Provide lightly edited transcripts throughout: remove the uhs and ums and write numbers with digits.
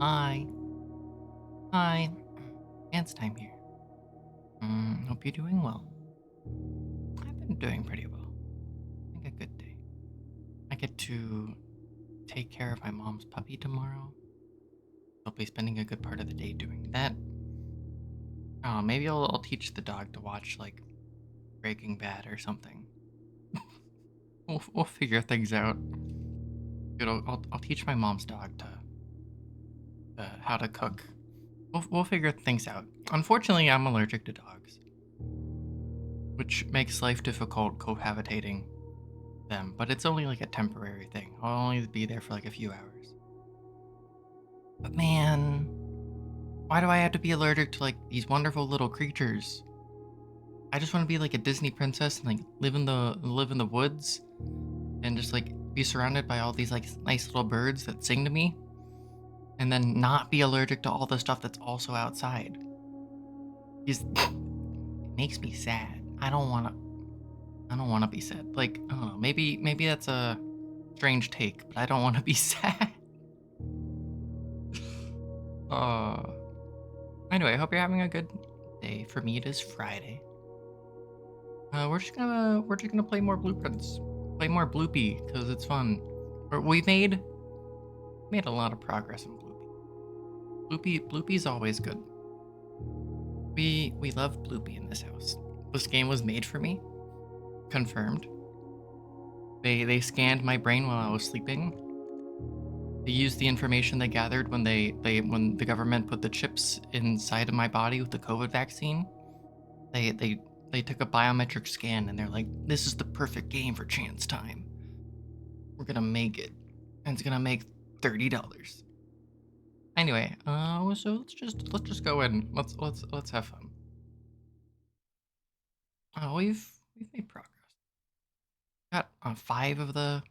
Hi. Hi. Dance time here. Hope you're doing well. I've been doing pretty well. I think a good day. I get to take care of my mom's puppy tomorrow. I'll be spending a good part of the day doing that. Maybe I'll teach the dog to watch, like, Breaking Bad or something. We'll figure things out. I'll teach my mom's dog to how to cook. We'll figure things out. Unfortunately, I'm allergic to dogs, which makes life difficult cohabitating them, but it's only like a temporary thing. I'll only be there for like a few hours. But man, why do I have to be allergic to like these wonderful little creatures? I just want to be like a Disney princess and like live in the woods and just like be surrounded by all these like nice little birds that sing to me and then not be allergic to all the stuff that's also outside. Because it makes me sad. I don't want to be sad. Like, I don't know. Maybe that's a strange take, but I don't want to be sad. Uh Anyway, I hope you're having a good day. For me, it is Friday. We're just gonna play more blueprints, play more Bloopy because it's fun. We made a lot of progress in Bloopy. Bloopy's always good. We love Bloopy in this house. This game was made for me. Confirmed. They scanned my brain while I was sleeping. They used the information they gathered when when the government put the chips inside of my body with the COVID vaccine. They took a biometric scan and they're like, this is the perfect game for chance time. We're gonna make it. And it's gonna make $30. Anyway, so let's just go in. Let's have fun. We've made progress. Got 5 of the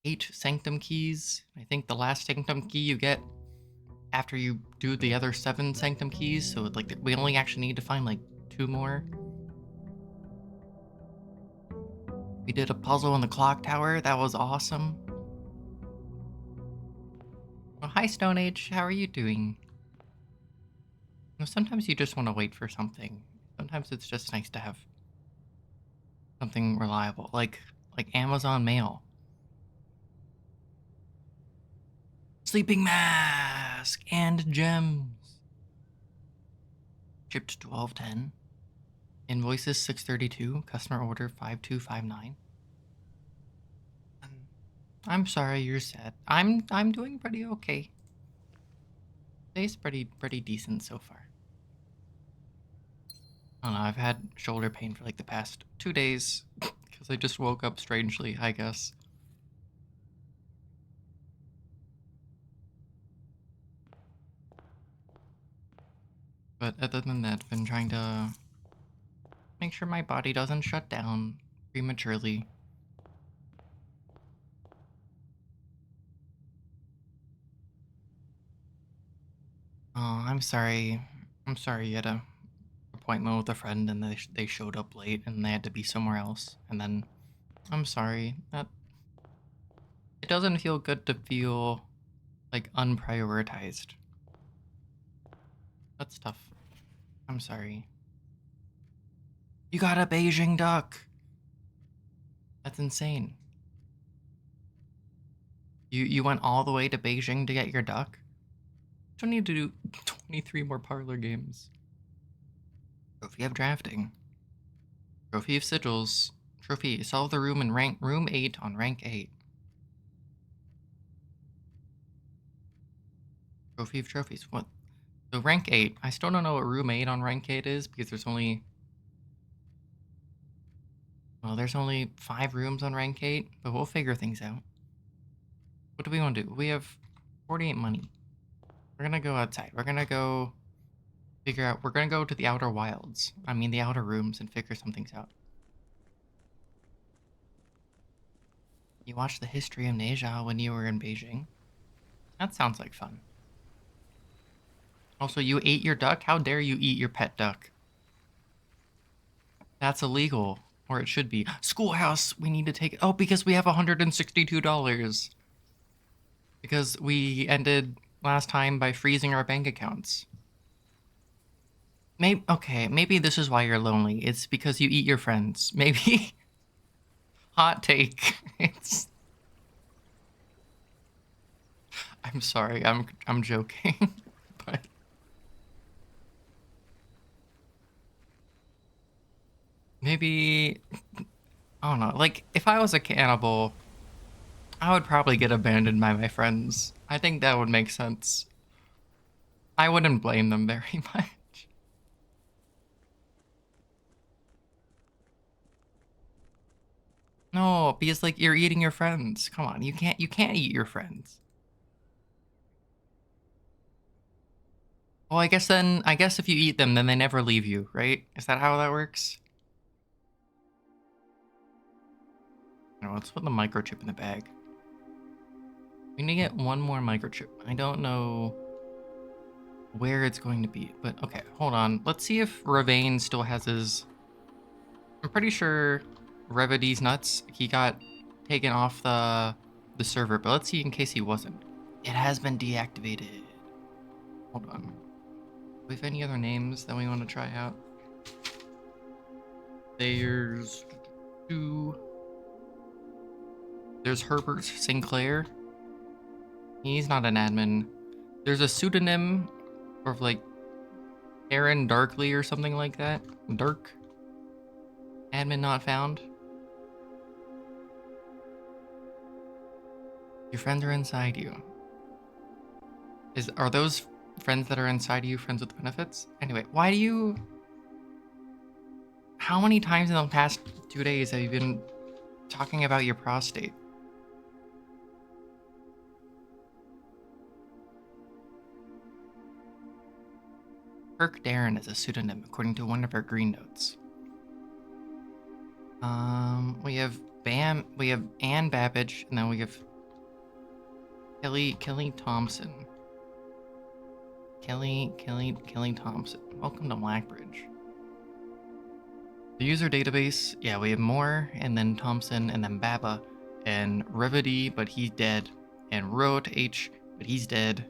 8 sanctum keys. I think the last sanctum key you get after you do the other 7 sanctum keys. So like we only actually need to find like 2 more. We did a puzzle in the clock tower. That was awesome. Oh, hi, Stone Age. How are you doing? Sometimes you just want to wait for something. Sometimes it's just nice to have something reliable, like Amazon Mail. Sleeping mask and gems. Shipped 1210. Invoices 632. Customer order 5259. I'm sorry you're sad. I'm doing pretty okay. Today's pretty decent so far. I don't know, I've had shoulder pain for like the past 2 days because I just woke up strangely, I guess. But other than that, I've been trying to make sure my body doesn't shut down prematurely. Oh, I'm sorry. I'm sorry you had a appointment with a friend and they showed up late and they had to be somewhere else. And then I'm sorry. That it doesn't feel good to feel like unprioritized. That's tough. I'm sorry. You got a Beijing duck. That's insane. You went all the way to Beijing to get your duck? Don't need to do 23 more parlor games. Trophy of drafting. Trophy of sigils. Trophy. Solve the room in room 8 on rank 8. Trophy of trophies. What? So rank 8. I still don't know what room 8 on rank 8 is because there's only... Well, there's only 5 rooms on rank 8, but we'll figure things out. What do we want to do? We have 48 money. We're gonna go outside. We're gonna go figure out... We're gonna go to the outer wilds. I mean the outer rooms and figure some things out. You watched the History of Neja when you were in Beijing. That sounds like fun. Also, you ate your duck? How dare you eat your pet duck? That's illegal. Or it should be. Schoolhouse! We need to take it. Oh, because we have $162. Because we ended last time by freezing our bank accounts. Maybe this is why you're lonely. It's because you eat your friends. Maybe. Hot take. It's. I'm sorry. I'm joking. But maybe I don't know. Like if I was a cannibal, I would probably get abandoned by my friends. I think that would make sense. I wouldn't blame them very much. No, because like you're eating your friends. Come on, you can't eat your friends. Well, I guess if you eat them, then they never leave you, right? Is that how that works? No, let's put the microchip in the bag. We need to get one more microchip. I don't know where it's going to be, but okay, hold on. Let's see if Ravane still has his. I'm pretty sure Revity's nuts. He got taken off the server, but let's see in case he wasn't. It has been deactivated. Hold on. Do we have any other names that we want to try out? There's two. There's Herbert Sinclair. He's not an admin. There's a pseudonym of like Aaron Darkly or something like that. Dark. Admin not found. Your friends are inside you. Are those friends that are inside you friends with benefits? Anyway, why do you... How many times in the past 2 days have you been talking about your prostate? Kirk Darren is a pseudonym according to one of our green notes. We have Ann Babbage, and then we have Kelly Thompson. Kelly Thompson. Welcome to Blackbridge. The user database, yeah, we have Moore, and then Thompson, and then Baba, and Revity, but he's dead, and Rote H, but he's dead.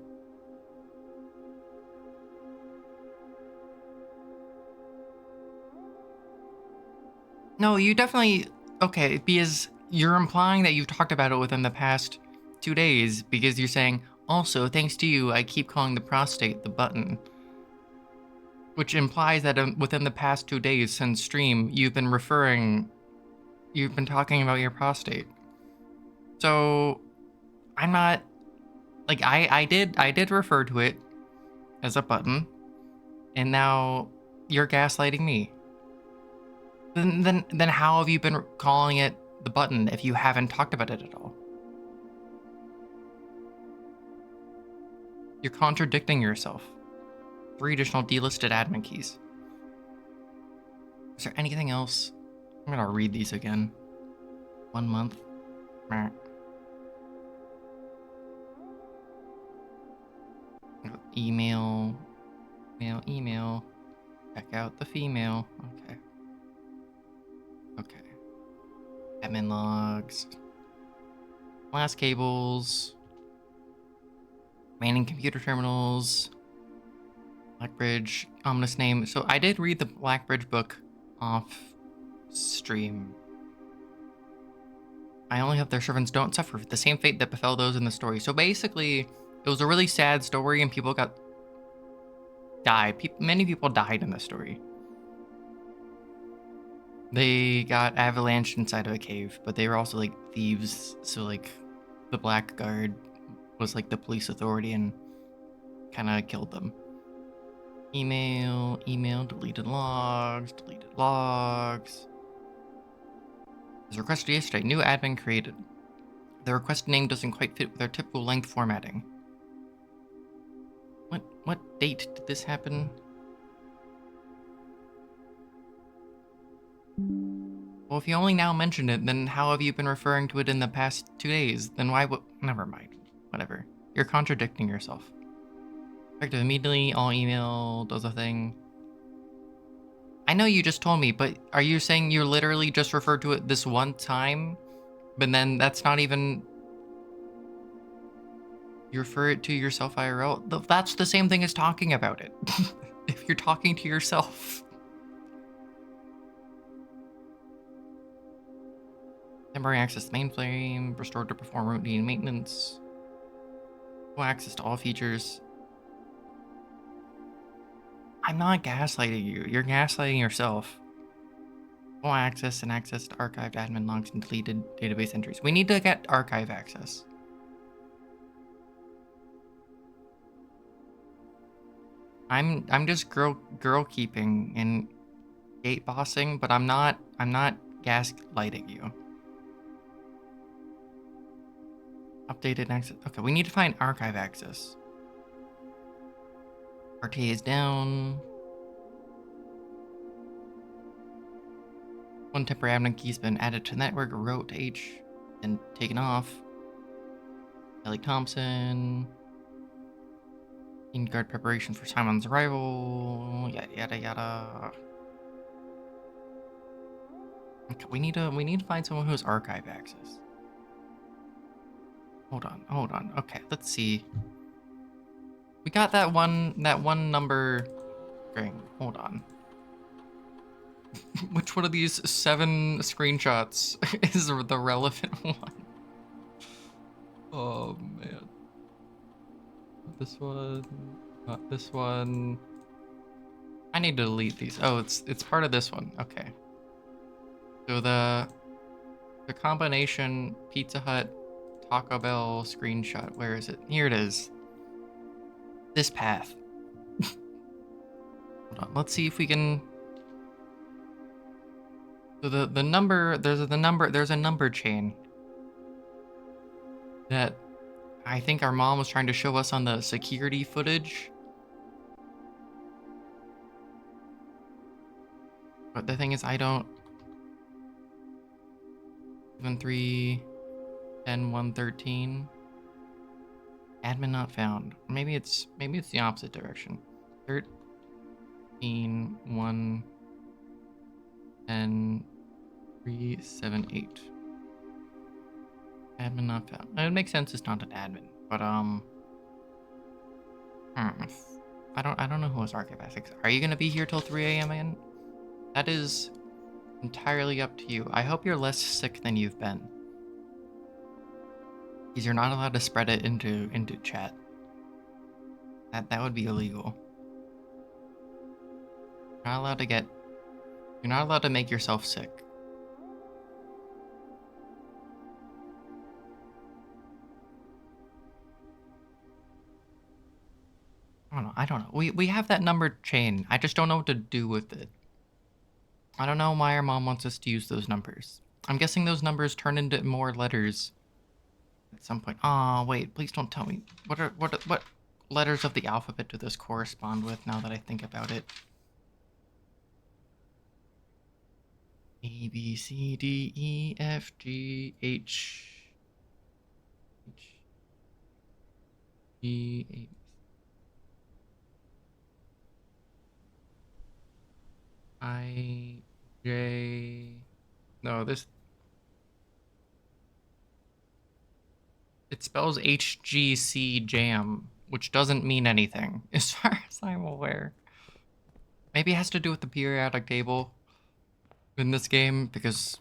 No, you definitely... Okay, because you're implying that you've talked about it within the past 2 days, because you're saying, also, thanks to you, I keep calling the prostate the button. Which implies that within the past 2 days since stream, you've been talking about your prostate. So, I'm not... Like, I did refer to it as a button, and now you're gaslighting me. Then how have you been calling it the button if you haven't talked about it at all? You're contradicting yourself. 3 additional delisted admin keys. Is there anything else? I'm gonna read these again. 1 month. Email. Check out the female. Okay. Admin logs. Glass cables. Manning computer terminals. Blackbridge. Ominous name. So I did read the Blackbridge book off stream. I only hope their servants don't suffer the same fate that befell those in the story. So basically, it was a really sad story and people died. Many people died in the story. They got avalanched inside of a cave, but they were also like thieves. So like the Black Guard was like the police authority and kind of killed them. Email, deleted logs. As requested yesterday, new admin created. The request name doesn't quite fit with our typical length formatting. What date did this happen? Well, if you only now mentioned it, then how have you been referring to it in the past 2 days? Then why would... Never mind. Whatever. You're contradicting yourself. Effective immediately, all email does a thing. I know you just told me, but are you saying you literally just referred to it this one time? But then that's not even... You refer it to yourself IRL. That's the same thing as talking about it. If you're talking to yourself. Temporary access to mainframe, restored to perform routine maintenance. Full access to all features. I'm not gaslighting you. You're gaslighting yourself. Full access and access to archived admin logs and deleted database entries. We need to get archive access. I'm just girl keeping and gate bossing, but I'm not gaslighting you. Updated access. Okay, we need to find archive access. RTA is down. One temporary admin key's been added to the network, wrote to H, and taken off. Ellie Thompson. In guard preparation for Simon's arrival. Yada yada yada. Okay, we need to find someone who has archive access. Hold on. Okay, let's see. We got that one number string. Hold on. Which one of these 7 screenshots is the relevant one? Oh man. This one, not this one. I need to delete these. Oh, it's part of this one. Okay. So the combination Pizza Hut Taco Bell screenshot. Where is it? Here it is. This path. Hold on. Let's see if we can. So the number there's a number chain that I think our mom was trying to show us on the security footage. But the thing is, I don't. 7-3 10 113. Admin not found. Maybe it's the opposite direction. 13 1 10 3 7 8. Admin not found. It makes sense it's not an admin, but I don't know who has archive access. Are you gonna be here till 3 a.m. again? That is entirely up to you. I hope you're less sick than you've been. Because you're not allowed to spread it into chat. That would be illegal. You're not allowed to make yourself sick. I don't know. We have that number chain. I just don't know what to do with it. I don't know why our mom wants us to use those numbers. I'm guessing those numbers turn into more letters at some point. Oh, wait, please don't tell me. What letters of the alphabet do this correspond with now that I think about it? A, B, C, D, E, F, G, H, G, A, I, J. No, this. It spells HGC jam, which doesn't mean anything, as far as I'm aware. Maybe it has to do with the periodic table in this game, because.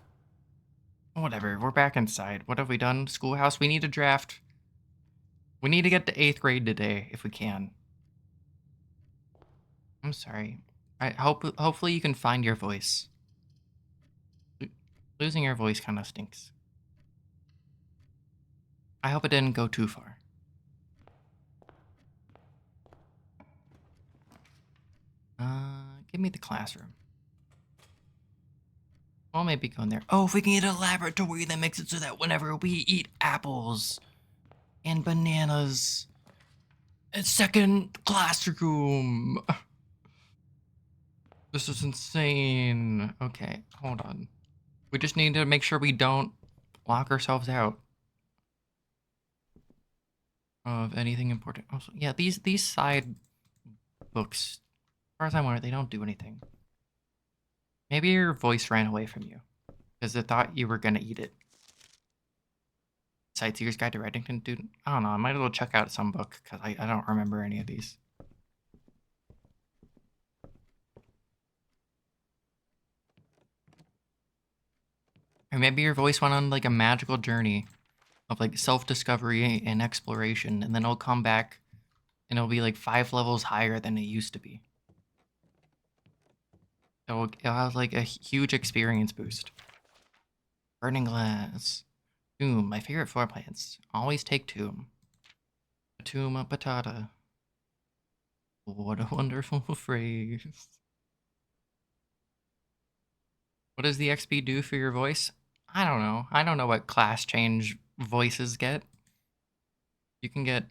Whatever, we're back inside. What have we done? Schoolhouse? We need a draft. We need to get to 8th grade today, if we can. I'm sorry. Hopefully you can find your voice. Losing your voice kind of stinks. I hope it didn't go too far. Give me the classroom. I'll maybe go in there. Oh, if we can get a laboratory that makes it so that whenever we eat apples and bananas, a second classroom. This is insane. Okay, hold on. We just need to make sure we don't lock ourselves out of anything important. Also, yeah, these side books, as far as I'm aware, they don't do anything. Maybe your voice ran away from you because it thought you were gonna eat it. Sightseer's Guide to Reddington, dude. I don't know. I might as well check out some book because I don't remember any of these. Or maybe your voice went on like a magical journey of like self-discovery and exploration, and then it'll come back and it'll be like 5 levels higher than it used to be. It'll have like a huge experience boost. Burning glass. Tomb, my favorite floor plans. Always take tomb. A tomb, a patata. What a wonderful phrase. What does the XP do for your voice? I don't know. I don't know what class change voices get. You can get,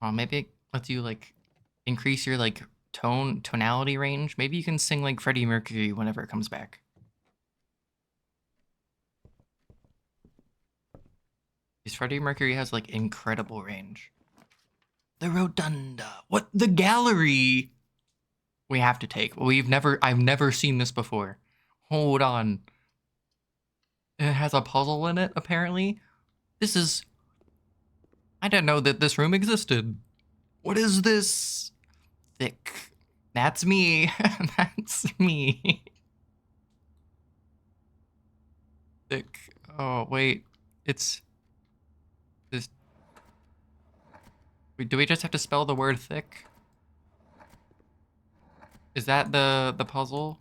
maybe it lets you like increase your like tonality range. Maybe you can sing like Freddie Mercury whenever it comes back. Because Freddie Mercury has like incredible range. The rotunda. What? The gallery. We have to take. I've never seen this before. Hold on. It has a puzzle in it, apparently. I didn't know that this room existed. What is this? Thick. That's me. That's me. Thick. Oh, wait. It's this. Wait, do we just have to spell the word thick? Is that the puzzle?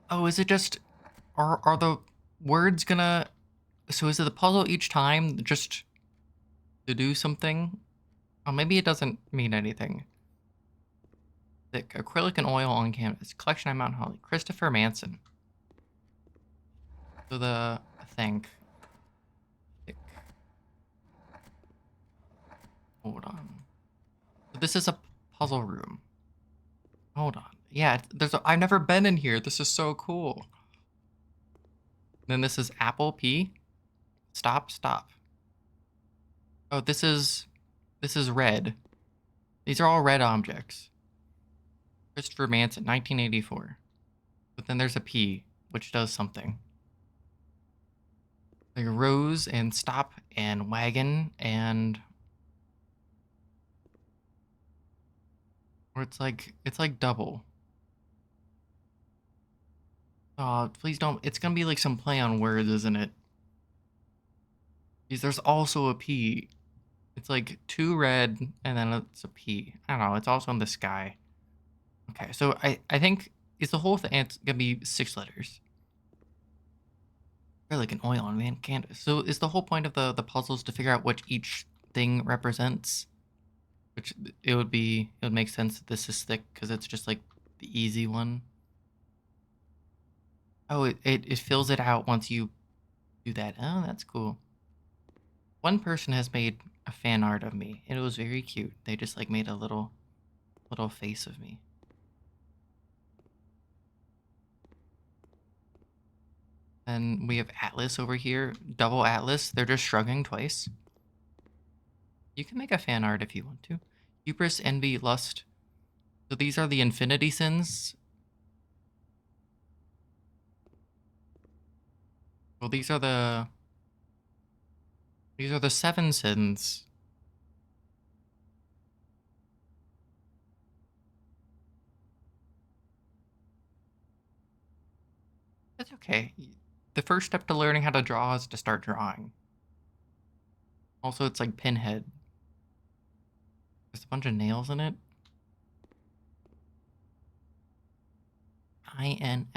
Oh, is it just are the words gonna so is it the puzzle each time just to do something? Oh, maybe it doesn't mean anything. Thick. Acrylic and oil on canvas. Collection at Mount Holly. Christopher Manson. So I think. Thick. Hold on. So this is a puzzle room. Hold on. Yeah, I've never been in here. This is so cool. Then this is Apple P. Stop. Oh, this is red. These are all red objects. Christopher Manson, 1984. But then there's a P, which does something. Like rose and stop and wagon and or it's like double. Oh, please don't. It's gonna be like some play on words, isn't it? Because there's also a P. It's like 2 red and then it's a P. I don't know. It's also in the sky. Okay, so I think it's the whole thing. It's gonna be 6 letters. Or like an oil on man canvas. So is the whole point of the puzzles to figure out what each thing represents? Which it would make sense that this is thick because it's just like the easy one. Oh, it fills it out once you do that. Oh, that's cool. One person has made a fan art of me, and it was very cute. They just like made a little face of me. And we have Atlas over here, double Atlas. They're just shrugging twice. You can make a fan art if you want to. Hubris, envy, lust. So these are the infinity sins. Well, these are the 7 sins. That's okay. The first step to learning how to draw is to start drawing. Also, it's like Pinhead. There's a bunch of nails in it. Infinity.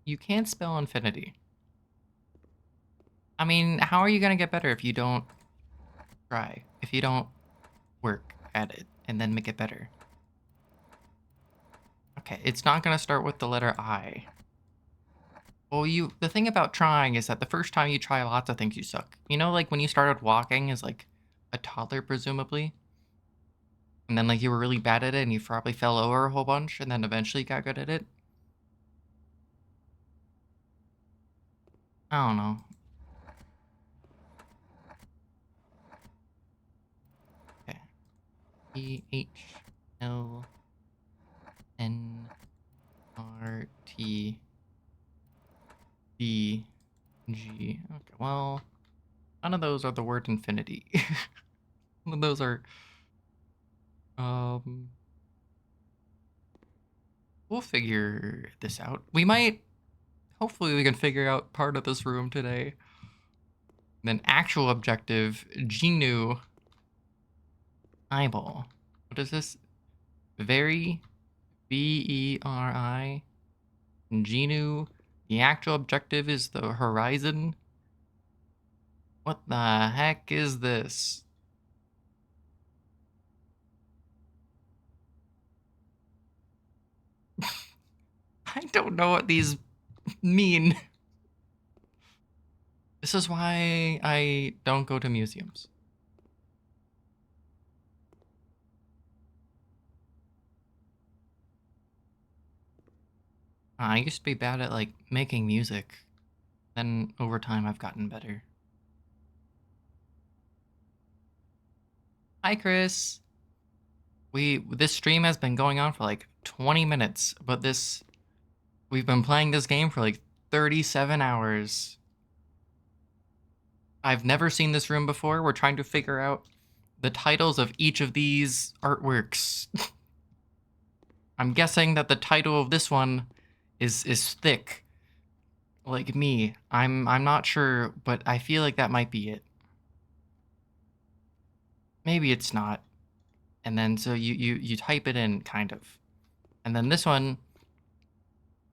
You can't spell infinity. I mean, how are you gonna get better if you don't try? If you don't work at it and then make it better? Okay, it's not gonna start with the letter I. Well, the thing about trying is that the first time you try lots of things, you suck. You know, like when you started walking as like a toddler, presumably, and then like you were really bad at it and you probably fell over a whole bunch and then eventually got good at it. I don't know. Okay. PHLNRTD. G. Okay, well, none of those are the word infinity. None of those are, um, we'll figure this out. Hopefully we can figure out part of this room today. Then actual objective, Genu eyeball. What is this? Very, Veri. Genu. The actual objective is the horizon. What the heck is this? I don't know what these mean. This is why I don't go to museums. I used to be bad at like making music. Then over time I've gotten better. Hi Chris. This stream has been going on for like 20 minutes, but we've been playing this game for like 37 hours. I've never seen this room before. We're trying to figure out the titles of each of these artworks. I'm guessing that the title of this one is thick. Like me. I'm not sure, but I feel like that might be it. Maybe it's not. And then so you type it in kind of. And then this one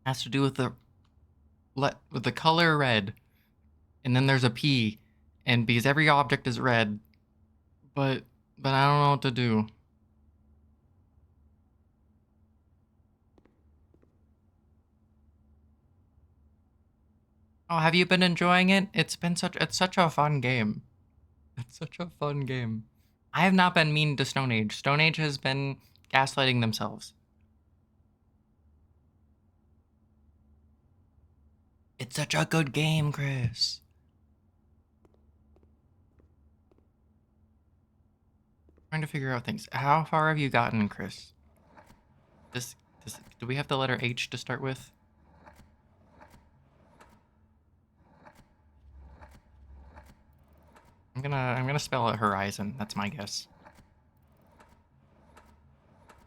has to do with the color red. And then there's a P, and because every object is red, but I don't know what to do. Oh, have you been enjoying it? It's such a fun game. It's such a fun game. I have not been mean to Stone Age. Stone Age has been gaslighting themselves. It's such a good game, Chris. Trying to figure out things. How far have you gotten, Chris? This do we have the letter H to start with? I'm gonna spell it horizon. That's my guess.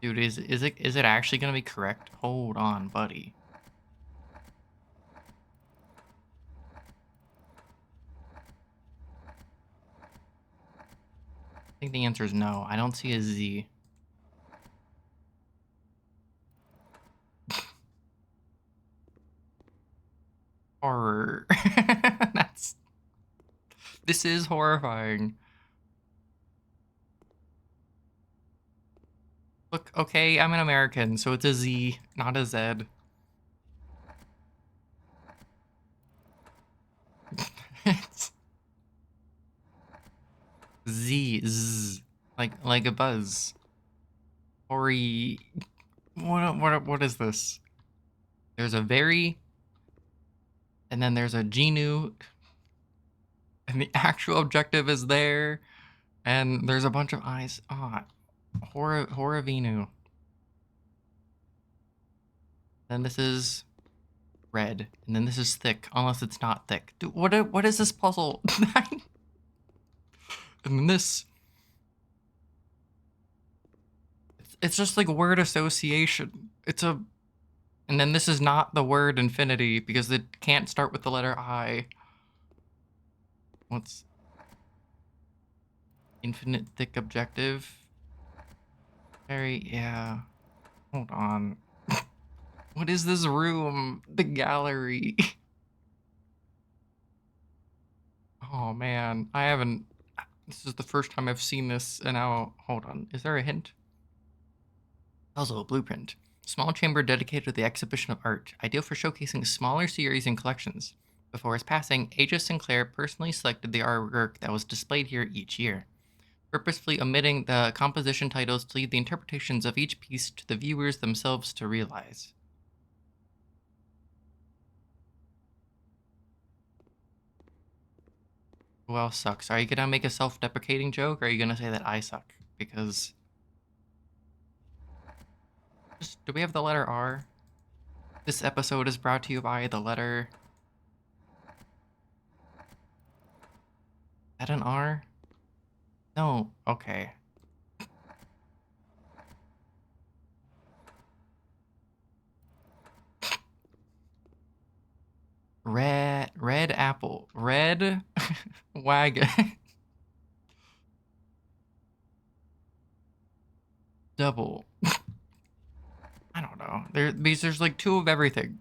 Dude, is it actually gonna be correct? Hold on, buddy. I think the answer is no. I don't see a Z. Horror. This is horrifying. Look, okay, I'm an American, so it's a Z, not a Z. It's Z, like a buzz. Hori. What is this? There's a very, and then there's a Genu, and the actual objective is there, and there's a bunch of eyes. Ah, Horavinu. Then this is red, and then this is thick, unless it's not thick. Dude, what is this puzzle? And then this, it's just like word association. And then this is not the word infinity because it can't start with the letter I. What's infinite thick objective? Yeah. Hold on. What is this room? The gallery. Oh man, this is the first time I've seen this, and now, hold on. Is there a hint? Also a blueprint. Small chamber dedicated to the exhibition of art, ideal for showcasing smaller series and collections. Before his passing, A.J. Sinclair personally selected the artwork that was displayed here each year, purposefully omitting the composition titles to leave the interpretations of each piece to the viewers themselves to realize. Who else sucks? Are you gonna make a self-deprecating joke, or are you gonna say that I suck? Because... do we have the letter R? This episode is brought to you by the letter... that an R? No. Okay. Red apple. Red wagon. Double. I don't know. Because there's like two of everything.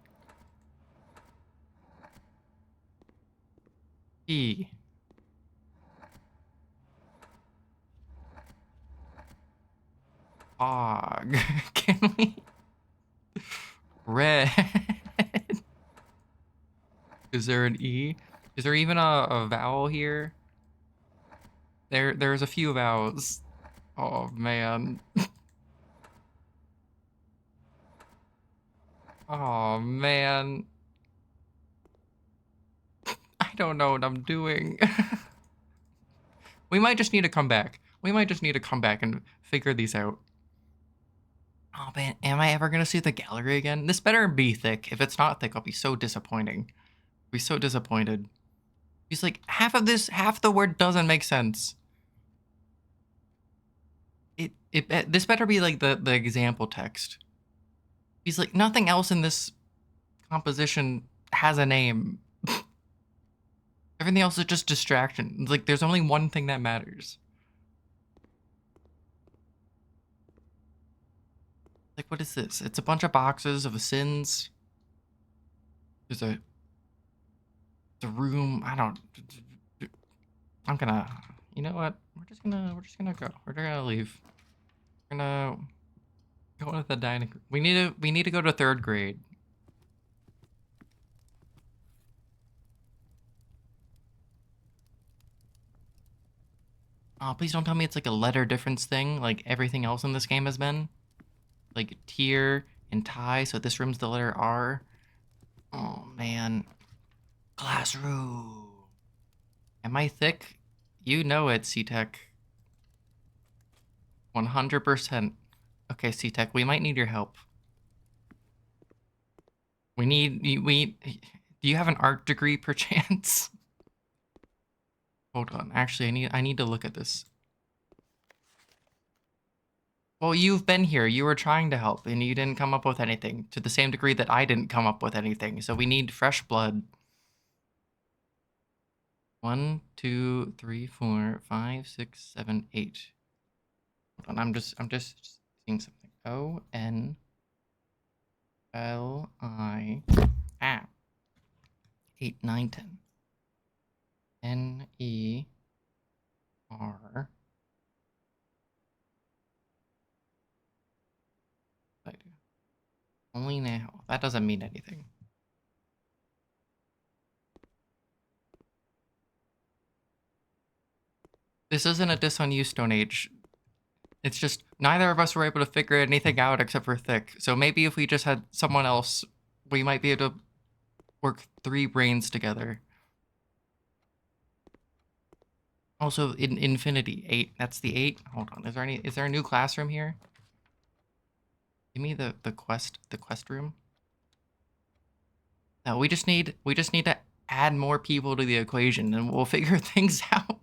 E. Og. Can we? Red. Is there an E? Is there even a vowel here? There's a few vowels. Oh man. Oh man. I don't know what I'm doing. We might just need to come back. We might just need to come back and figure these out. Oh man, am I ever gonna see the gallery again? This better be thick. If it's not thick, I'll be so disappointing. I'll be so disappointed. He's like, half the word doesn't make sense. This better be like the example text. He's like, nothing else in this composition has a name. Everything else is just distraction. Like, there's only one thing that matters. Like, what is this? It's a bunch of boxes of sins. There's the room. I'm gonna. You know what? We're just gonna go. We're just gonna leave. We're gonna go to the dining room. We need to go to 3rd grade. Oh, please don't tell me it's like a letter difference thing, like everything else in this game has been. Like tier and tie, so this room's the letter R. Oh man. Classroom. Am I thick? You know it, C-Tech. 100%. Okay, C-Tech, we might need your help. Do you have an art degree perchance? Hold on, actually, I need to look at this. Well, you've been here. You were trying to help, and you didn't come up with anything to the same degree that I didn't come up with anything. So we need fresh blood. 1, 2, 3, 4, 5, 6, 7, 8. Hold on, I'm just seeing something. O-N-L-I. 8, 9, 10. N-E-R. I do. Only now. That doesn't mean anything. This isn't a diss on you, Stone Age. It's just neither of us were able to figure anything out except for Thick. So maybe if we just had someone else, we might be able to work 3 brains together. Also, in Infinity 8. That's the 8. Hold on. Is there a new classroom here? Give me the quest room. No, we just need to add more people to the equation and we'll figure things out.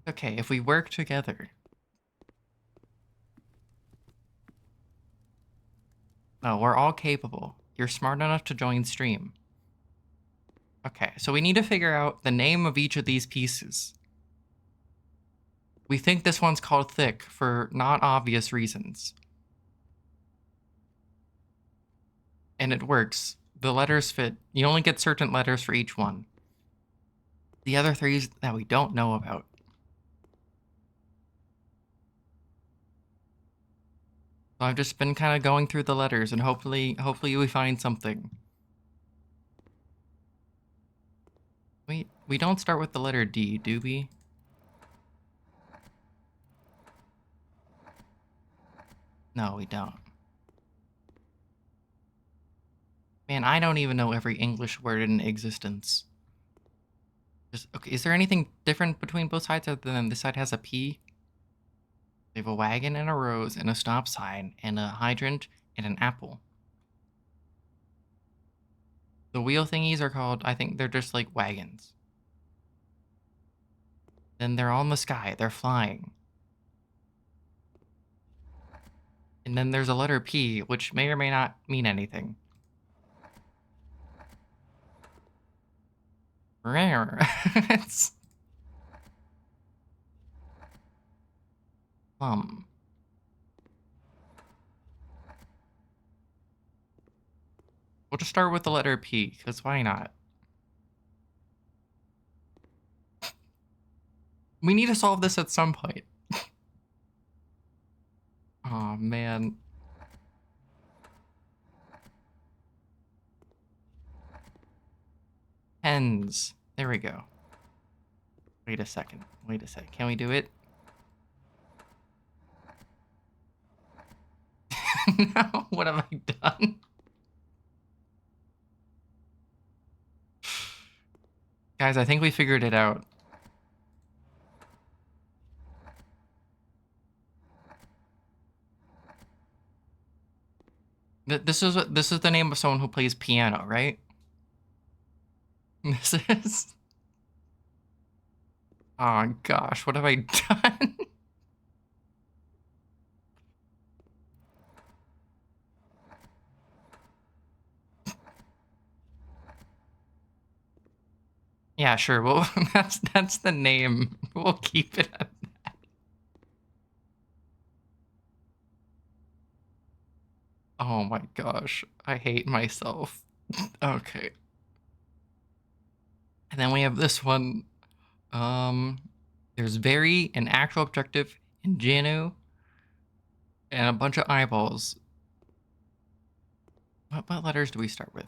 Okay, if we work together. No, we're all capable. You're smart enough to join stream. Okay, so we need to figure out the name of each of these pieces. We think this one's called thick for not obvious reasons. And it works. The letters fit. You only get certain letters for each one. The other 3 that we don't know about. So I've just been kind of going through the letters and hopefully we find something. We don't start with the letter D, do we? No, we don't. Man, I don't even know every English word in existence. Okay, is there anything different between both sides other than this side has a P? They have a wagon and a rose and a stop sign and a hydrant and an apple. The wheel thingies are called, I think they're just like wagons. Then they're all in the sky. They're flying. And then there's a letter P, which may or may not mean anything. It's plum. We'll just start with the letter P, because why not? We need to solve this at some point. Oh, man. Pens. There we go. Wait a second. Wait a sec. Can we do it? No, what have I done? Guys, I think we figured it out. This is the name of someone who plays piano, right? This is. Oh gosh, what have I done? Yeah, sure. Well, that's the name. We'll keep it at that. Oh my gosh, I hate myself. Okay. And then we have this one. There's very, an actual objective, in Janu, and a bunch of eyeballs. What letters do we start with?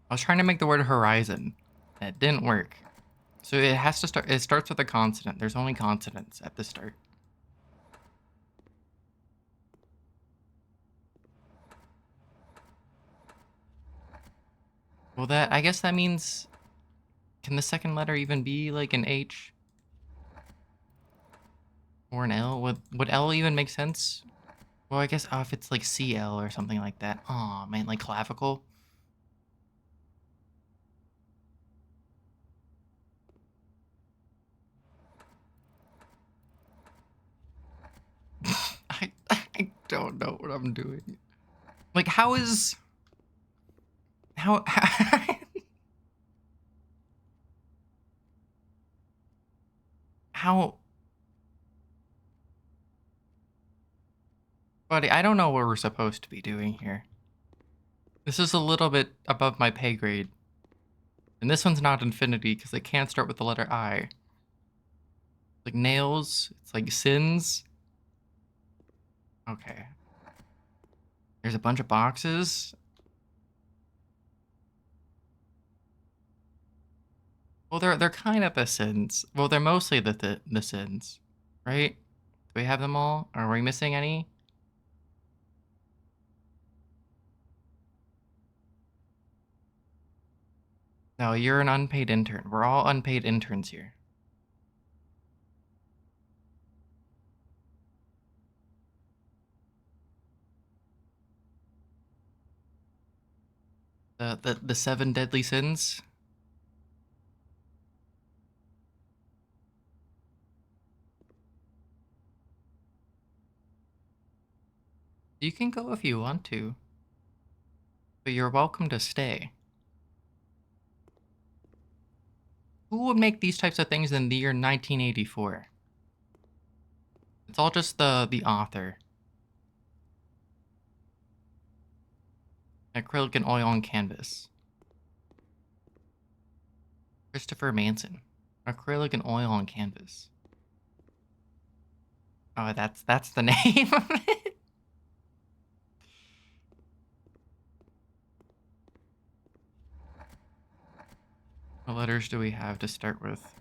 I was trying to make the word horizon. That didn't work. So it has to start, it starts with a consonant. There's only consonants at the start. Well, I guess that means, can the second letter even be like an H? Or an L? Would L even make sense? Well, I guess if it's like CL or something like that. Oh man, like clavicle. I don't know what I'm doing. Like, how how buddy, I don't know what we're supposed to be doing here. This is a little bit above my pay grade. And this one's not infinity because it can't start with the letter I. Like nails, it's like sins. Okay. There's a bunch of boxes. Well, they're kind of the sins. Well, they're mostly the sins, right? Do we have them all? Are we missing any? No, you're an unpaid intern. We're all unpaid interns here. The seven deadly sins. You can go if you want to, but you're welcome to stay. Who would make these types of things in the year 1984? It's all just the author. Acrylic and oil on canvas. Christopher Manson. Acrylic and oil on canvas. Oh, that's the name of it. What letters do we have to start with?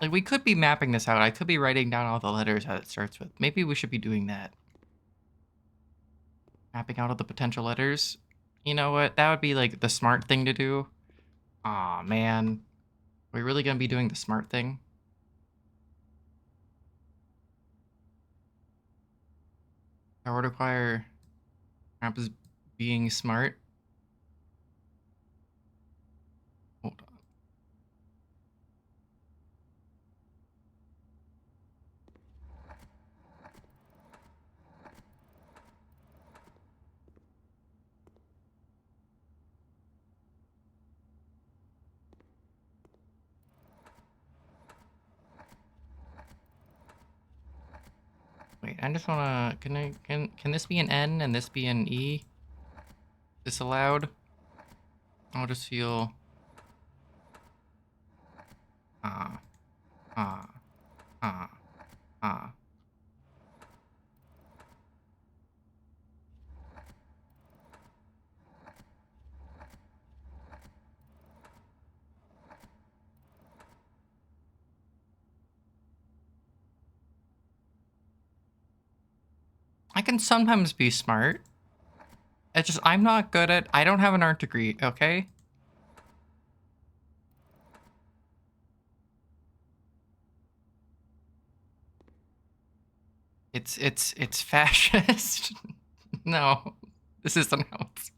Like, we could be mapping this out. I could be writing down all the letters that it starts with. Maybe we should be doing that. Mapping out all the potential letters. You know what? That would be, like, the smart thing to do. Aw, man. Are we really gonna be doing the smart thing? That would require perhaps being smart. Hold on. Wait, I just wanna, can this be an N and this be an E? Disallowed? I'll just feel, ah, ah, ah, ah. I can sometimes be smart. It's just, I'm not good at, I don't have an art degree, okay? It's fascist. No, this isn't how it's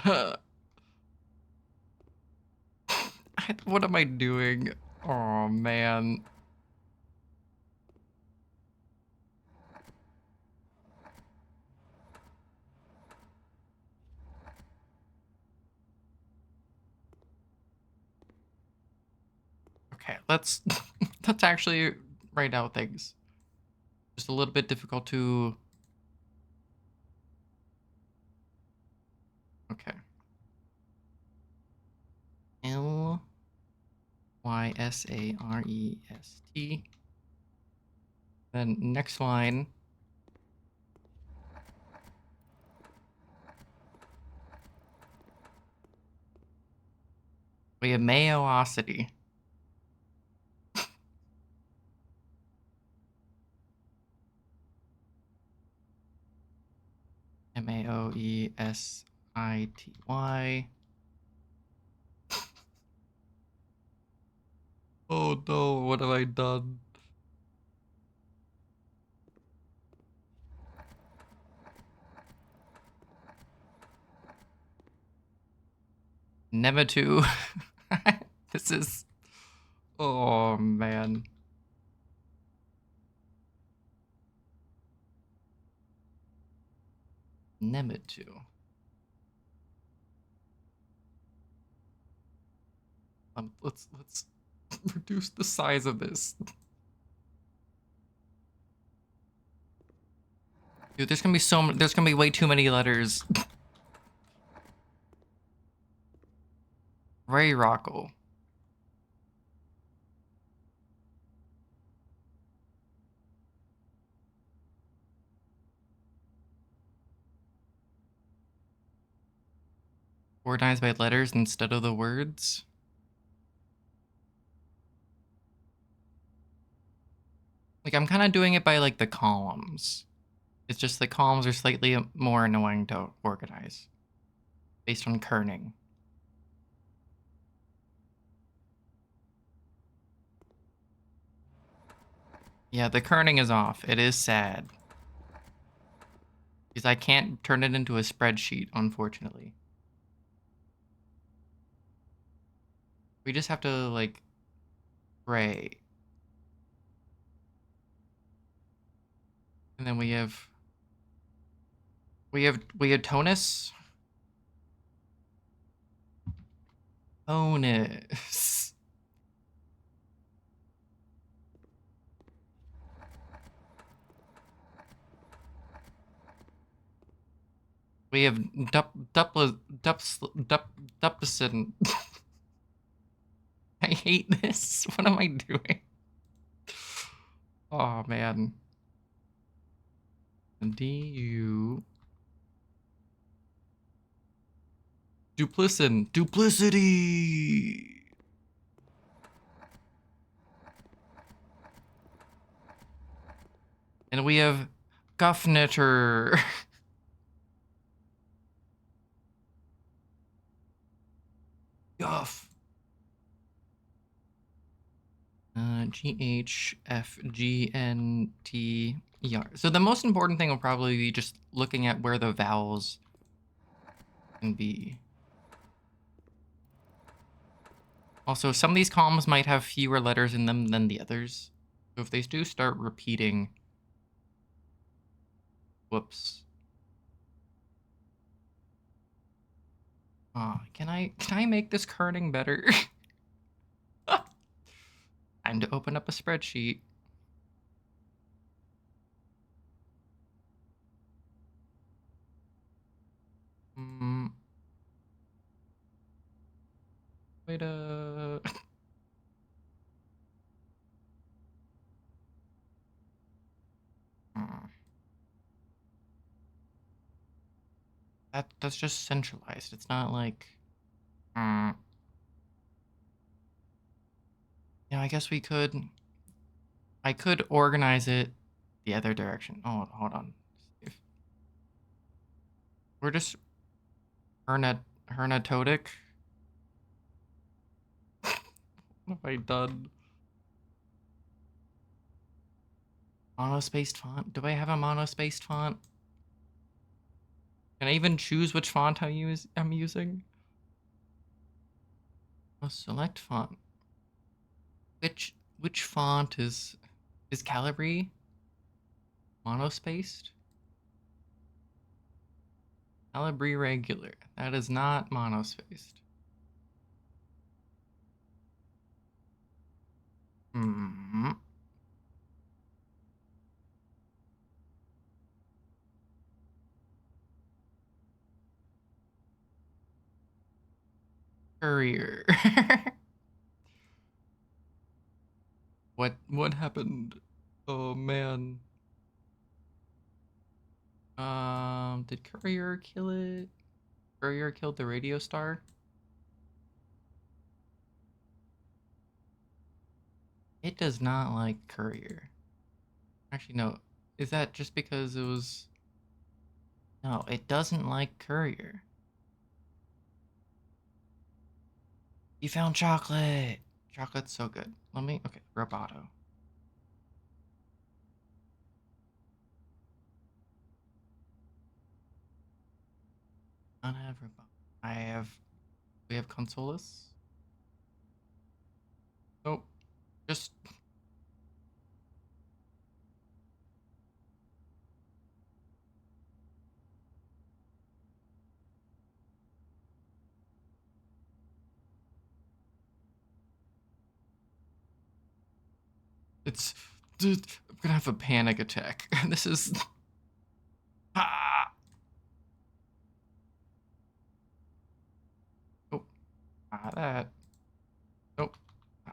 spelled. What am I doing? Oh, man. Okay, let's let's actually write out things. Just a little bit difficult to... Okay. Lysarest. Then next line. We have Mayosity. Maoesity. Oh no, what have I done? Nematu. This is... Oh man. Nematu. Let's reduce the size of this. Dude, there's gonna be way too many letters. Ray Rocco. Organized by letters instead of the words. Like, I'm kind of doing it by, like, the columns. It's just the columns are slightly more annoying to organize. Based on kerning. Yeah, the kerning is off. It is sad. Because I can't turn it into a spreadsheet, unfortunately. We just have to, like, pray. And then we have Tonus. Tonus. We have Duplicin. I hate this. What am I doing? Oh man. DU. Duplicity. And we have Guffnetter. Guff. GHFGNT. ER. So the most important thing will probably be just looking at where the vowels can be. Also, some of these columns might have fewer letters in them than the others. So if they do start repeating... Whoops. Can I make this kerning better? Time to open up a spreadsheet. Wait That's just centralized. It's not like... Yeah, I guess we could... I could organize it the other direction. Oh, hold on. If we're just hernatotic. What have I done? Monospaced font? Do I have a monospaced font? Can I even choose which font I'm using? Oh, select font. Which font is Calibri monospaced? Calibri regular. That is not monospaced. Courier. What happened? Oh man. Did Courier kill it? Courier killed the radio star? It does not like Courier. Actually, no. Is that just because it was... No, it doesn't like Courier. You found chocolate! Chocolate's so good. Let me... Okay, Roboto. I have Roboto. We have Consolus. Nope. Just... It's... Dude, I'm gonna have a panic attack. This is... Ah! Oh, not that. Nope.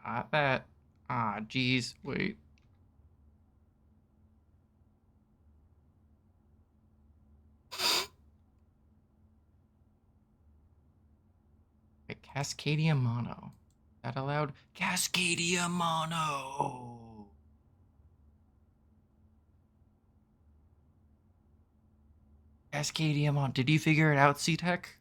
Not that. Ah, geez. Wait. Wait, Cascadia Mono. That allowed? Cascadia Mono! Cascadia Mono. Did you figure it out, C-Tech?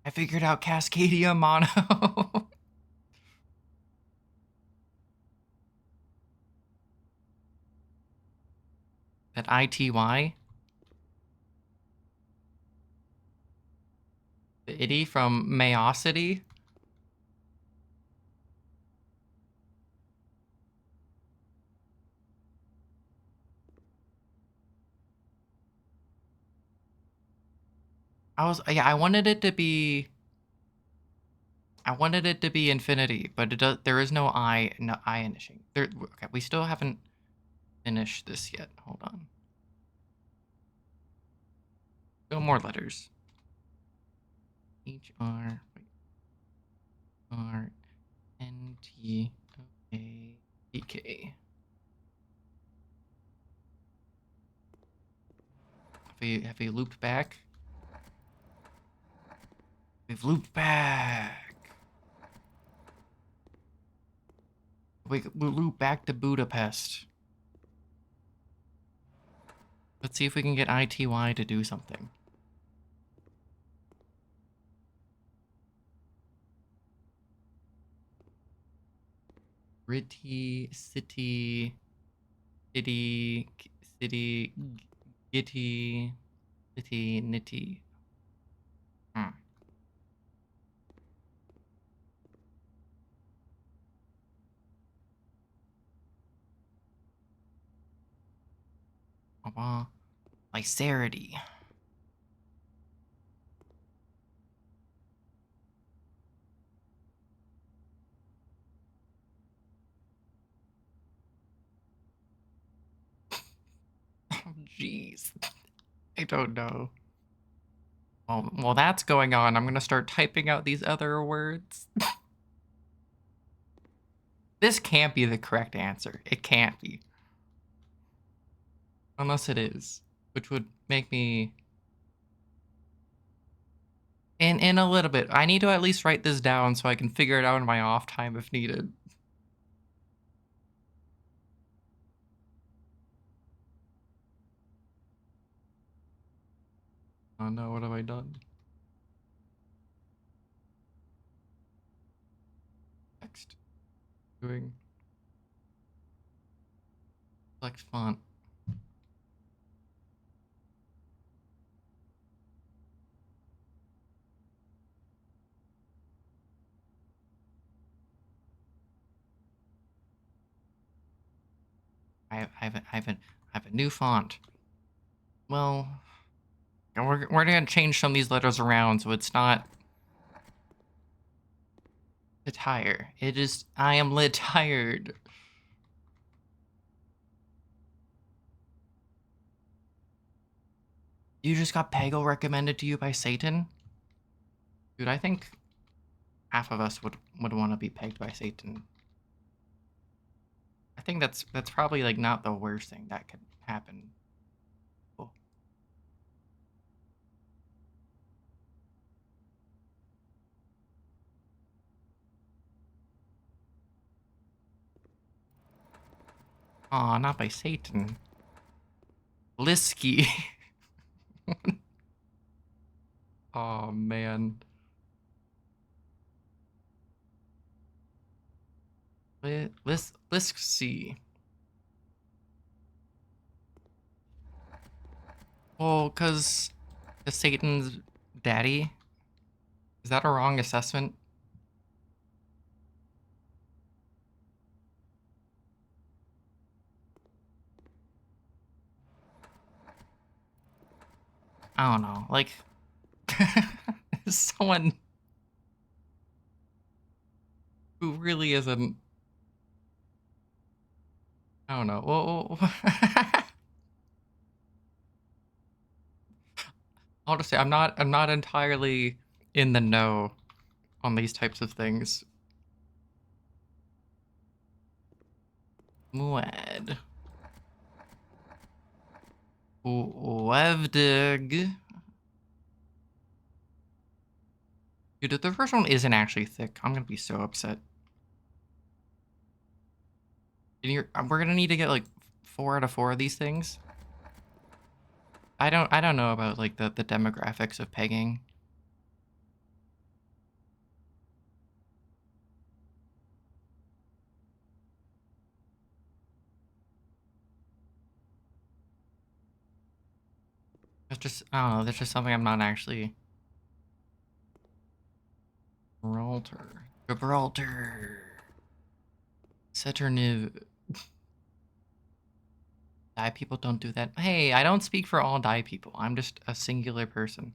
I figured out Cascadia Mono. That ITY? The itty from Mayosity? I wanted it to be... I wanted it to be infinity, but there is no I initiating. Okay, we still haven't finished this yet. Hold on. Still more letters. H-R... Wait. R-N-T-O-A-P-K. Have we looped back? We've looped back. We loop back to Budapest. Let's see if we can get ITY to do something. Gritty, city, city, city, gitty, city, nitty. Lycerity. Oh, jeez. I don't know. Well, that's going on. I'm gonna start typing out these other words. This can't be the correct answer. It can't be. Unless it is, which would make me... In a little bit. I need to at least write this down so I can figure it out in my off time if needed. Oh no, what have I done? Text. Doing... Select font. I have a new font. Well, we're gonna change some of these letters around so it's not attire. It is... I am lit tired. You just got Peggle recommended to you by Satan? Dude, I think half of us would want to be pegged by Satan. I think that's probably like not the worst thing that could happen. Cool. Aw, not by Satan. Lisky. Oh man. Let's see. Well, cause Satan's daddy. Is that a wrong assessment? I don't know. Like, someone who really isn't... I don't know. Well, I'll just say I'm not entirely in the know on these types of things. Muad. Wevdig. Dude, if the first one isn't actually thick, I'm gonna be so upset. We're gonna need to get like 4 out of 4 of these things. I don't know about like the demographics of pegging. It's just, I don't know, that's just something I'm not actually... Gibraltar. Saturniv. Die people don't do that. Hey, I don't speak for all die people. I'm just a singular person.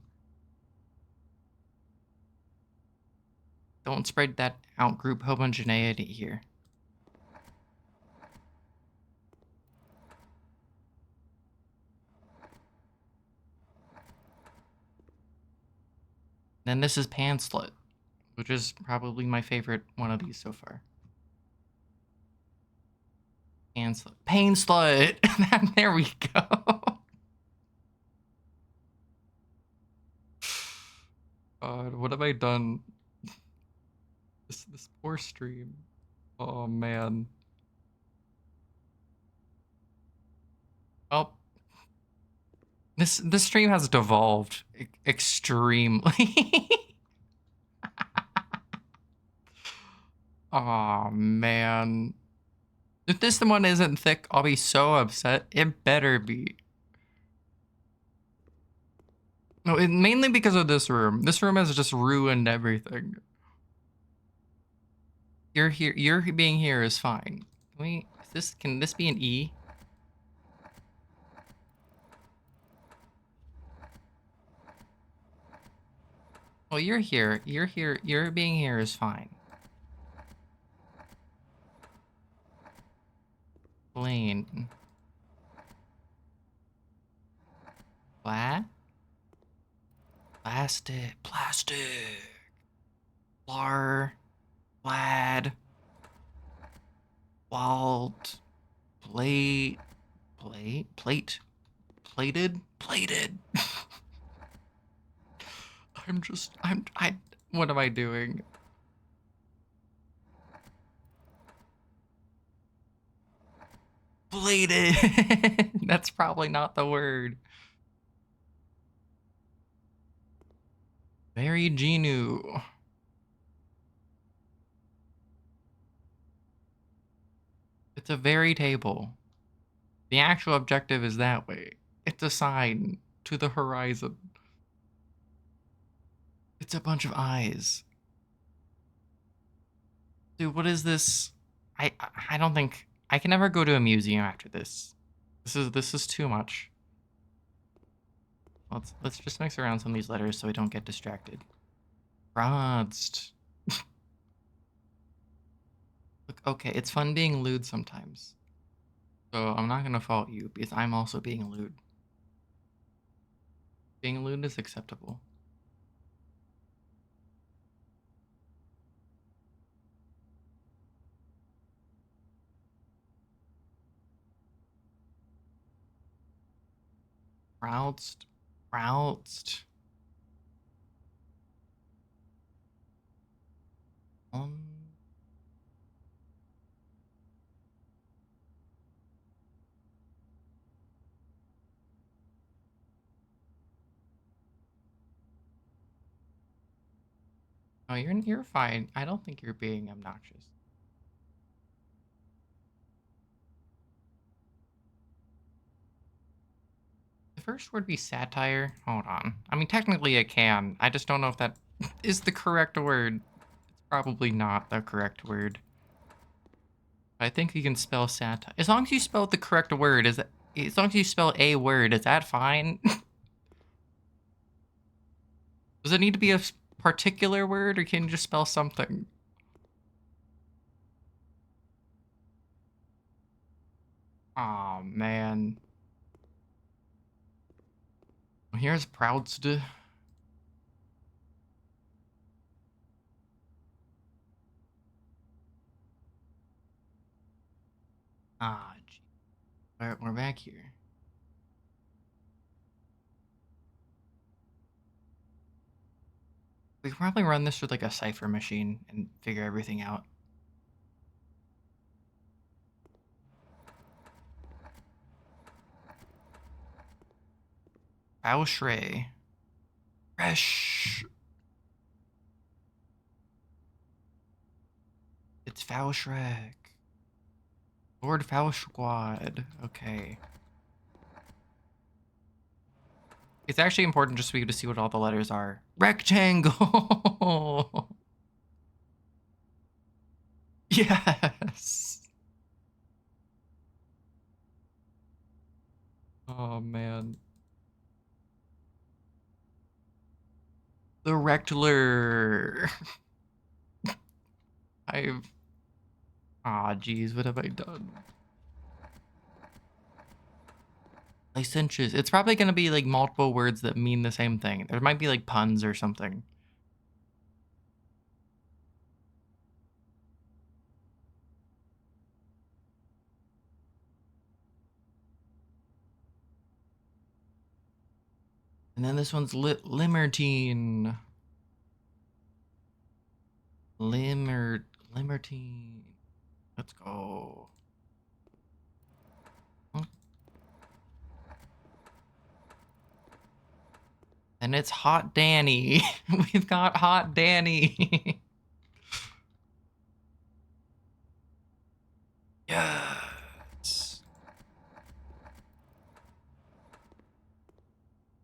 Don't spread that out-group homogeneity here. Then this is Panslut, which is probably my favorite one of these so far. Panslut. Painslut! There we go. God, what have I done? This poor stream. Oh man. Oh. This stream has devolved extremely. Oh man. If this one isn't thick, I'll be so upset. It better be. No, mainly because of this room. This room has just ruined everything. You're here. You're being here is fine. Can this be an E? Well, you're here. You're here. You're being here is fine. Plain. Flat? Plastic. Plastic. Blar. Plaid. Walt. Plate. Plate. Plated. Plated. What am I doing? Plated. That's probably not the word. Very Genu. It's a very table. The actual objective is that way. It's a sign to the horizon. It's a bunch of eyes. Dude, what is this? I don't think I can ever go to a museum after this. This is too much. Let's just mix around some of these letters so I don't get distracted. Rodst. Look, okay, it's fun being lewd sometimes. So I'm not gonna fault you because I'm also being lewd. Being lewd is acceptable. Proudst. Proudst. Oh, you're fine. I don't think you're being obnoxious. The first word be satire? Hold on. I mean, technically it can. I just don't know if that is the correct word. It's probably not the correct word. I think you can spell satire. As long as you spell the correct word, as long as you spell a word, is that fine? Does it need to be a particular word, or can you just spell something? Oh man. Here's Proudst. Ah, gee. We're back here. We can probably run this with like a cipher machine and figure everything out. Faushray. Fresh. It's Faushrek. Lord Faushquad. Okay. It's actually important just for you to see what all the letters are. Rectangle! Yes! Oh, man. The Rectler. Geez, what have I done? Licentious. It's probably gonna be like multiple words that mean the same thing. There might be like puns or something. And then this one's Limertine. Limertine. Let's go. And it's Hot Danny. We've got Hot Danny. Yeah.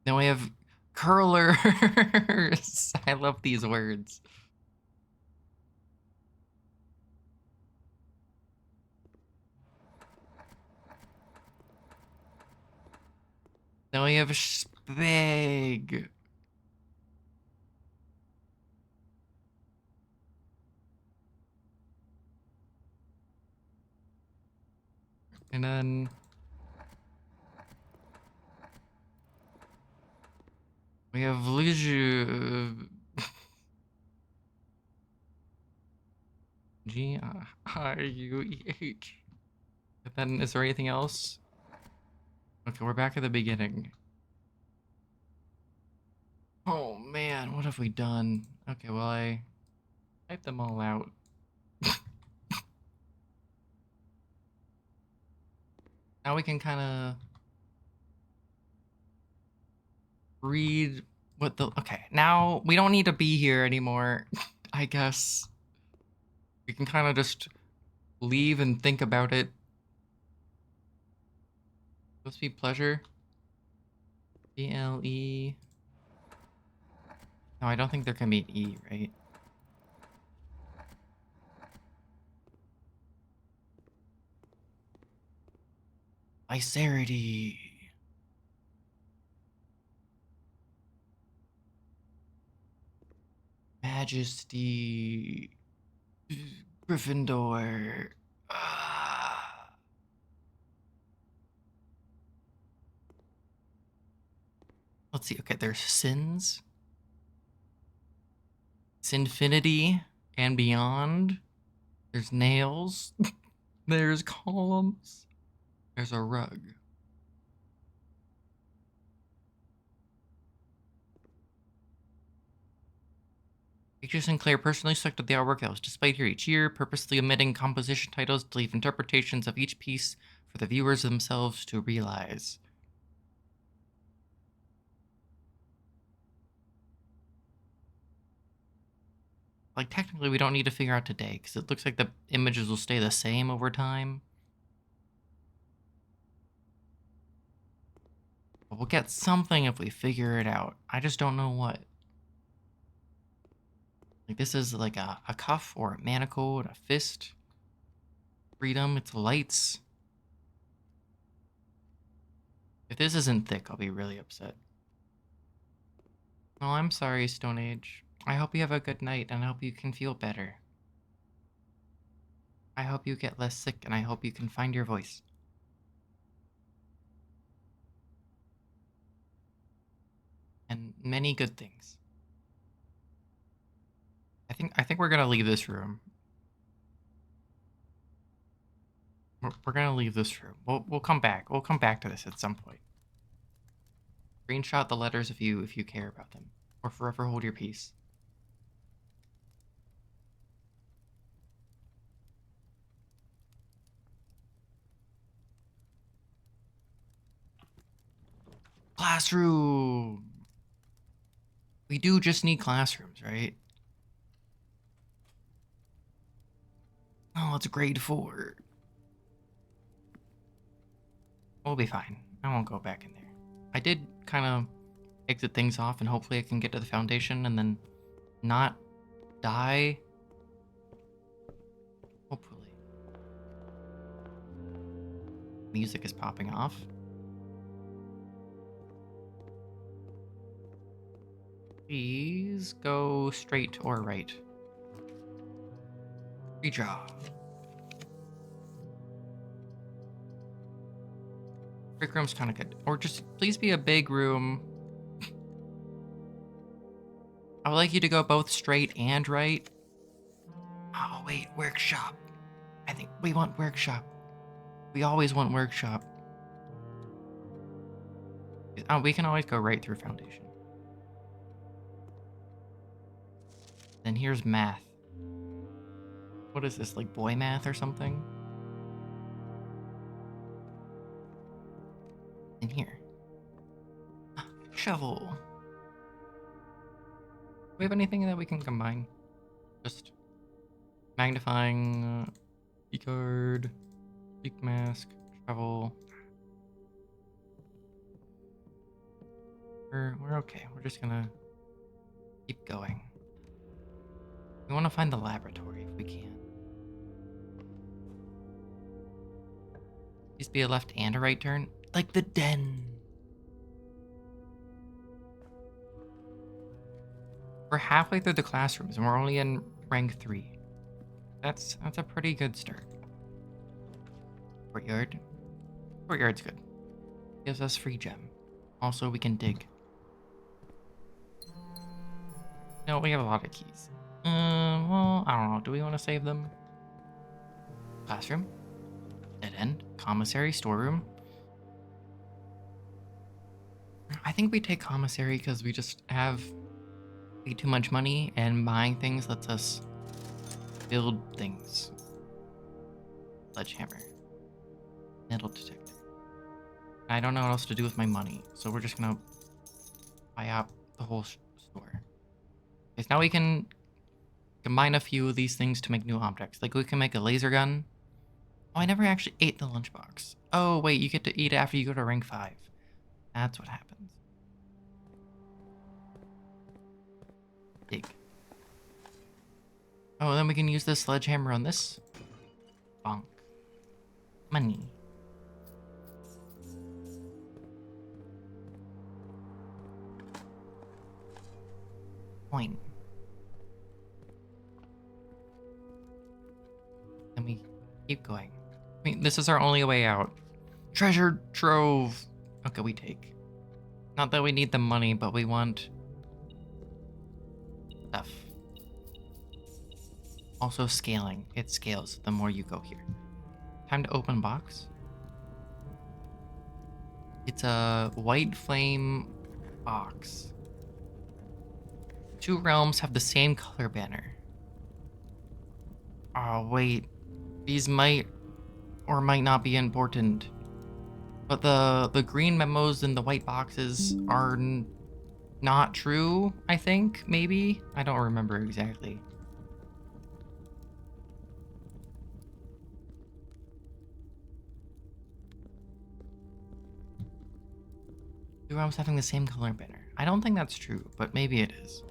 Then we have curlers. I love these words. Then we have spag. And then we have G-R-U-E-H. And then is there anything else? Okay, we're back at the beginning. Oh man, what have we done? Okay, well I typed them all out. Now we can kind of read what the... Okay, now we don't need to be here anymore, I guess. We can kind of just leave and think about it. Supposed to be pleasure. B-L-E... No, I don't think there can be an E, right? Icerity. Majesty. Gryffindor. Let's see. Okay, there's sins. Sinfinity and beyond. There's nails. There's columns. There's a rug. H. Sinclair personally selected the artwork that was displayed here each year, purposely omitting composition titles to leave interpretations of each piece for the viewers themselves to realize. Like, technically, we don't need to figure out today, because it looks like the images will stay the same over time. But we'll get something if we figure it out. I just don't know what. Like, this is like a cuff or a manacle and a fist. Freedom, it's lights. If this isn't thick, I'll be really upset. Oh, I'm sorry, Stone Age. I hope you have a good night, and I hope you can feel better. I hope you get less sick, and I hope you can find your voice. And many good things. I think we're gonna leave this room. We're gonna leave this room. We'll come back. We'll come back to this at some point. Screenshot the letters if you care about them, or forever hold your peace. Classroom. We do just need classrooms, right? Oh, it's grade 4. We'll be fine. I won't go back in there. I did kind of exit things off, and hopefully I can get to the foundation and then not die. Hopefully. Music is popping off. Please go straight or right. Redraw. Break room's kind of good. Or just please be a big room. I would like you to go both straight and right. Oh, wait, workshop. I think we want workshop. We always want workshop. Oh, we can always go right through foundation. Then here's math. What is this, like boy math or something? In here. Shovel. Do we have anything that we can combine? Just magnifying, keycard, peak mask, shovel. We're okay. We're just gonna keep going. We want to find the laboratory if we can. Please be a left and a right turn, like the den. We're halfway through the classrooms and we're only in rank 3. That's a pretty good start. Courtyard. Courtyard's good. Gives us free gem. Also, we can dig. No, we have a lot of keys. Well, I don't know. Do we want to save them? Classroom. Dead end. Commissary. Storeroom. I think we take commissary because we just have way too much money and buying things lets us build things. Sledgehammer. Metal detector. I don't know what else to do with my money, so we're just gonna buy out the whole store. Okay, so now we can combine a few of these things to make new objects. Like we can make a laser gun. Oh, I never actually ate the lunchbox. Oh, wait, you get to eat it after you go to rank 5. That's what happens. Dig. Oh, then we can use this sledgehammer on this. Bonk. Money. Coin. And we keep going. I mean, this is our only way out. Treasure trove. Okay, we take. Not that we need the money, but we want stuff. Also scaling. It scales the more you go here. Time to open box. It's a white flame box. 2 realms have the same color banner. Oh, wait. These might or might not be important. But the green memos in the white boxes are not true, I think, maybe? I don't remember exactly. Two realms having the same color banner. I don't think that's true, but maybe it is.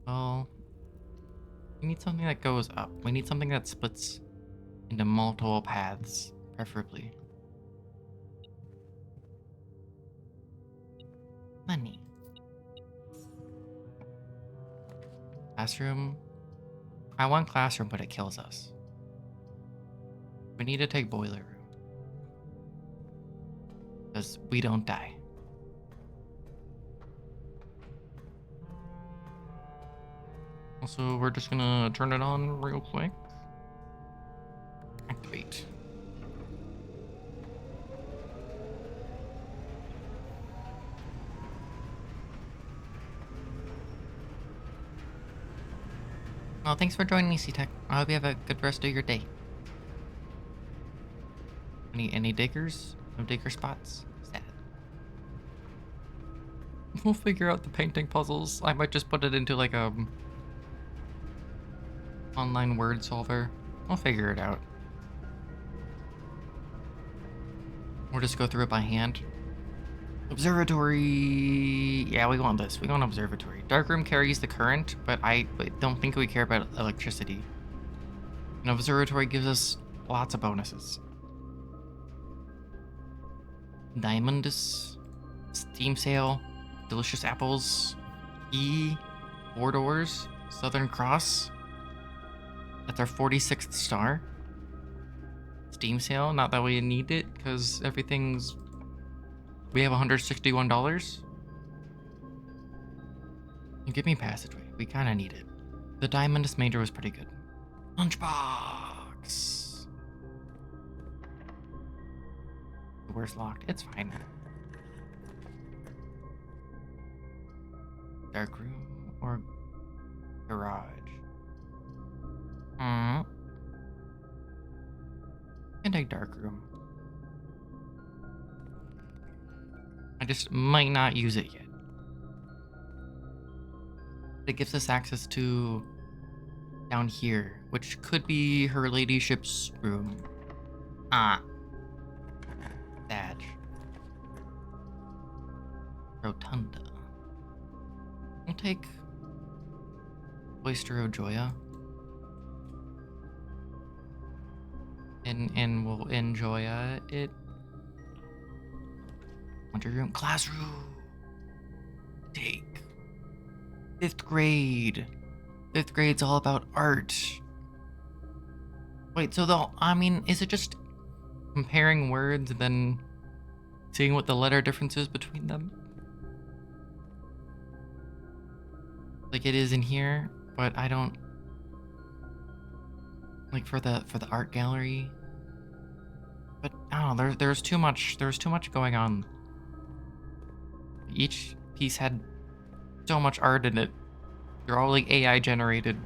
Well, we need something that goes up. We need something that splits into multiple paths, preferably. Money. Classroom. I want classroom, but it kills us. We need to take boiler room. Because we don't die. Also, we're just gonna turn it on real quick. Activate. Well, thanks for joining me, C-Tech. I hope you have a good rest of your day. Any diggers? No digger spots? Sad. We'll figure out the painting puzzles. I might just put it into like a online word solver. We'll figure it out. Or just go through it by hand. Observatory. Yeah, we want this. We want observatory. Darkroom carries the current, but I don't think we care about electricity. An observatory gives us lots of bonuses. Diamondus, steam sail, delicious apples, key, 4 doors, Southern Cross. That's our 46th star. Steam sail, not that we need it, because everything's... We have $161. And give me passageway. We kind of need it. The Diamondus Major was pretty good. Lunchbox. The door's locked. It's fine. Dark room or garage? Can take dark room. I just might not use it yet. It gives us access to down here, which could be her ladyship's room. Badge. Rotunda. We'll take Oyster Joya. And we'll enjoy it. Wonder room. Classroom. Take. 5th grade. 5th grade's all about art. Wait, so is it just comparing words and then seeing what the letter difference is between them? Like it is in here, but I don't like for the art gallery. But I don't know, there's too much going on. Each piece had so much art in it. They're all like AI generated.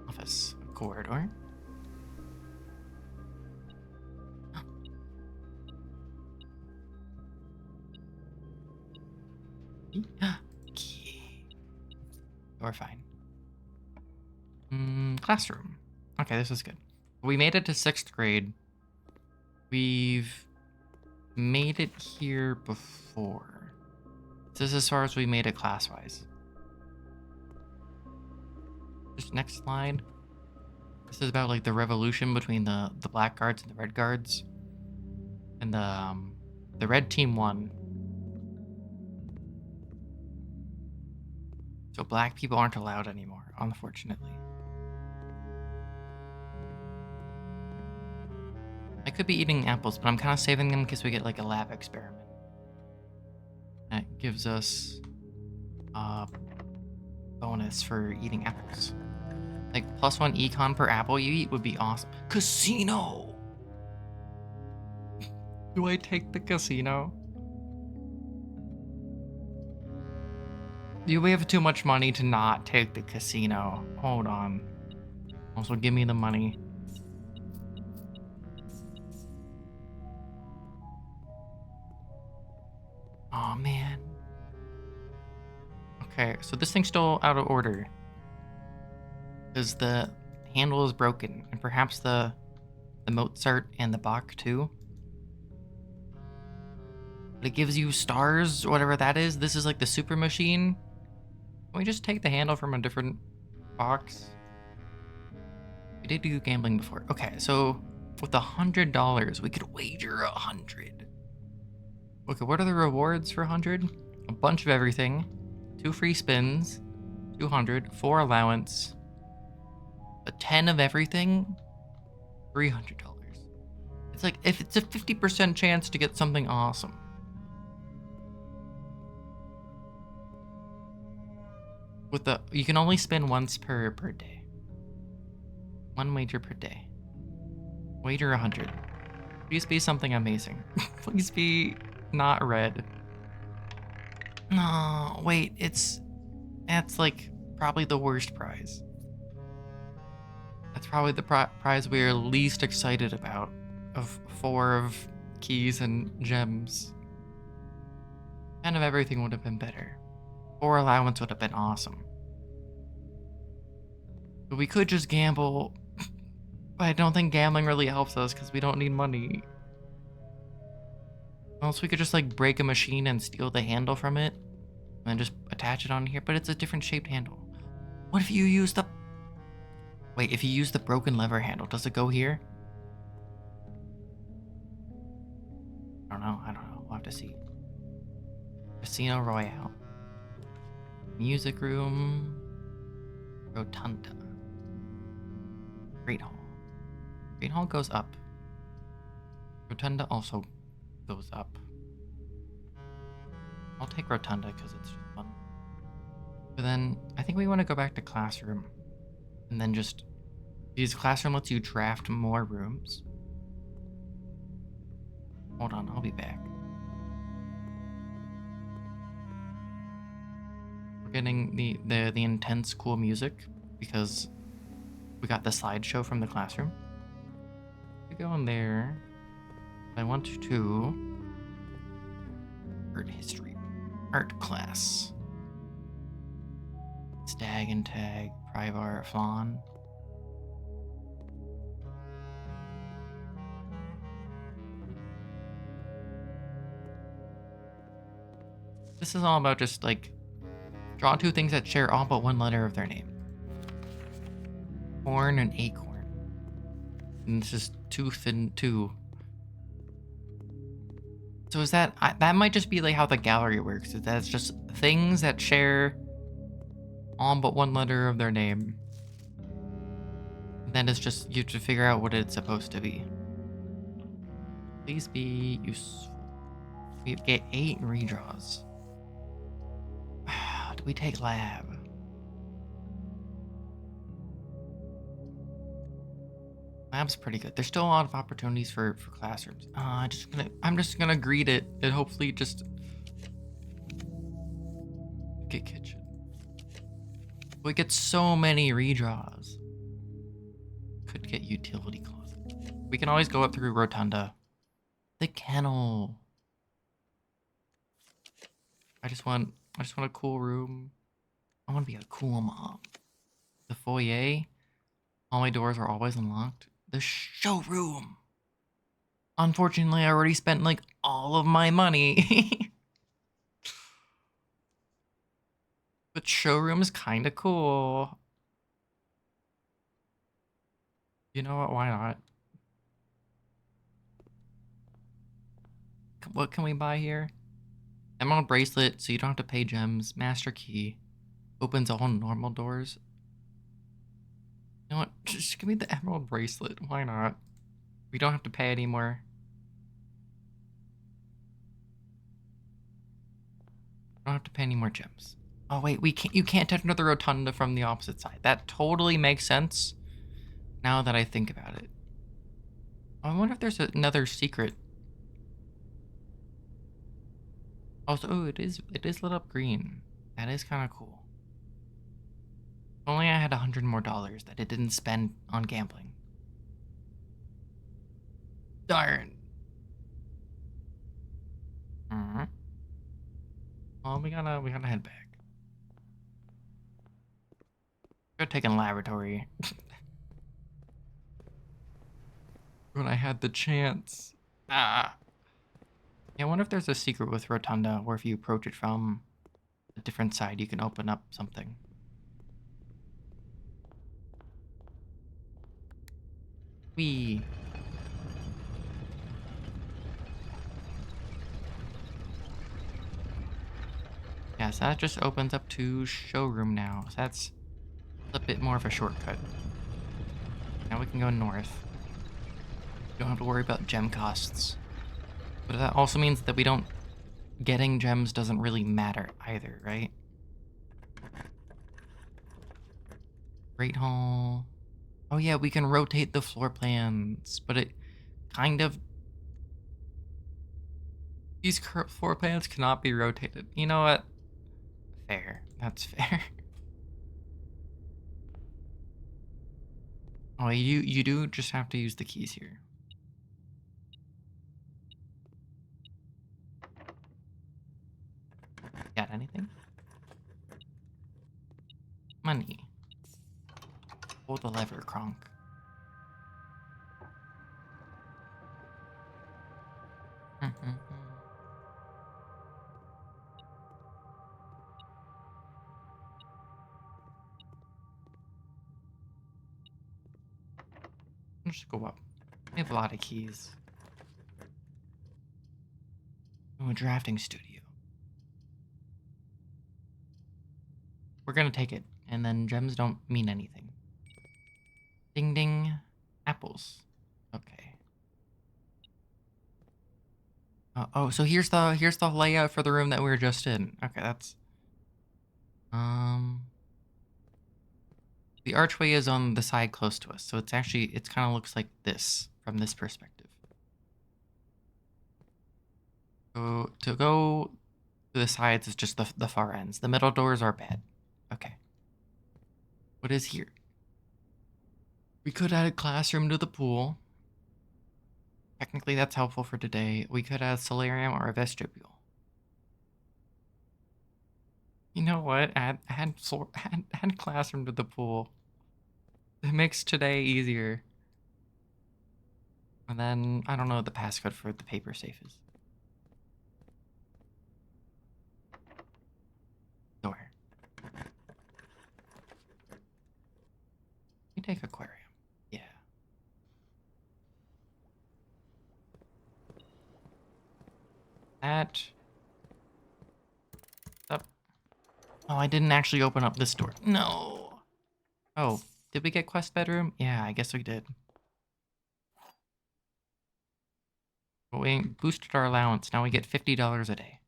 Office corridor. Key. We're fine. Classroom. Okay, this is good. We made it to 6th grade. We've made it here before. This is as far as we made it class-wise. Just next slide. This is about like the revolution between the black guards and the red guards. And the red team won. So black people aren't allowed anymore, unfortunately. I could be eating apples, but I'm kind of saving them because we get like a lab experiment. That gives us a bonus for eating apples. Like +1 econ per apple you eat would be awesome. Casino! Do I take the casino? We have too much money to not take the casino. Hold on. Also, give me the money. Oh man. Okay, so this thing's still out of order. Because the handle is broken, and perhaps the Mozart and the Bach too. But it gives you stars, whatever that is. This is like the super machine. Can we just take the handle from a different box? We did do gambling before. Okay, so with $100, we could wager 100. Okay, what are the rewards for 100? A bunch of everything, 2 free spins, 200, 4 allowance, a 10 of everything, $300. It's like if it's a 50% chance to get something awesome. You can only spin once per day. 1 wager per day. Wager 100. Please be something amazing. Please be not red. No, wait, that's like probably the worst prize. That's probably the prize we are least excited about of 4 of keys and gems. 10 of everything would have been better. 4 allowance would have been awesome. But we could just gamble, but I don't think gambling really helps us because we don't need money. Else we could just like break a machine and steal the handle from it and then just attach it on here, but it's a different shaped handle. What if you use the... Wait, if you use the broken lever handle, does it go here? I don't know. We'll have to see. Casino Royale. Music room. Rotunda. Great Hall. Great Hall goes up. Rotunda also goes up. I'll take Rotunda because it's just fun. But then I think we want to go back to classroom. And then just... Because classroom lets you draft more rooms. Hold on, I'll be back. We're getting the intense cool music because we got the slideshow from the classroom. We go in there. I want to art history, art class. Stag and Tag, Privar, Flan. This is all about just like draw two things that share all but one letter of their name. Corn and acorn. And this is tooth and two. So is that that might just be like how the gallery works? Is that it's just things that share all but one letter of their name. Then it's just you have to figure out what it's supposed to be. Please be useful. We get 8 redraws. Do we take lab? Lab's pretty good. There's still a lot of opportunities for classrooms. I'm just gonna greet it and hopefully just get kitchen. We get so many redraws. Could get utility closet. We can always go up through rotunda. The kennel. I just want a cool room. I want to be a cool mom. The foyer. All my doors are always unlocked. The showroom. Unfortunately, I already spent like all of my money. But showroom is kind of cool. You know what? Why not? What can we buy here? Emerald bracelet, so you don't have to pay gems. Master key. Opens all normal doors. You know what? Just give me the emerald bracelet. Why not? We don't have to pay anymore. Don't have to pay any more gems. Oh wait, you can't enter the rotunda from the opposite side. That totally makes sense now that I think about it. Oh, I wonder if there's another secret. Also, oh, it is lit up green. That is kind of cool. If only I had $100 more that it didn't spend on gambling. Darn. Well, we gotta head back. Go take a laboratory. When I had the chance. Ah. Yeah, I wonder if there's a secret with Rotunda, where if you approach it from a different side, you can open up something. Whee. Yeah, so that just opens up to showroom now. So that's a bit more of a shortcut. Now we can go north. Don't have to worry about gem costs. But that also means that we don't... Getting gems doesn't really matter either, right? Great Hall. Oh yeah, we can rotate the floor plans, but it kind of... These floor plans cannot be rotated. You know what? Fair. That's fair. Oh, you do just have to use the keys here. Got anything? Money. Pull the lever, Kronk. Let's just go up. We have a lot of keys. Oh, a drafting studio. We're gonna take it, and then gems don't mean anything. Ding ding. Apples. Okay. Oh, so here's the layout for the room that we were just in. Okay, that's the archway is on the side close to us, so it's kind of looks like this from this perspective. So to go to the sides is just the far ends. The middle doors are bad. Okay. What is here? We could add a classroom to the pool. Technically, that's helpful for today. We could add a solarium or a vestibule. You know what? Add classroom to the pool. It makes today easier. And then, I don't know what the passcode for the paper safe is. take aquarium. Yeah. That. Up. Oh, I didn't actually open up this door. No. Oh, did we get quest bedroom? Yeah, I guess we did. But we boosted our allowance. Now we get $50 a day.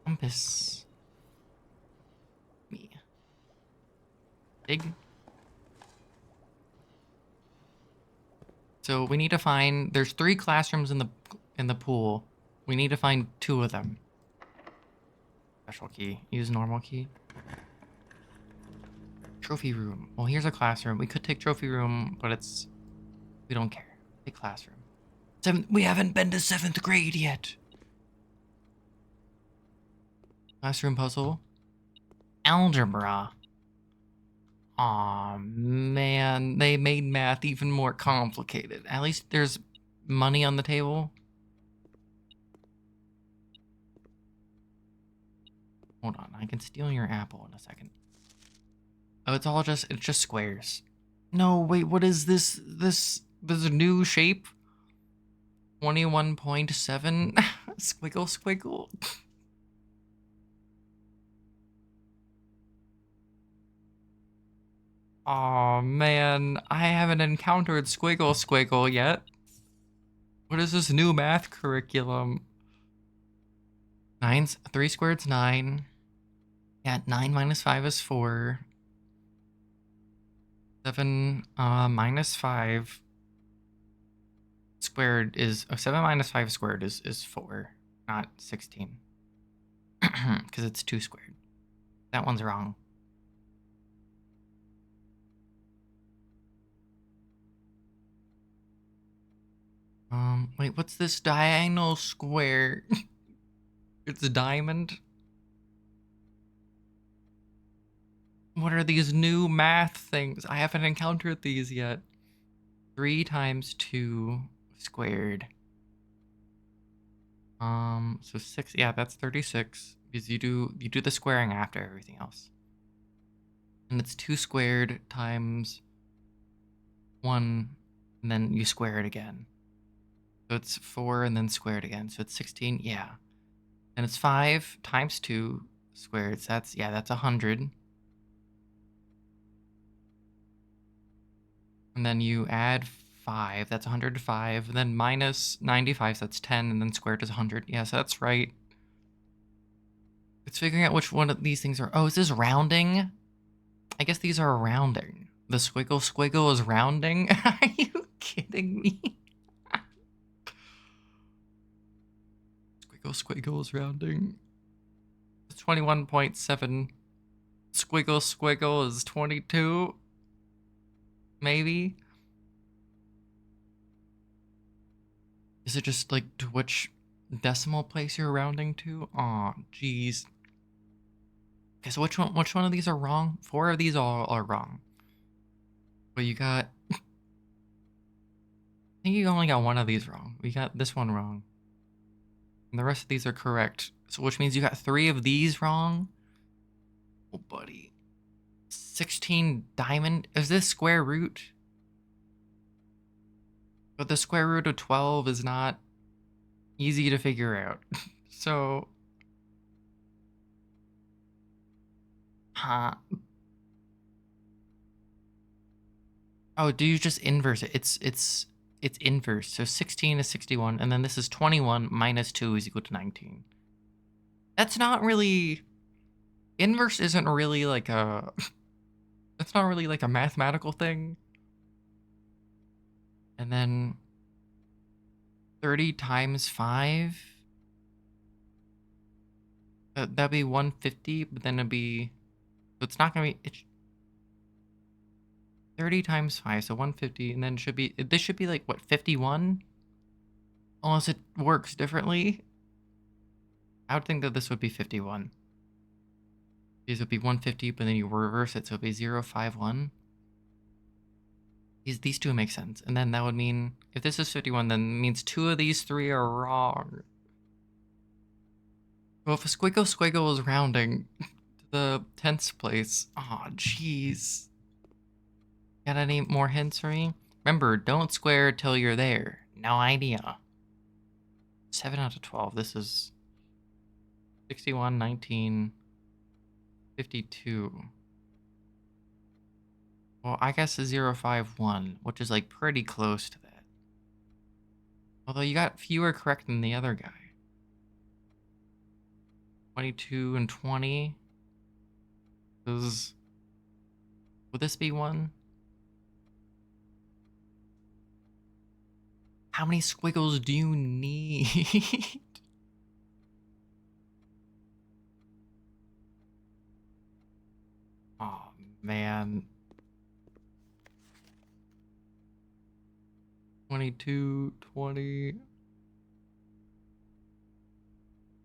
Compass. Me. Big. So we need to find. There's 3 classrooms in the pool. We need to find 2 of them. Special key. Use normal key. Trophy room. Well, here's a classroom. We could take trophy room, but it's. We don't care. Take classroom. We haven't been to 7th grade yet. Classroom puzzle. Algebra. Aw, man. They made math even more complicated. At least there's money on the table. Hold on. I can steal your apple in a second. Oh, it's just squares. No, wait, what is this? This new shape? 21.7? Squiggle, squiggle. Aw, man. I haven't encountered squiggle, squiggle yet. What is this new math curriculum? 3 squared's 9. Yeah, 9 minus 5 is 4. 7 minus 5 squared is 7 minus 5 squared is 4, not 16. Because it's 2 squared. That one's wrong. Wait, what's this diagonal square? It's a diamond. What are these new math things? I haven't encountered these yet. 3 times 2 squared. So 6, yeah, that's 36. Because you do the squaring after everything else. And it's 2 squared times 1, and then you square it again. So it's 4 and then squared again. So it's 16, yeah. And it's 5 times 2 squared. So that's 100. And then you add 5, that's 105. And then minus 95, so that's 10, and then squared is 100. Yeah, so that's right. It's figuring out which one of these things are. Oh, is this rounding? I guess these are rounding. The squiggle is rounding? Are you kidding me? Squiggle is rounding. It's 21.7. Squiggle is 22. Maybe? Is it just like to which decimal place you're rounding to? Aw, jeez. Okay, so which one of these are wrong? 4 of these all are wrong. Well, you got... I think you only got 1 of these wrong. We got this one wrong. And the rest of these are correct. So which means you got 3 of these wrong? Oh, buddy. 16 diamond? Is this square root? But the square root of 12 is not easy to figure out. So... Huh. Oh, do you just inverse it? It's inverse. So 16 is 61, and then this is 21 minus 2 is equal to 19. That's not really... Inverse isn't really like a... That's not really like a mathematical thing. And then 30 times 5. That'd be 150, but then it'd be... So it's not gonna be... 30 times 5, so 150, and then should be... This should be like, what, 51? Unless it works differently. I would think that this would be 51. These would be 150, but then you reverse it, so it'd be 051. These 2 make sense. And then that would mean, if this is 51, then it means 2 of these 3 are wrong. Well, if a squiggle is rounding to the tenths place. Aw, jeez. Got any more hints for me? Remember, don't square till you're there. No idea. 7 out of 12. This is 61, 19, 52. Well, I guess a 0, 5, 1, which is like pretty close to that. Although you got fewer correct than the other guy. 22 and 20. Would this be one? How many squiggles do you need? Oh, man. 22, 20,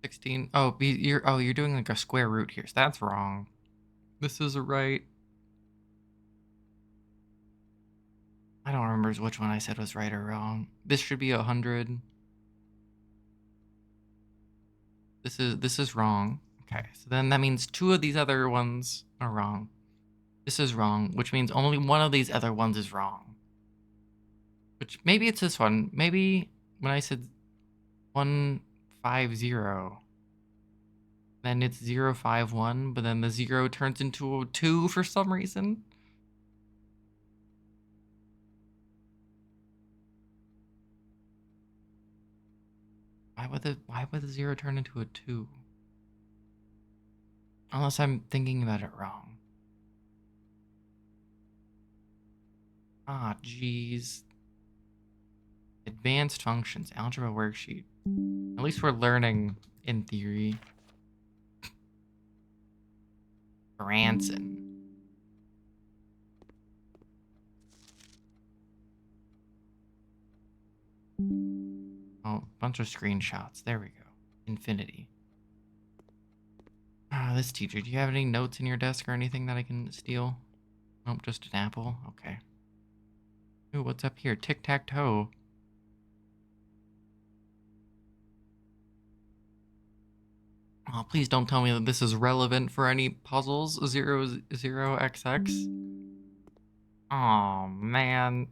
16. Oh, you're doing like a square root here, so that's wrong. This is right. I don't remember which one I said was right or wrong. This should be 100. This is wrong. Okay, so then that means 2 of these other ones are wrong. This is wrong, which means only one of these other ones is wrong. Which maybe it's this one. Maybe when I said 150, then it's 051, but then the 0 turns into a 2 for some reason. Why would the 0 turn into a 2? Unless I'm thinking about it wrong. Ah, jeez. Advanced functions, algebra worksheet. At least we're learning in theory. Branson. Oh, bunch of screenshots. There we go. Infinity. Ah, this teacher. Do you have any notes in your desk or anything that I can steal? Nope, just an apple. Okay. Ooh, what's up here? Tic-tac-toe. Oh, please don't tell me that this is relevant for any puzzles. 0, 0, XX. Oh, man.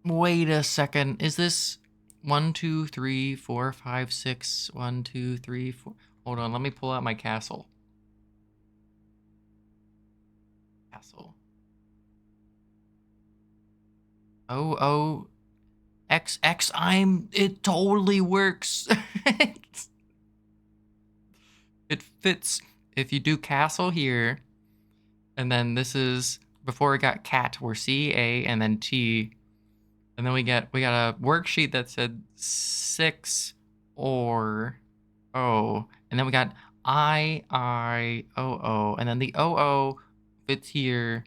Wait a second. Is this 1, 2, 3, 4, 5, 6? 1, 2, 3, 4. Hold on, let me pull out my castle. Castle. Oh, XX. It totally works. It fits. If you do castle here, and then this is before we got cat, we're C, A, and then T. And then we got a worksheet that said 6 or O. And then we got I, O, and then the O fits here.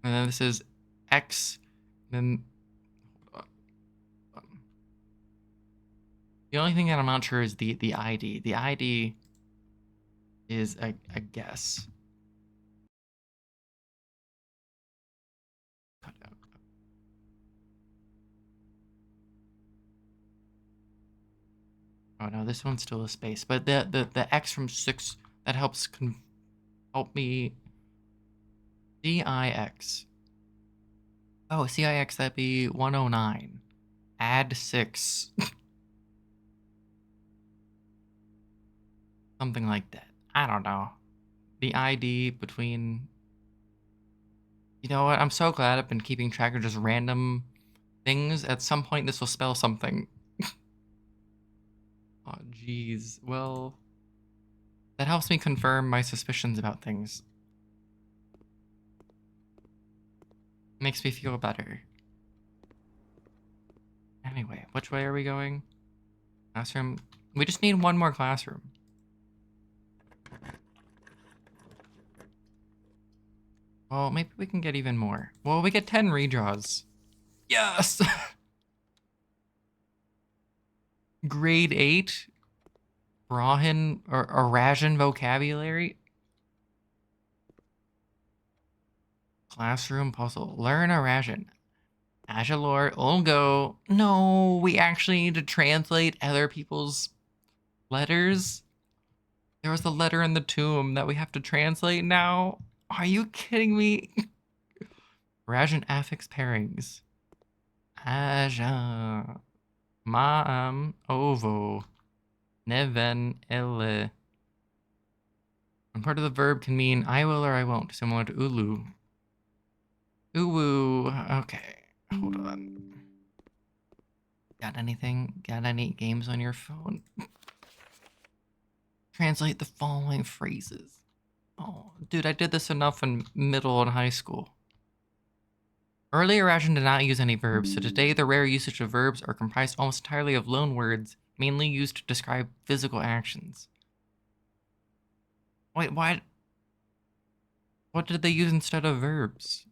And then this is X. Then the only thing that I'm not sure is the ID. The ID is a guess. Oh no, this one's still a space. But the X from 6, that helps help me. CIX. Oh, CIX, that'd be 109. Add 6. Something like that. I don't know. The ID between... You know what? I'm so glad I've been keeping track of just random things. At some point, this will spell something. Oh, jeez. Well, that helps me confirm my suspicions about things. Makes me feel better. Anyway, which way are we going? Classroom. We just need one more classroom. Well, maybe we can get even more. Well, we get 10 redraws. Yes! Grade 8? Brahin or Arajan vocabulary? Classroom puzzle. Learn Arajan. Ajalor, Olgo. No, we actually need to translate other people's letters. There was a letter in the tomb that we have to translate now. Are you kidding me? Rajan affix pairings. Aja. Ma'am. Ovo. Neven. Elle. One part of the verb can mean I will or I won't, similar to ulu. Uwu. Okay. Hold on. Got anything? Got any games on your phone? Translate the following phrases. Oh, dude, I did this enough in middle and high school. Earlier Rajan did not use any verbs, so today the rare usage of verbs are comprised almost entirely of loan words, mainly used to describe physical actions. Wait, why? What did they use instead of verbs?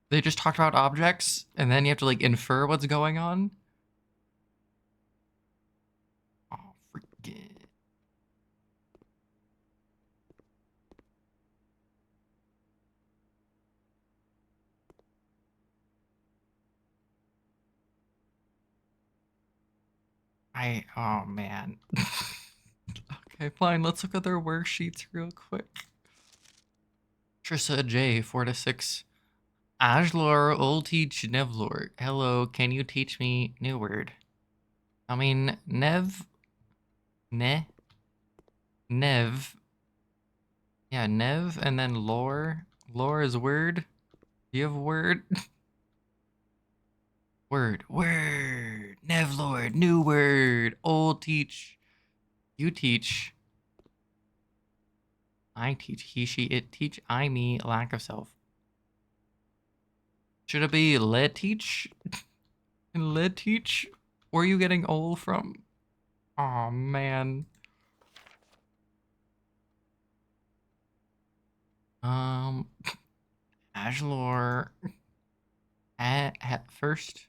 They just talked about objects, and then you have to, like, infer what's going on? Oh, freaking. Oh, man. Okay, fine, let's look at their worksheets real quick. Trissa J, 4 to 6. Ajlor, Old Teach, Nevlor. Hello, can you teach me new word? I mean, Nev. Nev. Yeah, Nev, and then lore. Lore is word. Do you have word? Word. Nevlord, new word. Old teach. You teach. I teach. He, she, it teach. I, me. Lack of self. Should it be let teach? Let teach? Where are you getting old from? Oh man. Ajlor. At first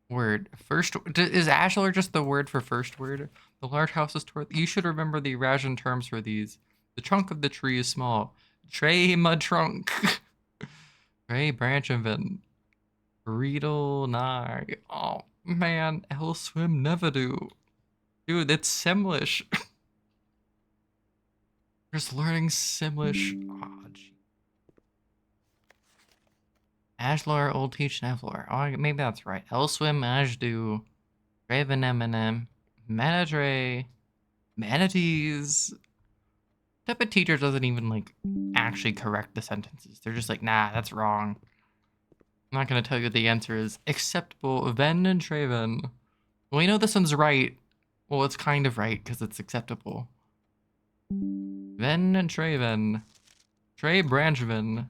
word. First, is Ajlor just the word for first word? The large house is toward. You should remember the Rajan terms for these. The trunk of the tree is small. Tray mud trunk. Tray branch event. Riedel nigh. Oh man, Hell swim never do. Dude, it's Simlish. Just learning Simlish. Oh, gee. Ajlor, Old Teach, Nevlor. Oh, maybe that's right. Elswim, Ajdu, Raven Eminem, Manadre, Manatees. Type of teacher doesn't even, like, actually correct the sentences. They're just like, nah, that's wrong. I'm not gonna tell you what the answer is. Acceptable, Ven and Traven. Well, we know this one's right. Well, it's kind of right, because it's acceptable. Ven and Traven. Trey Branchvin.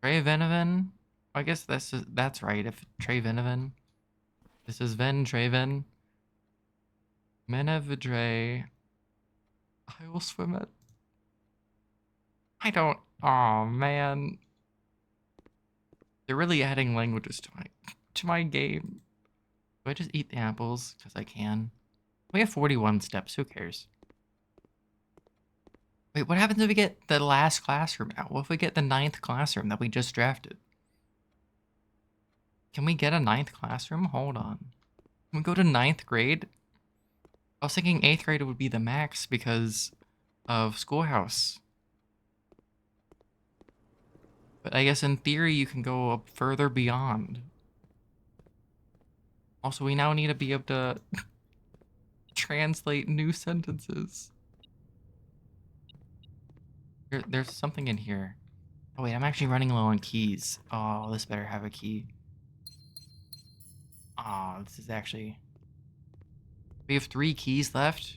Trey Venovan? I guess that's right, if Trey Venovan. This is Ven Traven. Menevidre. I will swim it. I don't. Oh man. They're really adding languages to my game. Do I just eat the apples? Because I can. We have 41 steps. Who cares? Wait, what happens if we get the last classroom now? What if we get the 9th classroom that we just drafted? Can we get a 9th classroom? Hold on. Can we go to 9th grade? I was thinking 8th grade would be the max because of Schoolhouse. But I guess in theory you can go up further beyond. Also, we now need to be able to translate new sentences. There's something in here. Oh wait, I'm actually running low on keys. Oh, this better have a key. Oh, this is actually... We have 3 keys left.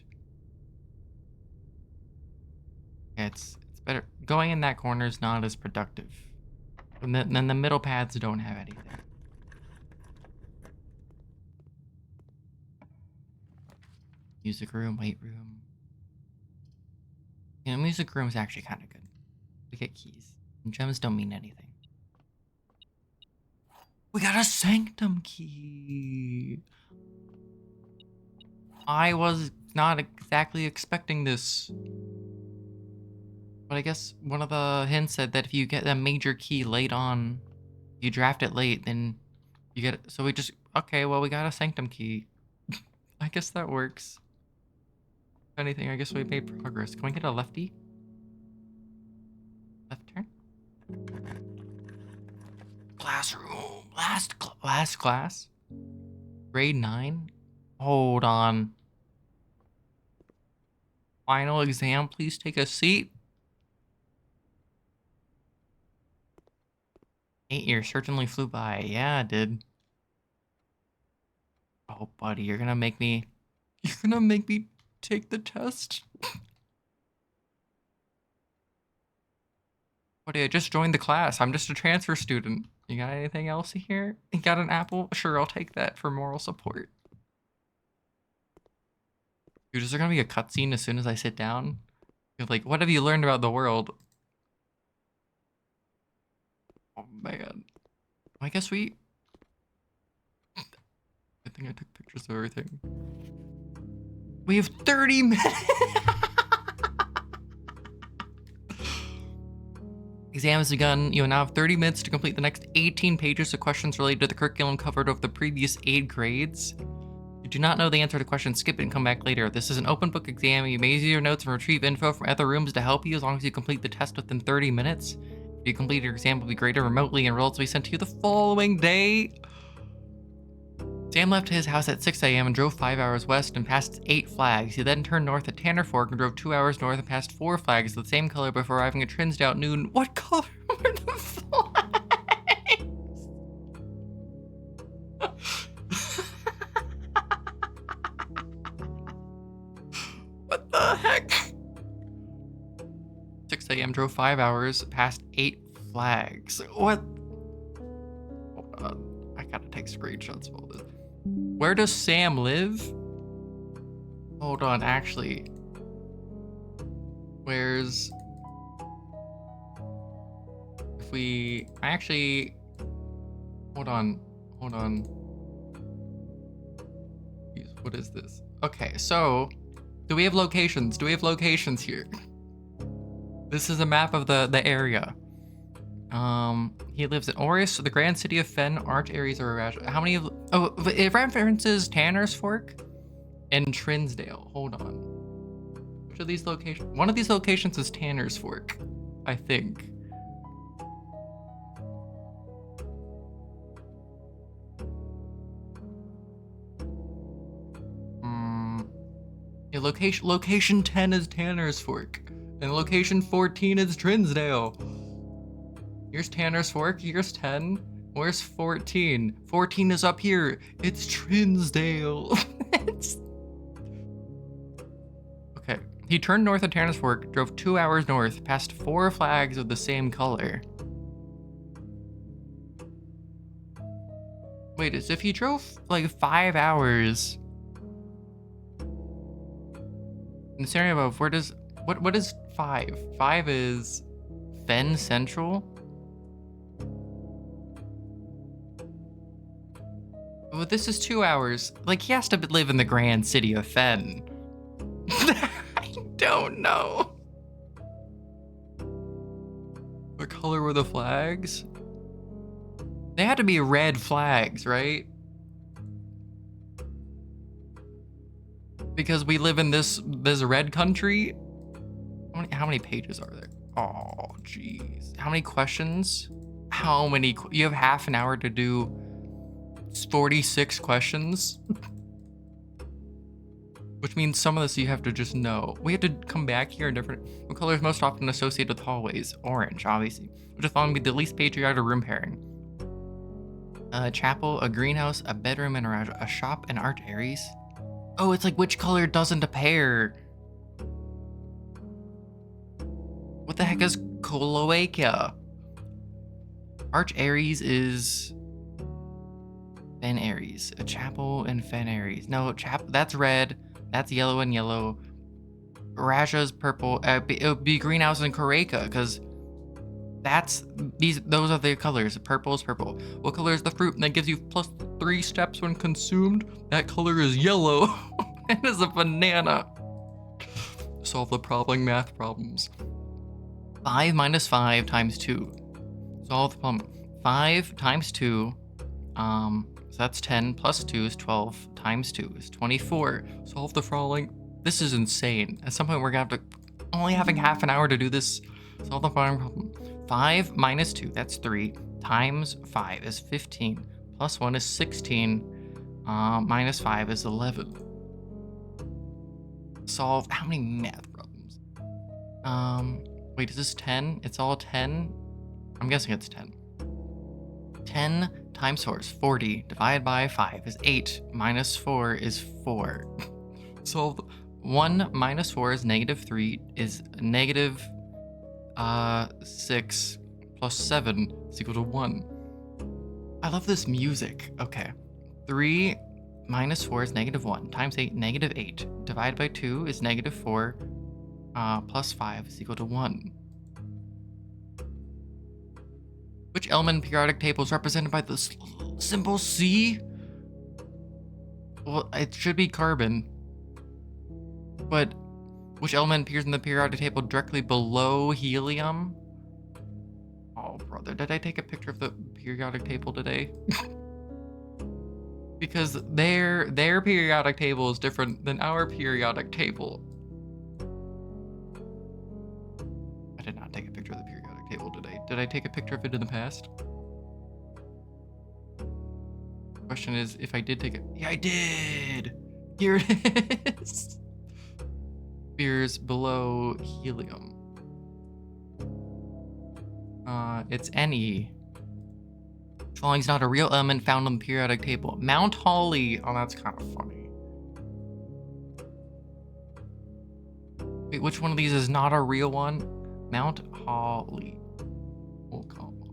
It's better. Going in that corner is not as productive. And then the middle paths don't have anything. Music room, weight room. Yeah, music room is actually kind of good. We get keys. And gems don't mean anything. We got a sanctum key. I was not exactly expecting this. But I guess one of the hints said that if you get a major key late on, you draft it late, then you get it. So we just, okay, well, we got a sanctum key. I guess that works. If anything, I guess we made progress. Can we get a lefty? Left turn? Classroom. Last class? Grade 9? Hold on. Final exam, please take a seat. 8 years certainly flew by. Yeah, it did. Oh, buddy, you're gonna make me take the test? Buddy, I just joined the class. I'm just a transfer student. You got anything else here? You got an apple? Sure, I'll take that for moral support. Dude, is there gonna be a cutscene as soon as I sit down? You're like, what have you learned about the world? Oh, man. I guess I think I took pictures of everything. We have 30 minutes! Exam has begun. You now have 30 minutes to complete the next 18 pages of questions related to the curriculum covered over the previous 8 grades. If you do not know the answer to the question, skip it and come back later. This is an open book exam. You may use your notes and retrieve info from other rooms to help you as long as you complete the test within 30 minutes. If you complete your exam, will be graded remotely and results will be sent to you the following day. Sam left his house at 6 a.m. and drove 5 hours west and passed 8 flags. He then turned north at Tanner Fork and drove 2 hours north and passed 4 flags of the same color before arriving at Trinsdale at noon. What color were the flags? What the heck? 6 a.m. drove 5 hours, passed 8 flags. What? Hold on. I gotta take screenshots of all this. Where does Sam live? Hold on, actually. Where's... If we... Actually... Hold on. What is this? Okay, so... Do we have locations? Do we have locations here? This is a map of the area. He lives in Oris, the grand city of Fen, Arch, Ares, or Arash. How many of... Oh, it references Tanner's Fork and Trinsdale. Hold on. Which of these locations? One of these locations is Tanner's Fork, I think. Yeah, location 10 is Tanner's Fork, and location 14 is Trinsdale. Here's Tanner's Fork, here's 10. Where's 14? 14 is up here. It's Trinsdale. Okay. He turned north at Tanner's Fork, drove 2 hours north, past 4 flags of the same color. Wait, as if he drove like 5 hours. In the scenario above, where does... What is 5? 5 is Fen Central? Well, this is 2 hours. Like, he has to live in the grand city of Fen. I don't know. What color were the flags? They had to be red flags, right? Because we live in this red country. How many pages are there? Oh, jeez. How many questions? How many? You have half an hour to do 46 questions. Which means some of this you have to just know. We have to come back here in different... What color is most often associated with hallways? Orange, obviously. Which is following be the least patriotic room pairing. A chapel, a greenhouse, a bedroom, and a shop, and Arch Ares. Oh, it's like which color doesn't pair? What the heck is Cloaca? Arch Ares is Fen Ares. A chapel and Fen Ares. No, that's red. That's yellow and yellow. Raja's purple. It would be greenhouse and Cloaca, because those are the colors. Purple is purple. What color is the fruit? And that gives you plus 3 steps when consumed. That color is yellow. It is a banana. Solve the problem math problems. 5 minus 5 times 2. Solve the problem. 5 times 2, so that's 10 plus 2 is 12 times 2 is 24. Solve the following. This is insane. At some point, we're gonna have to only having half an hour to do this. Solve the following problem. 5 minus 2, that's 3, times 5 is 15, plus 1 is 16, minus 5 is 11. Solve how many math problems? Wait, is this 10? It's all 10? I'm guessing it's 10. 10 times 4 is 40, divided by 5 is 8, minus 4 is 4. Solve 1 minus 4 is negative 3, is negative 6 plus 7 is equal to 1. I love this music. Okay. 3 minus 4 is negative 1, times 8, negative 8, divided by 2 is negative 4, plus 5 is equal to 1. Which element in the periodic table is represented by the symbol C? Well, it should be carbon. But which element appears in the periodic table directly below helium? Oh, brother, did I take a picture of the periodic table today? Because their periodic table is different than our periodic table. I did not take a picture of the periodic table today. Did I take a picture of it in the past? Question is, if I did take it. Yeah, I did! Here it is! Appears below helium. It's Ne. Following is not a real element found on the periodic table. Mount Holly. Oh, that's kind of funny. Wait, which one of these is not a real one? Mount Holly. Oh,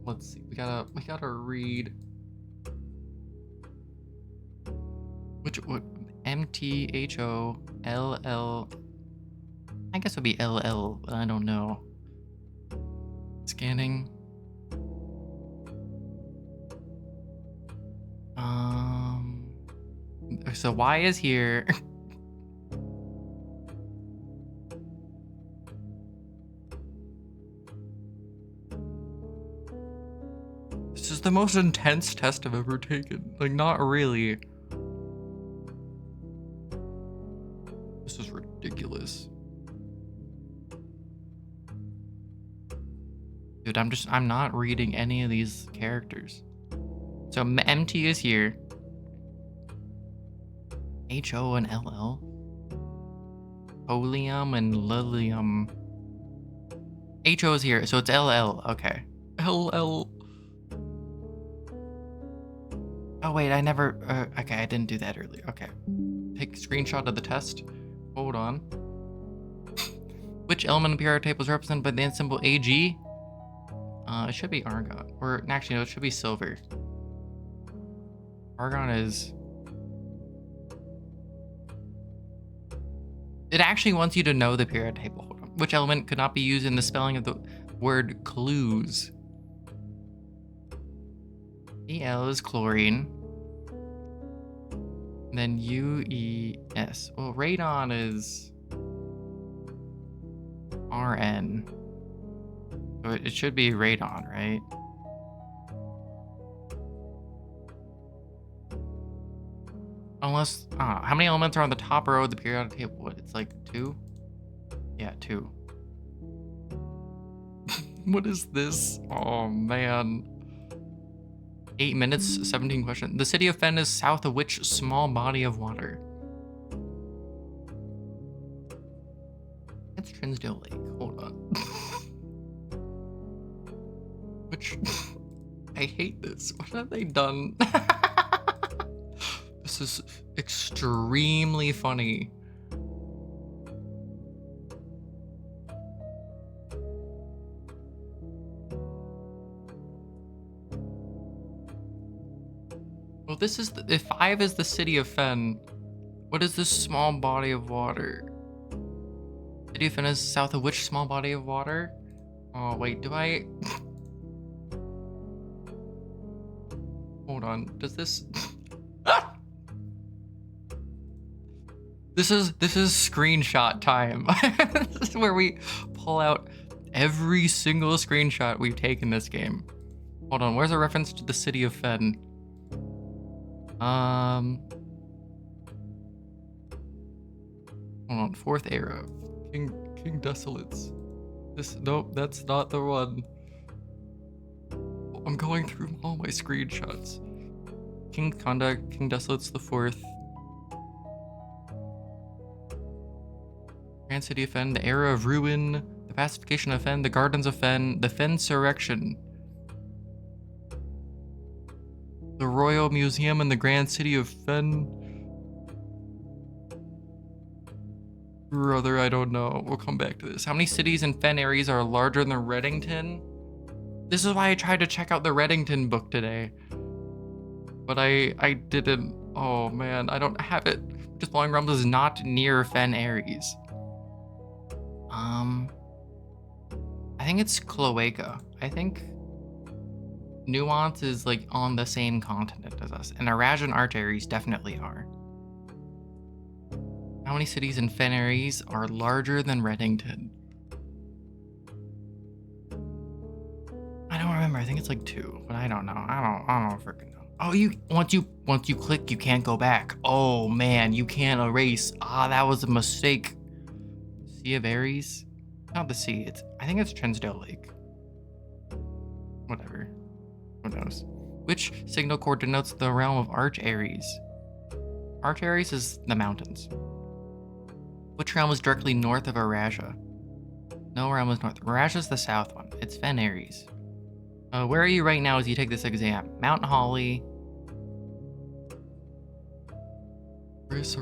let's see. We gotta read. What? MTHOLL. I guess it would be LL. I don't know. Scanning. So Y is here. This is the most intense test I've ever taken. Like, not really. This is ridiculous. Dude, I'm not reading any of these characters. So MT is here. HO and LL. Holium and lilium. HO is here, so it's LL. Okay. LL. Oh wait, I never. Okay, I didn't do that earlier. Okay. Take a screenshot of the test. Hold on. Which element of the periodic table is represented by the symbol AG? It should be argon. Or actually, no, it should be silver. Argon is. It actually wants you to know the periodic table. Hold on. Which element could not be used in the spelling of the word clues? El is chlorine. And then UES. Well, radon is RN. So it should be radon, right? Unless, how many elements are on the top row of the periodic table? What, it's like 2? Yeah, 2. What is this? Oh, man. 8 minutes, 17 questions. The city of Fen is south of which small body of water? It's Trinsdale Lake. Hold on. Which... I hate this. What have they done? This is extremely funny. Well, this is if 5 is the city of Fen, what is this small body of water? City of Fen is south of which small body of water? Oh wait, do I? Hold on. Does this? This is screenshot time. This is where we pull out Every single screenshot we've taken this game. Hold on, where's a reference to the city of Fen? Hold on, 4th era. King Desolates. Nope, that's not the one. I'm going through all my screenshots. King Conduct, King Desolates the 4th. Grand City of Fen, the Era of Ruin, the Pacification of Fen, the Gardens of Fen, the Fensurrection. The Royal Museum in the Grand City of Fen. Brother, I don't know. We'll come back to this. How many cities in Fen areas are larger than Reddington? This is why I tried to check out the Reddington book today. But I didn't. Oh man, I don't have it. Just Falling Realms is not near Fen Ares. I think it's Cloaca. I think Nuance is like on the same continent as us, and Araj and Arch Ares definitely are. How many cities in Fen Ares are larger than Reddington? I don't remember. I think it's like 2, but I don't know. I don't freaking know. Oh, once you click, you can't go back. Oh man, you can't erase. Ah, that was a mistake. Sea of Ares? Not the sea. I think it's Trinsdale Lake. Whatever. Who knows? Which signal core denotes the realm of Arch Ares? Arch Ares is the mountains. Which realm is directly north of Araja? No realm is north. Araja is the south one. It's Fen Ares. Where are you right now as you take this exam? Mount Holly. Where's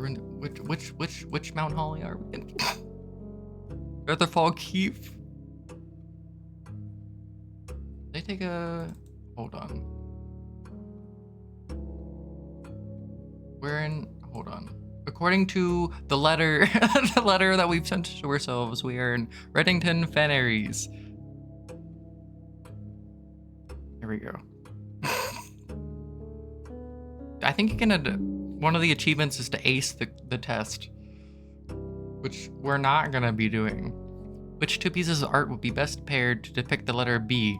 which Mount Holly are we in? Featherfall Keep. They take a... Hold on. We're in... Hold on. According to the letter, the letter that we've sent to ourselves, we are in Reddington, Fen Ares. There we go. I think you can... One of the achievements is to ace the test, which we're not gonna be doing. Which 2 pieces of art would be best paired to depict the letter B?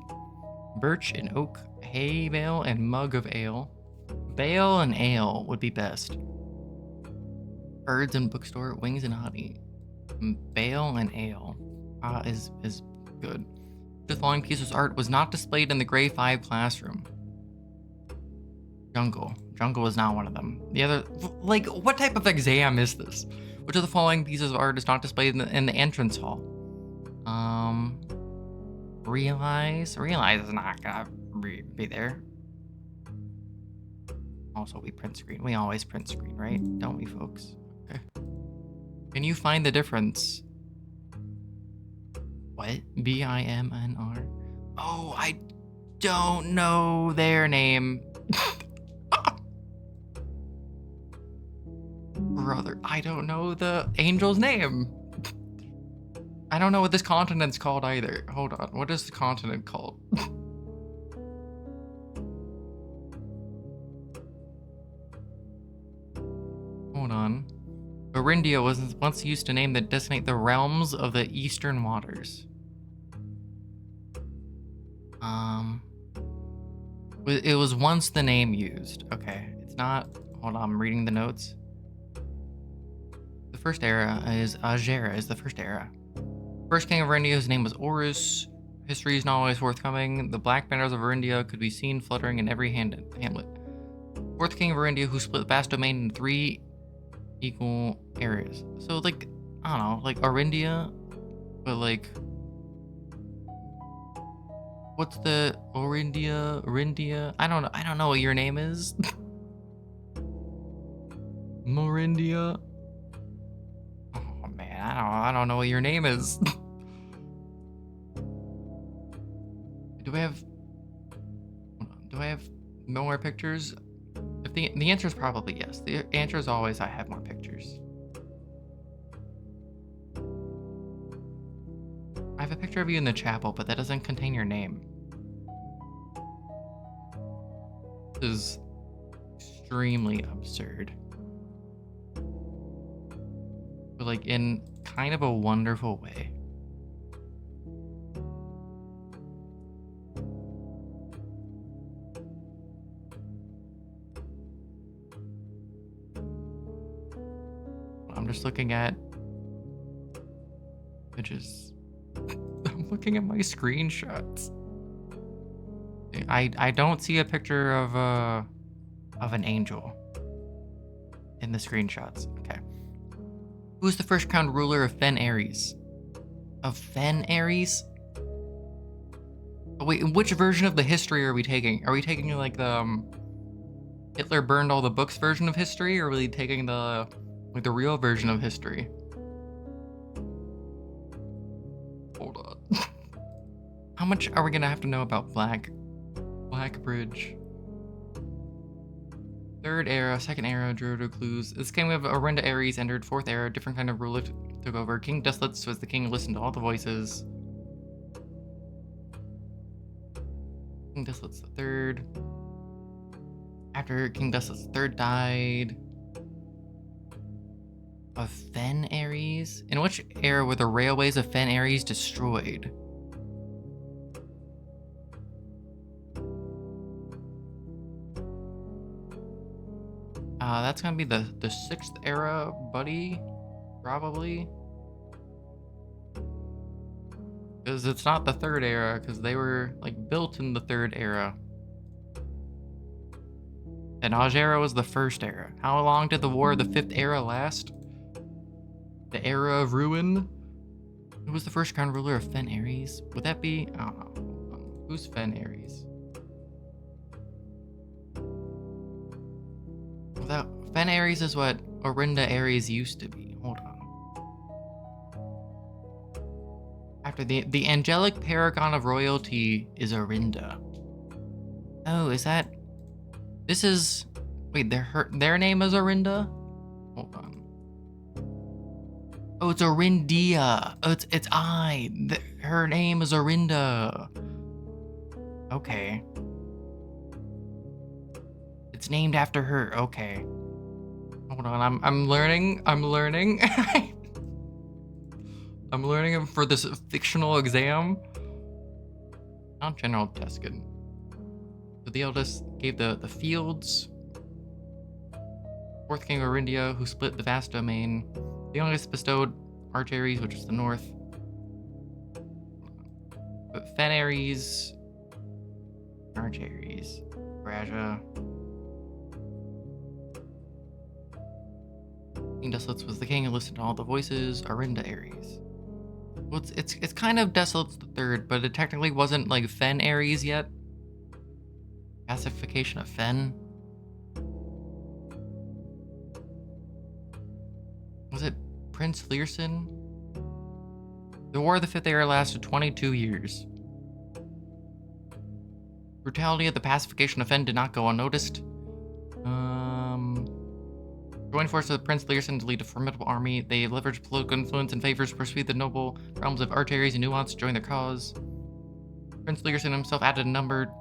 Birch and oak, hay bale and mug of ale. Bale and ale would be best. Birds and bookstore, wings and honey. Bale and ale is good. The following piece's art was not displayed in the grade 5 classroom. Jungle. Jungle is not one of them. The other, like, what type of exam is this? Which of the following pieces of art is not displayed in the entrance hall? Realize is not gonna be there. Also, we print screen. We always print screen, right? Don't we, folks? Okay. Can you find the difference? What? BIMNR? Oh, I don't know their name. Brother, I don't know the angel's name. I don't know what this continent's called either. Hold on, what is the continent called? Hold on. Orindia was once used to name that designate the realms of the eastern waters. It was once the name used. Okay, it's not. Hold on, I'm reading the notes. The first era is Agera is the first era. First king of Orindia, whose name was Orus. History is not always forthcoming. The black banners of Orindia could be seen fluttering in every hamlet. Fourth king of Orindia, who split the vast domain into 3 equal areas. So, like, I don't know, like Orindia, but like, what's the Orindia? I don't know what your name is. Morindia. Oh man, I don't know what your name is. Do I have no more pictures? If the answer is probably yes. The answer is always I have more pictures. I have a picture of you in the chapel, but that doesn't contain your name. This is extremely absurd. But like in kind of a wonderful way. I'm just looking at images. I'm looking at my screenshots. I don't see a picture of an angel in the screenshots. Okay. Who's the first crowned ruler of Fen Ares? Of Fen Ares? Oh, wait, which version of the history are we taking? Are we taking like the Hitler burned all the books version of history, or are we taking the the real version of history? Hold on. How much are we gonna have to know about Black Bridge? Third era, second era, Gerudo clues. This game we have Orinda Ares entered, fourth era, different kind of ruler took over. King Desolate was the king who listened to all the voices. King Desolate's the third. After King Desolate's third died. Of Fen Ares? In which era were the railways of Fen Ares destroyed? That's gonna be the 6th era, buddy. Probably. Because it's not the 3rd era, because they were like built in the 3rd era. And Aj era was the 1st era. How long did the War of the 5th era last? The Era of Ruin? Who was the first crown ruler of Fen Ares? Would that be? I don't know. Who's Fen Ares? Without Fen Ares is what Orinda Ares used to be. Hold on. After the angelic paragon of royalty is Orinda. Oh, is that? This is. Wait, their name is Orinda? Hold on. Oh, it's Orindia. Oh, it's her name is Orinda. Okay. It's named after her. Okay. Hold on. I'm learning. I'm learning. I'm learning for this fictional exam. Not General Tuscan. So the eldest gave the fields. Fourth king Orindia, who split the vast domain. The youngest bestowed Archares, which is the north. But Fen Ares, Archares, Raja. King Desolates was the king who listened to all the voices. Orinda Ares. Well, it's kind of Desolate's the third, but it technically wasn't like Fen Ares yet. Pacification of Fen. Was it Prince Learson? The War of the Fifth Era lasted 22 years. Brutality of the pacification of Fen did not go unnoticed. Joined forces with Prince Learson to lead a formidable army. They leveraged political influence and favors to persuade the noble realms of Archares and Nuance to join their cause. Prince Learson himself added a number.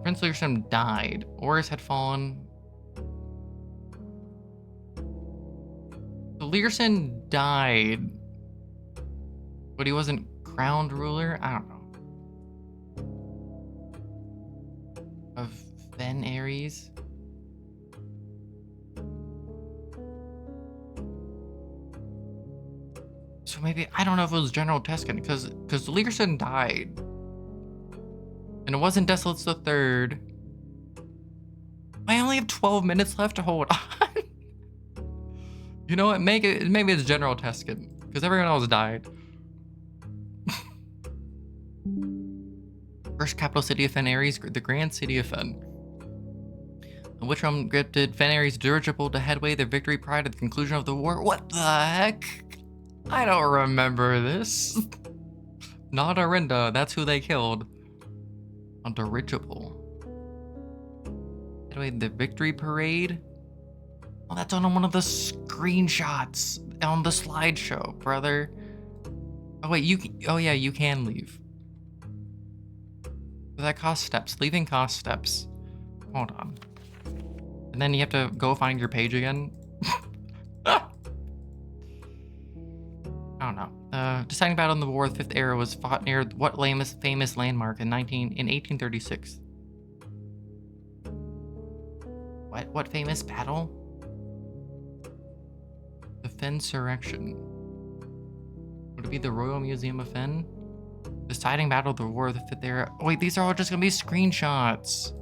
Prince Learson died. Oris had fallen. Learson died, but he wasn't crowned ruler? I don't know. Of Fen Ares? So maybe, I don't know if it was General Tuscan, because Learson died. And it wasn't Desolates the Third. I only have 12 minutes left to hold on. You know what? Maybe it's General Tuscan, because everyone else died. First capital city of Fen Ares, the Grand City of Fen. Which realm granted Fen Ares dirigible to headway their victory prior to the conclusion of the war? What the heck? I don't remember this. Not Orinda, that's who they killed. A dirigible. Headway the victory parade? Oh, that's on one of the screenshots on the slideshow, brother. Oh wait, oh yeah, you can leave. That costs steps. Leaving costs steps. Hold on. And then you have to go find your page again. I don't know. Deciding battle in the War of the Fifth Era was fought near what famous landmark in 1836? What famous battle? The Fensurrection. Would it be the Royal Museum of Fen? Deciding Battle of the War of the Fifth Era. Oh, wait, these are all just gonna be screenshots.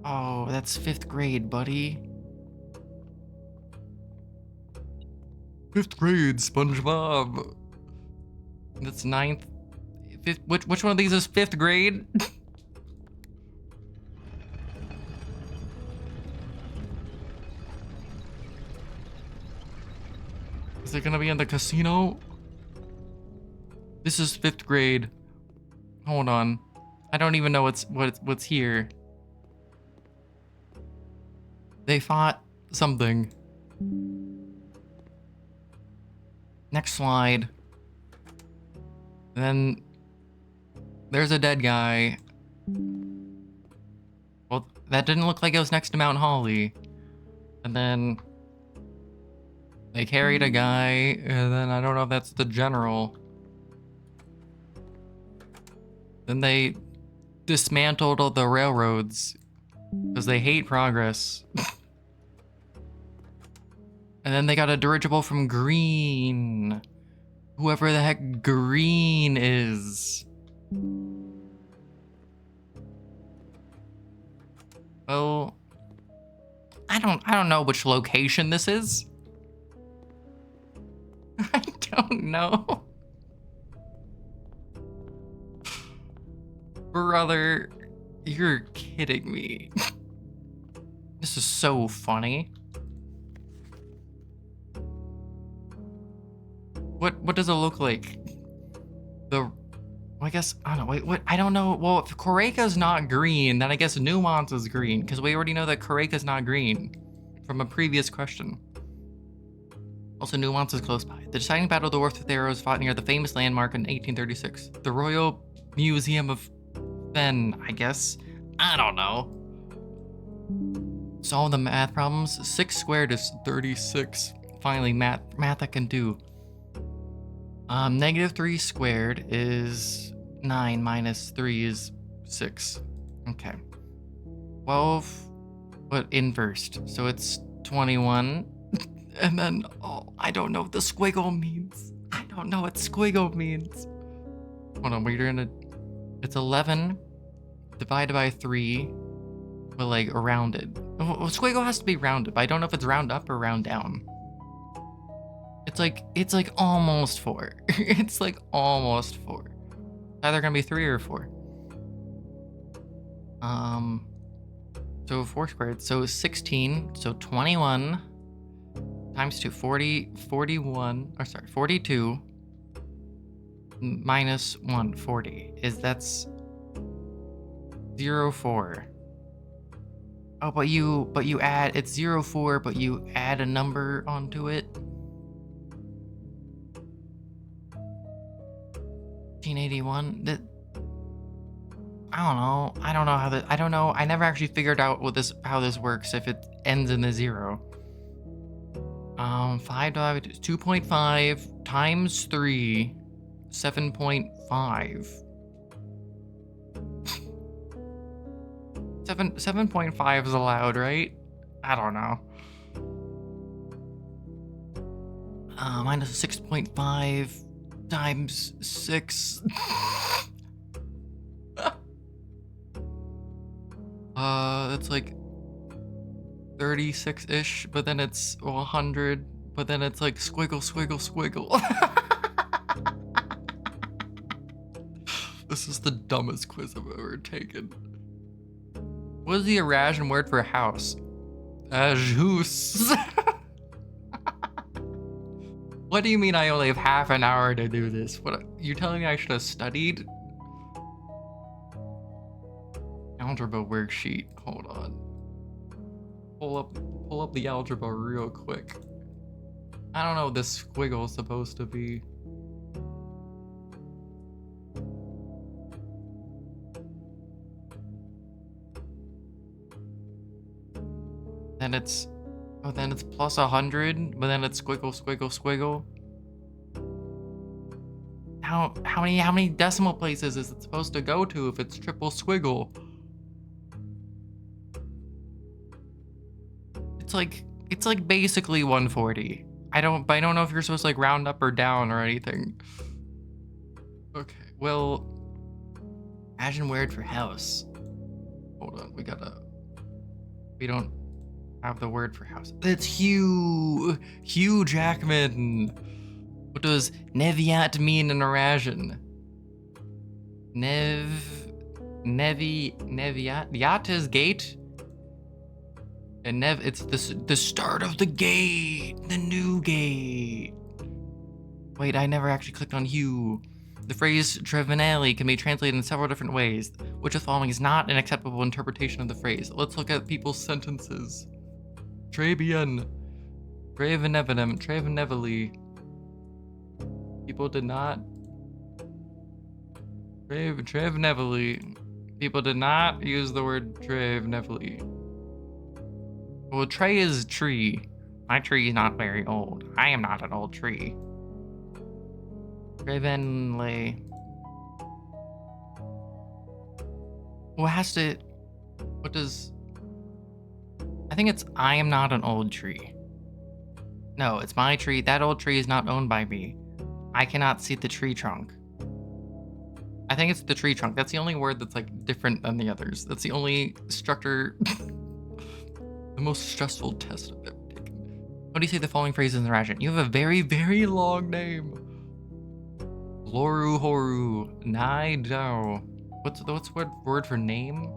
Oh, that's 5th grade, buddy. 5th grade, SpongeBob. That's 9th. 5th, which one of these is 5th grade? Is it gonna be in the casino? This is 5th grade. Hold on. I don't even know what's here. They fought something. Next slide. Then there's a dead guy. Well, that didn't look like it was next to Mount Holly. And then they carried a guy, and then I don't know if that's the general. Then they dismantled all the railroads because they hate progress. And then they got a dirigible from Green. Whoever the heck Green is. Well, I don't know which location this is. I don't know. Brother, you're kidding me. This is so funny. What does it look like? I guess, I don't know, wait, what? I don't know. Well, if Koreka's not green, then I guess Nuance is green, because we already know that Koreka's not green from a previous question. Also, Nuance is close by. The deciding battle of the War of the Arrows fought near the famous landmark in 1836. The Royal Museum of Fen, I guess. I don't know. Solve the math problems. 6 squared is 36. Finally, math I can do. -3 squared is 9 minus 3 is 6. Okay. 12, but inversed. So it's 21. And then, oh, I don't know what the squiggle means. I don't know what squiggle means. Hold on, we're gonna... It's 11 divided by 3, but like rounded. Well, squiggle has to be rounded, but I don't know if it's round up or round down. It's like almost 4. It's like almost 4. It's either gonna be 3 or 4. So 4 squared, so 16, so 21 times 2, 41, or sorry, 42 minus 1, 40. That's 0, 4. Oh, but you add, it's 0, 4, but you add a number onto it. 1981. I don't know how I don't know. I never actually figured out how this works if it ends in a 0. 5 divided by 2.5 times 3, 7.5. 7.5 is allowed, right? I don't know. Minus 6.5 times 6. That's like 36-ish, but then it's 100, but then it's like squiggle, squiggle, squiggle. This is the dumbest quiz I've ever taken. What is the Eurasian word for house? Ajus. What do you mean I only have half an hour to do this? What, you telling me I should have studied? Algebra worksheet. Hold on. Pull up the algebra real quick. I don't know what this squiggle is supposed to be. Then it's, oh, then it's plus 100, but then it's squiggle, squiggle, squiggle. How many decimal places is it supposed to go to if it's triple squiggle? It's like It's like basically 140. I don't know if you're supposed to like round up or down or anything. Okay, well, imagine word for house. Hold on, we don't have the word for house. It's Hugh Jackman. What does Neviat mean in Eurasian? Neviat? Yacht is gate? And it's the start of the gate, the new gate. Wait, I never actually clicked on Hugh. The phrase Trevenelli can be translated in several different ways. Which of the following is not an acceptable interpretation of the phrase? Let's look at people's sentences. Trabian. Travenevely. People did not. Travenevely. People did not use the word Travenevely. Well, Trey is tree. My tree is not very old. I am not an old tree. Travenley. Well, what does... I think it's I am not an old tree. No, it's my tree. That old tree is not owned by me. I cannot see the tree trunk. I think it's the tree trunk. That's the only word that's like different than the others. That's the only structure... the most stressful test I've ever taken. What do you say the following phrases in the Russian? You have a very, very long name. Loru Horu. Nai Dao. What's word for name?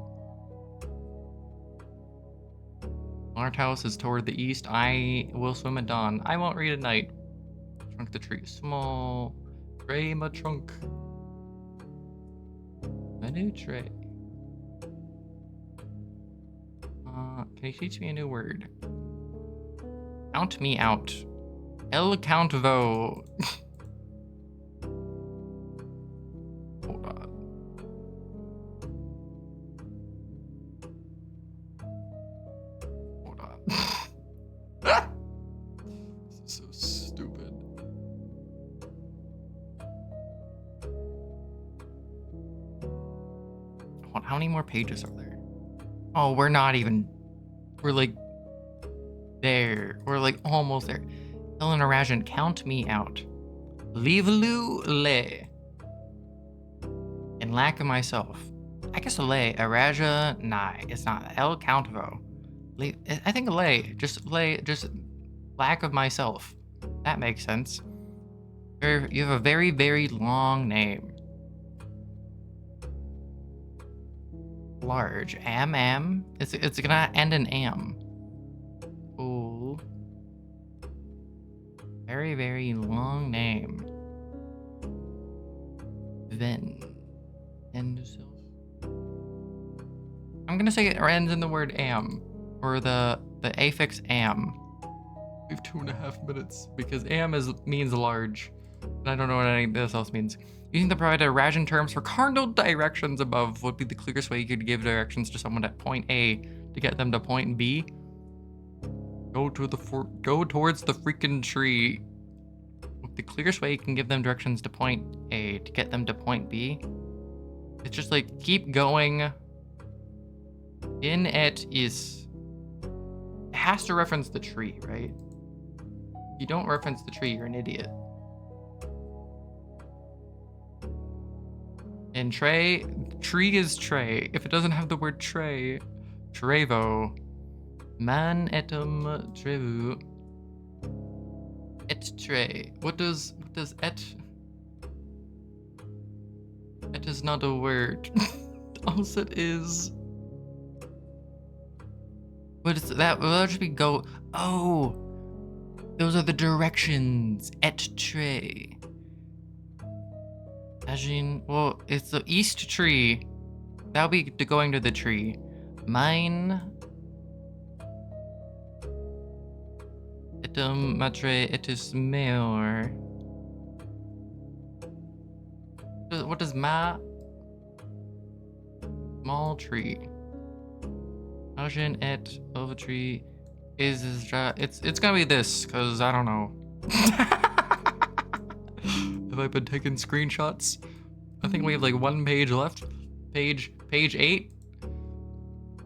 Large house is toward the east. I will swim at dawn. I won't read at night. Trunk the tree. Small. Tray my trunk. A new tray. Can you teach me a new word? Count me out. El countvo. Hold on. Hold on. This is so stupid. Hold on, how many more pages are there? Oh, we're like there. We're like almost there. Ellen Arajan, count me out. Leave-lu le. In lack of myself. I guess le, Araja, nai. It's not El Countvo. I think just lack of myself. That makes sense. You have a very, very long name. Large. Am. It's gonna end in am. Ooh. Very, very long name. Then. End of self. I'm gonna say it ends in the word am. Or the affix am. We have 2.5 minutes because am means large. And I don't know what any of this else means. Using the provided Eurasian terms for cardinal directions above would be the clearest way you could give directions to someone at point A to get them to point B. Go towards the freaking tree. The clearest way you can give them directions to point A to get them to point B. It's just like keep going. In it is. It has to reference the tree, right? If you don't reference the tree, you're an idiot. And tree is tray. If it doesn't have the word tray, trevo. Man etum trevu. Et tray. What does et? Et is not a word. Also it is. What is that? Will that just be go? Oh, those are the directions. Et tray. Imagine, well, it's the east tree. That'll be going to the tree. Mine. Etum matre etus meor. What does ma? Small tree. Imagine et over tree is it's gonna be this, cause I don't know. Have I been taking screenshots? I think we have like 1 page left. Page 8.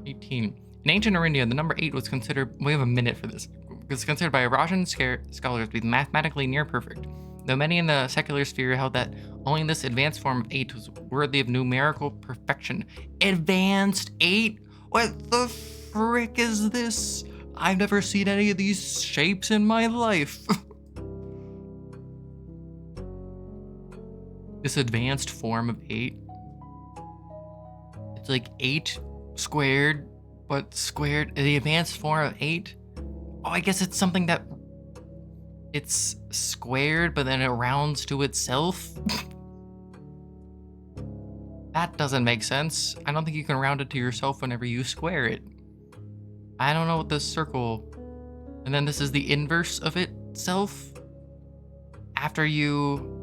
18. In ancient India, the number 8 was considered. We have a minute for this. is considered by Russian scholars to be mathematically near perfect, though many in the secular sphere held that only this advanced form of 8 was worthy of numerical perfection. Advanced 8? What the frick is this? I've never seen any of these shapes in my life. This advanced form of 8. It's like 8 squared, but squared. The advanced form of 8? Oh, I guess it's something that it's squared, but then it rounds to itself. That doesn't make sense. I don't think you can round it to yourself whenever you square it. I don't know what this circle... And then this is the inverse of itself? After you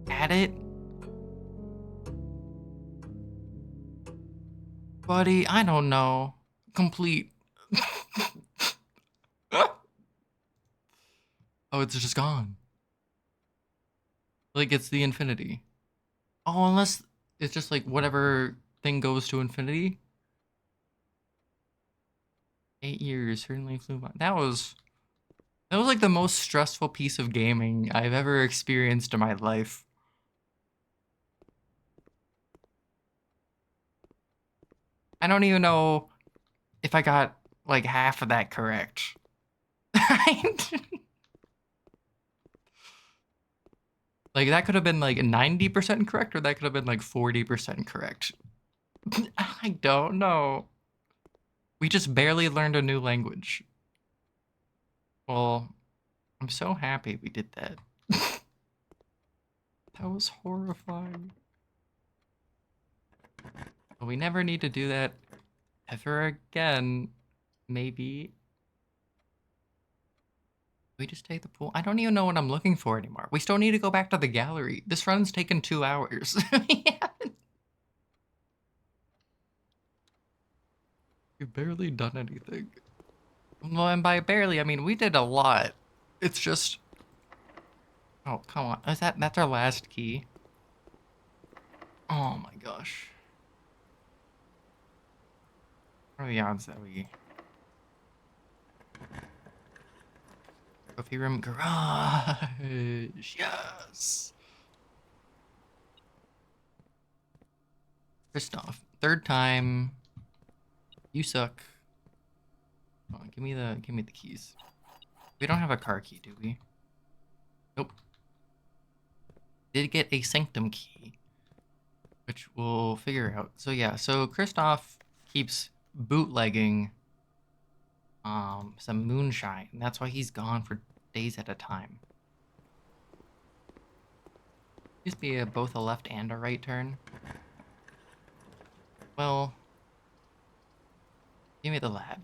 add it? Buddy, I don't know. Complete. Oh, it's just gone. Like, it's the infinity. Oh, unless it's just like whatever thing goes to infinity. 8 years certainly flew by. That was like the most stressful piece of gaming I've ever experienced in my life. I don't even know if I got like half of that correct. Like, that could have been like 90% correct, or that could have been like 40% correct. I don't know. We just barely learned a new language. Well, I'm so happy we did that. That was horrifying. But we never need to do that ever again. Maybe. We just take the pool. I don't even know what I'm looking for anymore. We still need to go back to the gallery. This run's taken 2 hours. We've barely done anything. Well, and by barely, I mean we did a lot. It's just... Oh, come on. That's our last key? Oh my gosh. What are the odds that we... Trophy room garage. Yes. Christoph. 3rd time. You suck. Come on, give me the keys. We don't have a car key, do we? Nope. Did get a sanctum key, which we'll figure out. So yeah, so Christoph keeps bootlegging some moonshine. And that's why he's gone for days at a time. Used to be both a left and a right turn. Well, give me the lab.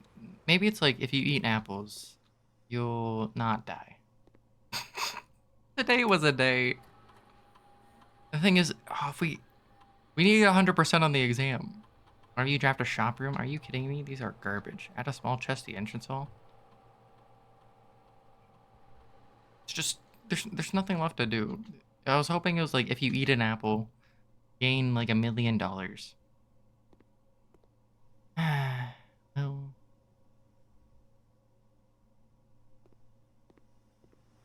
Maybe it's like if you eat apples, you'll not die. The day was a day. The thing is, oh, if we need 100% on the exam. Whenever you draft a shop room, are you kidding me? These are garbage. Add a small chest to the entrance hall. It's just, there's nothing left to do. I was hoping it was like, if you eat an apple, gain like $1 million. Well,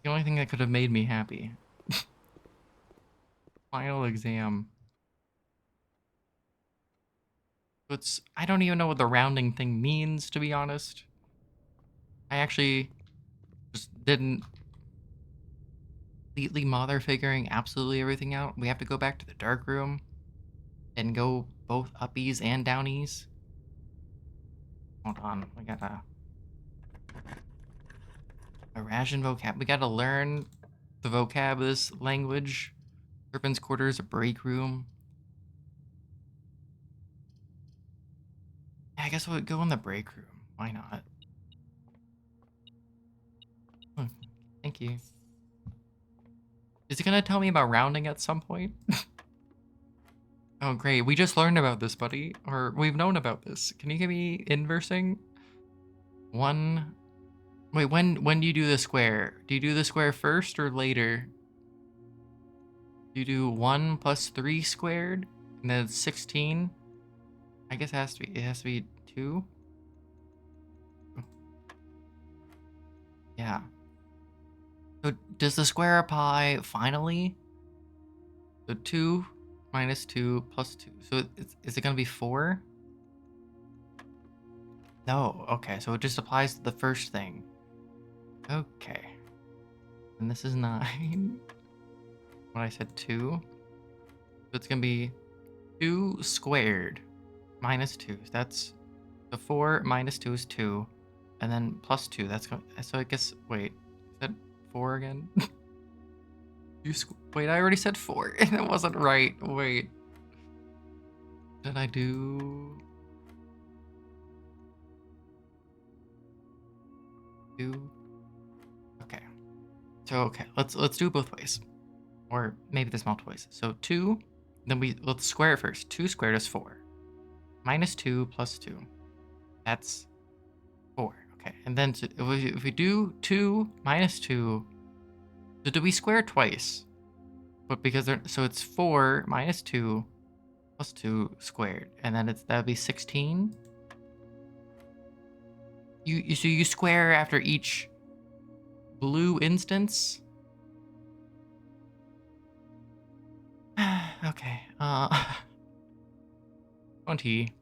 the only thing that could have made me happy. Final exam. I don't even know what the rounding thing means, to be honest. I actually just didn't completely bother figuring absolutely everything out. We have to go back to the dark room and go both uppies and downies. Hold on, we gotta... Eurasian vocab. We gotta learn the vocab of this language. Serpent's quarters, a break room. Yeah, I guess we'll go in the break room. Why not? Oh, thank you. Is it gonna tell me about rounding at some point? Oh, great. We just learned about this, buddy. Or we've known about this. Can you give me inversing? One... Wait, when do you do the square? Do you do the square first or later? Do you do 1 plus 3 squared? And then it's 16? I guess it has to be 2? Yeah. So does the square of pi finally? So 2 minus 2 plus 2. So is it going to be 4? No. Okay, so it just applies to the first thing. Okay. And this is 9. What I said 2. So it's going to be 2 squared minus 2. That's the 4 minus 2 is 2. And then plus 2. That's going so I guess wait. Is that 4 again? Wait, I already said 4 and it wasn't right. Wait. Did I do 2? Okay. So okay, let's do it both ways. Or maybe there's multiple ways. So 2, then let's square it first. 2 squared is 4. Minus 2 plus 2. That's 4. Okay. And then if we do 2 minus 2, so do we square twice? But because so it's 4 minus 2 plus 2 squared, and then that'd be 16. So you square after each blue instance. Okay. 20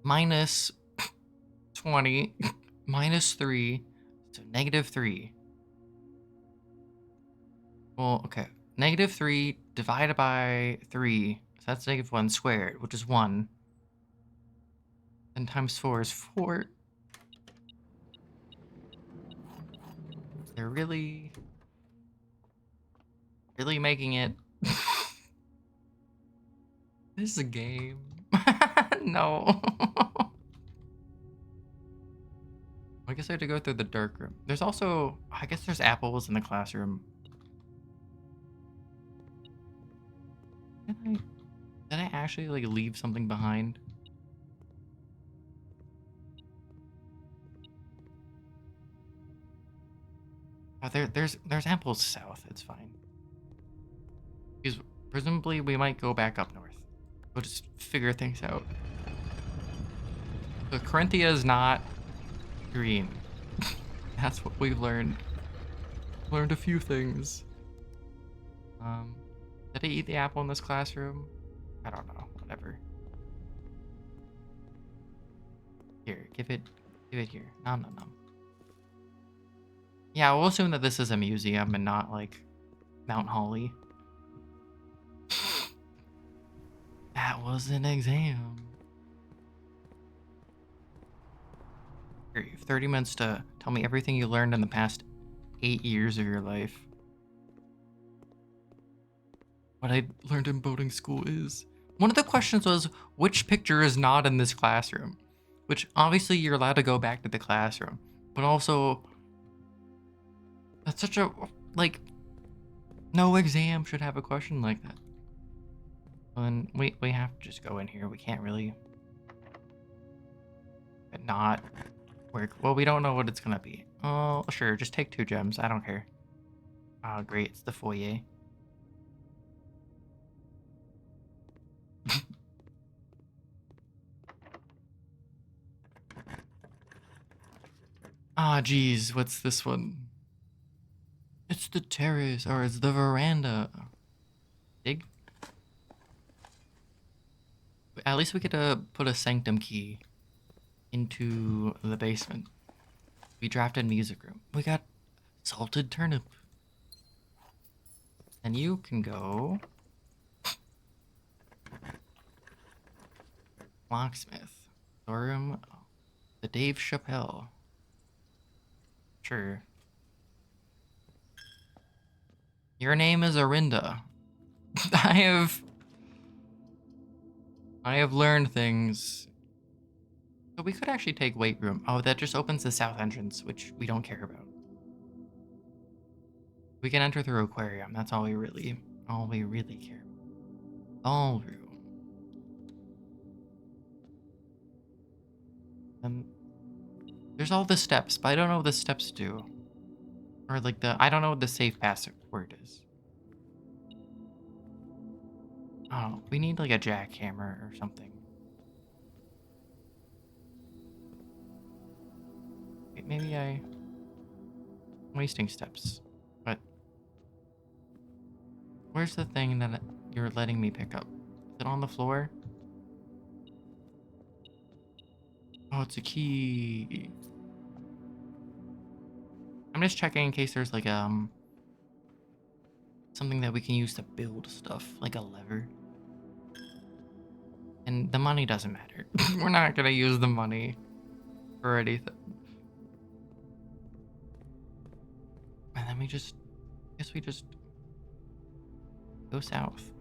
minus 20 minus 3, so negative 3. Well, okay. Negative 3 divided by 3, so that's negative 1 squared, which is 1. And times 4 is 4. They're really making it. This is a game. No. I guess I have to go through the dark room. There's also, I guess there's apples in the classroom. Did I actually like leave something behind? Oh, there's apples south. It's fine. Because presumably we might go back up north. We'll just figure things out. So Corinthia is not green. That's what we've learned. Learned a few things. Did I eat the apple in this classroom? I don't know. Whatever. Here, give it here. Nom nom nom. Yeah, we'll assume that this is a museum and not like Mount Holly. That was an exam. Here, you have 30 minutes to tell me everything you learned in the past 8 years of your life. What I learned in boating school is... One of the questions was, which picture is not in this classroom? Which, obviously, you're allowed to go back to the classroom. But also... That's such a... Like... No exam should have a question like that. And we have to just go in here. We can't really... not work. Well, we don't know what it's gonna be. Oh, sure. Just take 2 gems. I don't care. Oh, great. It's the foyer. Ah, geez. What's this one? It's the terrace, or it's the veranda. Dig? At least we get to put a sanctum key into the basement. We drafted music room. We got salted turnip. And you can go... Locksmith. Storeroom. The Dave Chappelle. Sure. Your name is Arinda. I have learned things. So we could actually take weight room. Oh, that just opens the south entrance, which we don't care about. We can enter through aquarium. That's all we really care about. Ballroom. There's all the steps, but I don't know what the steps do. Or like I don't know what the safe password is. Oh, we need like a jackhammer or something. Wait, maybe I... wasting steps. But where's the thing that you're letting me pick up? Is it on the floor? Oh, it's a key. I'm just checking in case there's like something that we can use to build stuff, like a lever. And the money doesn't matter. We're not gonna use the money for anything. And then I guess we just go south.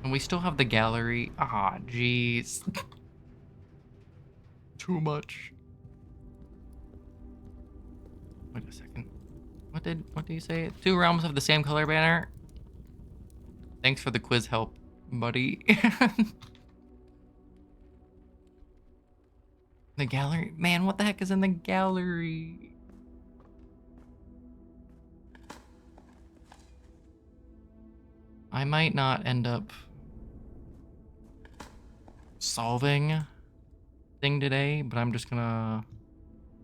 And we still have the gallery. Ah, jeez. Too much. Wait a second. What did you say? 2 realms of the same color banner? Thanks for the quiz help, buddy. The gallery? Man, what the heck is in the gallery? I might not end up solving thing today, but I'm just gonna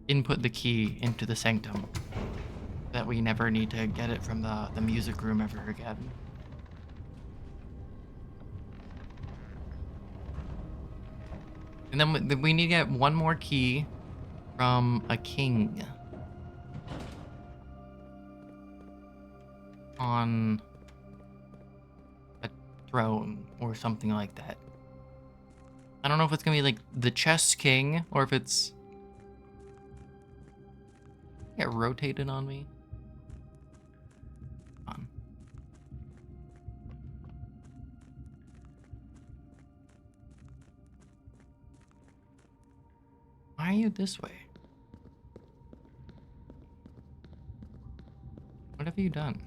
input the key into the sanctum that we never need to get it from the music room ever again. And then we need to get 1 more key from a king on a throne or something like that. I don't know if it's gonna be like the chess king or if it's get rotated on me. Why are you this way? What have you done?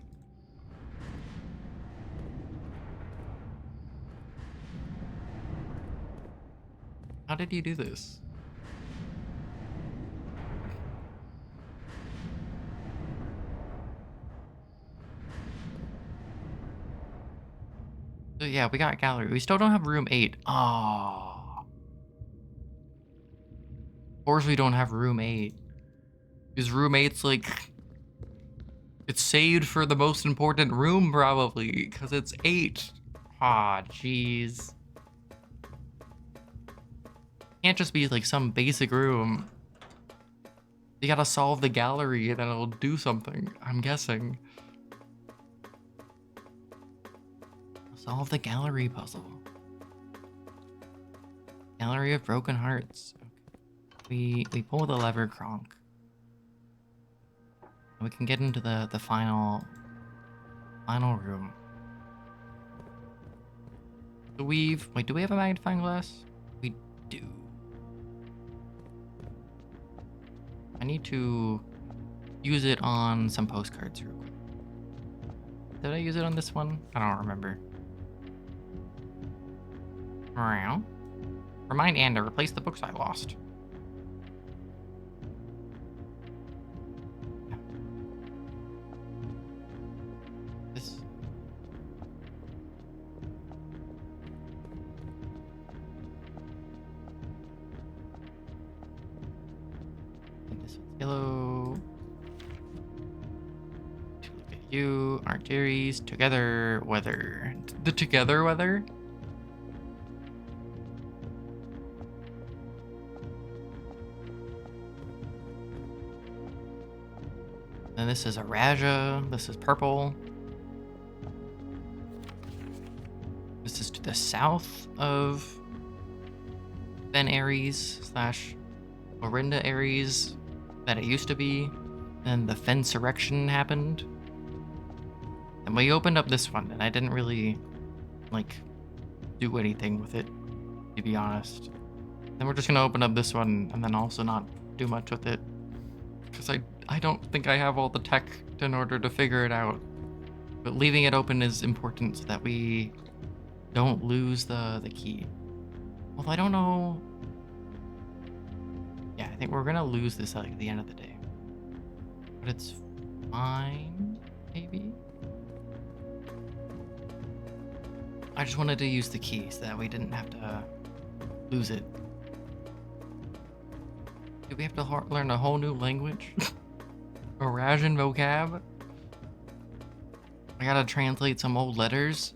How did you do this? So yeah, we got gallery. We still don't have room 8. Oh. Of course we don't have room 8. Because room 8's like... It's saved for the most important room, probably. Because it's 8. Ah, jeez. Can't just be like some basic room. You gotta solve the gallery and then it'll do something, I'm guessing. Solve the gallery puzzle. Gallery of Broken Hearts. Okay. We pull the lever, Kronk. We can get into the final room. So wait, do we have a magnifying glass? We do. I need to use it on some postcards real quick. Did I use it on this one? I don't remember. Remind Anne to replace the books I lost. This. This one's yellow. To look at you, our theories, together weather. The together weather? And this is a Raja. This is purple. This is to the south of Ben Aries / Orinda Aries that it used to be. And the Fensurrection happened. And we opened up this one and I didn't really like do anything with it, to be honest. Then we're just gonna open up this one and then also not do much with it. Because I don't think I have all the tech in order to figure it out. But leaving it open is important so that we don't lose the key. Although I don't know. Yeah, I think we're gonna lose this at the end of the day. But it's fine, maybe? I just wanted to use the key so that we didn't have to lose it. Do we have to learn a whole new language? Eurasian vocab? I gotta translate some old letters?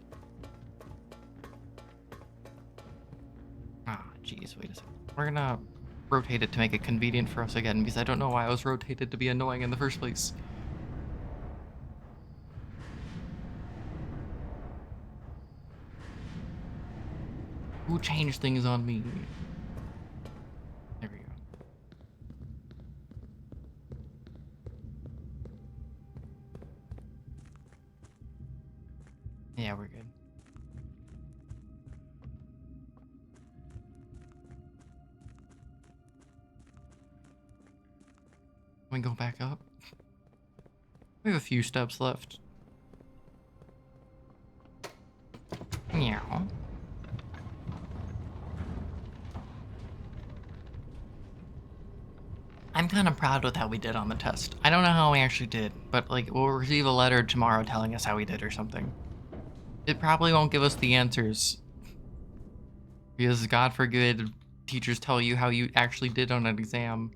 Ah, jeez, wait a second. We're gonna rotate it to make it convenient for us again, because I don't know why I was rotated to be annoying in the first place. Who changed things on me? There we go. Yeah, we're good. Can we go back up? We have a few steps left. Meow. I'm kind of proud with how we did on the test. I don't know how we actually did, but like we'll receive a letter tomorrow telling us how we did or something. It probably won't give us the answers. Because God forbid teachers tell you how you actually did on an exam.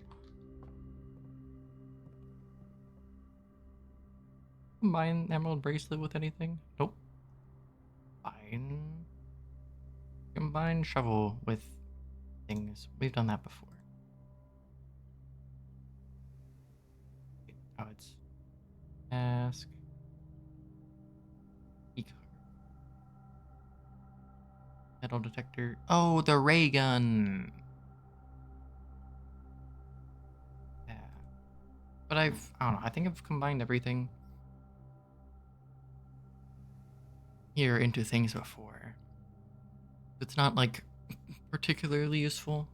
Combine emerald bracelet with anything? Nope. Fine. Combine shovel with things. We've done that before. Oh, it's ask. Metal detector. Oh, the ray gun. Yeah. But I don't know. I think I've combined everything here into things before. It's not like particularly useful.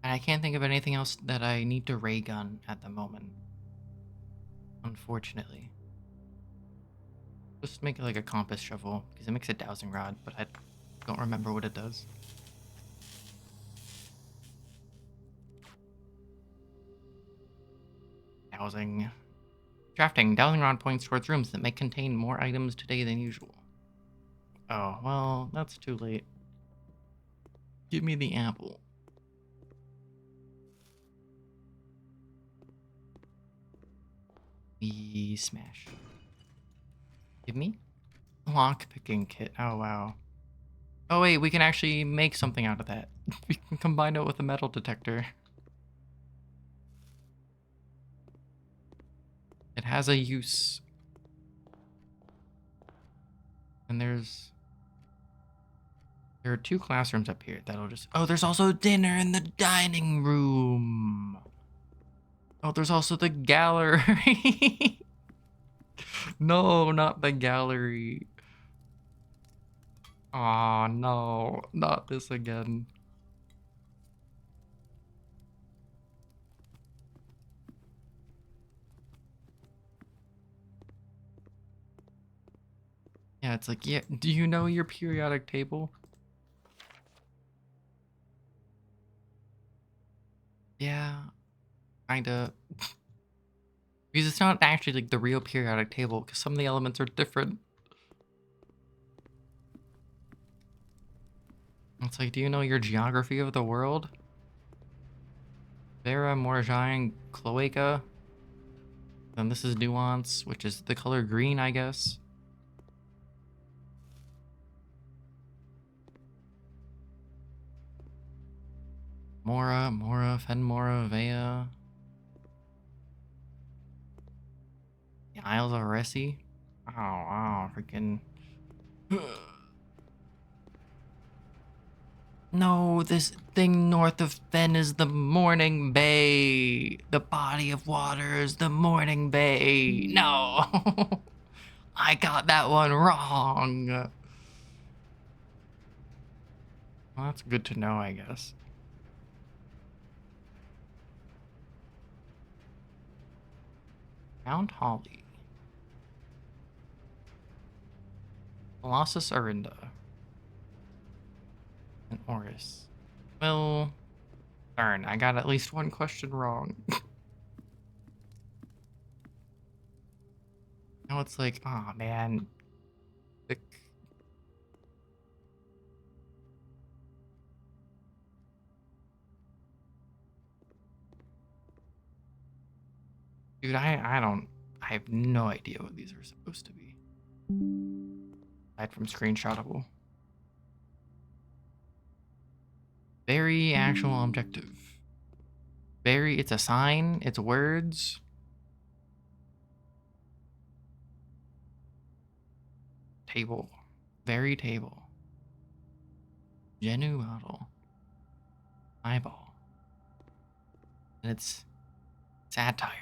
And I can't think of anything else that I need to ray gun at the moment. Unfortunately. Just make it like a compass shovel, because it makes a dowsing rod, but I don't remember what it does. Dowsing. Drafting. Dowsing rod points towards rooms that may contain more items today than usual. Oh, well, that's too late. Give me the apple. The smash. Give me? Lock-picking kit. Oh, wow. Oh, wait, we can actually make something out of that. We can combine it with a metal detector. It has a use. And there are 2 classrooms up here that'll just... Oh, there's also dinner in the dining room. Oh, there's also the gallery. No, not the gallery. Aw, no, not this again. Yeah, it's like, yeah, do you know your periodic table? Yeah, kinda. Because it's not actually like the real periodic table, because some of the elements are different. It's like, do you know your geography of the world? Vera, Morjine, Cloaca. Then this is Nuance, which is the color green, I guess. Mora, Fenmora, Vea. The Isles of Resi. Oh, freaking. No, this thing north of Fen is the Morning Bay. The body of water is the Morning Bay. No. I got that one wrong. Well, that's good to know, I guess. Mount Holly. Colossus Arinda. And Oris. Well, darn, I got at least one question wrong. Now it's like, oh man. Dude, I have no idea what these are supposed to be. Aside from screenshotable. Very actual objective. Very, it's a sign, it's words. Table. Very table. Genu model. Eyeball. And it's satire.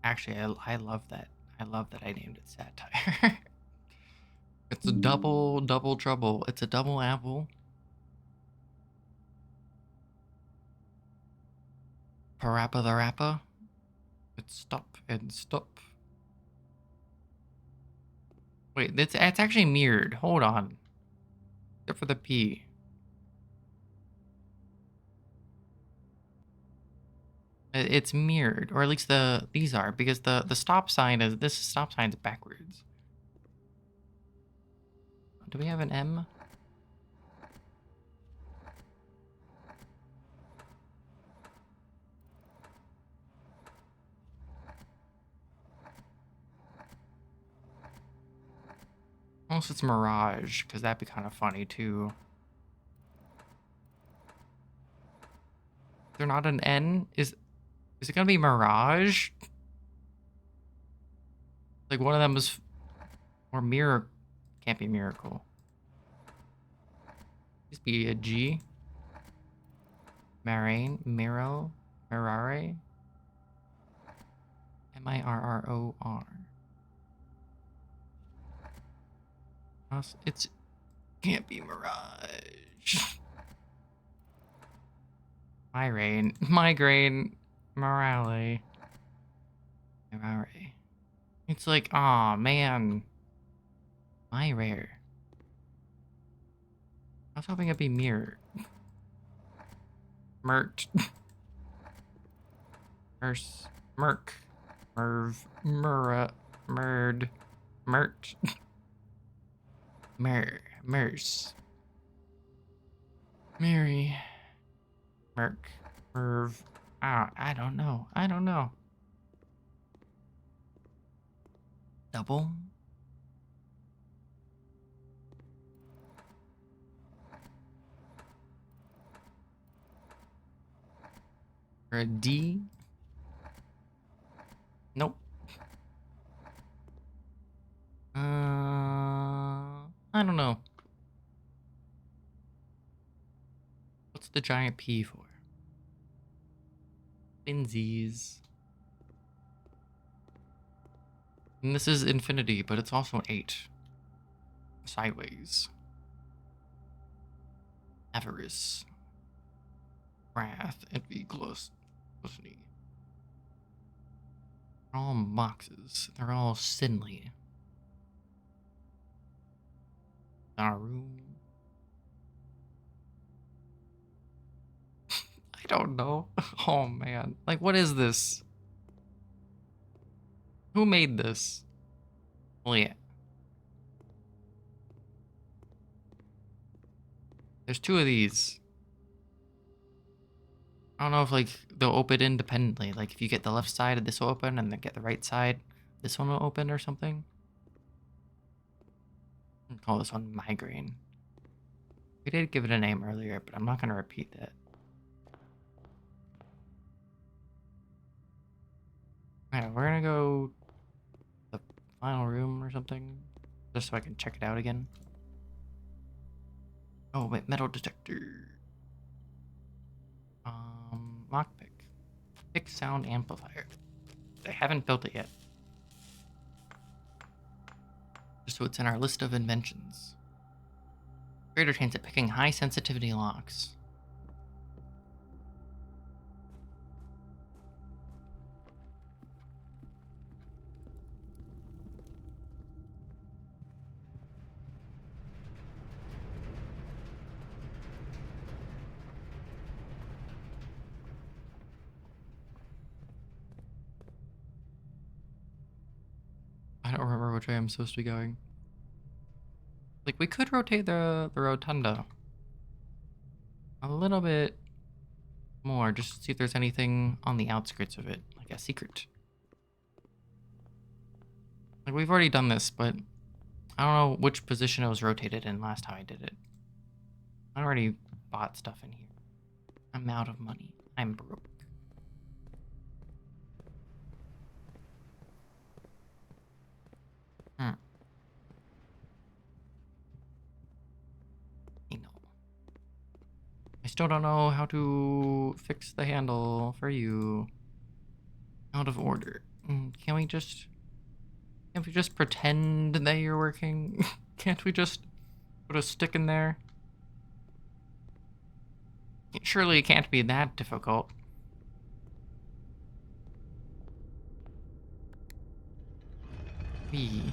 Actually, I love that. I love that I named it satire. It's a double trouble. It's a double apple. Parappa the Rappa. It's stop and stop. Wait, it's actually mirrored. Hold on. Except for the P. It's mirrored, or at least these are, because the stop sign is, this stop sign's backwards. Do we have an M? Unless it's Mirage, because that'd be kind of funny too. Is there not an N? Is it gonna be Mirage? Like one of them is, or Mirror, can't be Miracle. Just be a G. Marraine, Miro, Mirare. Mirror. It's can't be Mirage. Migraine, Mirare. It's like, aw, man. My rare. I was hoping it'd be Mirror. Mert. Merc. Merv. Murra. Merd. Mert. Merce. Mary. Merc. Merv. I don't know. Double. Or a D. Nope. I don't know. What's the giant P for? Finsies. And this is infinity, but it's also an 8. Sideways. Avarice. Wrath. Envy. Gluttony. They're all boxes. They're all sinly. Our room. I don't know. Oh man. Like, what is this? Who made this? Well, yeah. There's 2 of these. I don't know if, like, they'll open independently. Like, if you get the left side, this will open, and then get the right side, this one will open or something. I'll call this one Migraine. We did give it a name earlier, but I'm not going to repeat that. Alright, we're going to go to the final room or something, just so I can check it out again. Oh, wait, metal detector. Lockpick. Pick sound amplifier. They haven't built it yet. Just so it's in our list of inventions. Greater chance at picking high sensitivity locks. I don't remember which way I'm supposed to be going. Like, we could rotate the rotunda a little bit more, just to see if there's anything on the outskirts of it, like a secret. Like, we've already done this, but I don't know which position it was rotated in last time I did it. I already bought stuff in here. I'm out of money. I'm broke. Hmm. You know. I still don't know how to fix the handle for you. Out of order. Can't we just pretend that you're working? Can't we just put a stick in there? Surely it can't be that difficult. We.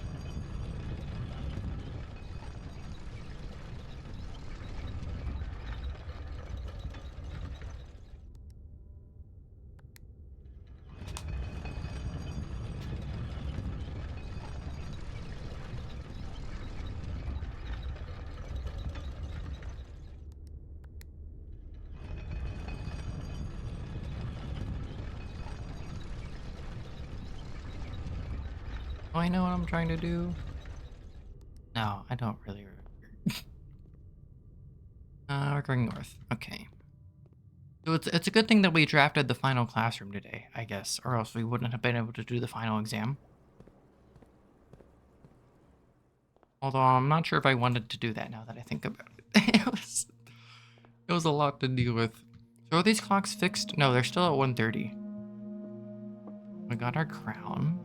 Do I know what I'm trying to do? No, I don't really remember. We're going north. Okay. So it's a good thing that we drafted the final classroom today, I guess, or else we wouldn't have been able to do the final exam. Although I'm not sure if I wanted to do that now that I think about it. It was a lot to deal with. So are these clocks fixed? No, they're still at 1:30. We got our crown.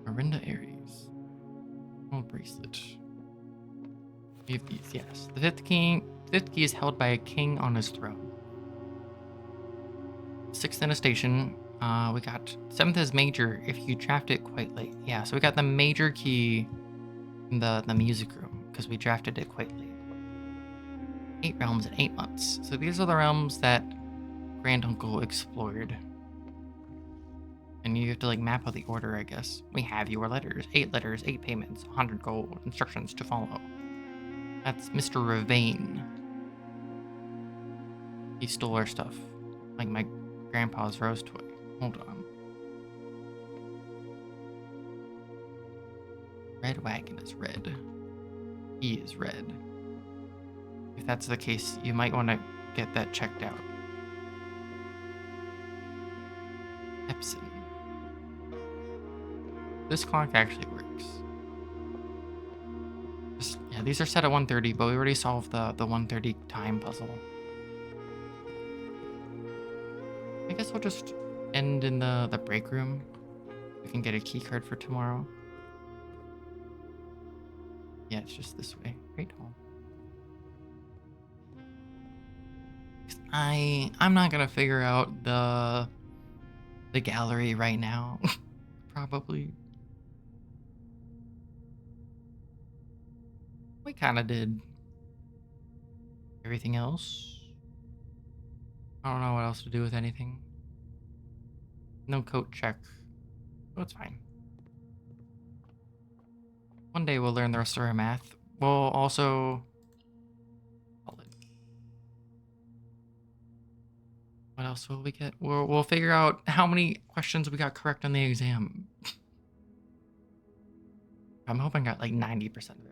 Marinda Aries. Old bracelet. We have these, yes. The fifth key is held by a king on his throne. Sixth in a station. We got seventh is major if you draft it quite late. Yeah, so we got the major key in the music room because we drafted it quite late. 8 realms in 8 months. So these are the realms that Grand Uncle explored. And you have to like map out the order, I guess. We have your letters. 8 letters, 8 payments, 100 gold, instructions to follow. That's Mr. Ravane. He stole our stuff. Like my grandpa's rose toy. Hold on. Red wagon is red. He is red. If that's the case, you might want to get that checked out. Epson. This clock actually works. Yeah, these are set at 1:30, but we already solved the 1:30 time puzzle. I guess we'll just end in the break room. We can get a key card for tomorrow. Yeah, it's just this way. Great home. I'm not gonna figure out the gallery right now. Probably. We kind of did everything else. I don't know what else to do with anything. No coat check. Oh, it's fine. One day we'll learn the rest of our math. We'll also... What else will we get? We'll figure out how many questions we got correct on the exam. I'm hoping I got like 90% of it.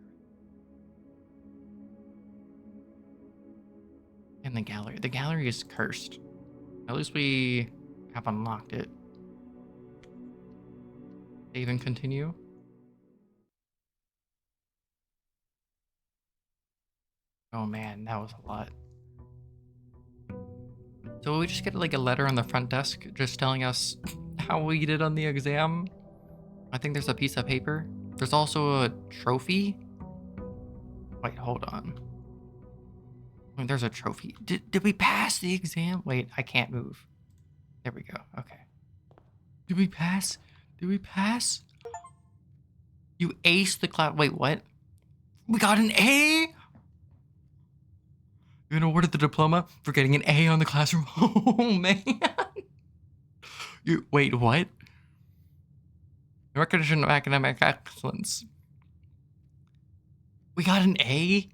And the gallery. The gallery is cursed. At least we have unlocked it. Save and continue. Oh man, that was a lot. So will we just get like a letter on the front desk just telling us how we did on the exam? I think there's a piece of paper. There's also a trophy. Wait, hold on. Wait, there's a trophy. Did we pass the exam? Wait, I can't move. There we go. Okay. Did we pass? Did we pass? You aced the class. Wait, what? We got an A? You've been awarded the diploma for getting an A on the classroom. Oh, man. Wait, what? Recognition of academic excellence. We got an A?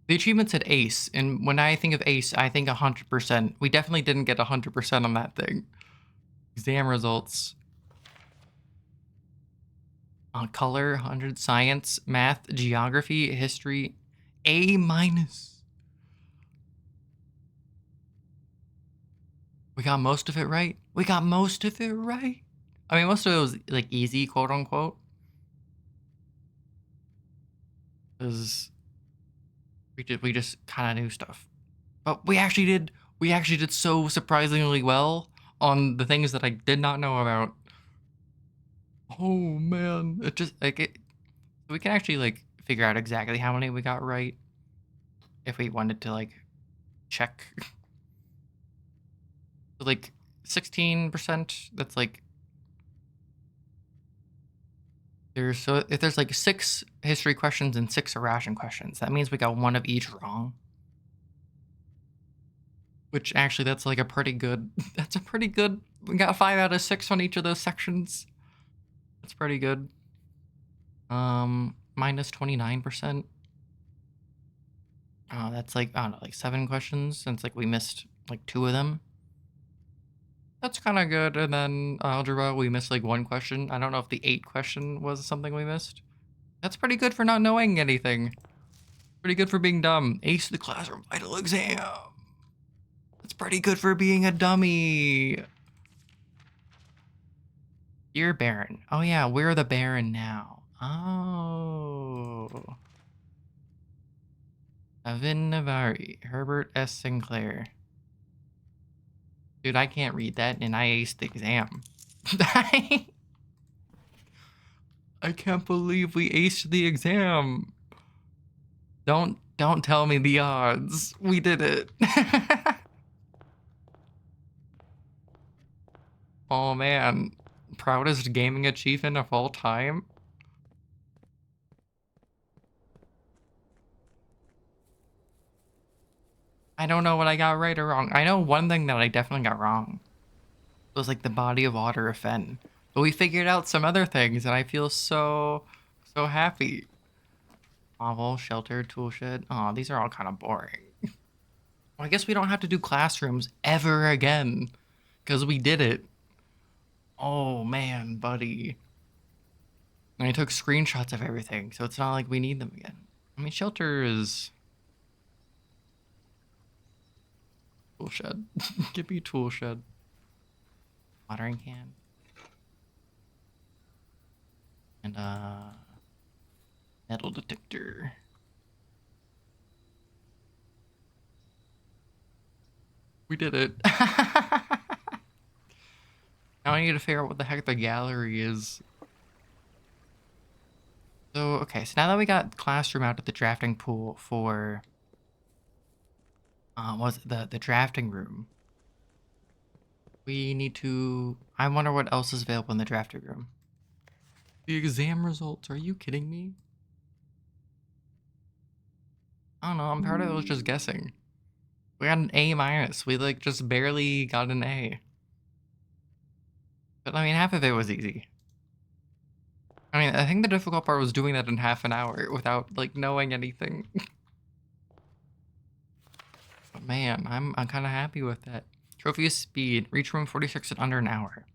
The achievement said ace, and when I think of ace, I think 100%. We definitely didn't get 100% on that thing. Exam results. Color, 100, science, math, geography, history, A minus. We got most of it right. We got most of it right. I mean, most of it was like easy, quote unquote. Because we just kind of knew stuff. But we actually did so surprisingly well on the things that I did not know about. Oh man, it just like it. We can actually like figure out exactly how many we got right if we wanted to like check. So, like 16%. That's like if there's like 6 history questions and 6 irration questions, that means we got one of each wrong. Which actually that's like a pretty good. That's a pretty good. We got 5 out of 6 on each of those sections. That's pretty good. Minus 29%. That's like, I don't know, like 7 questions since like we missed like 2 of them. That's kind of good. And then algebra, we missed like 1 question. I don't know if the 8 question was something we missed. That's pretty good for not knowing anything. Pretty good for being dumb. Ace the classroom vital exam. That's pretty good for being a dummy. Dear Baron. Oh yeah, we're the Baron now. Oh. Avin Navari. Herbert S. Sinclair. Dude, I can't read that, and I aced the exam. I can't believe we aced the exam. Don't tell me the odds. We did it. Oh man. Proudest gaming achievement of all time? I don't know what I got right or wrong. I know one thing that I definitely got wrong. It was like the body of water of Fen. But we figured out some other things, and I feel so happy. Novel, shelter, toolshed. Oh, these are all kind of boring. Well, I guess we don't have to do classrooms ever again. Because we did it. Oh, man, buddy. And I took screenshots of everything, so it's not like we need them again. I mean, shelter is... Toolshed. Give me toolshed. Watering can. And, metal detector. We did it. Now I need to figure out what the heck the gallery is. So, okay, so now that we got classroom out at the drafting pool for... was it the drafting room? We need to... I wonder what else is available in the drafting room. The exam results, are you kidding me? I don't know, I'm part of it was just guessing. We got an A minus. We like just barely got an A. But I mean, half of it was easy. I mean, I think the difficult part was doing that in half an hour without like knowing anything. But man, I'm kind of happy with that. Trophy of speed. Reach room 46 in under an hour.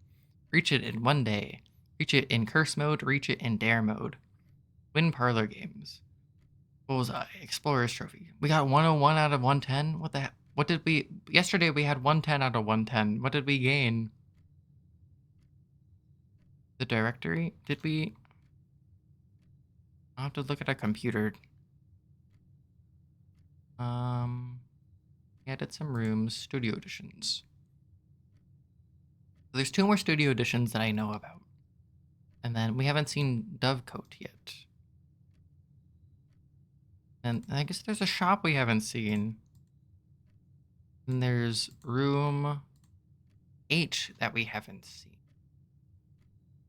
Reach it in 1 day. Reach it in curse mode. Reach it in dare mode. Win parlor games. Bullseye. Explorer's trophy. We got 101 out of 110. What the heck? What did we... Yesterday we had 110 out of 110. What did we gain? The directory? Did we... I'll have to look at a computer. We added some rooms. Studio editions. There's 2 more studio editions that I know about. And then we haven't seen Dovecote yet. And I guess there's a shop we haven't seen. And there's room 8 that we haven't seen.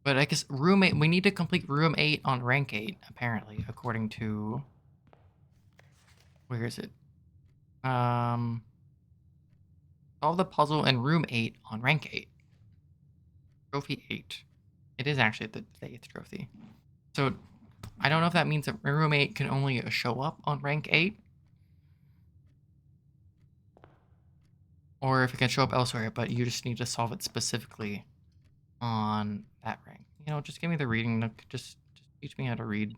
But I guess room 8, we need to complete room 8 on rank 8, apparently, according to... Where is it? Solve the puzzle in room 8 on rank 8. Trophy 8. It is actually the 8th trophy. So, I don't know if that means that room 8 can only show up on rank 8. Or if it can show up elsewhere, but you just need to solve it specifically on that rank. You know, just give me the reading nook. Just teach me how to read.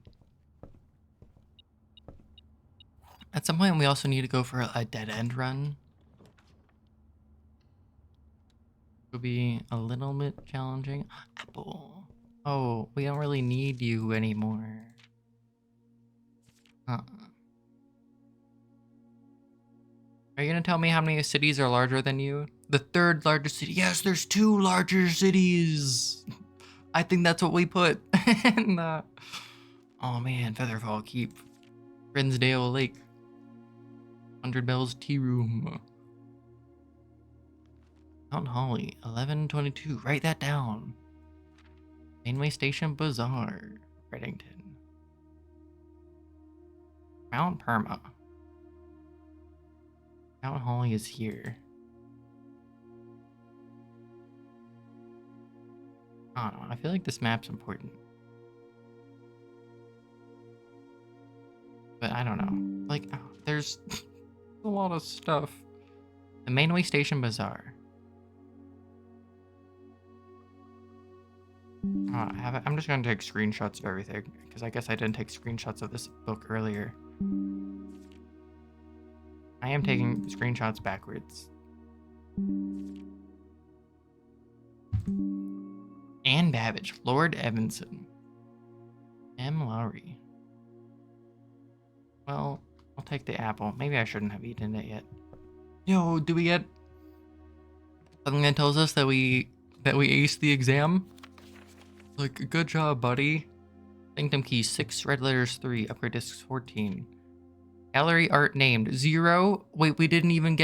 At some point, we also need to go for a dead end run. Would be a little bit challenging. Apple. Oh, we don't really need you anymore. Uh-uh. Are you gonna tell me how many cities are larger than you? The third largest city. Yes, there's 2 larger cities. I think that's what we put. And, oh man, Featherfall Keep. Friendsdale Lake. 100 Bells Tea Room. Mount Holly, 1122. Write that down. Mainway Station Bazaar, Reddington. Mount Perma. Mount Holly is here. I don't know. I feel like this map's important. But I don't know. Like, there's a lot of stuff. The Mainway Station Bazaar. I'm just gonna take screenshots of everything, because I guess I didn't take screenshots of this book earlier. I am taking screenshots backwards. Anne Babbage, Lord Evanson. M. Lowry. Well, I'll take the apple. Maybe I shouldn't have eaten it yet. Yo, do we get something that tells us that we aced the exam? Like, good job, buddy. Sanctum key 6, red letters 3, upgrade discs 14. Gallery art named 0. Wait, we didn't even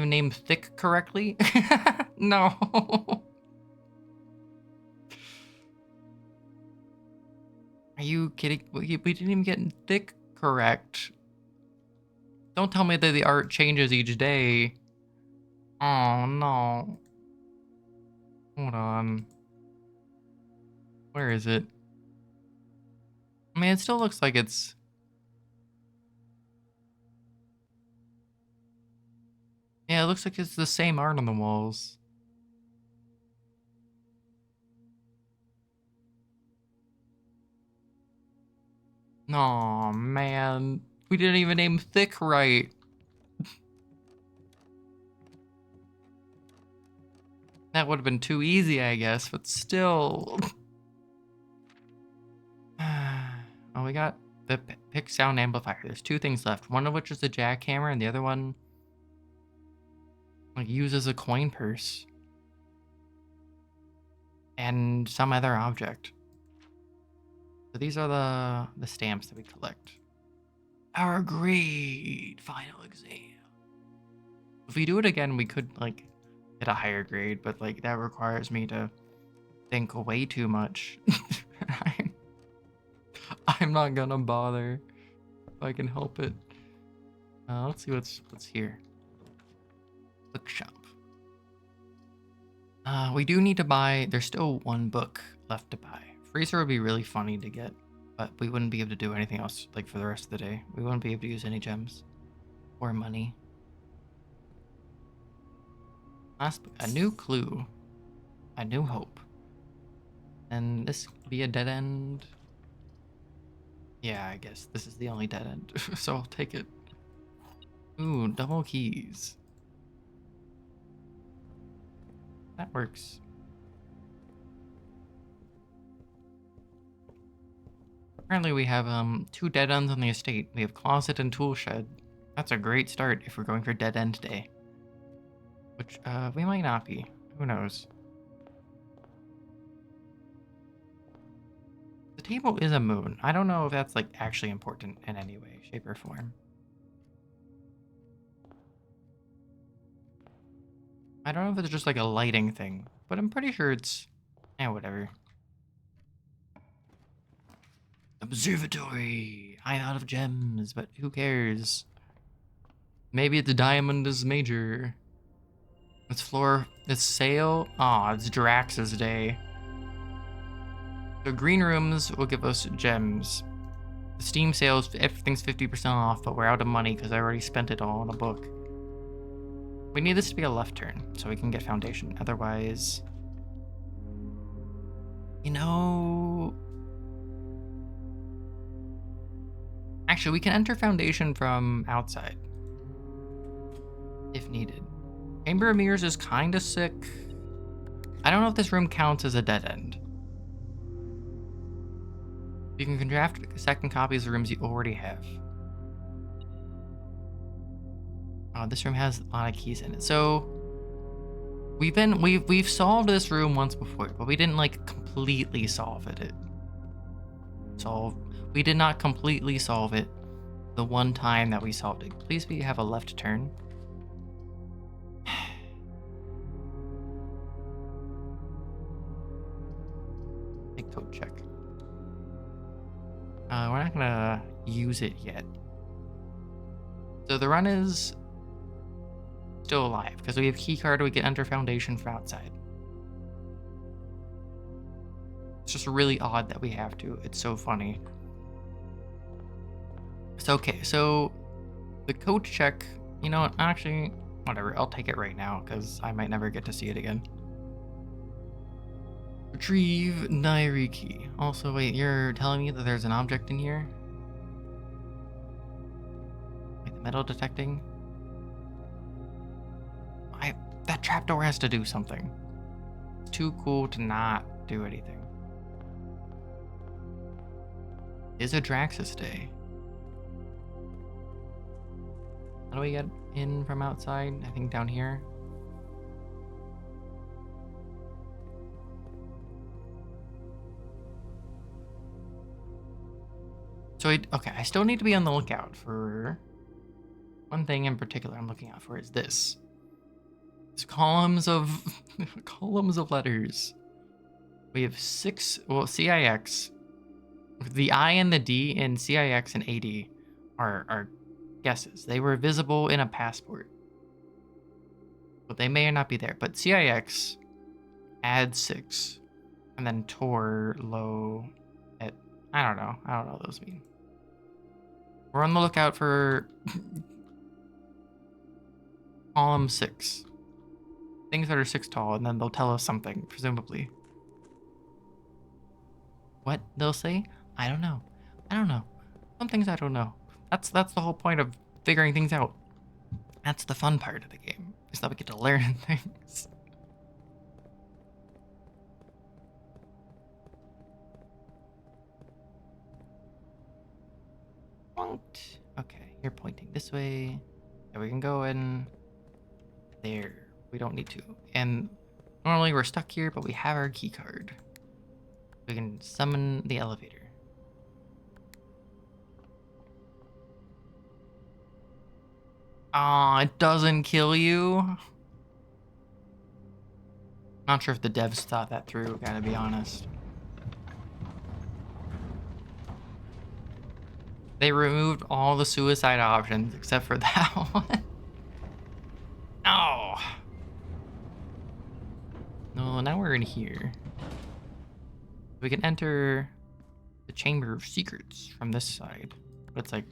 name thick correctly? No. Are you kidding? We didn't even get thick correct. Don't tell me that the art changes each day. Oh, no. Hold on. Where is it? I mean, it still looks like it's... Yeah, it looks like it's the same art on the walls. Aw, man. We didn't even name thick right. That would have been too easy, I guess, but still. Oh, we got the pick sound amplifier. There's 2 things left. One of which is the jackhammer, and the other one like uses a coin purse and some other object. So these are the stamps that we collect. Our grade final exam. If we do it again, we could like get a higher grade, but like that requires me to think way too much. I'm not gonna bother if I can help it. Let's see what's here. Bookshop. We do need to buy. There's still 1 book left to buy. Freezer would be really funny to get, but we wouldn't be able to do anything else like for the rest of the day. We wouldn't be able to use any gems or money. Last book, a new clue, a new hope, and this could be a dead end. Yeah, I guess this is the only dead end, so I'll take it. Ooh, double keys. That works. Apparently we have 2 dead ends on the estate. We have closet and tool shed. That's a great start if we're going for dead end day. Which we might not be. Who knows? The table is a moon. I don't know if that's like actually important in any way, shape, or form. I don't know if it's just like a lighting thing, but I'm pretty sure it's... whatever. Observatory! I'm out of gems, but who cares? Maybe the diamond is major. It's sail. Aw, it's Drax's day. So green rooms will give us gems. The Steam sales, everything's 50% off, but we're out of money because I already spent it all on a book. We need this to be a left turn so we can get foundation. Otherwise, you know, actually we can enter foundation from outside if needed. Chamber of Mirrors is kind of sick. I don't know if this room counts as a dead end. You can draft second copies of rooms you already have. Oh, this room has a lot of keys in it. So we've solved this room once before, but we didn't like completely solve it. We did not completely solve it the one time that we solved it. Please be have a left turn. Take code check. We're not gonna use it yet. So the run is still alive because we have key card. We can enter foundation from outside. It's just really odd that we have to. It's so funny. So okay, so the code check. You know what? Actually, whatever. I'll take it right now because I might never get to see it again. Retrieve diary key. Also, wait, you're telling me that there's an object in here? Wait, the metal detecting? That trapdoor has to do something. It's too cool to not do anything. Is a Draxus day. How do we get in from outside? I think down here. So okay, I still need to be on the lookout for one thing in particular I'm looking out for is this. It's columns of columns of letters. We have 6, well, CIX. The I and the D in CIX and AD are guesses. They were visible in a passport. But they may or not be there. But CIX, add 6. And then Tor, low, at, I don't know what those mean. We're on the lookout for column 6. Things that are 6 tall, and then they'll tell us something, presumably. What they'll say? I don't know. Some things I don't know. That's the whole point of figuring things out. That's the fun part of the game, is that we get to learn things. Okay, you're pointing this way. Yeah, we can go in there. We don't need to. And normally we're stuck here, but we have our key card. We can summon the elevator. Aw, it doesn't kill you. Not sure if the devs thought that through, gotta be honest. They removed all the suicide options except for that one. Oh. No, now we're in here. We can enter the Chamber of Secrets from this side. But it's like...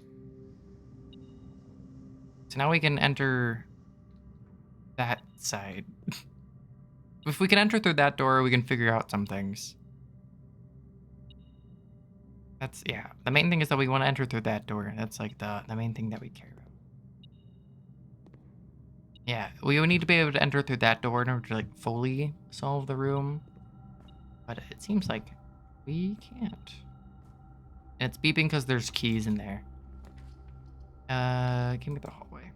So now we can enter that side. If we can enter through that door, we can figure out some things. That's, yeah. The main thing is that we want to enter through that door. That's like the main thing that we care about. Yeah, we would need to be able to enter through that door in order to like fully solve the room. But it seems like we can't. And it's beeping because there's keys in there. Give me the hallway.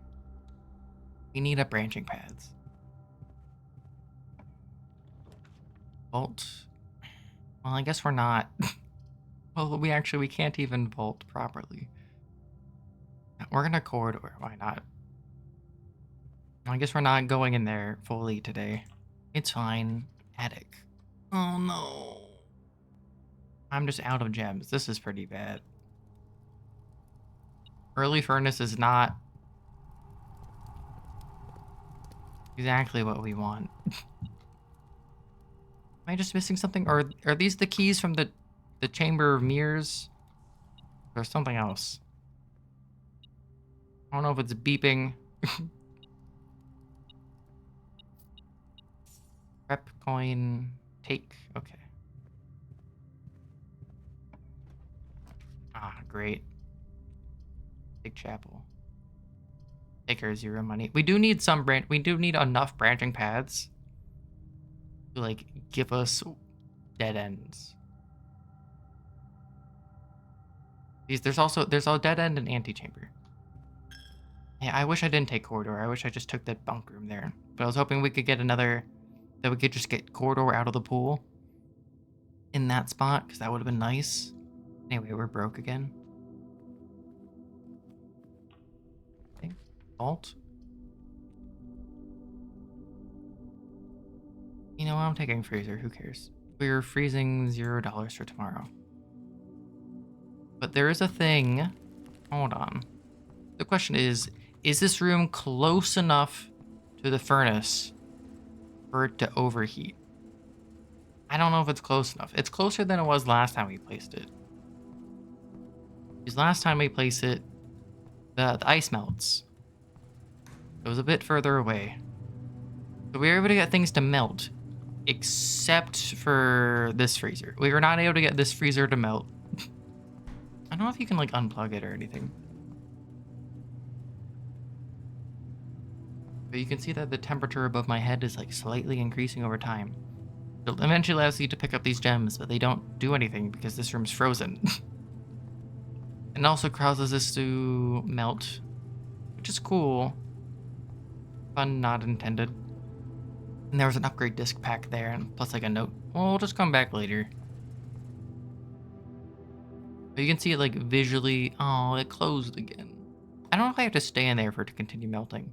We need up branching paths. Vault. Well, I guess we're not. Well, we can't even vault properly. We're gonna corridor. Why not? I guess we're not going in there fully today. It's fine. Attic. Oh no. I'm just out of gems. This is pretty bad. Early furnace is not exactly what we want. Am I just missing something? Or are these the keys from the Chamber of Mirrors? Or something else? I don't know if it's beeping. Rep coin. Take. Okay. Ah, great. Big chapel. Take our 0 money. We do need we do need enough branching paths to like give us dead ends. There's a dead end and antechamber. Yeah, I wish I didn't take corridor. I wish I just took that bunk room there. But I was hoping we could get that we could just get corridor out of the pool in that spot, because that would have been nice. Anyway, we're broke again. Okay. Vault. You know what? I'm taking freezer. Who cares? We're freezing $0 for tomorrow. But there is a thing. Hold on. The question is this room close enough to the furnace for it to overheat? I don't know if it's close enough. It's closer than it was last time we placed it. Because last time we placed it, the ice melts. It was a bit further away. So we were able to get things to melt, except for this freezer. We were not able to get this freezer to melt. I don't know if you can like unplug it or anything. But you can see that the temperature above my head is like slightly increasing over time. It eventually allows you to pick up these gems, but they don't do anything because this room's frozen. And also causes this to melt, which is cool. Fun not intended. And there was an upgrade disc pack there, and plus like a note. Well, we'll just come back later. But you can see it like visually. Oh, it closed again. I don't know if I have to stay in there for it to continue melting.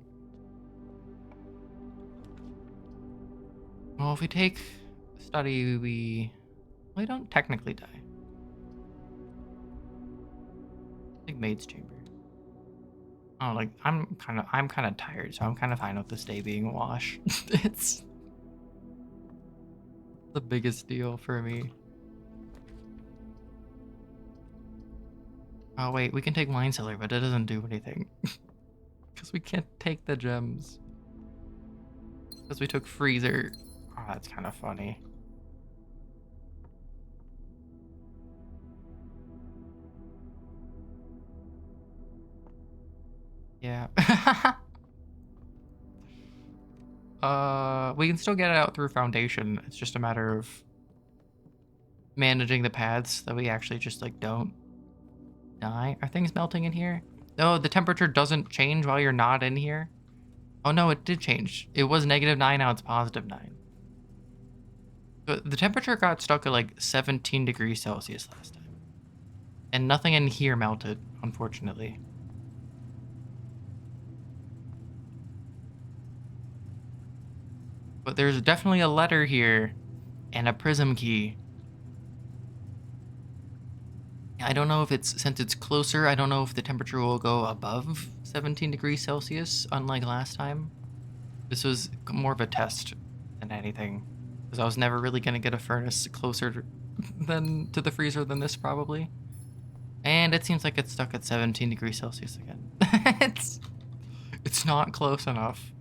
Well, if we take study, we don't technically die. Like maid's chamber. Oh, like I'm kind of tired, so I'm kind of fine with this day being a wash. It's the biggest deal for me. Oh wait, we can take wine cellar, but it doesn't do anything. Because we can't take the gems. Because we took freezer. Oh, that's kind of funny. Yeah. We can still get it out through foundation. It's just a matter of managing the paths that we actually just like don't die. Are things melting in here? No, the temperature doesn't change while you're not in here. Oh no, it did change. It was -9, now it's +9. But the temperature got stuck at like 17 degrees Celsius last time. And nothing in here melted, unfortunately. But there's definitely a letter here and a prism key. I don't know if since it's closer, I don't know if the temperature will go above 17 degrees Celsius, unlike last time. This was more of a test than anything, because I was never really going to get a furnace closer to the freezer than this, probably. And it seems like it's stuck at 17 degrees Celsius again. It's not close enough.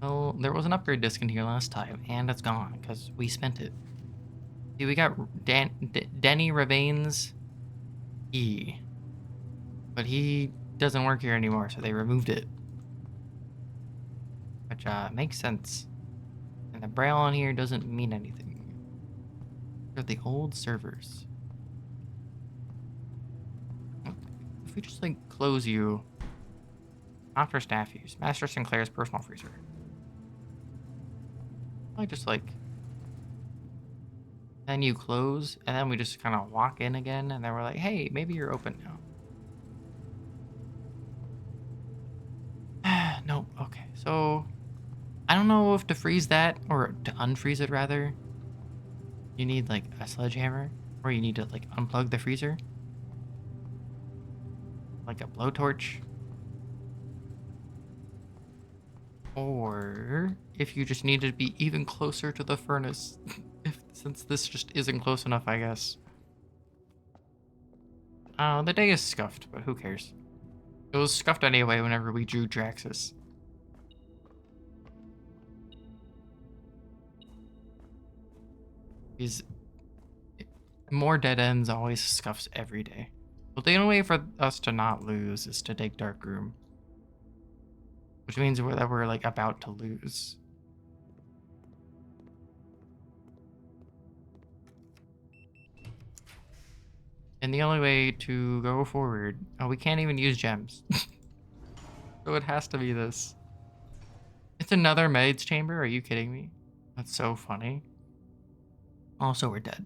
Well, there was an upgrade disc in here last time, and it's gone, because we spent it. See, we got Denny Ravain's key. But he doesn't work here anymore, so they removed it. Which makes sense. And the braille on here doesn't mean anything. They're the old servers. If we just like close you. Not for staff use. Master Sinclair's personal freezer. I just like then you close, and then we just kind of walk in again, and then we're like, hey, maybe you're open now. Nope. Okay, so I don't know if to freeze that or to unfreeze it rather. You need like a sledgehammer, or you need to like unplug the freezer, like a blowtorch, or if you just need to be even closer to the furnace. Since this just isn't close enough, I guess. The day is scuffed, but who cares? It was scuffed anyway whenever we drew Draxus. These more dead ends always scuffs every day. But the only way for us to not lose is to take Dark Room. Which means that we're like about to lose. And the only way to go forward... Oh, we can't even use gems. So it has to be this. It's another maid's chamber? Are you kidding me? That's so funny. Also, we're dead.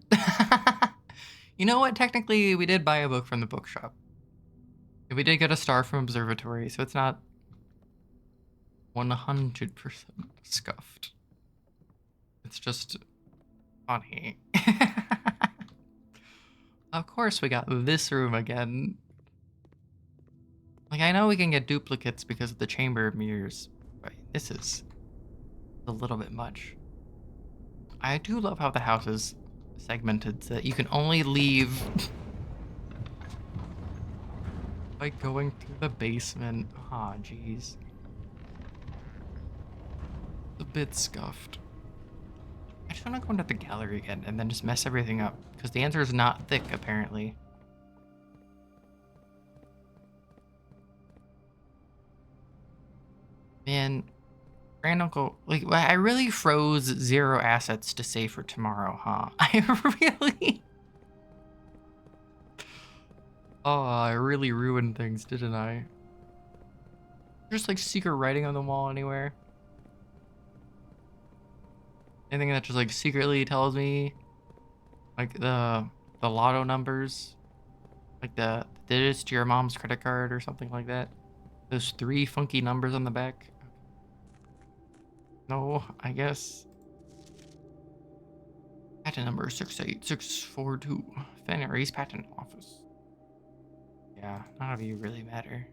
You know what? Technically, we did buy a book from the bookshop. And we did get a star from Observatory, so it's not 100% scuffed. It's just funny. Of course we got this room again. Like, I know we can get duplicates because of the Chamber of Mirrors, but this is a little bit much. I do love how the house is segmented so that you can only leave by going through the basement. Aw, jeez. A bit scuffed. I just want to go into the gallery again and then just mess everything up, because the answer is not thick, apparently. Man, Grand Uncle, like, I really froze 0 assets to save for tomorrow, huh? I really... Oh, I really ruined things, didn't I? Just like secret writing on the wall anywhere. Anything that just like secretly tells me like the lotto numbers, like the digits to your mom's credit card or something like that. Those 3 funky numbers on the back. No, I guess. Patent number 68642. Fennery's patent office. Yeah, none of you really matter.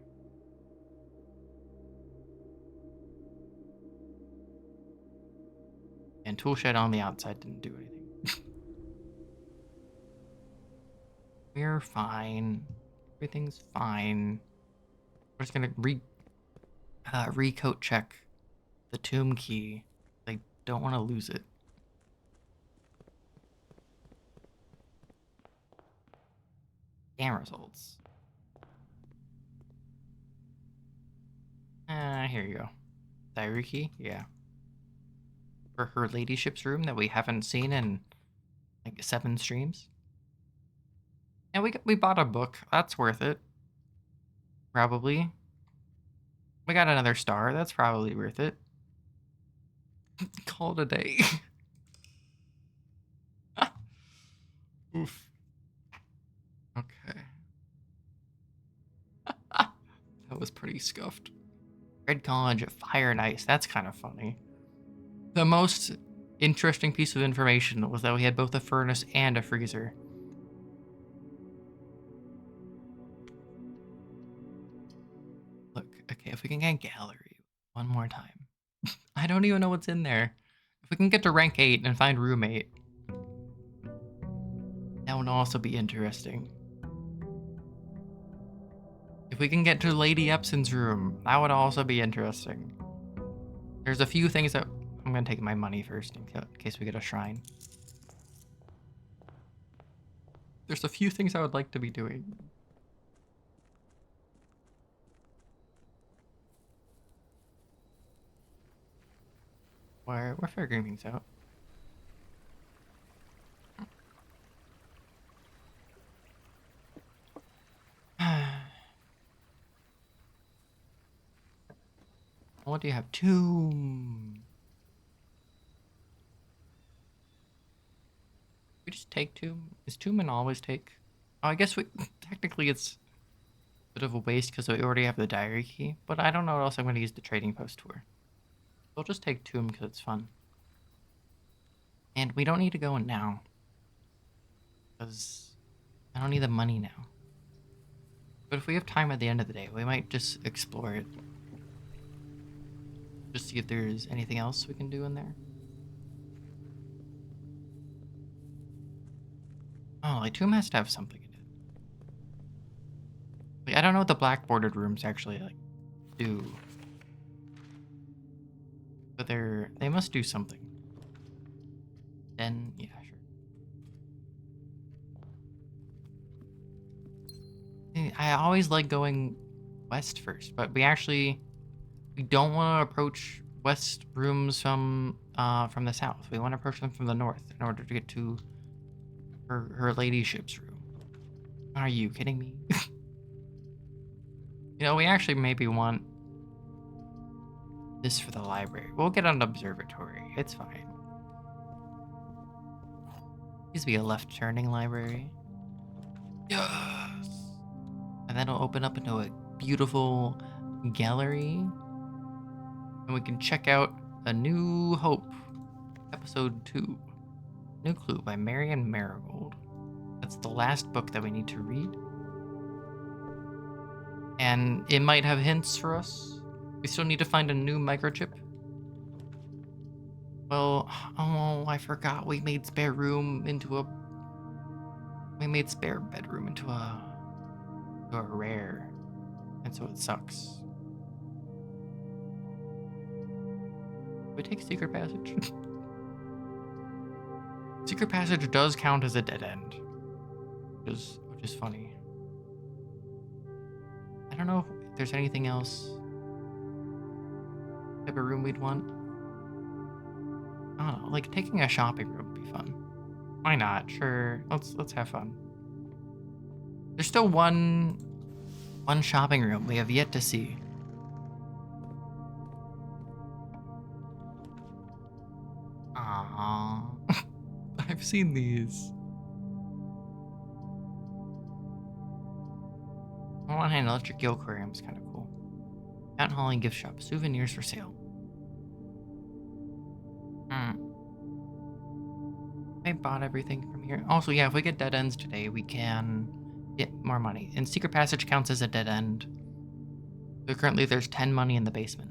And tool shed on the outside didn't do anything. We're fine. Everything's fine. We're just gonna recoat check the tomb key. I don't want to lose it. Scan results. Here you go. Diary key? Yeah. For her ladyship's room that we haven't seen in like 7 streams. And we bought a book. That's worth it. Probably. We got another star. That's probably worth it. Call it a day. Oof. Okay. That was pretty scuffed. Red College Fire and Ice. That's kind of funny. The most interesting piece of information was that we had both a furnace and a freezer. Look, okay, if we can get gallery one more time. I don't even know what's in there. If we can get to rank 8 and find roommate, that would also be interesting. If we can get to Lady Epson's room, that would also be interesting. There's a few things that... I'm gonna take my money first in case we get a shrine. There's a few things I would like to be doing. We're figuring things out. What do you have? Tomb. We just take Tomb? Is Tomb and always take? Oh, I guess we... Technically it's a bit of a waste because we already have the diary key, but I don't know what else I'm going to use the trading post for. We'll just take Tomb because it's fun. And we don't need to go in now. Because I don't need the money now. But if we have time at the end of the day, we might just explore it. Just see if there's anything else we can do in there. Oh, like Tomb has to have something in it. Like, I don't know what the black bordered rooms actually like do. But they must do something. Then yeah, sure. I always like going west first, but we don't want to approach west rooms from the south. We want to approach them from the north in order to get to her ladyship's room. Are you kidding me? You know, we actually maybe want this for the library. We'll get an observatory. It's fine. Needs to be a left-turning library. Yes! And then it'll open up into a beautiful gallery. And we can check out A New Hope, Episode 2. New Clue by Marion Marigold. That's the last book that we need to read. And it might have hints for us. We still need to find a new microchip. Well, oh, I forgot we made spare bedroom into a rare. And so it sucks. We take secret passage. Secret passage does count as a dead end, which is funny. I don't know if there's anything else type of room we'd want. I don't know, like taking a shopping room would be fun. Why not? Sure, let's have fun. There's still one shopping room we have yet to see. Aww. I've seen these. On one hand, electric eel aquarium is kind of cool. Mountain Hauling gift shop, souvenirs for sale. I bought everything from here. Also, yeah, if we get dead ends today, we can get more money. And secret passage counts as a dead end. So currently there's 10 money in the basement.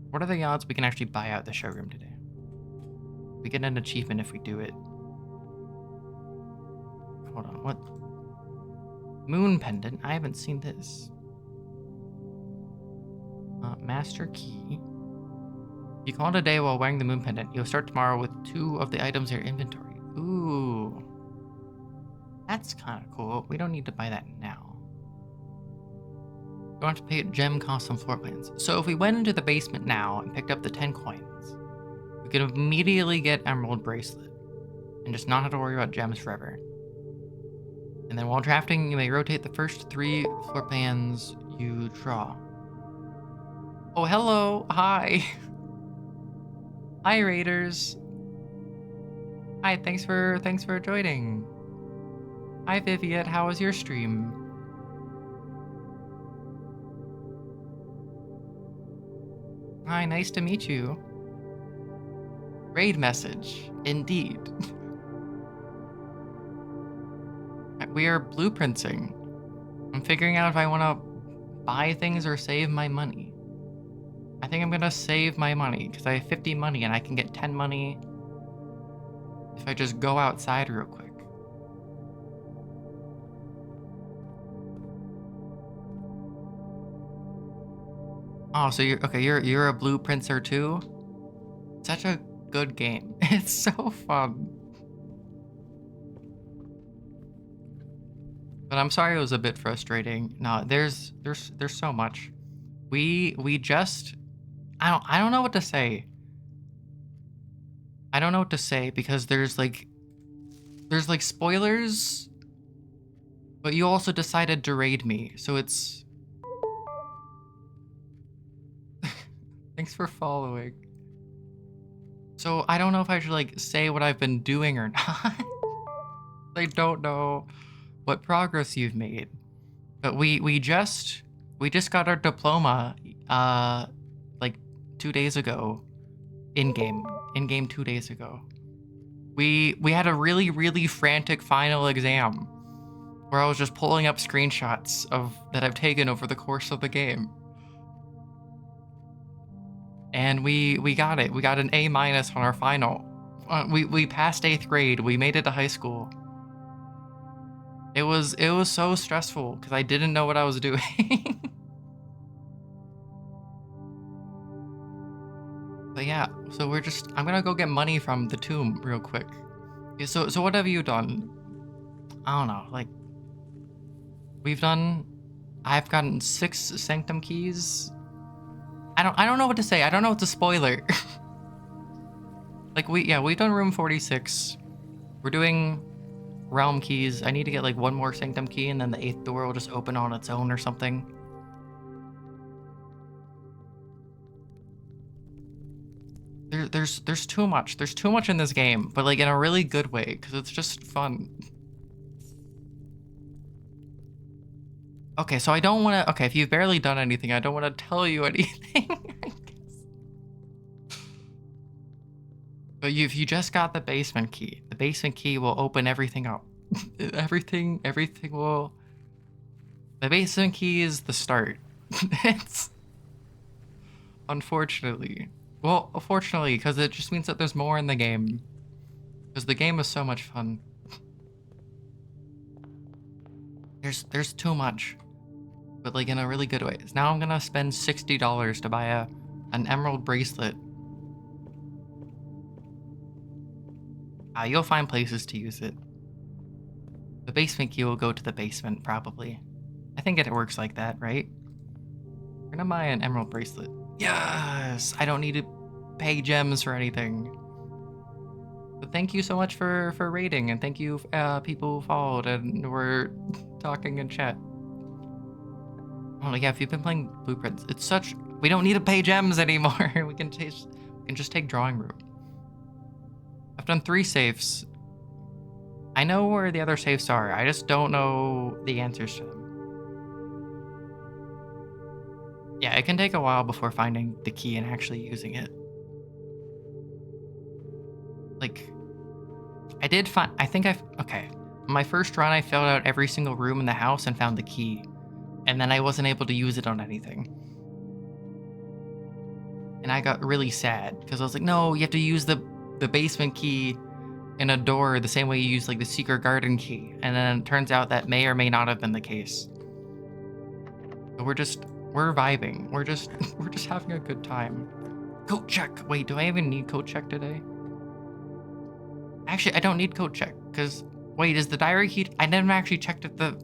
What are the odds we can actually buy out the showroom today? We get an achievement if we do it. Hold on, what? Moon pendant? I haven't seen this. Master key. You call it a day while wearing the moon pendant. You'll start tomorrow with 2 of the items in your inventory. Ooh. That's kind of cool. We don't need to buy that now. You don't have to pay gem costs on floor plans. So if we went into the basement now and picked up the 10 coins, we could immediately get Emerald Bracelet and just not have to worry about gems forever. And then while drafting, you may rotate the first 3 floor plans you draw. Oh, hello. Hi. Hi, Raiders. Hi, thanks for joining. Hi, Viviet. How was your stream? Hi, nice to meet you. Raid message. Indeed. We are blueprinting. I'm figuring out if I want to buy things or save my money. I think I'm gonna save my money because I have 50 money and I can get 10 money if I just go outside real quick. Oh, so you're a blueprinter too? Such a good game. It's so fun. But I'm sorry it was a bit frustrating. No, there's so much. We just I don't know what to say. I don't know what to say because there's like spoilers, but you also decided to raid me, so it's thanks for following. So I don't know if I should like say what I've been doing or not. I don't know what progress you've made. But we just got our diploma like 2 days ago. In game 2 days ago. We had a really frantic final exam where I was just pulling up screenshots that I've taken over the course of the game. And we got it. We got an A- on our final. We passed 8th grade. We made it to high school. It was so stressful because I didn't know what I was doing. But yeah, so I'm gonna go get money from the tomb real quick. Okay, so what have you done? I don't know, like, I've gotten 6 Sanctum keys. I don't know what to say. I don't know what's a spoiler. Like, we've done room 46. We're doing realm keys. I need to get like one more Sanctum key, and then the 8th door will just open on its own or something. There's too much. There's too much in this game, but like in a really good way, because it's just fun. Okay, so I don't want to... Okay, if you've barely done anything, I don't want to tell you anything. But if you just got the basement key will open everything up. everything will... The basement key is the start. It's... Unfortunately. Well, fortunately, because it just means that there's more in the game. Because the game is so much fun. There's too much. But like in a really good way. Now I'm gonna spend $60 to buy an emerald bracelet. You'll find places to use it. The basement key will go to the basement, probably. I think it works like that, right? We're gonna buy an emerald bracelet. Yes! I don't need to pay gems for anything. But thank you so much for rating, and thank you people who followed and were talking in chat. Oh yeah, if you've been playing Blueprints, it's such... We don't need to pay gems anymore. we can just take Drawing Room. I've done 3 safes. I know where the other safes are. I just don't know the answers to them. Yeah, it can take a while before finding the key and actually using it. Like, I did find... Okay. My first run, I filled out every single room in the house and found the key. And then I wasn't able to use it on anything. And I got really sad, because I was like, no, you have to use the basement key in a door the same way you use like the secret garden key. And then it turns out that may or may not have been the case. But we're vibing. We're just having a good time. Coat check. Wait, do I even need coat check today? Actually, I don't need coat check, because wait, is the diary key... I never actually checked if the...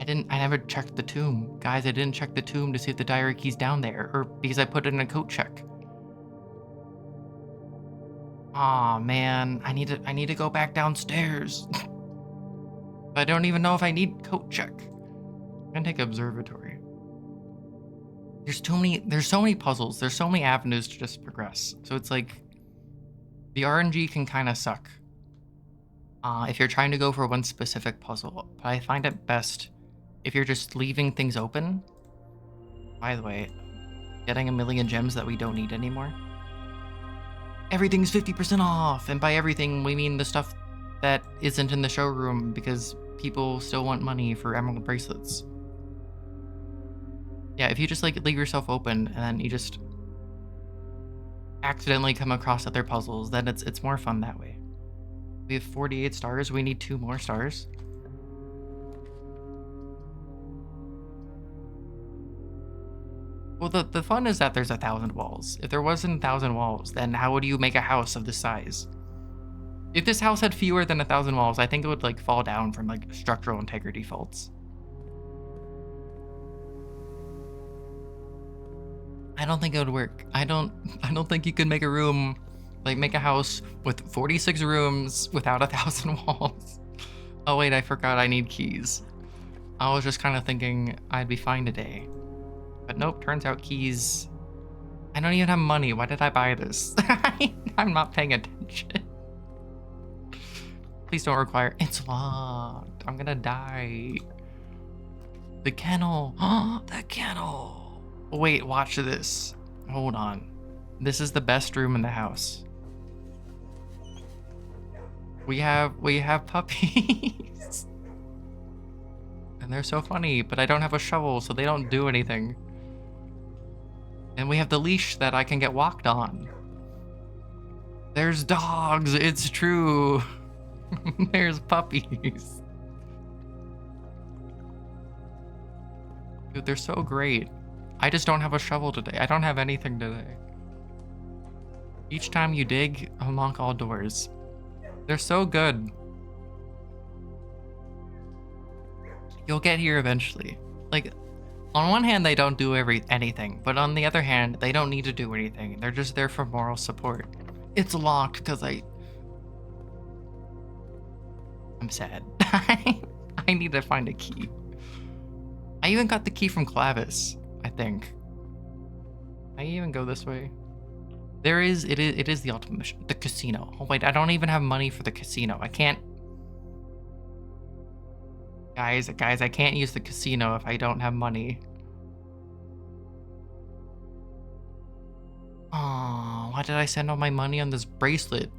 I never checked the tomb. Guys, I didn't check the tomb to see if the diary key's down there, or because I put it in a coat check. Aw, man, I need to go back downstairs. But I don't even know if I need coat check. I'm gonna take observatory. There's so many puzzles. There's so many avenues to just progress. So it's like, the RNG can kind of suck. If you're trying to go for one specific puzzle, but I find it best if you're just leaving things open. By the way, getting a million gems that we don't need anymore. Everything's 50% off, and by everything we mean the stuff that isn't in the showroom, because people still want money for emerald bracelets. Yeah, if you just like leave yourself open and then you just accidentally come across other puzzles, then it's more fun that way. We have 48 stars. We need 2 more stars. Well, the fun is that there's 1,000 walls. If there wasn't 1,000 walls, then how would you make a house of this size? If this house had fewer than 1,000 walls, I think it would like fall down from like structural integrity faults. I don't think it would work. I don't think you could make a room, like make a house with 46 rooms without 1,000 walls. Oh wait, I forgot I need keys. I was just kind of thinking I'd be fine today. But nope, turns out keys... I don't even have money. Why did I buy this? I'm not paying attention. Please don't require... It's locked. I'm gonna die. The kennel. The kennel. Wait, watch this. Hold on. This is the best room in the house. We have puppies. And they're so funny, but I don't have a shovel, so they don't do anything. And we have the leash that I can get walked on. There's dogs, it's true. There's puppies. Dude, they're so great. I just don't have a shovel today. I don't have anything today. Each time you dig, unlock all doors. They're so good. You'll get here eventually. Like, on one hand, they don't do anything, but on the other hand, they don't need to do anything. They're just there for moral support. It's locked because I'm sad. I need to find a key. I even got the key from Clavis, I think. I even go this way. It is the ultimate mission. The casino. Oh wait, I don't even have money for the casino. I can't. Guys, I can't use the casino if I don't have money. Oh, why did I send all my money on this bracelet?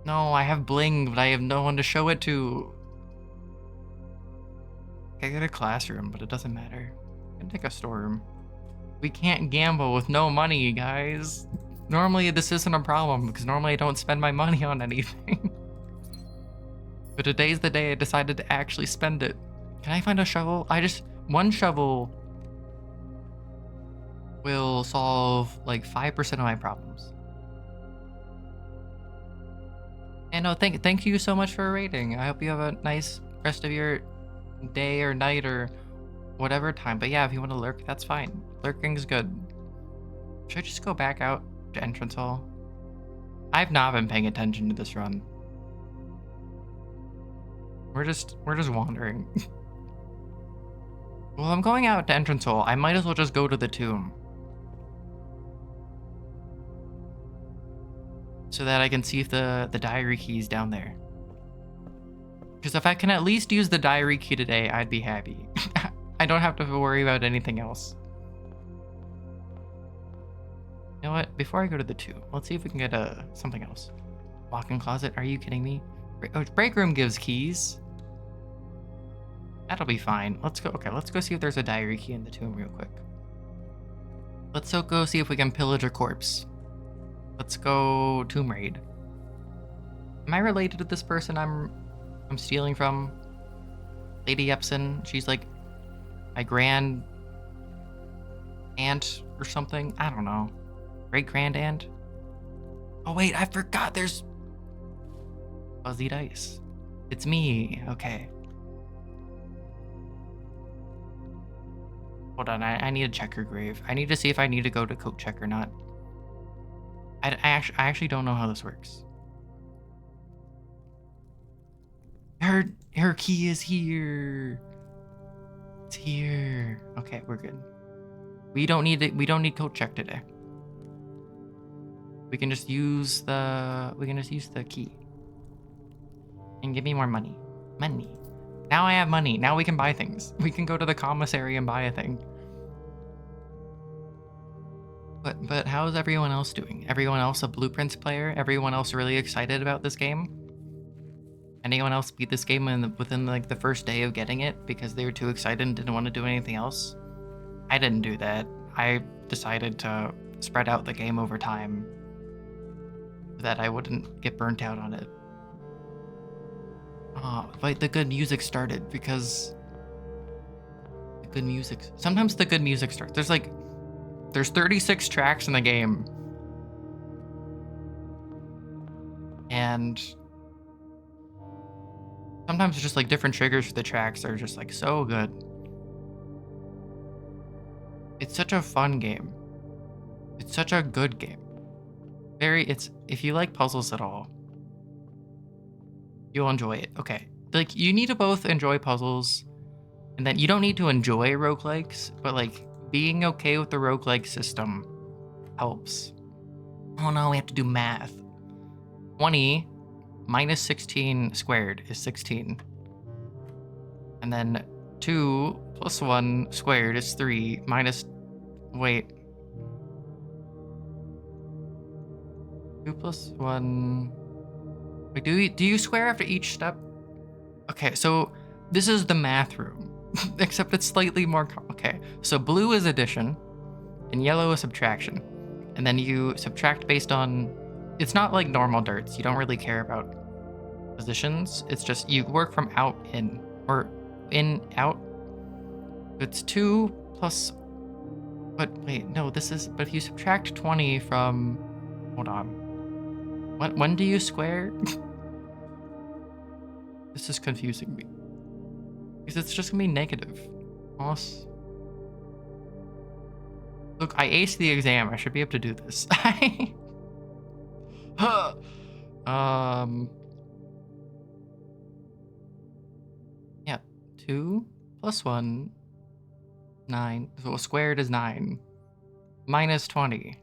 No, I have bling, but I have no one to show it to. I get a classroom, but it doesn't matter. I can take a storeroom. We can't gamble with no money, guys. Normally this isn't a problem, because normally I don't spend my money on anything. But today's the day I decided to actually spend it. Can I find a shovel? One shovel will solve like 5% of my problems. And no, thank you so much for a rating. I hope you have a nice rest of your day or night or whatever time. But yeah, if you want to lurk, that's fine. Lurking's good. Should I just go back out to entrance hall? I've not been paying attention to this run. We're just wandering. Well, I'm going out to entrance hall. I might as well just go to the tomb. So that I can see if the diary key is down there. Because if I can at least use the diary key today, I'd be happy. I don't have to worry about anything else. You know what? Before I go to the tomb, let's see if we can get something else. Walk-in closet? Are you kidding me? Break room gives keys. That'll be fine. Let's go. Okay, let's go see if there's a diary key in the tomb real quick. Let's go see if we can pillage a corpse. Let's go tomb raid. Am I related to this person I'm stealing from? Lady Epson. She's like my grand aunt or something. I don't know. Great grand aunt. Oh wait, I forgot. There's Fuzzy Dice. It's me. Okay. Hold on. I need to check her grave. I need to see if I need to go to coat check or not. I actually don't know how this works. Her key is here. It's here. Okay, we're good. We don't need it. We don't need coat check today. We can just use the key. And give me more money. Money. Now I have money. Now we can buy things. We can go to the commissary and buy a thing. But how's everyone else doing? Everyone else a Blueprints player? Everyone else really excited about this game? Anyone else beat this game within like the first day of getting it because they were too excited and didn't want to do anything else? I didn't do that. I decided to spread out the game over time so that I wouldn't get burnt out on it. Oh, but the good music started because the good music. Sometimes the good music starts. There's 36 tracks in the game. And sometimes it's just like different triggers for the tracks are just like so good. It's such a fun game. It's such a good game. If you like puzzles at all, you'll enjoy it. Okay. Like you need to both enjoy puzzles and then you don't need to enjoy roguelikes, but like being okay with the roguelike system helps. Oh no, we have to do math. 20 minus 16 squared is 16. And then 2 plus 1 squared is 3 minus... Wait. 2 plus 1... Wait, do you square after each step? Okay, so this is the math room. Except it's slightly more... Okay, so blue is addition, and yellow is subtraction. And then you subtract based on... It's not like normal darts. You don't really care about positions. It's just you work from out, in. Or in, out. It's 2 plus... But wait, no, this is... But if you subtract 20 from... Hold on. When do you square? This is confusing me. Because it's just gonna be negative. Unless... Look, I aced the exam. I should be able to do this. Yeah. 2 plus 1, 9. So squared is 9. Minus 20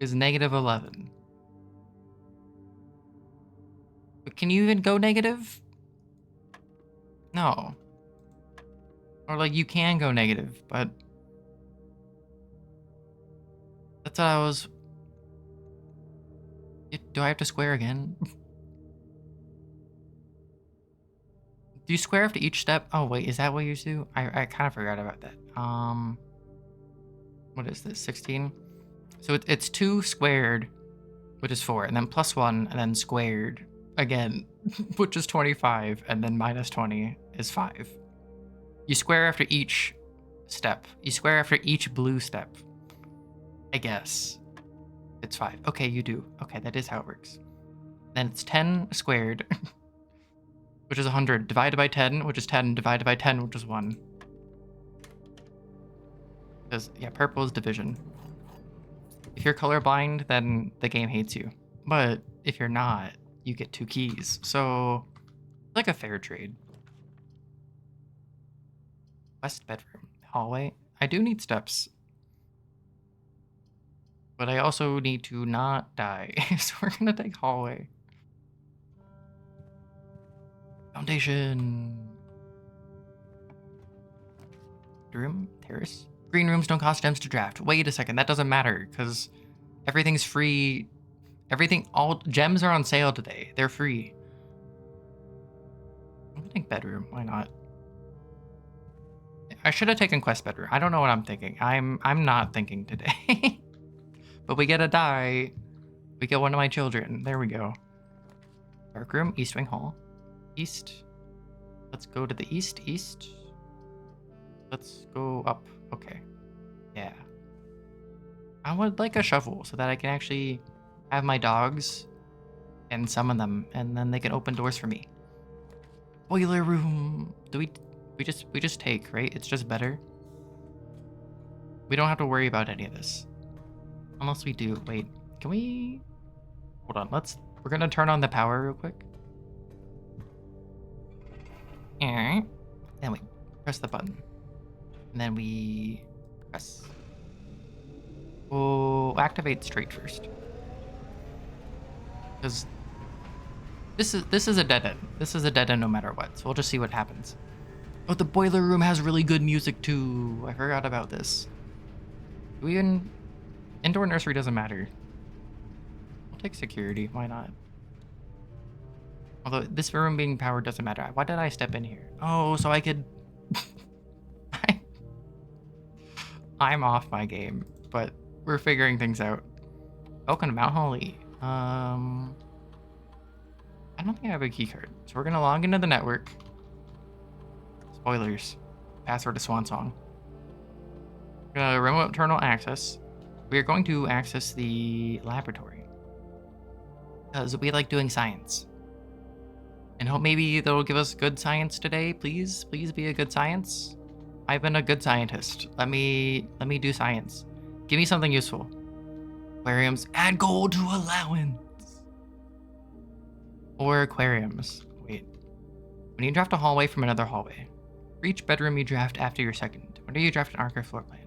is negative 11. But can you even go negative? No. Or like you can go negative, but that's what I was... Do I have to square again? Do you square after each step? Oh wait, is that what you do? I kind of forgot about that. What is this? 16? So it's 2 squared, which is 4, and then plus 1, and then squared again, which is 25, and then minus 20 is 5. You square after each step. You square after each blue step. I guess. It's 5. Okay, you do. Okay, that is how it works. Then it's 10 squared, which is 100, divided by 10, which is 10, divided by 10, which is 1. Because, yeah, purple is division. If you're colorblind, then the game hates you. But if you're not, you get 2 keys. So, it's like a fair trade. West bedroom. Hallway. I do need steps. But I also need to not die. So we're gonna take hallway. Foundation. Room. Terrace. Green rooms don't cost gems to draft. Wait a second. That doesn't matter because everything's free. All gems are on sale today. They're free. I'm gonna take bedroom. Why not? I should have taken quest bedroom. I don't know what I'm thinking. I'm not thinking today. But we get a die. We get one of my children. There we go. Dark room, East Wing Hall. East. Let's go to the east. East. Let's go up. Okay. Yeah. I would like a shovel so that I can actually have my dogs and summon them, and then they can open doors for me. Boiler room. Do we just take, right? It's just better. We don't have to worry about any of this. Unless we do. Wait, can we... Hold on, we're gonna turn on the power real quick. Alright. Then we press the button. And then we press. We'll activate straight first. Because this is a dead end. This is a dead end no matter what. So we'll just see what happens. Oh, the boiler room has really good music too. I forgot about this. Indoor nursery doesn't matter. I'll take security. Why not? Although this room being powered doesn't matter. Why did I step in here? Oh, so I could... I'm off my game, but we're figuring things out. Welcome to Mount Holly. I don't think I have a key card. So we're gonna log into the network. Spoilers. Password to Swan Song. We're gonna remote terminal access. We are going to access the laboratory. Because we like doing science. And hope maybe they'll give us good science today, please. Please be a good science. I've been a good scientist. Let me do science. Give me something useful. Aquariums. Add gold to allowance. Or aquariums. Wait. When you draft a hallway from another hallway, for each bedroom you draft after your second, when do you draft an arc or floor plan?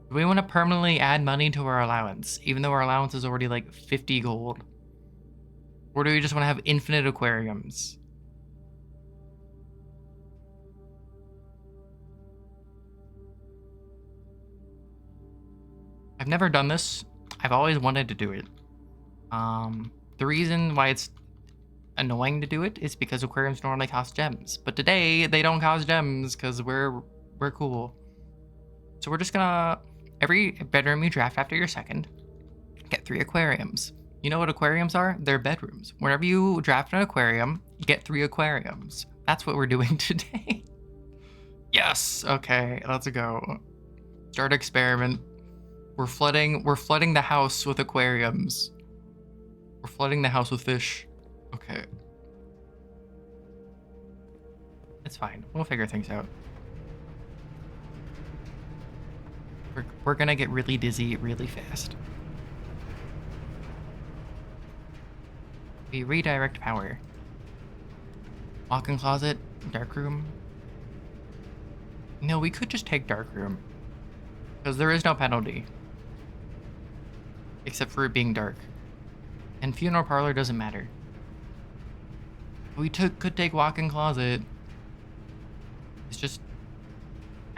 Do we want to permanently add money to our allowance, even though our allowance is already like 50 gold? Or do we just want to have infinite aquariums? I've never done this. I've always wanted to do it. The reason why it's annoying to do it is because aquariums normally cost gems. But today, they don't cost gems because we're cool. So we're just gonna... Every bedroom you draft after your second, get 3 aquariums. You know what aquariums are? They're bedrooms. Whenever you draft an aquarium, get 3 aquariums. That's what we're doing today. Yes. Okay, let's go. Start experiment. We're flooding the house with aquariums. We're flooding the house with fish. Okay. It's fine. We'll figure things out. We're gonna get really dizzy really fast. We redirect power. Walk-in closet, dark room. No, we could just take dark room. Because there is no penalty. Except for it being dark. And funeral parlor doesn't matter. We could take walk-in closet. It's just...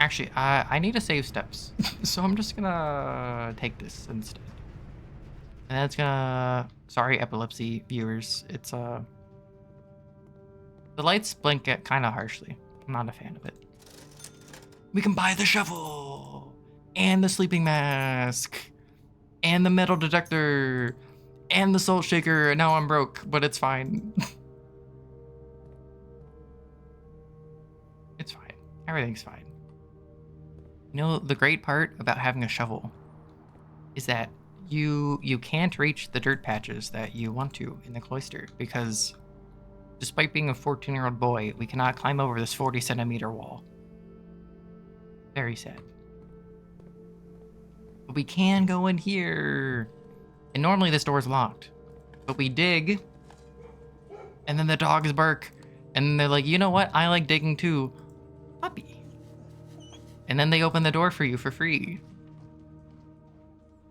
Actually, I need to save steps. So I'm just gonna take this instead. And that's gonna... Sorry, epilepsy viewers. It's, The lights blink kind of harshly. I'm not a fan of it. We can buy the shovel! And the sleeping mask! And the metal detector! And the salt shaker! Now I'm broke, but it's fine. It's fine. Everything's fine. You know, the great part about having a shovel is that you can't reach the dirt patches that you want to in the cloister because despite being a 14-year-old boy, we cannot climb over this 40-centimeter wall. Very sad. But we can go in here. And normally this door is locked. But we dig. And then the dogs bark. And they're like, you know what? I like digging too. Puppy. And then they open the door for you for free.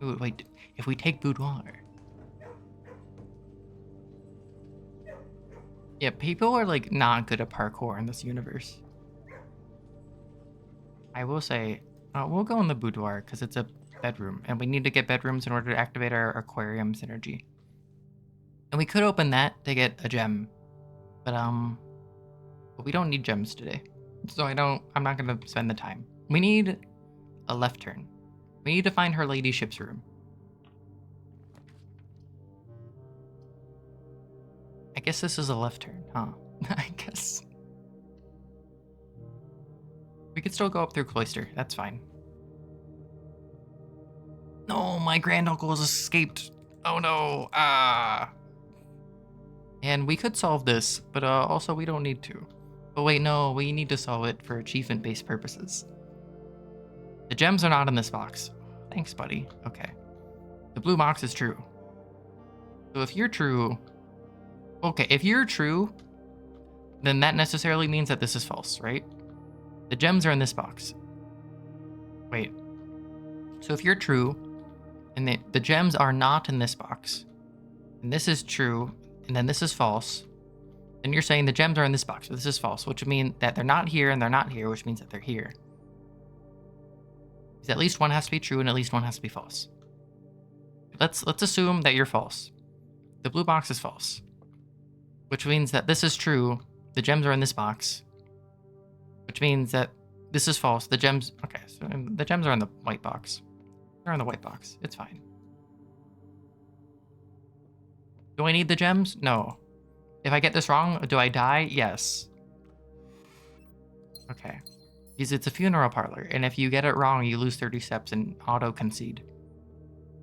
Ooh, wait, if we take boudoir. Yeah, people are like not good at parkour in this universe. I will say, we'll go in the boudoir because it's a bedroom and we need to get bedrooms in order to activate our aquarium synergy. And we could open that to get a gem, but we don't need gems today. So I'm not gonna spend the time. We need a left turn. We need to find her ladyship's room. I guess this is a left turn, huh? I guess. We could still go up through cloister. That's fine. No, my granduncle has escaped. Oh no. And we could solve this, but also we don't need to. But wait, no, we need to solve it for achievement-based purposes. The gems are not in this box. Thanks, buddy. Okay. The blue box is true. So if you're true... Okay, if you're true, then that necessarily means that this is false, right? The gems are in this box. Wait. So if you're true, and the gems are not in this box, and this is true, and then this is false, then you're saying the gems are in this box, but this is false, which would mean that they're not here and they're not here, which means that they're here. Because at least one has to be true and at least one has to be false. Let's assume that you're false. The blue box is false, which means that this is true. The gems are in this box, which means that this is false. The gems, okay, so the gems are in the white box. They're in the white box. It's fine. Do I need the gems? No. If I get this wrong, do I die? Yes. Okay. Because it's a funeral parlor, and if you get it wrong, you lose 30 steps and auto-concede.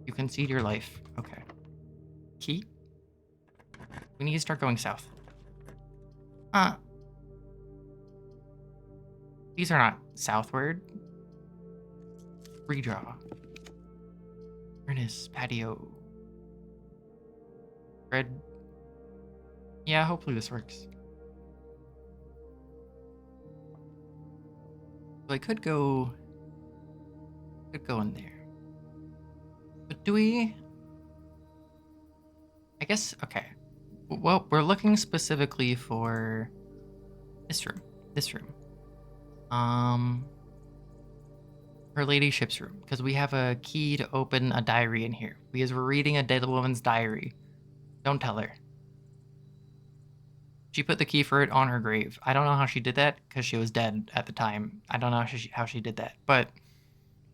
You concede your life. Okay. Key? We need to start going south. These are not southward. Redraw. Furnace, patio. Red. Yeah, hopefully this works. So I could go in there. But do we? I guess, okay. Well, we're looking specifically for this room. Her ladyship's room, because we have a key to open a diary in here. Because we're reading a dead woman's diary. Don't tell her. She put the key for it on her grave. I don't know how she did that, because she was dead at the time. I don't know how she did that, but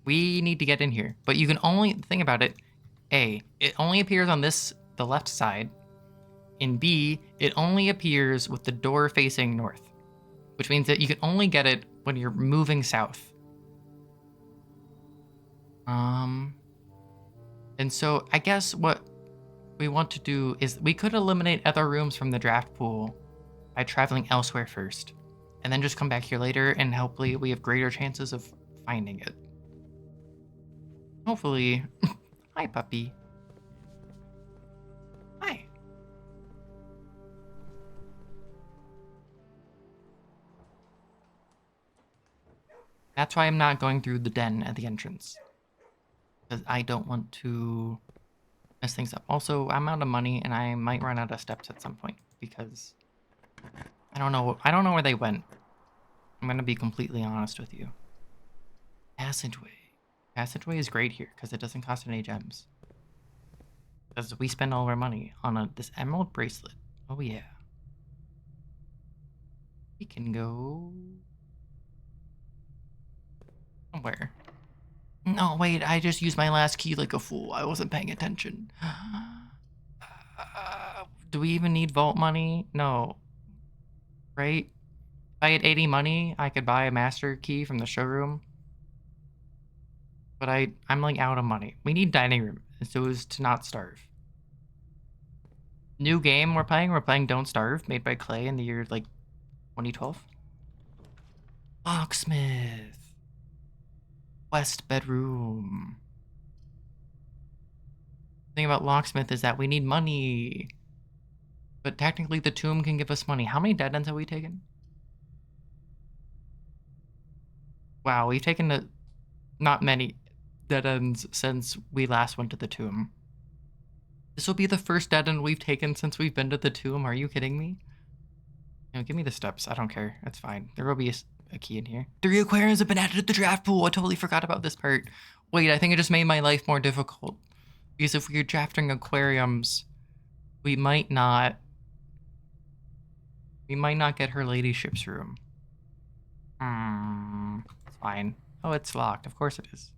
we need to get in here. But you can only, think about it, A, it only appears on the left side, and B, it only appears with the door facing north, which means that you can only get it when you're moving south. And so I guess what we want to do is we could eliminate other rooms from the draft pool by traveling elsewhere first. and then just come back here later, and hopefully we have greater chances of finding it. Hopefully. Hi, puppy. Hi. That's why I'm not going through the den at the entrance. Because I don't want to mess things up. Also, I'm out of money, and I might run out of steps at some point, because I don't know where they went. I'm gonna be completely honest with you. Passageway. Passageway is great here, because it doesn't cost any gems. Because we spend all our money on this emerald bracelet. Oh yeah. We can go... somewhere. No, wait, I just used my last key like a fool. I wasn't paying attention. Do we even need vault money? No. Right? If I had 80 money, I could buy a master key from the showroom. But I'm like out of money. We need dining room, so as to not starve. New game we're playing Don't Starve, made by Clay in the year like 2012. Locksmith. West bedroom. The thing about Locksmith is that we need money. But technically the tomb can give us money. How many dead ends have we taken? Wow, we've taken not many dead ends since we last went to the tomb. This will be the first dead end we've taken since we've been to the tomb. Are you kidding me? You know, give me the steps. I don't care. That's fine. There will be a key in here. 3 aquariums have been added to the draft pool. I totally forgot about this part. Wait, I think it just made my life more difficult. Because if we're drafting aquariums, we might not get her ladyship's room. It's fine. Oh, it's locked. Of course it is.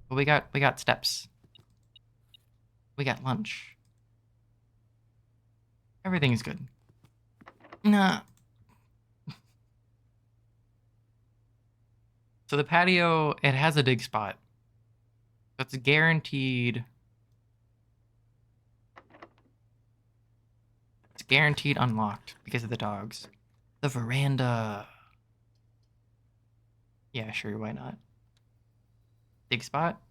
But we got steps. We got lunch. Everything's good. Nah. So the patio, it has a dig spot. That's guaranteed. It's guaranteed unlocked because of the dogs. The veranda. Yeah, sure, why not? Dig spot?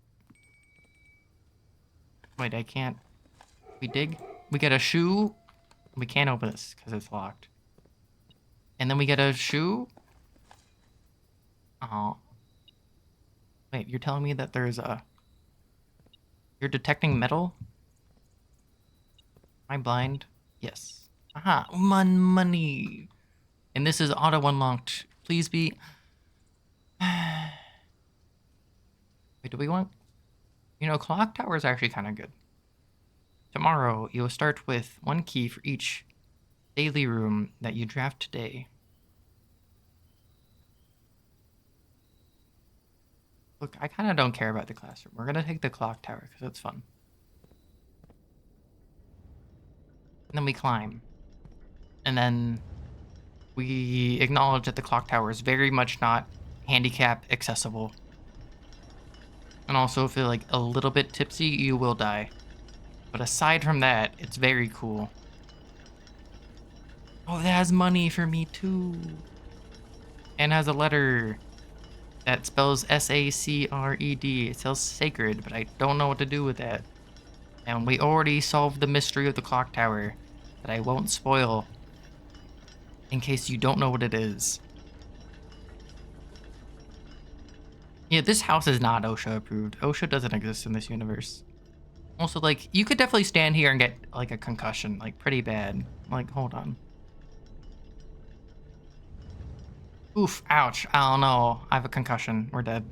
Wait, I can't. We dig? We get a shoe? We can't open this because it's locked. And then we get a shoe? Oh. Wait, you're telling me that there's a... You're detecting metal? Am I blind? Yes. Aha, money. And this is auto unlocked. Please be... Wait, do we want... You know, clock tower is actually kind of good. Tomorrow, you'll start with 1 key for each daily room that you draft today. Look, I kind of don't care about the classroom. We're going to take the clock tower because it's fun. And then we climb. And then we acknowledge that the clock tower is very much not handicap accessible. And also, if you're like a little bit tipsy, you will die. But aside from that, it's very cool. Oh, that has money for me too. And has a letter that spells S-A-C-R-E-D. It spells sacred, but I don't know what to do with that. And we already solved the mystery of the clock tower that I won't spoil in case you don't know what it is. Yeah, this house is not OSHA approved. OSHA doesn't exist in this universe. Also, like, you could definitely stand here and get, like, a concussion, like, pretty bad. Like, hold on. Oof, ouch. I don't know. I have a concussion. We're dead.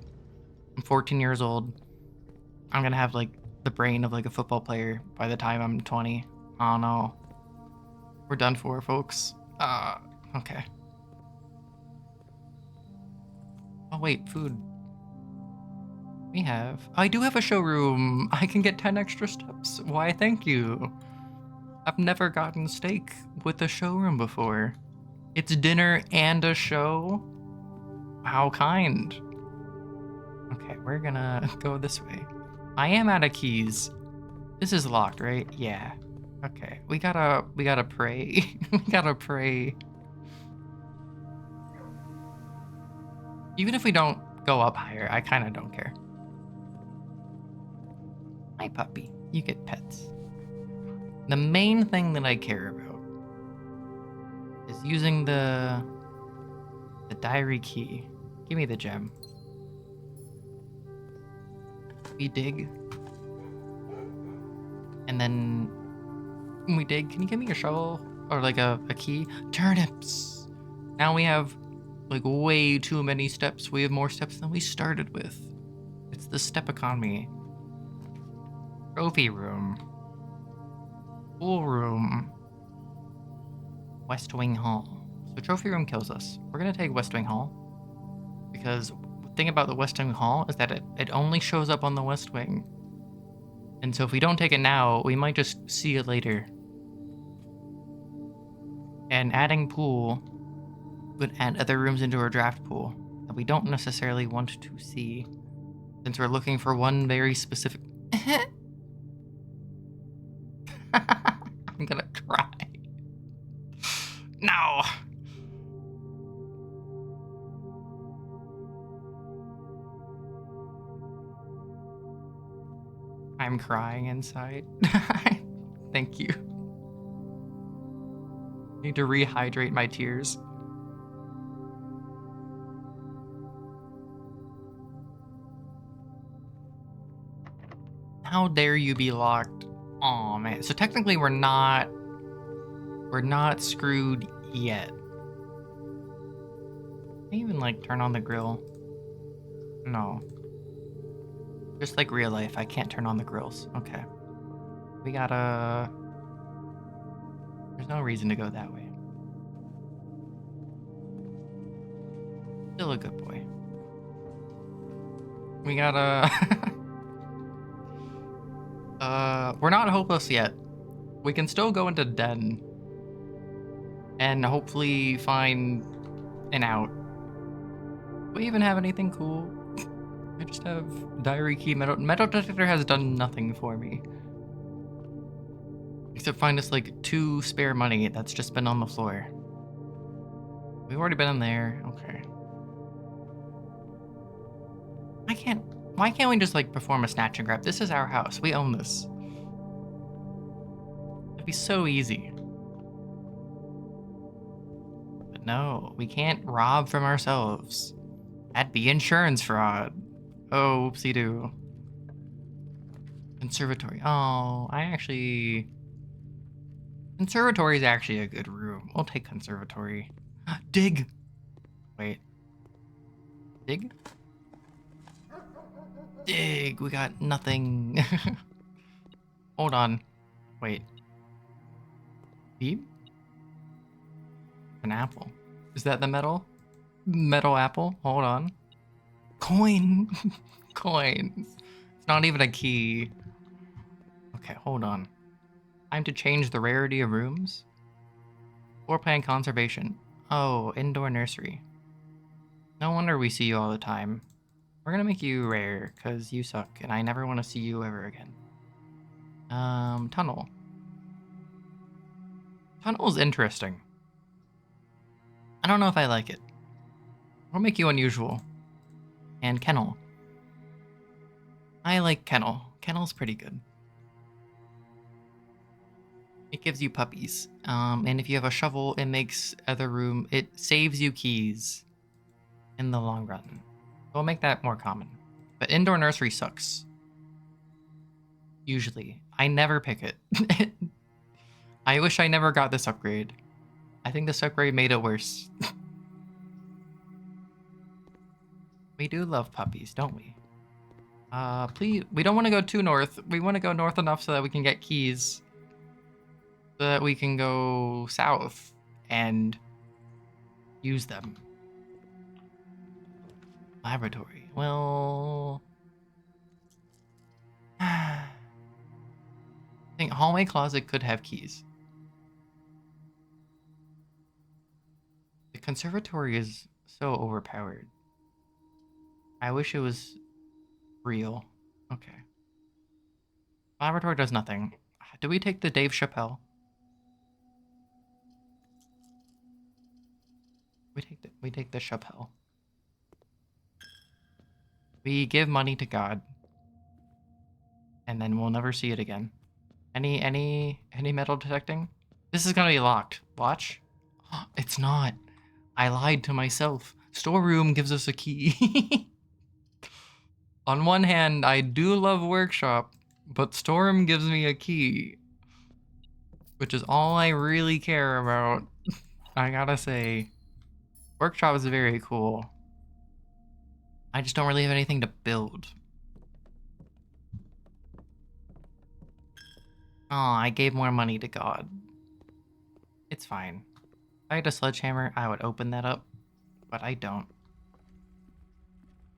I'm 14 years old. I'm gonna have, like, the brain of, like, a football player by the time I'm 20. I don't know. We're done for, folks. Okay. Oh, wait, food. I do have a showroom. I can get 10 extra steps. Why, thank you. I've never gotten steak with a showroom before. It's dinner and a show? How kind. Okay, we're gonna go this way. I am out of keys. This is locked, right? Yeah. Okay, we gotta pray. We gotta pray. Even if we don't go up higher, I kind of don't care. Hi, puppy. You get pets. The main thing that I care about is using the diary key. Give me the gem. We dig. And then when we dig, can you give me a shovel? Or like a key? Turnips! Now we have like way too many steps. We have more steps than we started with. It's the step economy. Trophy room. Pool room. West Wing Hall. So trophy room kills us. We're gonna take West Wing Hall. Because the thing about the West Wing Hall is that it only shows up on the West Wing. And so if we don't take it now, we might just see it later. And adding pool would add other rooms into our draft pool that we don't necessarily want to see. Since we're looking for one very specific... I'm gonna cry. No! I'm crying inside. Thank you. Need to rehydrate my tears. How dare you be locked? Aw, man. So technically we're not screwed yet. Can I even like turn on the grill? No. Just like real life, I can't turn on the grills. Okay. We gotta... There's no reason to go that way. Still a good boy. We gotta... we're not hopeless yet. We can still go into den. And hopefully find an out. Do we even have anything cool? I just have diary key. Metal detector has done nothing for me. Except find us like 2 spare money that's just been on the floor. We've already been in there. Okay. Why can't we just like perform a snatch and grab? This is our house. We own this. It'd be so easy. But no, we can't rob from ourselves. That'd be insurance fraud. Oh, whoopsie-doo. Conservatory. Oh, Conservatory is actually a good room. We'll take conservatory. Dig! Wait. Dig? Dig! We got nothing. Hold on. Wait. Beep? An apple. Is that the metal? Metal apple? Hold on. Coin! Coin. It's not even a key. Okay, hold on. Time to change the rarity of rooms? Floor plan conservation. Oh, indoor nursery. No wonder we see you all the time. We're gonna make you rare, because you suck, and I never want to see you ever again. Tunnel. Tunnel's interesting. I don't know if I like it. We'll make you unusual. And kennel. I like kennel. Kennel's pretty good. It gives you puppies. And if you have a shovel, it makes it saves you keys in the long run. We'll make that more common. But indoor nursery sucks. Usually. I never pick it. I wish I never got this upgrade. I think this upgrade made it worse. We do love puppies, don't we? Please, we don't want to go too north. We want to go north enough so that we can get keys. So that we can go south and use them. Laboratory. Well... I think hallway closet could have keys. The conservatory is so overpowered. I wish it was real. Okay. Laboratory does nothing. Do we take the Dave Chappelle? We take the Chappelle. We give money to God, and then we'll never see it again. Any metal detecting? This is gonna be locked. Watch. It's not. I lied to myself. Storeroom gives us a key. On one hand, I do love workshop, but storeroom gives me a key, which is all I really care about. I gotta say, workshop is very cool. I just don't really have anything to build. Oh, I gave more money to God. It's fine. If I had a sledgehammer, I would open that up, but I don't.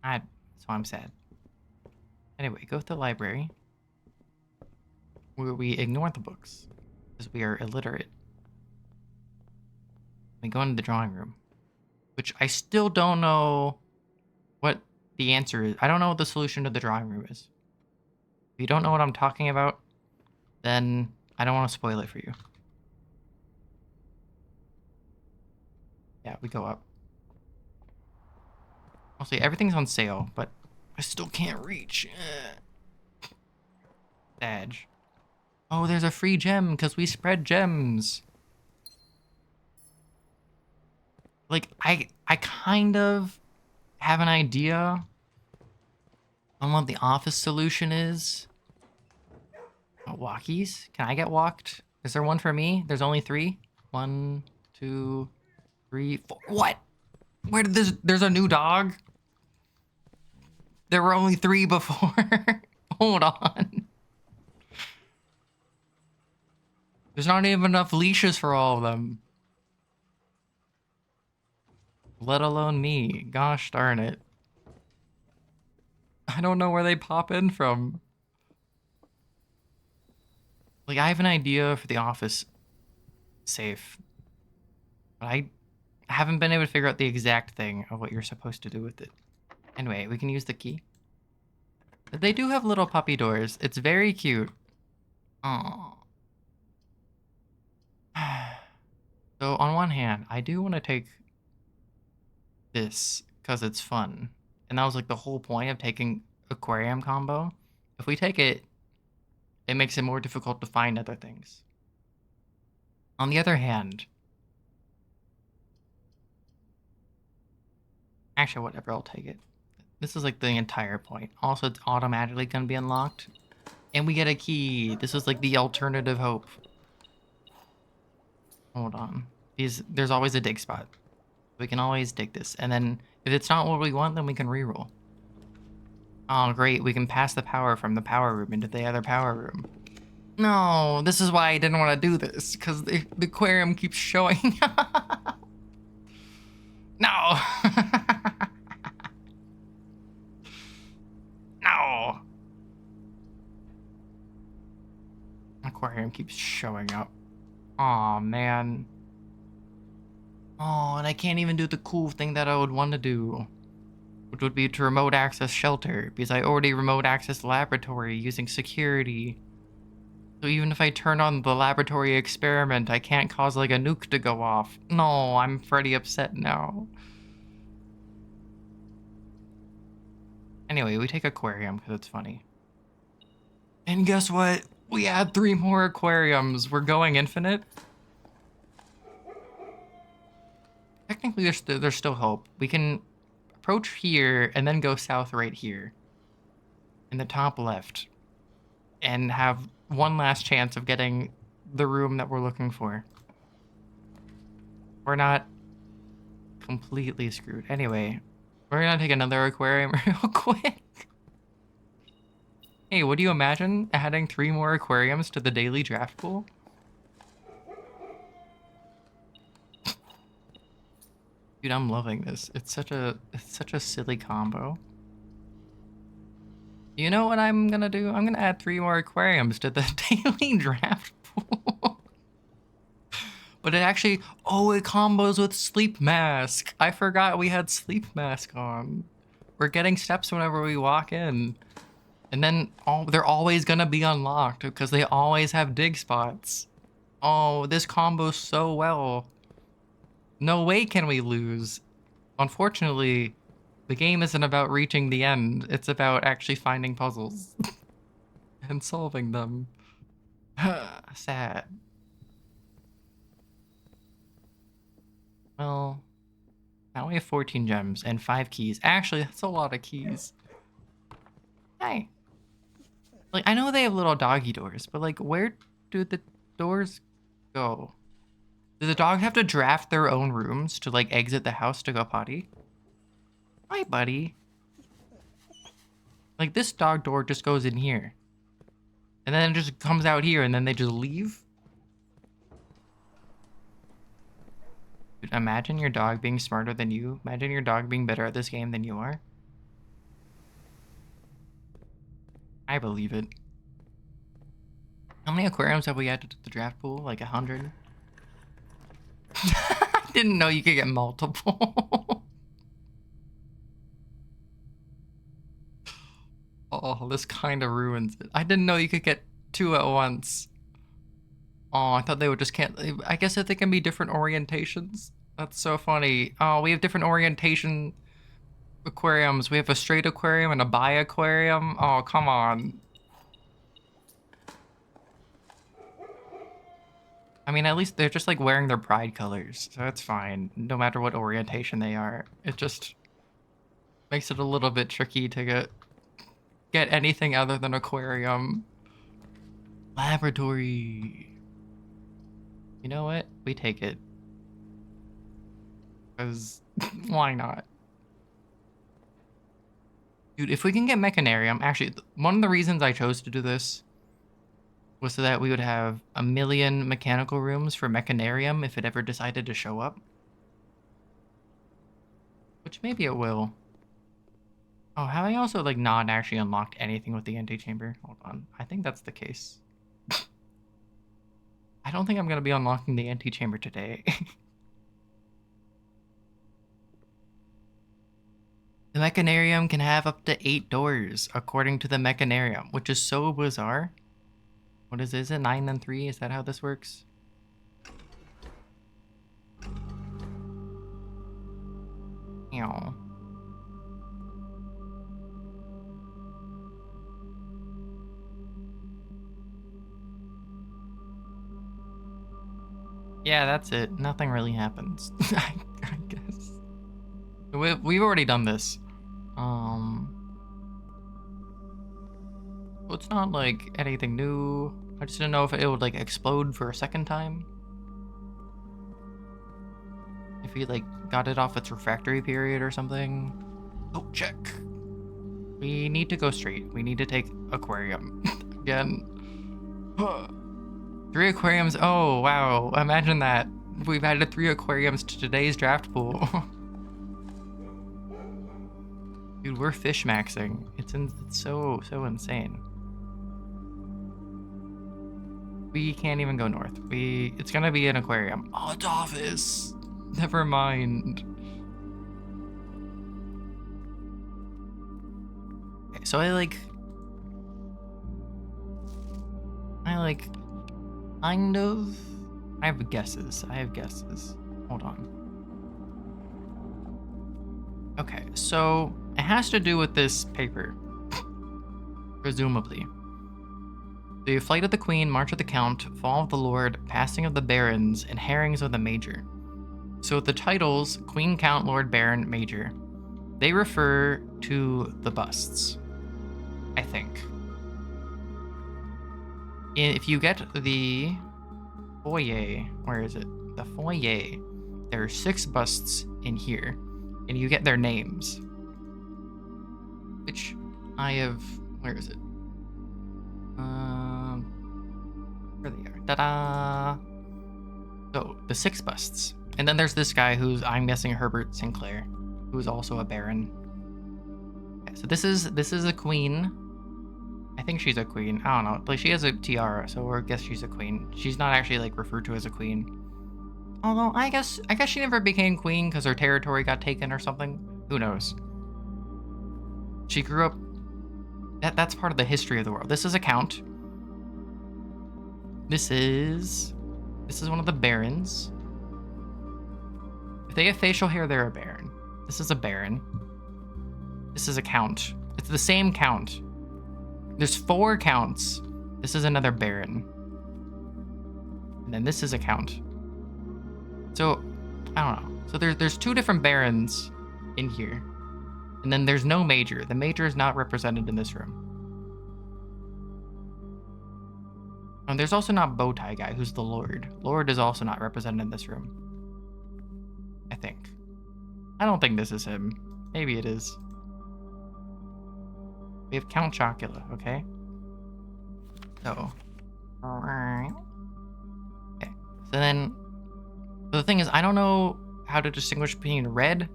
So I'm sad. Anyway, go to the library, where we ignore the books, because we are illiterate. We go into the drawing room, which I still don't know what the answer is. I don't know what the solution to the drawing room is. If you don't know what I'm talking about, then I don't want to spoil it for you. Yeah, we go up. I'll say everything's on sale, but I still can't reach. Badge. Oh, there's a free gem because we spread gems. Like, I kind of have an idea on what the office solution is. Oh, walkies? Can I get walked? Is there one for me? There's only 3? 1, 2, 3, 4. What? Where did this? There's a new dog? There were only 3 before. Hold on. There's not even enough leashes for all of them. Let alone me. Gosh darn it. I don't know where they pop in from. Like, I have an idea for the office safe, but I haven't been able to figure out the exact thing of what you're supposed to do with it. Anyway, we can use the key. They do have little puppy doors. It's very cute. Aww. So on one hand, I do want to take this because it's fun. And that was like the whole point of taking aquarium combo. If we take it, it makes it more difficult to find other things. On the other hand, actually, whatever, I'll take it. This is like the entire point. Also, it's automatically going to be unlocked. And we get a key. This is like the alternative hope. Hold on. There's always a dig spot. We can always dig this. And then if it's not what we want, then we can reroll. Oh, great. We can pass the power from the power room into the other power room. No, this is why I didn't want to do this. Because the aquarium keeps showing up. No. No. Aquarium keeps showing up. Aw, man. Oh, and I can't even do the cool thing that I would want to do, which would be to remote access shelter, because I already remote access the laboratory using security. So even if I turn on the laboratory experiment, I can't cause like a nuke to go off. No, I'm pretty upset now. Anyway, we take aquarium because it's funny. And guess what? We add 3 more aquariums. We're going infinite. Technically, there's still hope. We can approach here and then go south right here in the top left and have one last chance of getting the room that we're looking for. We're not completely screwed. Anyway, we're gonna take another aquarium real quick. Hey, what do you imagine adding 3 more aquariums to the daily draft pool? Dude, I'm loving this. It's such a silly combo. You know what I'm gonna do? I'm gonna add 3 more aquariums to the daily draft pool. But it actually, oh, it combos with sleep mask. I forgot we had sleep mask on. We're getting steps whenever we walk in. And then they're always gonna be unlocked because they always have dig spots. Oh, this combos so well. No way can we lose. Unfortunately, The game isn't about reaching the end. It's about actually finding puzzles and solving them. Sad. Well, now we have 14 gems and 5 keys. Actually, that's a lot of keys. Hi. Like, I know they have little doggy doors, but like, where do the doors go? Does the dog have to draft their own rooms to like exit the house to go potty? Hi, buddy. Like, this dog door just goes in here. And then it just comes out here and then they just leave? Dude, imagine your dog being smarter than you. Imagine your dog being better at this game than you are. I believe it. How many aquariums have we added to the draft pool? Like 100? I didn't know you could get multiple. Oh, this kind of ruins it. I didn't know you could get 2 at once. Oh, I thought they would just can't. I guess that they can be different orientations. That's so funny. Oh, we have different orientation aquariums. We have a straight aquarium and a bi aquarium. Oh, come on. I mean, at least they're just like wearing their pride colors, so it's fine. No matter what orientation they are, it just makes it a little bit tricky to get anything other than aquarium. Laboratory. You know what? We take it. Because why not? Dude, if we can get Mechanarium, actually, one of the reasons I chose to do this was so that we would have 1,000,000 mechanical rooms for Mechanarium if it ever decided to show up. Which maybe it will. Oh, have I also, like, not actually unlocked anything with the antechamber? Hold on. I think that's the case. I don't think I'm going to be unlocking the antechamber today. The Mechanarium can have up to 8 doors, according to the Mechanarium, which is so bizarre. What is it? 9 and 3? Is that how this works? Ew. Yeah, that's it. Nothing really happens. I guess. We've already done this. Well, it's not like anything new. I just didn't know if it would like explode for a second time. If we like got it off its refractory period or something. Oh, check. We need to go straight. We need to take aquarium again. 3 aquariums. Oh, wow. Imagine that. We've added 3 aquariums to today's draft pool. Dude, we're fish maxing. It's so insane. We can't even go north. It's gonna be an aquarium. Oh, it's office. Never mind. Okay, so I kind of. I have guesses. Hold on. Okay, so it has to do with this paper. Presumably. The Flight of the Queen, March of the Count, Fall of the Lord, Passing of the Barons, and Herrings of the Major. So the titles, Queen, Count, Lord, Baron, Major, they refer to the busts, I think. If you get the foyer, where is it? The foyer, there are 6 busts in here, and you get their names. Which I have, where is it? Where they are. Ta-da! So, the 6 busts. And then there's this guy who's, I'm guessing, Herbert Sinclair, who's also a baron. Okay, so this is a queen. I think she's a queen. I don't know. Like, she has a tiara, so I guess she's a queen. She's not actually, like, referred to as a queen. Although, I guess she never became queen because her territory got taken or something. Who knows? She grew up... That's part of the history of the world. This is a count. This is one of the barons. If they have facial hair, they're a baron. This is a baron. This is a count. It's the same count. There's 4 counts. This is another baron. And then this is a count. So, I don't know. So there's 2 different barons in here. And then there's no major. The major is not represented in this room. And there's also not Bowtie Guy, who's the Lord. Lord is also not represented in this room. I think. I don't think this is him. Maybe it is. We have Count Chocula, okay? So. Alright. Okay. So then, the thing is, I don't know how to distinguish between red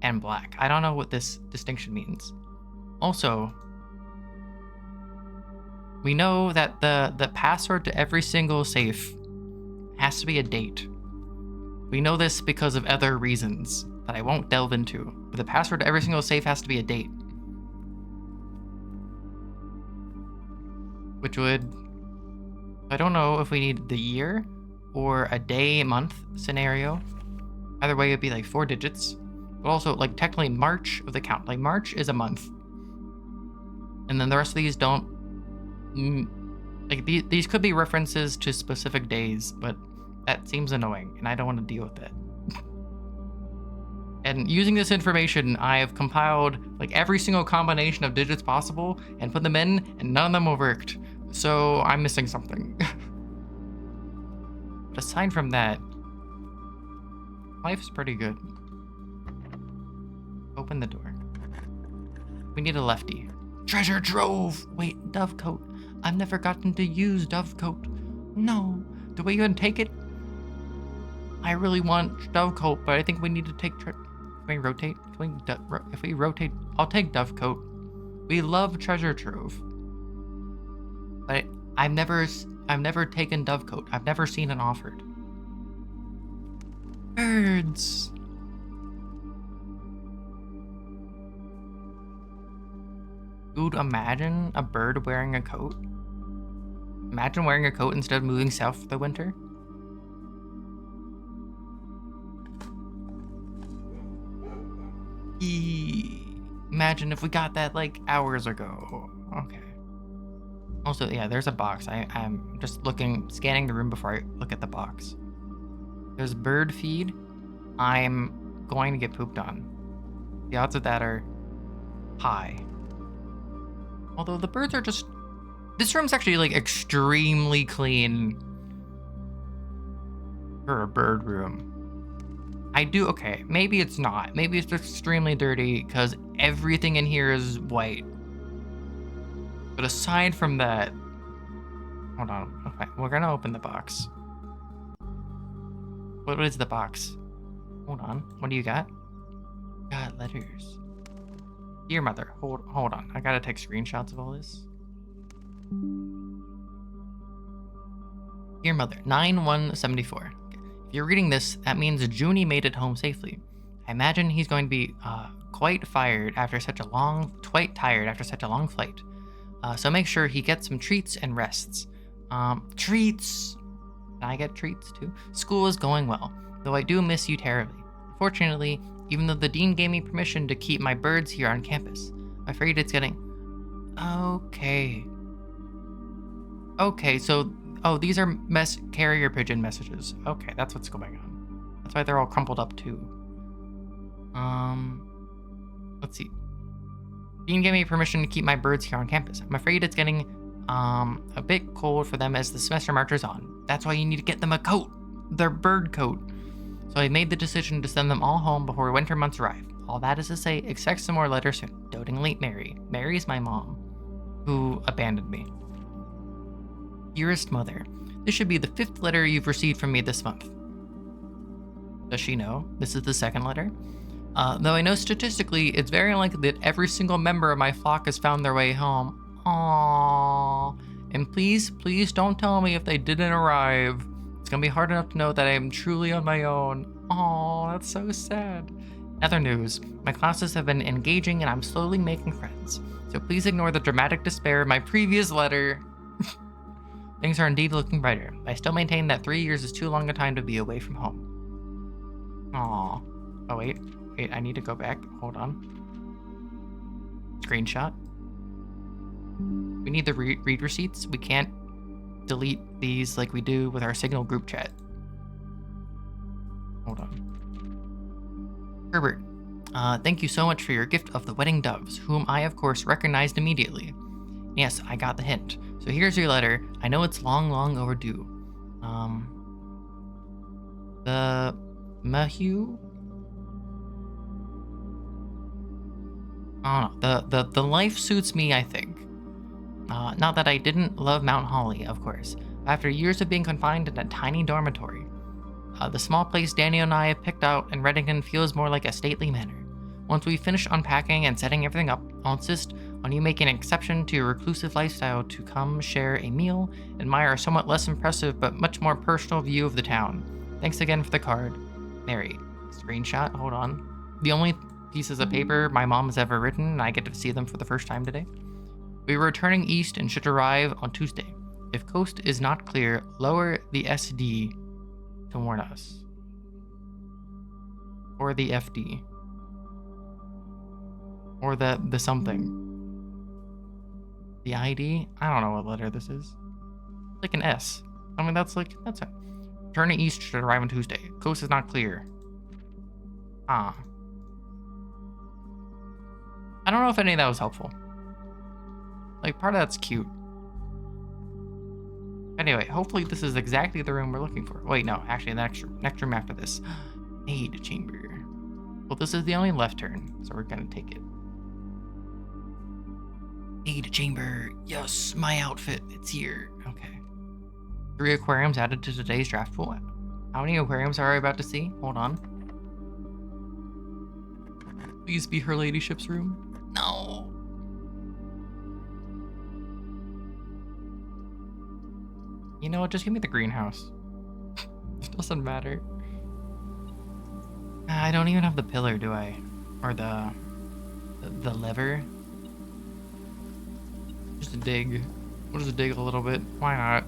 and black. I don't know what this distinction means. Also, we know that the password to every single safe has to be a date. We know this because of other reasons that I won't delve into. But the password to every single safe has to be a date. Which would... I don't know if we need the year or a day, month scenario. Either way, it'd be like 4 digits. But also, like, technically March of the count. Like, March is a month. And then the rest of these don't... Like, these could be references to specific days, but that seems annoying, and I don't want to deal with it. And using this information, I have compiled, like, every single combination of digits possible and put them in, and none of them have worked. So, I'm missing something. But aside from that, life's pretty good. Open the door. We need a lefty. Treasure trove! Wait, Dovecoat. I've never gotten to use Dovecoat. No. Do we even take it? I really want Dovecoat, but I think we need to take... Can we rotate? If we rotate... I'll take Dovecoat. We love Treasure Trove. But I've never taken Dovecoat. I've never seen it offered. Birds! Dude, imagine a bird wearing a coat. Imagine wearing a coat instead of moving south for the winter. Imagine if we got that like hours ago. Okay. Also, yeah, there's a box. I'm just scanning the room before I look at the box. There's bird feed. I'm going to get pooped on. The odds of that are high. Although the birds are just... This room's actually, like, extremely clean for a bird room. Okay, maybe it's not. Maybe it's extremely dirty because everything in here is white. But aside from that... Hold on. Okay, we're gonna open the box. What is the box? Hold on. What do you got? Got letters. Dear Mother, hold on. I gotta take screenshots of all this. Dear Mother, 9/1/74. Okay. If you're reading this, that means Junie made it home safely. I imagine he's going to be quite tired after such a long flight. So make sure he gets some treats and rests. Treats! Can I get treats too? School is going well, though I do miss you terribly. Fortunately, even though the dean gave me permission to keep my birds here on campus, I'm afraid it's getting... Okay. Okay, so... Oh, these are carrier pigeon messages. Okay, that's what's going on. That's why they're all crumpled up too. Let's see. Dean gave me permission to keep my birds here on campus. I'm afraid it's getting a bit cold for them as the semester marches on. That's why you need to get them a coat. Their bird coat. So I made the decision to send them all home before winter months arrive. All that is to say, expect some more letters soon. Dotingly, Mary. Mary's my mom, who abandoned me. Dearest Mother, this should be the 5th letter you've received from me this month. Does she know? This is the 2nd letter. Though I know statistically, it's very unlikely that every single member of my flock has found their way home. Aww. And please, please don't tell me if they didn't arrive. It's gonna be hard enough to know that I am truly on my own. Aww, that's so sad. In other news, my classes have been engaging and I'm slowly making friends. So please ignore the dramatic despair of my previous letter. Things are indeed looking brighter. I still maintain that 3 years is too long a time to be away from home. Aww. Oh wait, I need to go back. Hold on. Screenshot. We need the read receipts. We can't delete these like we do with our Signal group chat. Hold on. Herbert, thank you so much for your gift of the wedding doves, whom I, of course, recognized immediately. Yes, I got the hint. So here's your letter. I know it's long, long overdue. The Mahu? I don't know. The life suits me, I think. Not that I didn't love Mount Holly, of course. After years of being confined in a tiny dormitory, the small place Daniel and I have picked out in Reddington feels more like a stately manor. Once we finish unpacking and setting everything up, I'll insist on you making an exception to your reclusive lifestyle to come share a meal, admire a somewhat less impressive but much more personal view of the town. Thanks again for the card. Mary. Screenshot, hold on. The only pieces of paper my mom has ever written, and I get to see them for the first time today. We were returning east and should arrive on Tuesday. If coast is not clear, lower the SD to warn us. Or the FD. Or the something. The ID? I don't know what letter this is. It's like an S. I mean, that's it. Returning east should arrive on Tuesday. Coast is not clear. I don't know if any of that was helpful. Like, part of that's cute. Anyway, hopefully this is exactly the room we're looking for. Wait, no, actually, the next room after this. Aid chamber. Well, this is the only left turn, so we're gonna take it. Aid chamber. Yes, my outfit. It's here. Okay. 3 aquariums added to today's draft pool. How many aquariums are we about to see? Hold on. Please be her ladyship's room. No. You know what? Just give me the greenhouse. It doesn't matter. I don't even have the pillar, do I? Or the lever? Just a dig. We'll just dig a little bit. Why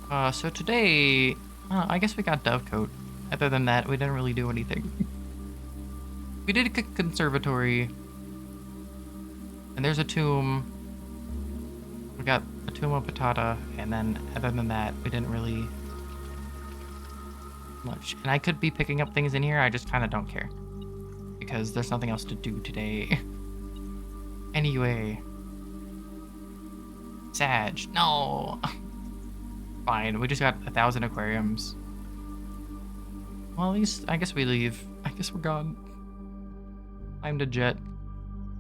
not? So today, I guess we got Dovecoat. Other than that, we didn't really do anything. We did a conservatory. And there's a tomb. We got a tomb of Patata. And then, other than that, we didn't really much. And I could be picking up things in here. I just kind of don't care. Because there's nothing else to do today. Anyway. Sag. No. Fine. We just got 1,000 aquariums. Well, at least, I guess we leave. I guess we're gone. Time to jet.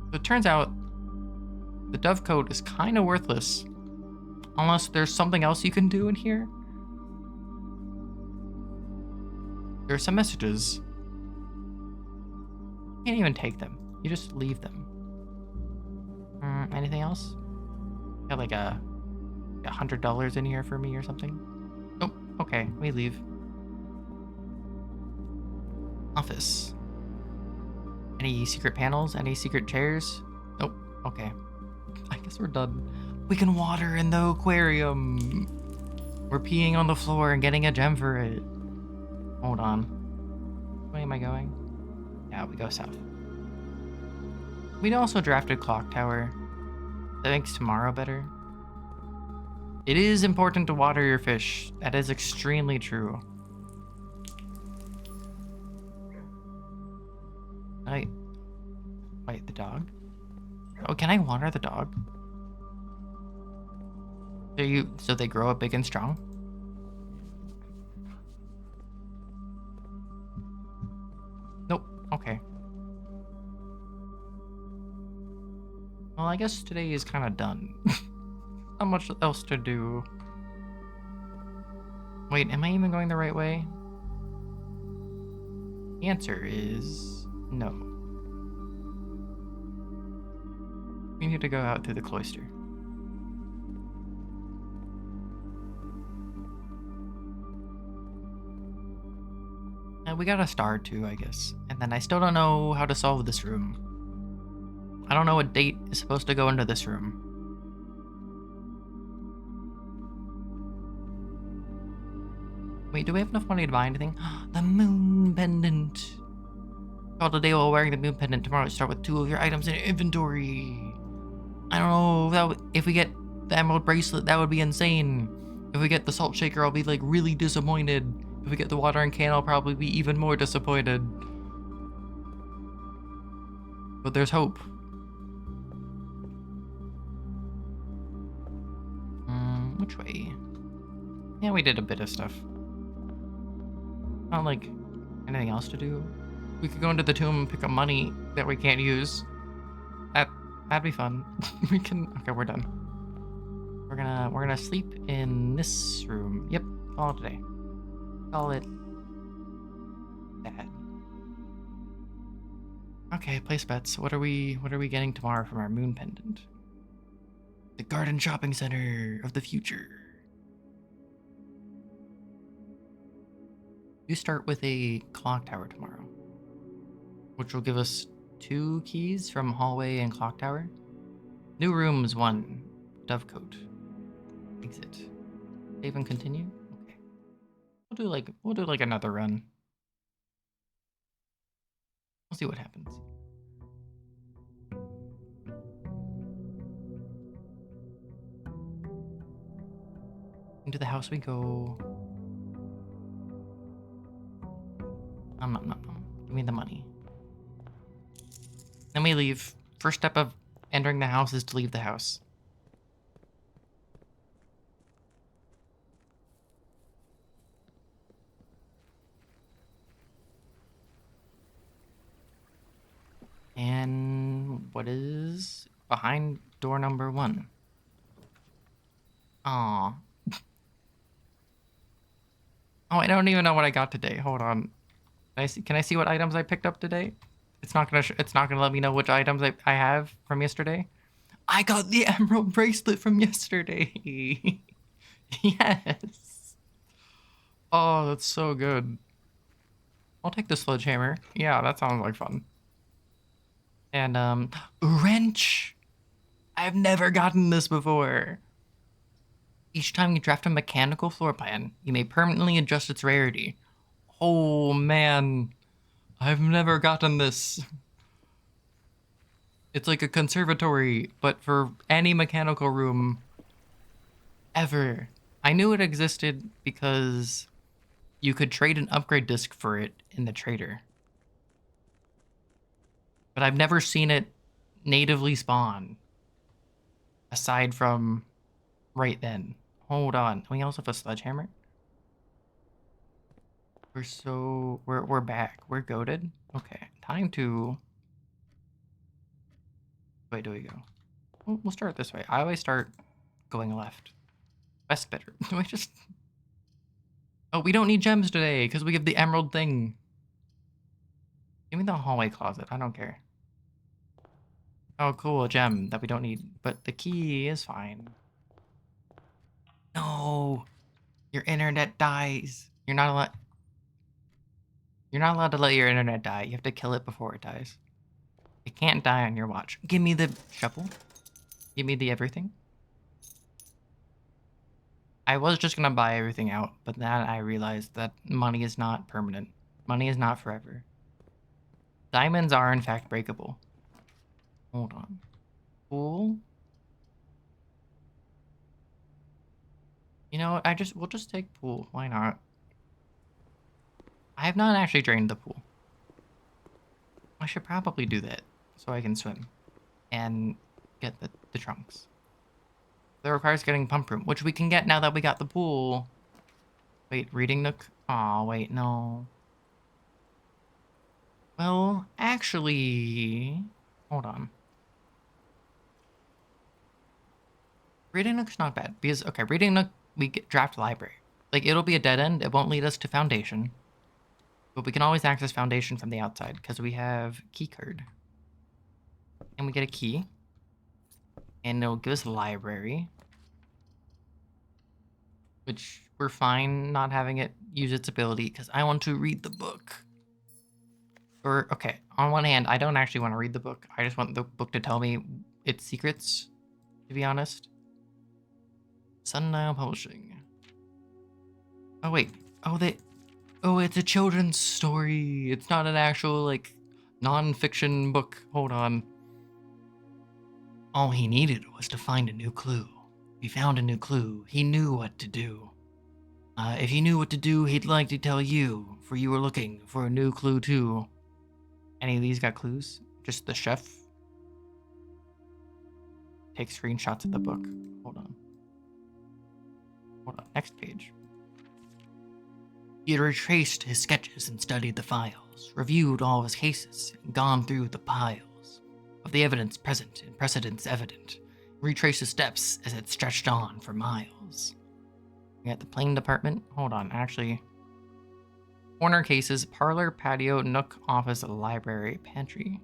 So it turns out the Dovecoat is kind of worthless. Unless there's something else you can do in here. There's some messages. You can't even take them. You just leave them. Anything else? Got like $100 in here for me or something? Nope. Okay, we leave. Office. Any secret panels? Any secret chairs? Nope. Okay. I guess we're done. We can water in the aquarium. We're peeing on the floor and getting a gem for it. Hold on. Where am I going? Yeah, we go south. We'd also drafted Clock Tower. That makes tomorrow better. It is important to water your fish. That is extremely true. Wait, the dog? Oh, can I water the dog? So they grow up big and strong? Nope. Okay. Well, I guess today is kind of done. Not much else to do. Wait, am I even going the right way? The answer is no. We need to go out through the cloister. And we got a star too, I guess. And then I still don't know how to solve this room. I don't know what date is supposed to go into this room. Wait, do we have enough money to buy anything? The moon pendant. Call today while wearing the moon pendant. Tomorrow, start with 2 of your items in your inventory. I don't know. If we get the emerald bracelet, that would be insane. If we get the salt shaker, I'll be like really disappointed. If we get the watering can, I'll probably be even more disappointed. But there's hope. Which way? Yeah, we did a bit of stuff. Not like anything else to do. We could go into the tomb and pick up money that we can't use. That'd be fun. We can. Okay, we're done. We're gonna sleep in this room. Yep, call it today. Call it that. Okay, place bets. What are we getting tomorrow from our moon pendant? The garden shopping center of the future. You start with a clock tower tomorrow, which will give us 2 keys from hallway and clock tower. New rooms 1, dovecote. Exit. Save and continue. Okay. We'll do like another run. We'll see what happens. Into the house we go. Give me the money. Then we leave. First step of entering the house is to leave the house. And what is behind door number 1? Aw. Oh, I don't even know what I got today. Hold on. Can I see what items I picked up today? It's not gonna let me know which items I have from yesterday. I got the emerald bracelet from yesterday. Yes. Oh, that's so good. I'll take the sledgehammer. Yeah, that sounds like fun. And wrench. I've never gotten this before. Each time you draft a mechanical floor plan, you may permanently adjust its rarity. Oh man, I've never gotten this. It's like a conservatory, but for any mechanical room ever. I knew it existed because you could trade an upgrade disc for it in the trader. But I've never seen it natively spawn. Aside from right then. Hold on. We also have a sledgehammer. We're back. We're goated. Okay. Time to... Wait, do we go? We'll start this way. I always start going left. Best better. Do I just... Oh, we don't need gems today because we have the emerald thing. Give me the hallway closet. I don't care. Oh, cool. A gem that we don't need. But the key is fine. No. Your internet dies. You're not allowed to let your internet die. You have to kill it before it dies. It can't die on your watch. Give me the shovel. Give me the everything. I was just gonna buy everything out, but then I realized that money is not permanent. Money is not forever. Diamonds are in fact breakable. Hold on. Pool. You know, we'll just take pool. Why not? I have not actually drained the pool. I should probably do that so I can swim and get the trunks. That requires getting pump room, which we can get now that we got the pool. Wait, reading nook? Aw, wait, no. Well, actually... Hold on. Reading nook's not bad, because, okay, reading nook, we get draft library. Like, it'll be a dead end, it won't lead us to foundation. But we can always access foundation from the outside, because we have key card. And we get a key. And it'll give us library. Which we're fine not having it use its ability, because I want to read the book. Or, okay, on one hand, I don't actually want to read the book. I just want the book to tell me its secrets, to be honest. Sundial Publishing. Oh, wait. Oh, it's a children's story. It's not an actual, like, Non-fiction book. Hold on. All he needed was to find a new clue. If he found a new clue, he knew what to do. If he knew what to do, he'd like to tell you, for you were looking for a new clue too. Any of these got clues? Just the chef? Take screenshots of the book. Hold on. Hold on. Next page. He had retraced his sketches and studied the files, reviewed all his cases, and gone through the piles of the evidence present and precedents evident, retraced his steps as it stretched on for miles. We got the plane department. Hold on, actually. Corner cases, parlor, patio, nook, office, library, pantry.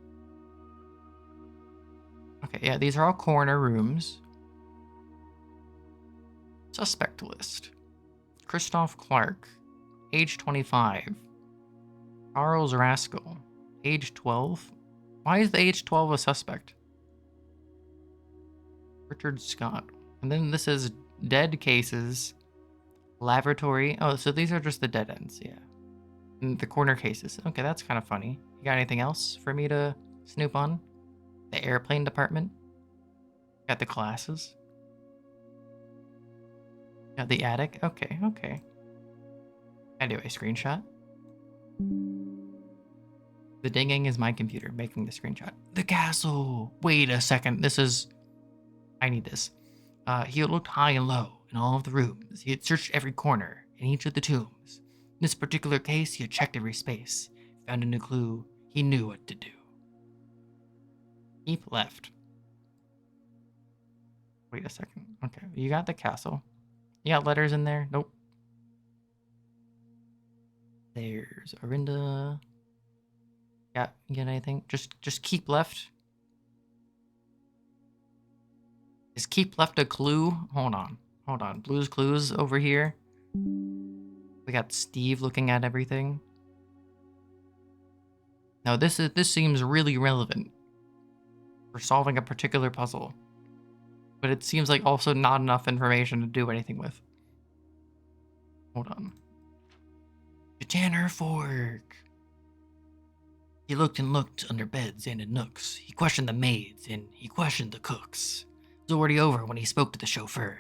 Okay, yeah, these are all corner rooms. Suspect list. Christoph Clark, age 25. Charles Rascal, age 12. Why is the age 12 a suspect? Richard Scott. And then this is dead cases, laboratory. Oh, so these are just the dead ends, yeah. And the corner cases. Okay, that's kind of funny. You got anything else for me to snoop on? The airplane department. Got the classes. Got the attic. Okay, okay. Anyway, screenshot. The dinging is my computer making the screenshot. The castle! Wait a second, this is... I need this. He had looked high and low in all of the rooms. He had searched every corner in each of the tombs. In this particular case, he had checked every space. Found a new clue. He knew what to do. Keep left. Wait a second. Okay, you got the castle. You got letters in there? Nope. There's Arinda. Yeah, you get anything? Just keep left. Is keep left a clue? Hold on. Hold on. Blue's Clues over here. We got Steve looking at everything. Now this seems really relevant for solving a particular puzzle. But it seems like also not enough information to do anything with. Hold on. The Tanner Fork. He looked and looked under beds and in nooks. He questioned the maids and he questioned the cooks. It was already over when he spoke to the chauffeur,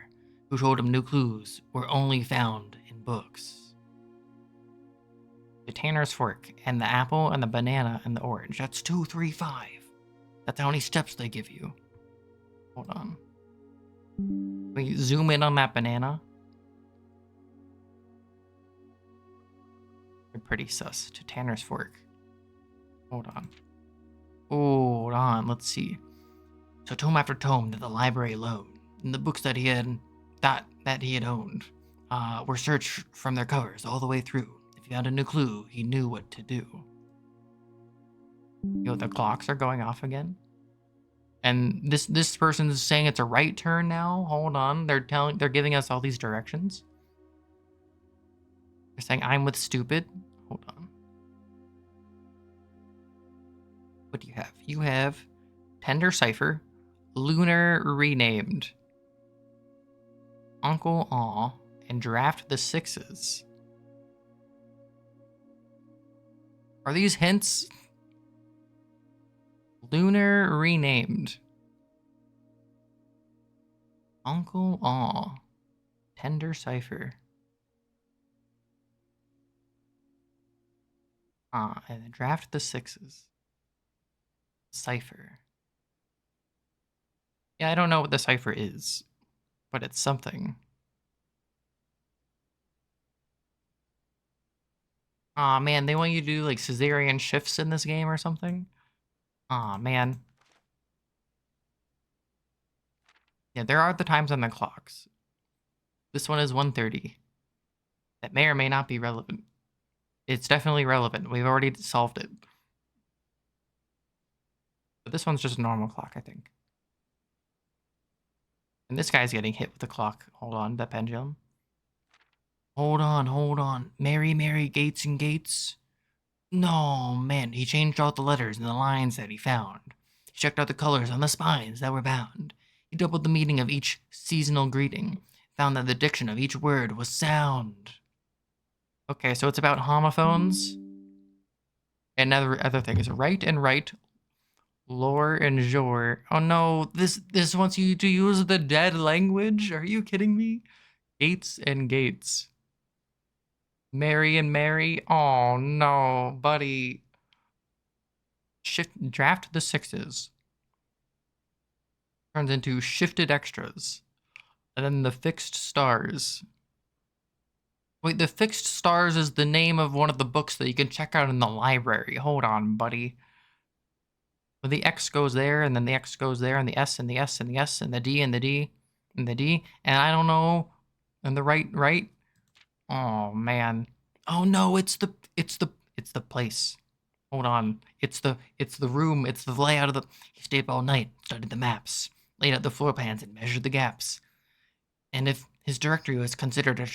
who told him new clues were only found in books. The Tanner's Fork and the apple and the banana and the orange. That's 2, 3, 5. That's how many steps they give you. Hold on. We zoom in on that banana. You're pretty sus. To Tanner's Fork. Hold on. Hold on. Let's see. So tome after tome that the library loaned, and the books that he had owned, were searched from their covers all the way through. If he found a new clue, he knew what to do. Yo, the clocks are going off again. And this person's saying it's a right turn now. Hold on. They're giving us all these directions. They're saying I'm with stupid. Hold on. What do you have? You have Tender Cipher, Lunar Renamed, Uncle Aw, and Draft the Sixes. Are these hints? Lunar Renamed, Uncle Aw, Tender Cipher. And Draft the Sixes. Cipher. Yeah, I don't know what the cipher is, but it's something. Aw, man, they want you to do like cesarean shifts in this game or something? Aw, man. Yeah, there are the times on the clocks. This one is 1:30. That may or may not be relevant. It's definitely relevant. We've already solved it. But this one's just a normal clock, I think. And this guy's getting hit with the clock. Hold on, that pendulum. Hold on. Mary, Mary, Gates and Gates. No, man, he changed out the letters and the lines that he found. He checked out the colors on the spines that were bound. He doubled the meaning of each seasonal greeting, found that the diction of each word was sound. Okay, so it's about homophones. And other things. Right and right. Lore and jore. Oh no, this wants you to use the dead language? Are you kidding me? Gates and gates. Mary and Mary. Oh no, buddy. Shift draft the sixes. Turns into shifted extras. And then the fixed stars. Wait, the fixed stars is the name of one of the books that you can check out in the library. Hold on, buddy. Well, the X goes there, and then the X goes there, and the S and the S and the S and the D and the D and the D, and I don't know. And the right. Oh man. Oh no, it's the place. Hold on. It's the room. It's the layout of the. He stayed up all night, studied the maps, laid out the floor plans, and measured the gaps. And if his directory was considered a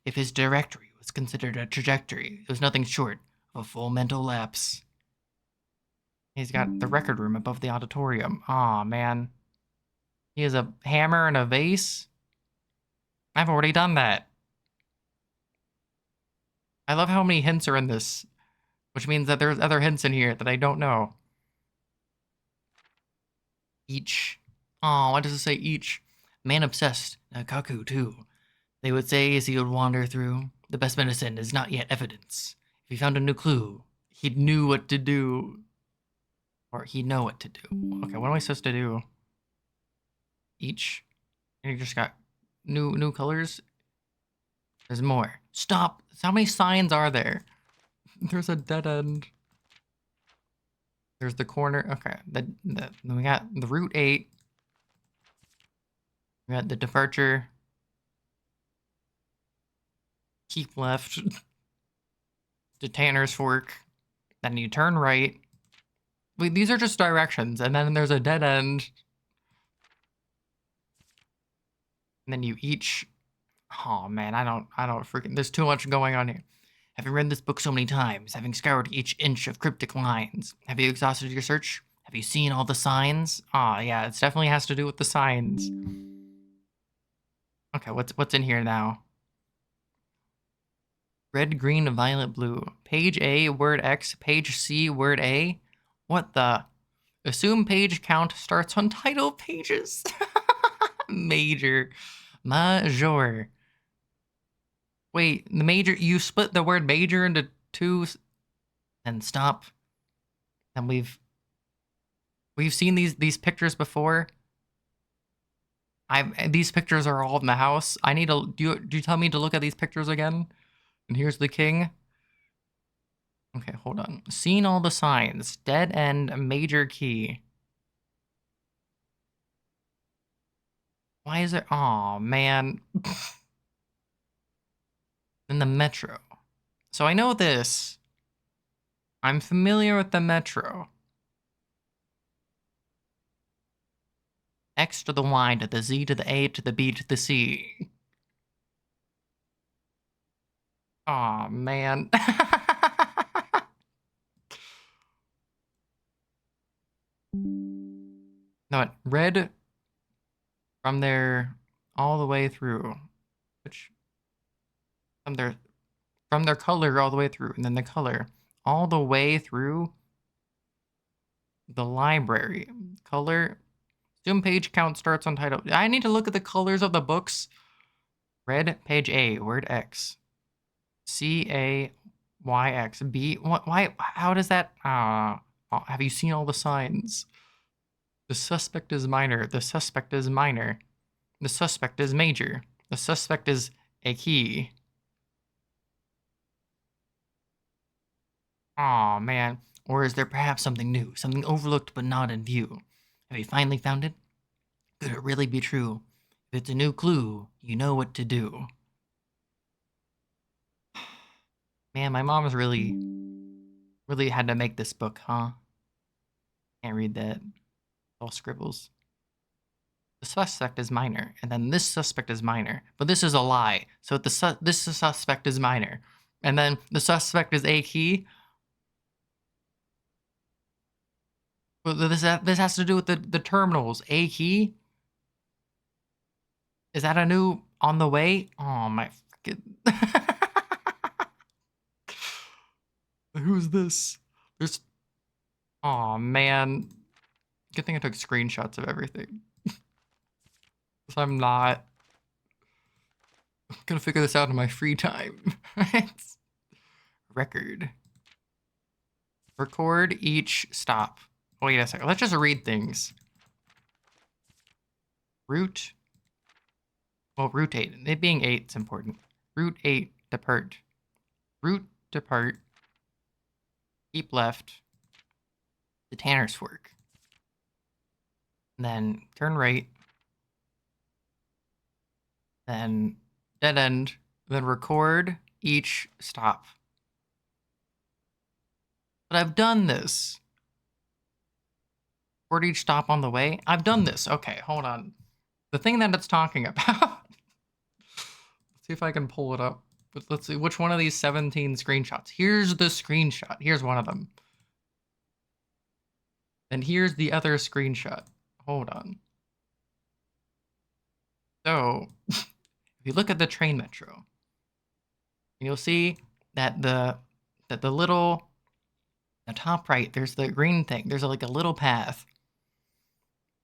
if his directory was considered a trajectory, it was nothing short of a full mental lapse. He's got the record room above the auditorium. Aw, man. He has a hammer and a vase. I've already done that. I love how many hints are in this, which means that there's other hints in here that I don't know. Each. Oh, why does it say each? Man obsessed. Kaku, too. They would say as he would wander through, the best medicine is not yet evidence. If he found a new clue, he'd knew what to do. Or he'd know what to do. Okay, what am I supposed to do? Each? And you just got new colors? There's more. Stop! How many signs are there? There's a dead end. There's the corner. Okay, then we got the Route 8. We got the departure. Keep left. To Tanner's Fork. Then you turn right. Wait, these are just directions, and then there's a dead end. And then you each. Oh man, I don't freaking. There's too much going on here. Having read this book so many times, having scoured each inch of cryptic lines, have you exhausted your search? Have you seen all the signs? Ah, yeah, it definitely has to do with the signs. Okay, what's in here now? Red, green, violet, blue. Page A, word X. Page C, word A. What the? Assume page count starts on title pages. Major. Major. Wait, the major, you split the word major into two and stop. And we've seen these pictures before. These pictures are all in the house. I need to do you tell me to look at these pictures again? And here's the king. Okay, hold on. Seen all the signs. Dead end, major key. Why is it? Oh man. In the metro. So I know this. I'm familiar with the metro. X to the Y to the Z to the A to the B to the C. Oh man. No, it red from there all the way through. Which from their color all the way through, and then the color all the way through the library. Color. Zoom page count starts on title. I need to look at the colors of the books. Red, page A, word X. CAYX. B. What? Why? How does that? Have you seen all the signs? The suspect is minor. The suspect is minor. The suspect is major. The suspect is a key. Aw, man. Or is there perhaps something new, something overlooked but not in view? Have you finally found it? Could it really be true? If it's a new clue, you know what to do. Man, my mom's really had to make this book, huh? Can't read that. All scribbles. The suspect is minor, and then this suspect is minor. But this is a lie. So this suspect is minor. And then the suspect is a key. Well, this has to do with the terminals. A key? Is that a new on the way? Oh my freaking Who's this? There's. Aw, man. Good thing I took screenshots of everything. So I'm not gonna figure this out in my free time. Right? Record. Record each stop. Wait a second. Let's just read things. Route. Well, route 8. It being 8 is important. Route 8, depart. Route, depart. Keep left. To Tanner's Fork. Then turn right. Then dead end. Then record each stop. But I've done this. Record each stop on the way. I've done this. Okay, hold on. The thing that it's talking about. Let's see if I can pull it up. But let's see which one of these 17 screenshots. Here's the screenshot. Here's one of them. And here's the other screenshot. Hold on. So, if you look at the train metro, you'll see that the little, the top right, there's the green thing. There's like a little path.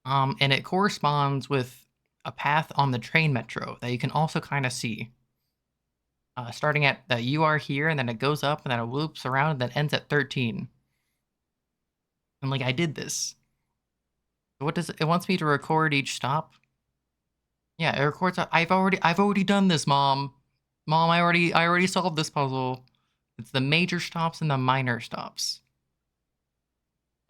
And it corresponds with a path on the train metro that you can also kind of see. Starting at the you are here, and then it goes up, and then it loops around, and then ends at 13. And like I did this. What does it wants me to record each stop? Yeah, it records. I've already done this, Mom. Mom, I already solved this puzzle. It's the major stops and the minor stops.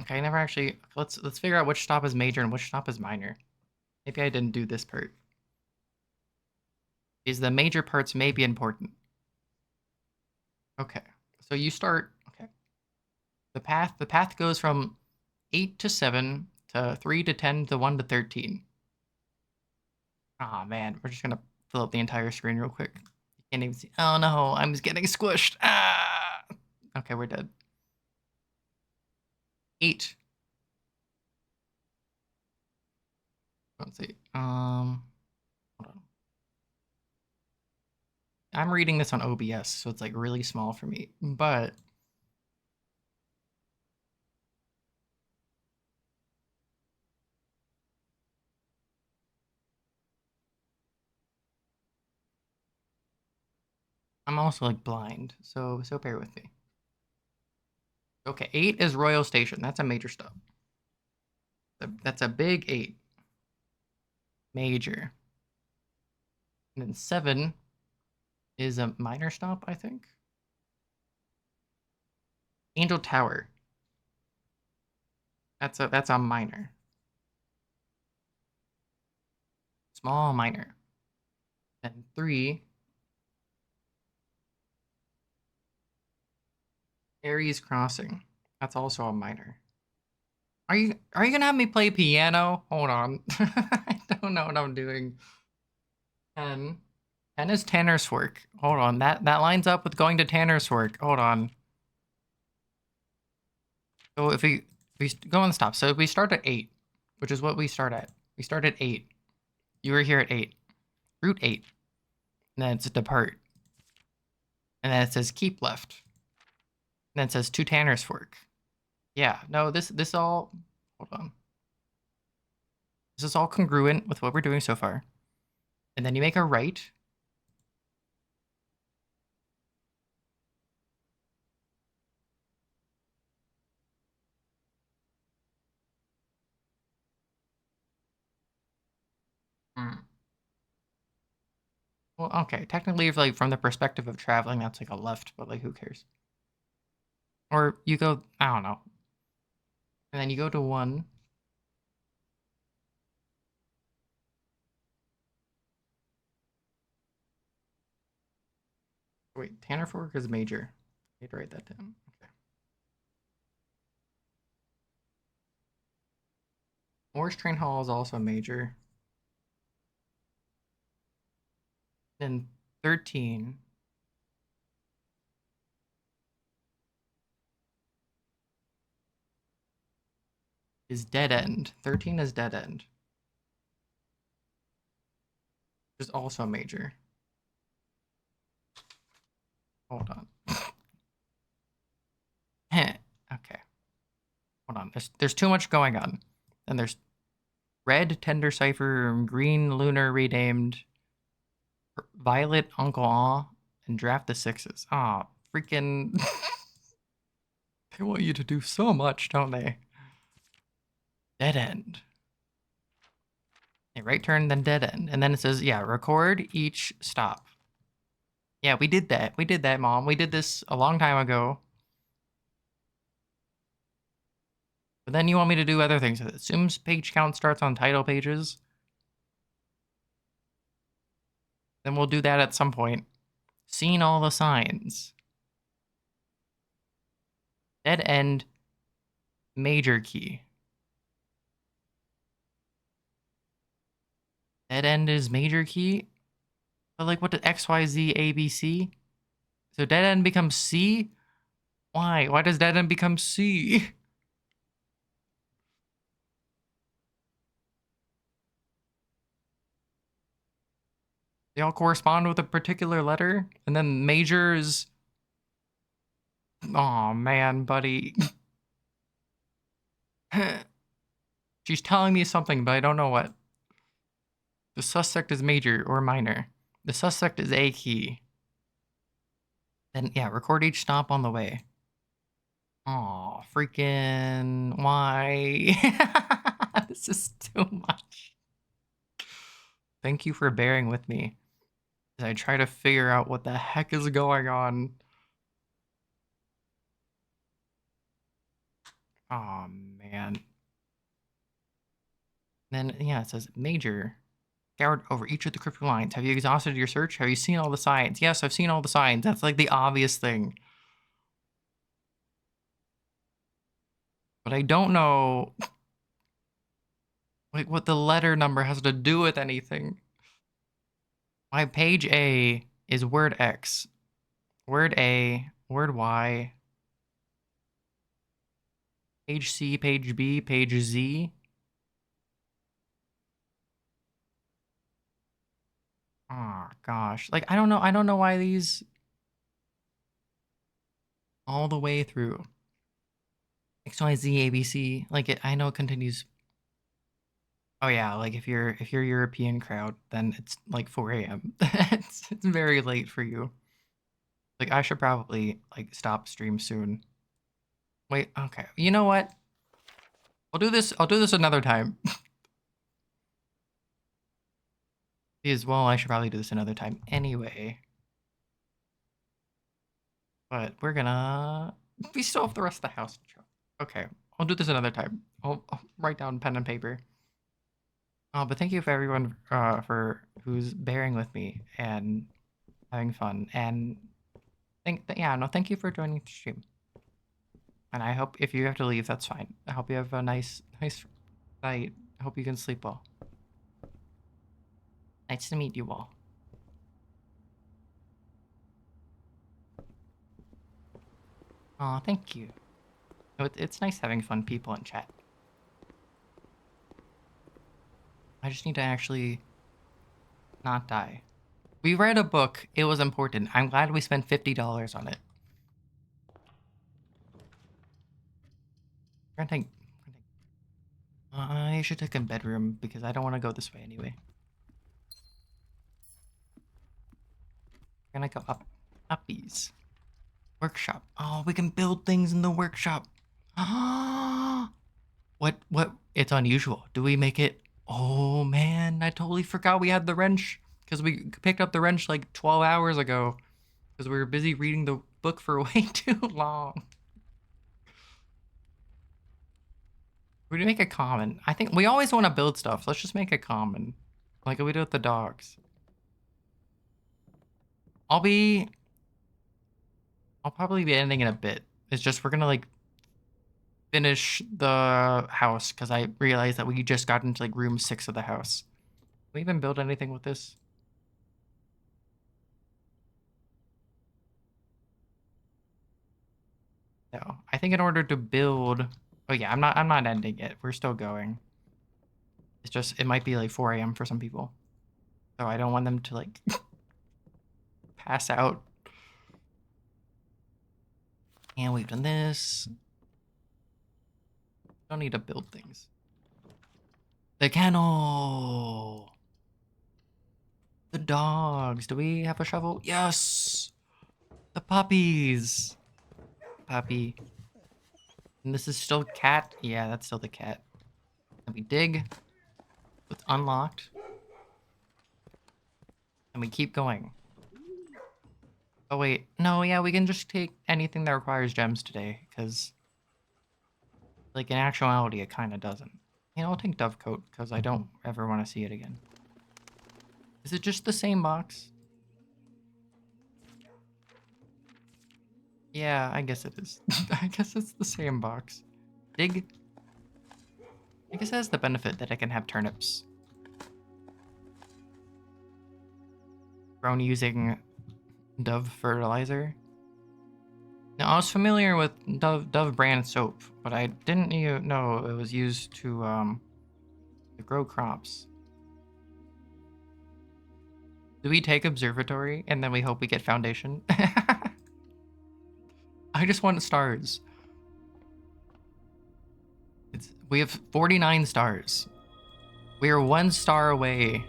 Okay, I never actually. Let's figure out which stop is major and which stop is minor. Maybe I didn't do this part. Is the major parts may be important. Okay, so you start. Okay, the path goes from 8 to 7 to 3 to 10 to 1 to 13. Ah, man, we're just gonna fill up the entire screen real quick. You can't even see. Oh no, I'm just getting squished. Ah. Okay, we're dead. 8. Let's see. Hold on. I'm reading this on OBS, so it's like really small for me, but I'm also like blind, so bear with me. Okay, 8 is Royal Station. That's a major stop. That's a big 8. Major. And then 7 is a minor stop, I think. Angel Tower. That's a minor. Small minor. Then 3, Aries Crossing. That's also a minor. Are you gonna have me play piano? Hold on. I don't know what I'm doing. 10. 10 is Tanner's Fork. Hold on. That lines up with going to Tanner's Fork. Hold on. So if we go on the stop. So if we start at 8, which is what we start at. We start at 8. You were here at 8. Route 8. And then it's depart. And then it says keep left. And then it says to Tanner's Fork. Yeah, no, this all hold on. This is all congruent with what we're doing so far. And then you make a right. Hmm. Well, okay, technically, if like from the perspective of traveling, that's like a left, but like who cares? Or you go, I don't know, and then you go to 1. Wait, Tanner Fork is major. I need to write that down. Okay. Morris Train Hall is also major. Then 13 is dead end. 13 is dead end, which is also major. Hold on. Okay. Hold on. There's too much going on. And there's red tender cipher, green lunar renamed, violet Uncle Aw, and draft the sixes. Aw, freaking. They want you to do so much, don't they? Dead end. Yeah, right turn, then dead end. And then it says, yeah, record each stop. Yeah, we did that. We did that, Mom. We did this a long time ago. But then you want me to do other things. It assumes page count starts on title pages. Then we'll do that at some point. Seen all the signs. Dead end, major key. Dead end is major key? But like what did X, Y, Z, A, B, C? So dead end becomes C? Why? Why does dead end become C? They all correspond with a particular letter? And then major is... Aw, man, buddy. She's telling me something, but I don't know what. The suspect is major or minor. The suspect is A key. Then, yeah, record each stop on the way. Aw, freaking... Why? This is too much. Thank you for bearing with me as I try to figure out what the heck is going on. Aw, man. Then, yeah, it says major. Scoured over each of the cryptic lines. Have you exhausted your search? Have you seen all the signs? Yes, I've seen all the signs. That's like the obvious thing. But I don't know like what the letter number has to do with anything. My page A is word X. Word A, word Y. Page C, page B, page Z. Oh gosh. Like I don't know why these all the way through. X, Y, Z, A, B, C. Like I know it continues. Oh yeah, like if you're European crowd, then it's like 4 a.m. It's very late for you. Like I should probably like stop stream soon. Wait, okay. You know what? I'll do this another time. Because well, I should probably do this another time anyway. But we still have the rest of the house. Okay, I'll do this another time. I'll write down pen and paper. But thank you for everyone for who's bearing with me and having fun. And thank you for joining the stream. And I hope if you have to leave, that's fine. I hope you have a nice night. I hope you can sleep well. Nice to meet you all. Aw, thank you. It's nice having fun people in chat. I just need to actually not die. We read a book. It was important. I'm glad we spent $50 on it. I should take a bedroom because I don't want to go this way anyway. We're gonna go uppies. Workshop. Oh, we can build things in the workshop. Ah, what? It's unusual. Do we make it? Oh man, I totally forgot we had the wrench because we picked up the wrench like 12 hours ago because we were busy reading the book for way too long. We make a common. I think we always want to build stuff. Let's just make a common, like we do with the dogs. I'll probably be ending in a bit. It's just we're gonna like finish the house because I realized that we just got into like room 6 of the house. Can we even build anything with this? No. I think in order to build... Oh yeah, I'm not ending it. We're still going. It's just it might be like 4 a.m. for some people. So I don't want them to like pass out. And we've done this. Don't need to build things. The kennel! The dogs. Do we have a shovel? Yes! The puppies! Puppy. And this is still cat? Yeah, that's still the cat. And we dig. It's unlocked. And we keep going. Oh wait, no, yeah, we can just take anything that requires gems today, because, like, in actuality, it kind of doesn't. You know, I'll take Dovecoat, because I don't ever want to see it again. Is it just the same box? Yeah, I guess it is. I guess it's the same box. Dig. I guess it has the benefit that I can have turnips. Grown using Dove fertilizer. Now, I was familiar with Dove brand soap, but I didn't know it was used to grow crops. Do we take observatory and then we hope we get foundation? I just want stars. We have 49 stars. We are 1 star away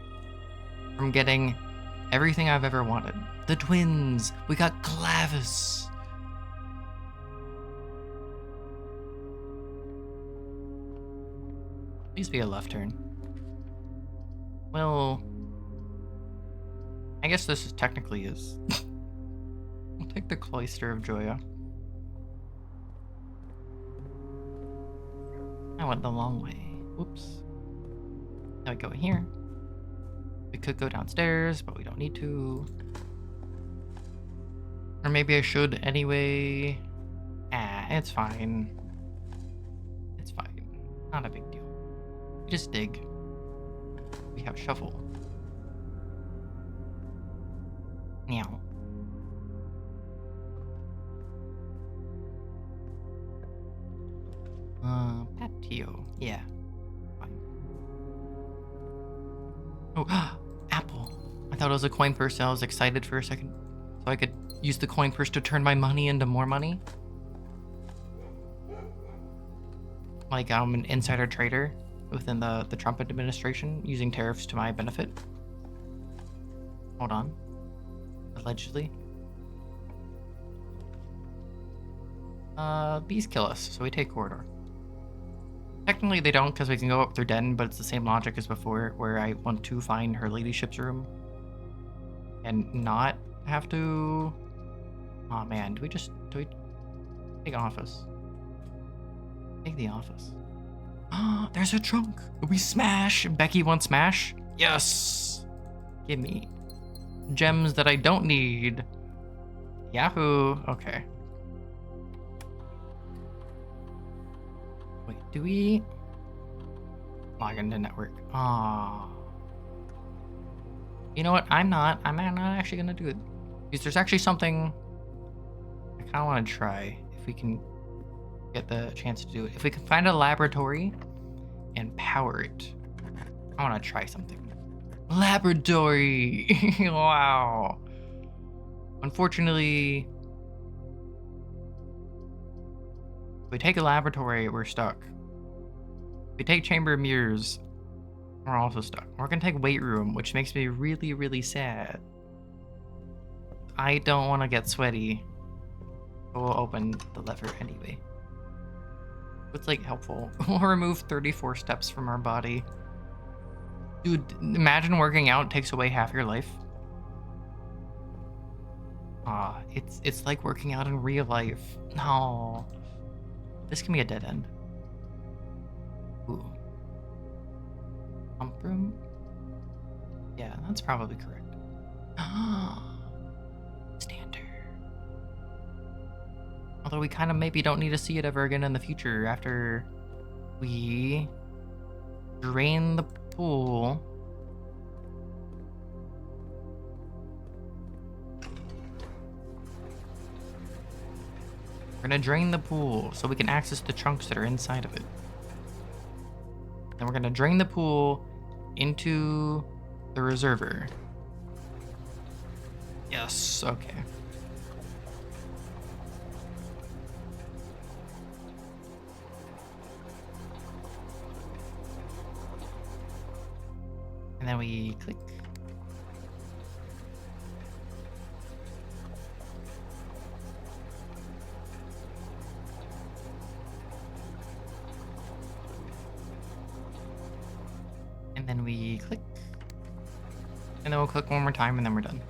from getting everything I've ever wanted. The twins. We got Clavis. Please be a left turn. Well, I guess this is technically is. We'll take the Cloister of Joya. I went the long way. Oops. Now we go in here. We could go downstairs, but we don't need to. Or maybe I should anyway. Ah, it's fine. It's fine. Not a big deal. We just dig. We have shovel. Meow. Patio. Yeah. Fine. Oh, apple. I thought it was a coin purse and I was excited for a second. So I could use the coin purse to turn my money into more money. Like I'm an insider trader within the Trump administration using tariffs to my benefit. Hold on. Allegedly. Bees kill us, so we take corridor. Technically they don't because we can go up through den, but it's the same logic as before where I want to find her ladyship's room. And not have to... Oh man, do we take office? Take the office. Ah, there's a trunk. We smash. Becky wants smash. Yes. Give me gems that I don't need. Yahoo. Okay. Wait, do we log into network? Ah. You know what? I'm not actually gonna do it. Because there's actually something I kind of want to try if we can get the chance to do it. If we can find a laboratory and power it. I want to try something. Laboratory! Wow. Unfortunately, if we take a laboratory, we're stuck. If we take chamber of mirrors, we're also stuck. We're gonna take weight room, which makes me really, really sad. I don't want to get sweaty. But we'll open the lever anyway. It's like helpful. We'll remove 34 steps from our body. Dude, imagine working out takes away half your life. Ah, it's like working out in real life. No. This can be a dead end. Ooh. Pump room? Yeah, that's probably correct. Standard. Although we kind of maybe don't need to see it ever again in the future after we drain the pool. We're gonna drain the pool so we can access the chunks that are inside of it. Then we're gonna drain the pool into the reservoir. Yes, okay. And then we click. And then we click. And then we'll click one more time and then we're done.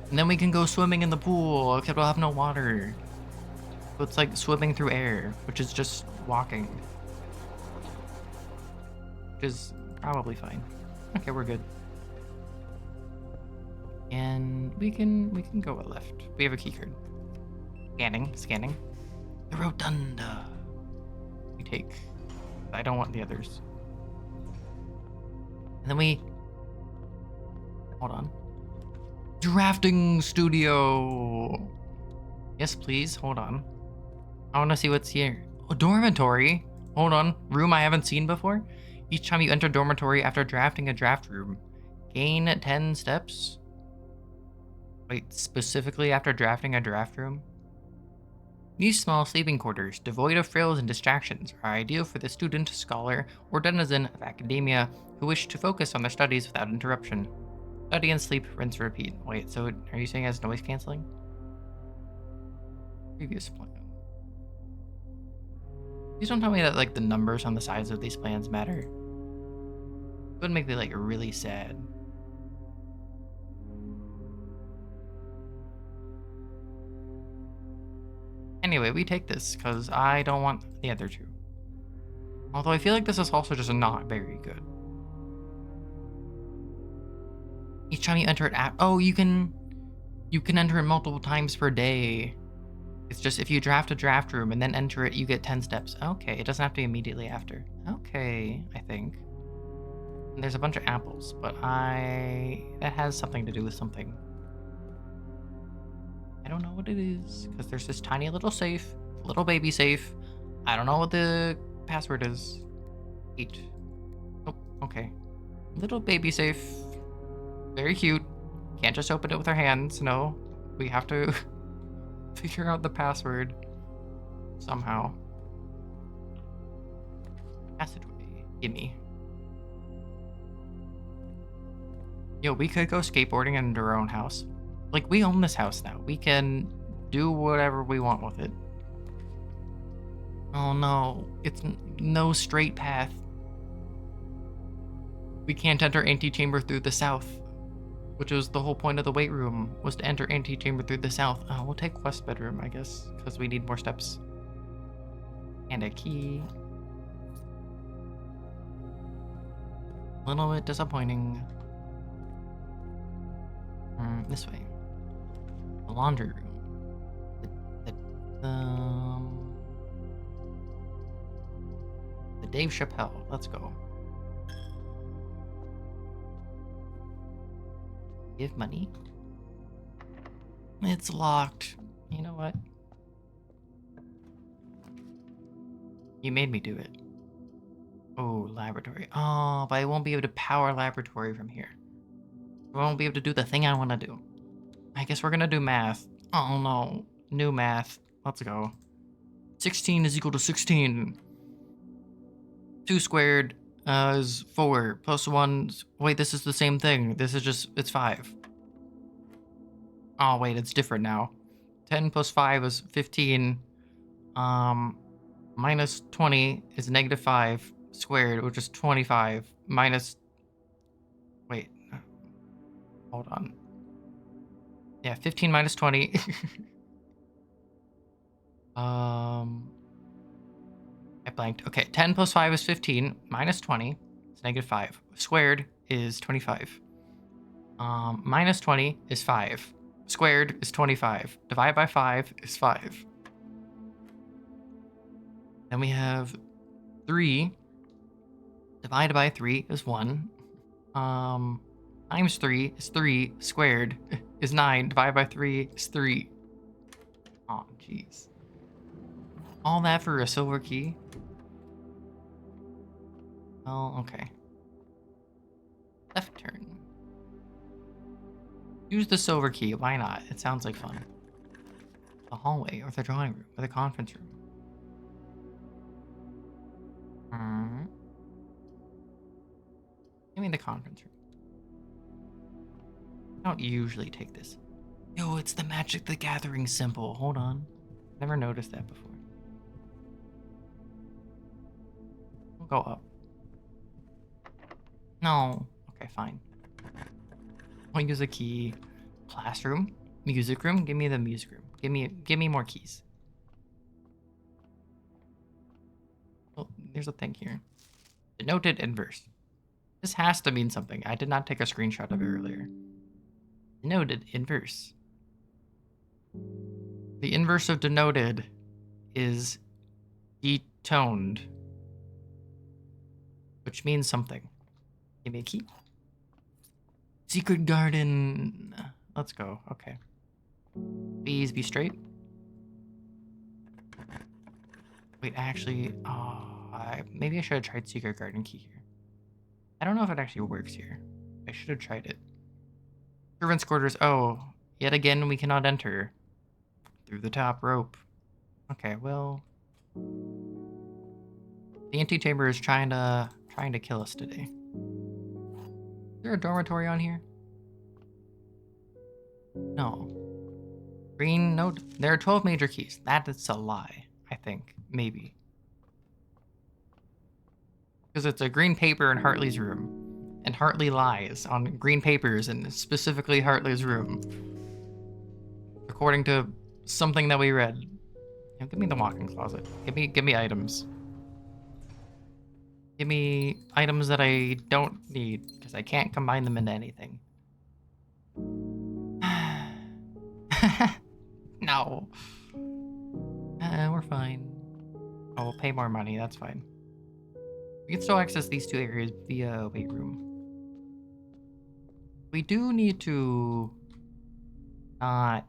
And then we can go swimming in the pool, except we'll have no water. So it's like swimming through air, which is just walking. Which is probably fine. Okay, we're good. And we can go left. We have a key card. Scanning. The rotunda. We take. I don't want the others. And then we... Hold on. Drafting studio. Yes, please. Hold on. I want to see what's here. A dormitory. Hold on. Room I haven't seen before. Each time you enter dormitory after drafting a draft room, gain 10 steps. Wait, specifically after drafting a draft room? These small sleeping quarters, devoid of frills and distractions, are ideal for the student, scholar, or denizen of academia who wish to focus on their studies without interruption. Study and sleep, rinse, repeat. Wait, so are you saying it has noise canceling? Previous plan. Please don't tell me that like the numbers on the sides of these plans matter. It would make me like really sad. Anyway, we take this because I don't want the other two. Although I feel like this is also just not very good. Each time you enter it you can enter it multiple times per day. It's just if you draft a draft room and then enter it, you get 10 steps. Okay, it doesn't have to be immediately after. Okay, I think. And there's a bunch of apples, but that has something to do with something. I don't know what it is, because there's this tiny little safe, little baby safe. I don't know what the password is. 8. Oh, okay. Little baby safe. Very cute. Can't just open it with our hands, no. We have to figure out the password somehow. Passageway. Gimme. Yo, we could go skateboarding in our own house. Like, we own this house now. We can do whatever we want with it. Oh no, it's no straight path. We can't enter antechamber through the south, which was the whole point of the weight room, was to enter antechamber through the south. Oh, we'll take west bedroom, I guess, because we need more steps. And a key. A little bit disappointing. This way. The laundry room. The Dave Chappelle. Let's go. Give money. It's locked. You know what? You made me do it. Oh, laboratory. Oh, but I won't be able to power laboratory from here. I won't be able to do the thing I want to do. I guess we're gonna do math. Oh no. New math. Let's go. 16 is equal to 16. 2 squared is 4. Plus 1. Wait, this is the same thing. This is just, it's 5. Oh, wait, it's different now. 10 plus 5 is 15. Minus 20 is negative 5 squared, which is 25. Minus... Wait. Hold on. Yeah, 15 minus 20. I blanked. Okay, 10 plus 5 is 15. Minus 20 is negative 5. Squared is 25. Minus 20 is 5. Squared is 25. Divided by 5 is 5. Then we have 3. Divided by 3 is 1. Times 3 is 3. Squared is 9. Divided by 3 is 3. Oh, jeez. All that for a silver key? Oh, okay. Left turn. Use the silver key. Why not? It sounds like fun. The hallway, or the drawing room, or the conference room. Give me the conference room. I don't usually take this. Yo, it's the Magic the Gathering symbol. Hold on. Never noticed that before. We'll go up. No. Okay, fine. I'll use a key. Classroom. Music room. Give me the music room. Give me more keys. Oh, there's a thing here. Denoted inverse. This has to mean something. I did not take a screenshot of it earlier. Denoted inverse. The inverse of denoted is detoned, which means something. Give me a key. Secret garden. Let's go. Okay. Please be straight. Wait, actually, maybe I should have tried secret garden key here. I don't know if it actually works here. I should have tried it. Servants' quarters. Oh, yet again we cannot enter through the top rope. Okay, well, the antechamber is trying to kill us today. Is there a dormitory on here? No. Green note. There are 12 major keys. That is a lie, I think. Maybe. Because it's a green paper in Hartley's room. And Hartley lies on green papers and specifically Hartley's room. According to something that we read. Give me the walk-in closet. Give me items. Give me items that I don't need, because I can't combine them into anything. No. We're fine. Oh, we'll pay more money, that's fine. We can still access these two areas via weight room. We do need to not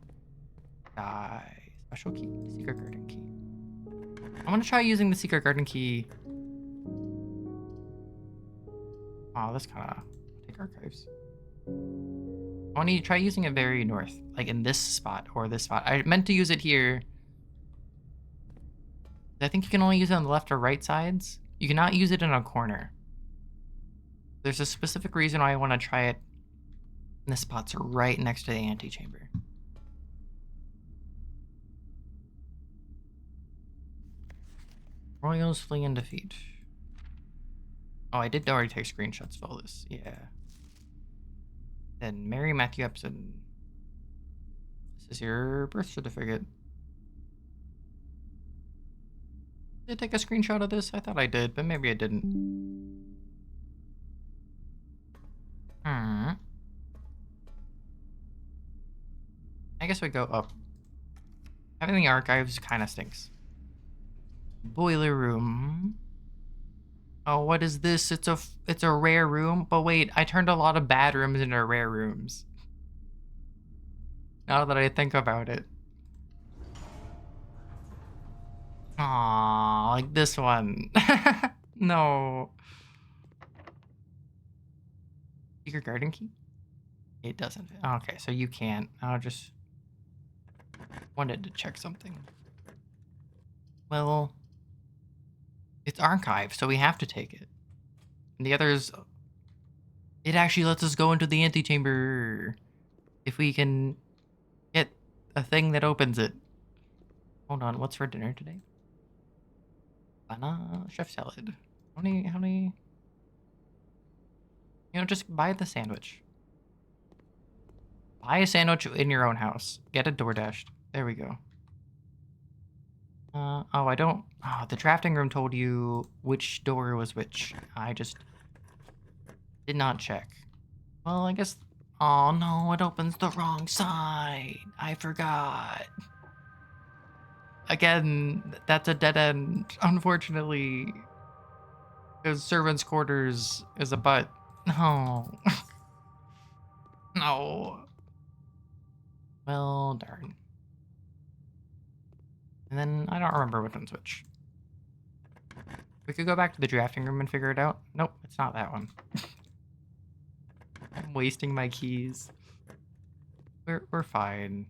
die. Special key, secret garden key. I'm gonna try using the secret garden key. Oh, that's kind of take archives. I want to try using it very north, like in this spot or this spot. I meant to use it here. I think you can only use it on the left or right sides. You cannot use it in a corner. There's a specific reason why I want to try it. And the spots are right next to the antechamber. Royals flee in defeat. Oh, I did already take screenshots of all this. Yeah. Then Mary Matthew Epson. This is your birth certificate. Did I take a screenshot of this? I thought I did, but maybe I didn't. I guess we go up. Having the archives kind of stinks. Boiler room. Oh, what is this? It's a rare room. But wait, I turned a lot of bad rooms into rare rooms. Now that I think about it. Aww, like this one. No. Secret garden key? It doesn't. Okay, so you can't. I just wanted to check something. Well, it's archived, so we have to take it. And the others, it actually lets us go into the antechamber if we can get a thing that opens it. Hold on, what's for dinner today? Banana chef salad. How many? You know, just buy the sandwich. Buy a sandwich in your own house. Get it DoorDashed. There we go. Oh, I don't... Oh, the drafting room told you which door was which. I just did not check. Well, I guess... Oh, no, it opens the wrong side. I forgot. Again, that's a dead end, unfortunately. Because servants' quarters is a butt. No. No. Well, darn. And then I don't remember which one's which. We could go back to the drafting room and figure it out. Nope, it's not that one. I'm wasting my keys. We're fine.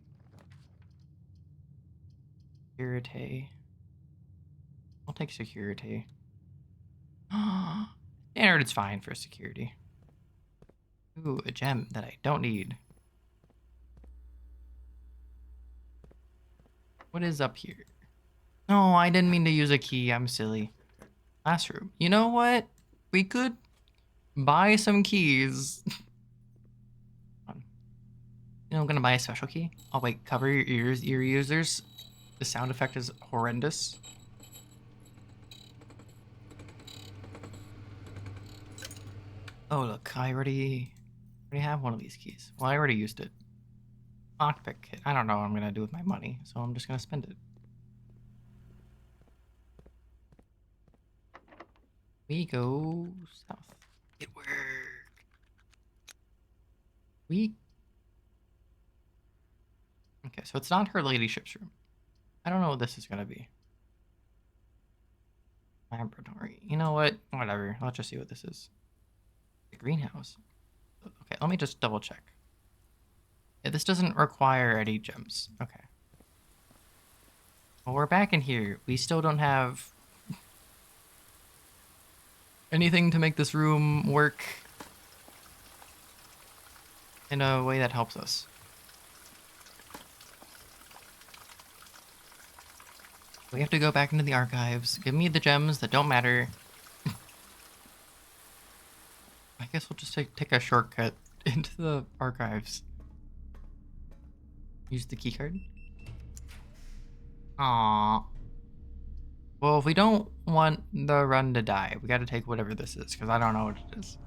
Security. I'll take security. Standard is fine for security. Ooh, a gem that I don't need. What is up here? No, I didn't mean to use a key. I'm silly. Classroom. You know what? We could buy some keys. You know, I'm gonna buy a special key. Oh wait, cover your ears, ear users. The sound effect is horrendous. Oh look, I already have one of these keys. Well, I already used it. Lockpick kit. I don't know what I'm gonna do with my money, so I'm just gonna spend it. We go south. It worked. We. Okay, so it's not her ladyship's room. I don't know what this is gonna be. Laboratory. You know what? Whatever. Let's just see what this is. The greenhouse. Okay, let me just double check. Yeah, this doesn't require any gems. Okay. Well, we're back in here. We still don't have anything to make this room work in a way that helps us. We have to go back into the archives. Give me the gems that don't matter. I guess we'll just take a shortcut into the archives. Use the keycard. Aww. Well, if we don't want the run to die, we gotta take whatever this is, because I don't know what it is.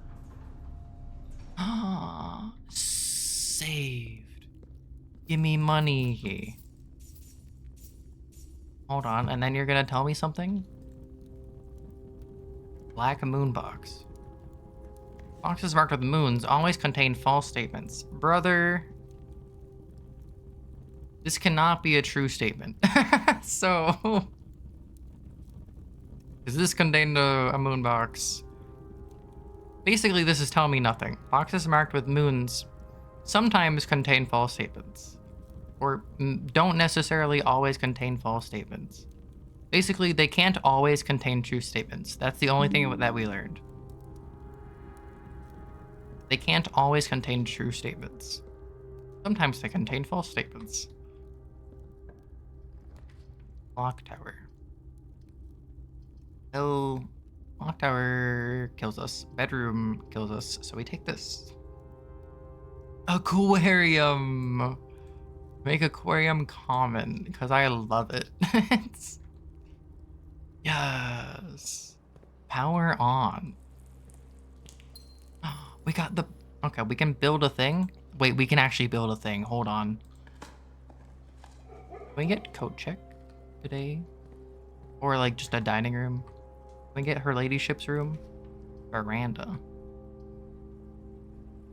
Ah, saved. Give me money. Hold on, and then you're gonna tell me something? Black moon box. Boxes marked with moons always contain false statements. Brother, this cannot be a true statement. So, is this contained a moon box? Basically, this is telling me nothing. Boxes marked with moons sometimes contain false statements, or don't necessarily always contain false statements. Basically, they can't always contain true statements. That's the only thing that we learned. They can't always contain true statements. Sometimes they contain false statements. Clock tower. Oh, clock tower kills us. Bedroom kills us, so we take this. Aquarium. Make aquarium common, because I love it. Yes. Power on. We got the... Okay, we can build a thing. Wait, we can actually build a thing. Hold on. Can we get coat check today? Or like just a dining room? Can we get her ladyship's room? Veranda.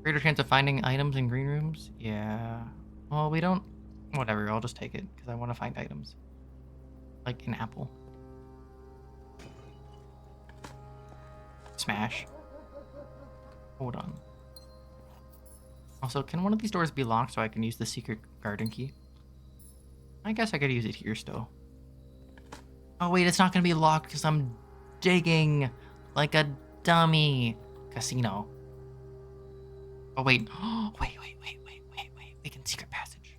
Greater chance of finding items in green rooms? Yeah. Well, we don't... Whatever, I'll just take it, because I want to find items. Like an apple. Smash. Hold on. Also, can one of these doors be locked so I can use the secret garden key? I guess I could use it here still. Oh wait, it's not gonna be locked because I'm digging like a dummy. Casino. Oh wait. Wait. We can secret passage.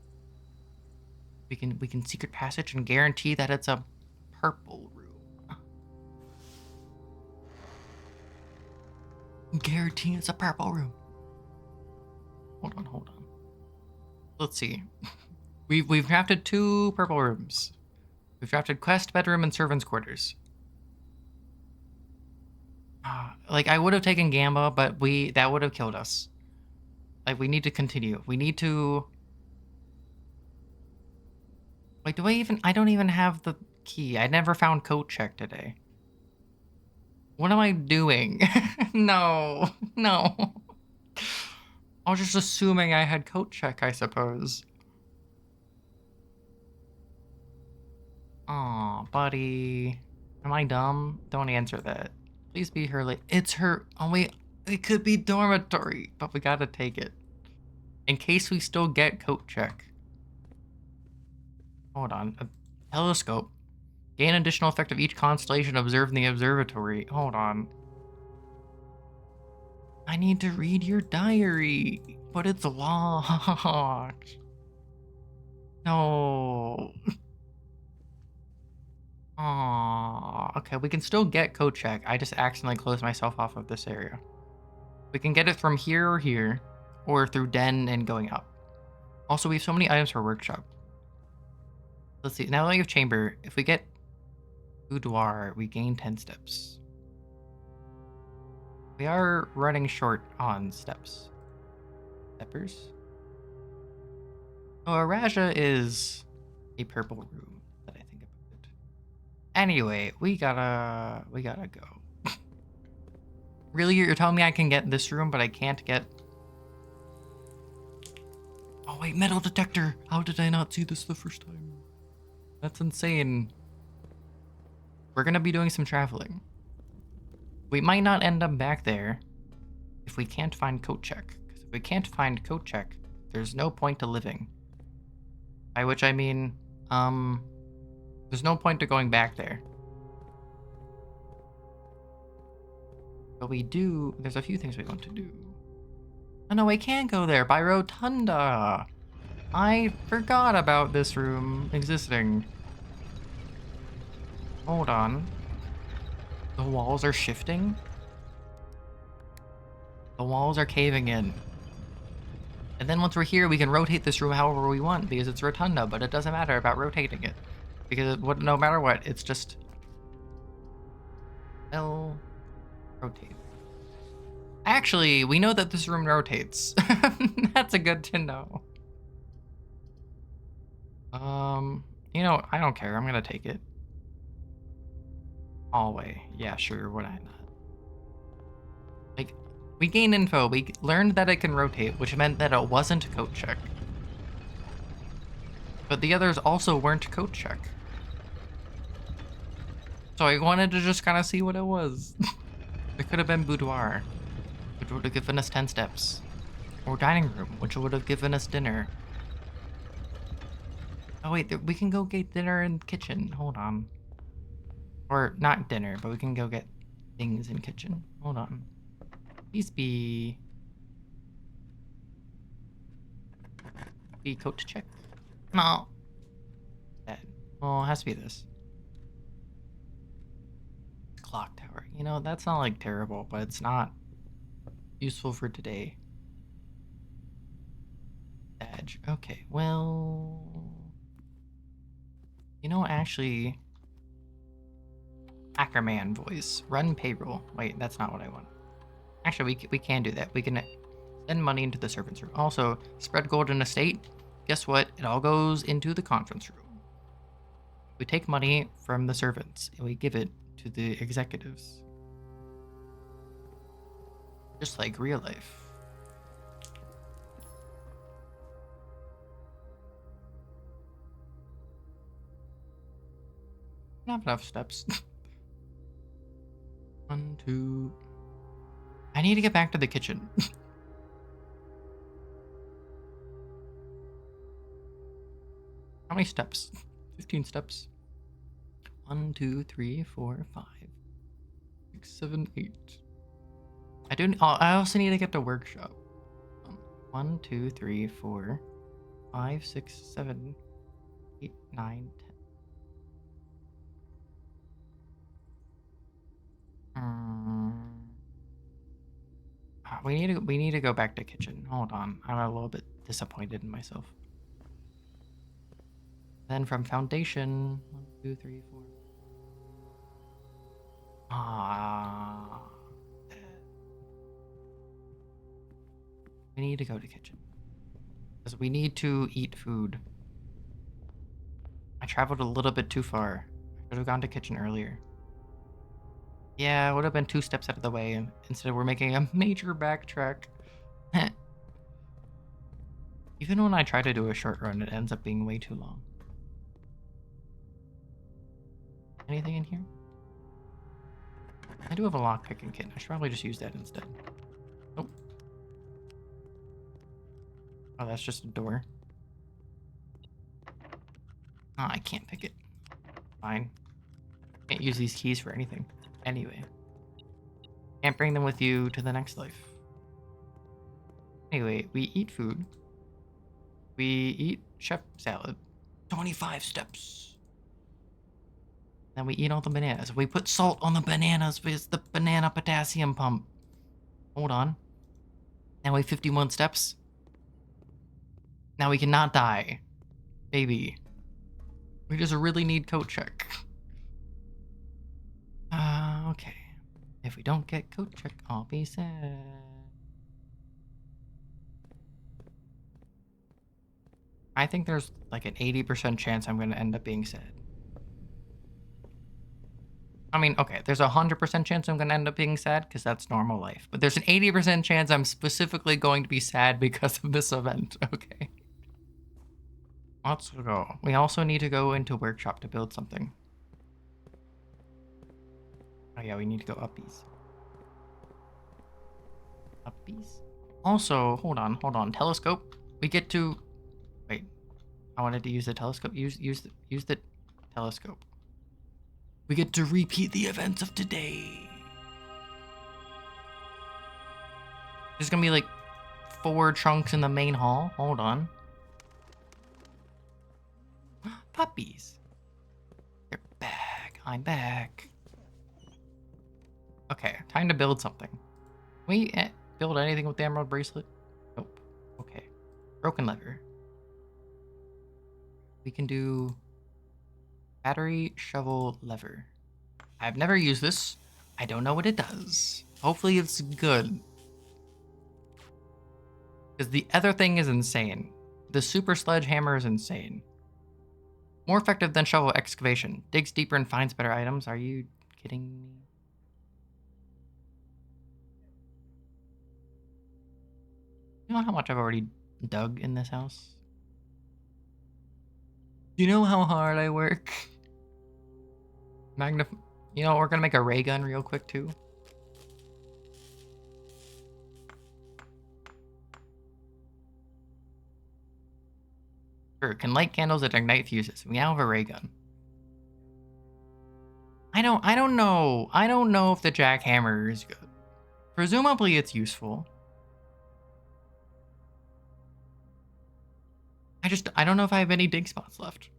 We can secret passage and guarantee that it's a purple room. Guarantee it's a purple room. Hold on. Let's see. We've crafted 2 purple rooms. We've drafted quest, bedroom, and servants' quarters. Like, I would have taken Gamba, but that would have killed us. Like, we need to continue. We need to... Wait, I don't even have the key. I never found coat check today. What am I doing? No. I was just assuming I had coat check, I suppose. Aw, buddy. Am I dumb? Don't answer that. Please be her It's her... Oh, wait. It could be dormitory, but we gotta take it. In case we still get coat check. Hold on. A telescope. Gain additional effect of each constellation observed in the observatory. Hold on. I need to read your diary, but it's locked. No. Aww. Okay, we can still get code check. I just accidentally closed myself off of this area. We can get it from here or here, or through den and going up. Also, we have so many items for workshop. Let's see. Now that we have chamber, if we get boudoir, we gain 10 steps. We are running short on steps. Steppers? Oh, a Raja is a purple room that I think about it. Anyway, we gotta go. Really, you're telling me I can get this room, but I can't get... Oh wait, metal detector! How did I not see this the first time? That's insane. We're gonna be doing some traveling. We might not end up back there if we can't find code check. Because if we can't find code check, there's no point to living. By which I mean, there's no point to going back there. But we do, there's a few things we want to do. Oh no, we can't go there, by Rotunda. I forgot about this room existing. Hold on. The walls are shifting? The walls are caving in. And then once we're here, we can rotate this room however we want because it's Rotunda, but it doesn't matter about rotating it. Because no matter what, it's just... Well... rotate. Actually, we know that this room rotates. That's a good to know. You know, I don't care. I'm gonna take it. Hallway. Yeah, sure, why not? Like, we gained info. We learned that it can rotate, which meant that it wasn't code check. But the others also weren't code check. So I wanted to just kind of see what it was. It could have been boudoir, which would have given us 10 steps. Or dining room, which would have given us dinner. Oh wait, we can go get dinner in kitchen. Hold on. Or not dinner, but we can go get things in kitchen. Hold on. Please be code check. No. Dead. Well, it has to be this. Clock tower. You know, that's not like terrible, but it's not useful for today. Badge. Okay, well... You know, actually... Ackerman voice. Run payroll. Wait, that's not what I want. Actually, we can do that. We can send money into the servants room. Also, spread golden estate. Guess what? It all goes into the conference room. We take money from the servants and we give it to the executives. Just like real life. Not enough steps. 1, 2... I need to get back to the kitchen. How many steps? 15 steps. 1, 2, 3, 4, 5, 6, 7, 8. I also need to get to workshop. 1, 2, 3, 4, 5, 6, 7, 8, 9, 10. We need to go back to kitchen. Hold on. I'm a little bit disappointed in myself. Then from foundation, 1, 2, 3, 4. We need to go to kitchen. Because we need to eat food. I traveled a little bit too far. I could have gone to kitchen earlier. Yeah, it would have been 2 steps out of the way, and instead we're making a major backtrack. Even when I try to do a short run, it ends up being way too long. Anything in here? I do have a lockpicking kit. I should probably just use that instead. Oh. Oh, that's just a door. Oh, I can't pick it. Fine. Can't use these keys for anything. Anyway. Can't bring them with you to the next life. Anyway, we eat food. We eat chef salad. 25 steps. Then we eat all the bananas. We put salt on the bananas with the banana potassium pump. Hold on. Now we have 51 steps. Now we cannot die. Baby. We just really need coat check. Okay. If we don't get coat check, I'll be sad. I think there's like an 80% chance I'm gonna end up being sad. I mean, okay, there's a 100% chance I'm gonna end up being sad because that's normal life. But there's an 80% chance I'm specifically going to be sad because of this event, okay? Let's go. We also need to go into workshop to build something. Oh yeah, we need to go uppies. Uppies? Also, hold on. Telescope. We get to... Wait. I wanted to use the telescope. Use the telescope. We get to repeat the events of today. There's gonna be like 4 trunks in the main hall. Hold on. Puppies. They're back. I'm back. Okay, time to build something. Can we build anything with the emerald bracelet? Nope. Okay. Broken lever. We can do battery, shovel, lever. I've never used this. I don't know what it does. Hopefully it's good. Because the other thing is insane. The super sledgehammer is insane. More effective than shovel excavation. Digs deeper and finds better items. Are you kidding me? You know how much I've already dug in this house? You know how hard I work? You know, we're gonna make a ray gun real quick too. Sure, can light candles that ignite fuses. We now have a ray gun. I don't know. I don't know if the jackhammer is good. Presumably it's useful. I don't know if I have any dig spots left.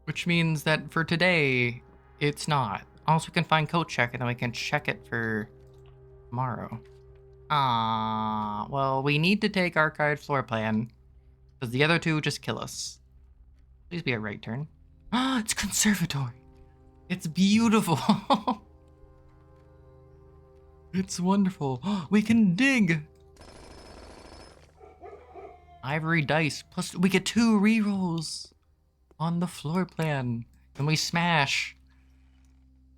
Which means that for today, it's not. Also, we can find code check and then we can check it for tomorrow. Well, we need to take archived floor plan because the other two just kill us. Please be a right turn. It's conservatory. It's beautiful. It's wonderful. We can dig. Ivory dice. Plus, we get 2 rerolls on the floor plan. And we smash.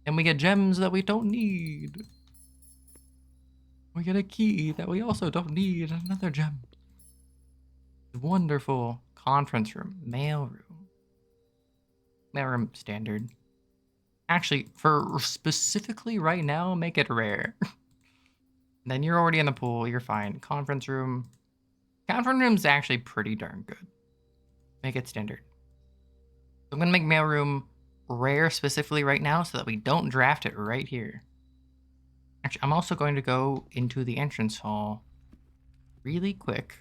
And we get gems that we don't need. We get a key that we also don't need. Another gem. Wonderful. Conference room. Mail room. Mail room standard. Actually, for specifically right now, make it rare. Then you're already in the pool. You're fine. Conference room. Conference room's actually pretty darn good. Make it standard. I'm going to make mailroom rare specifically right now so that we don't draft it right here. Actually, I'm also going to go into the entrance hall really quick.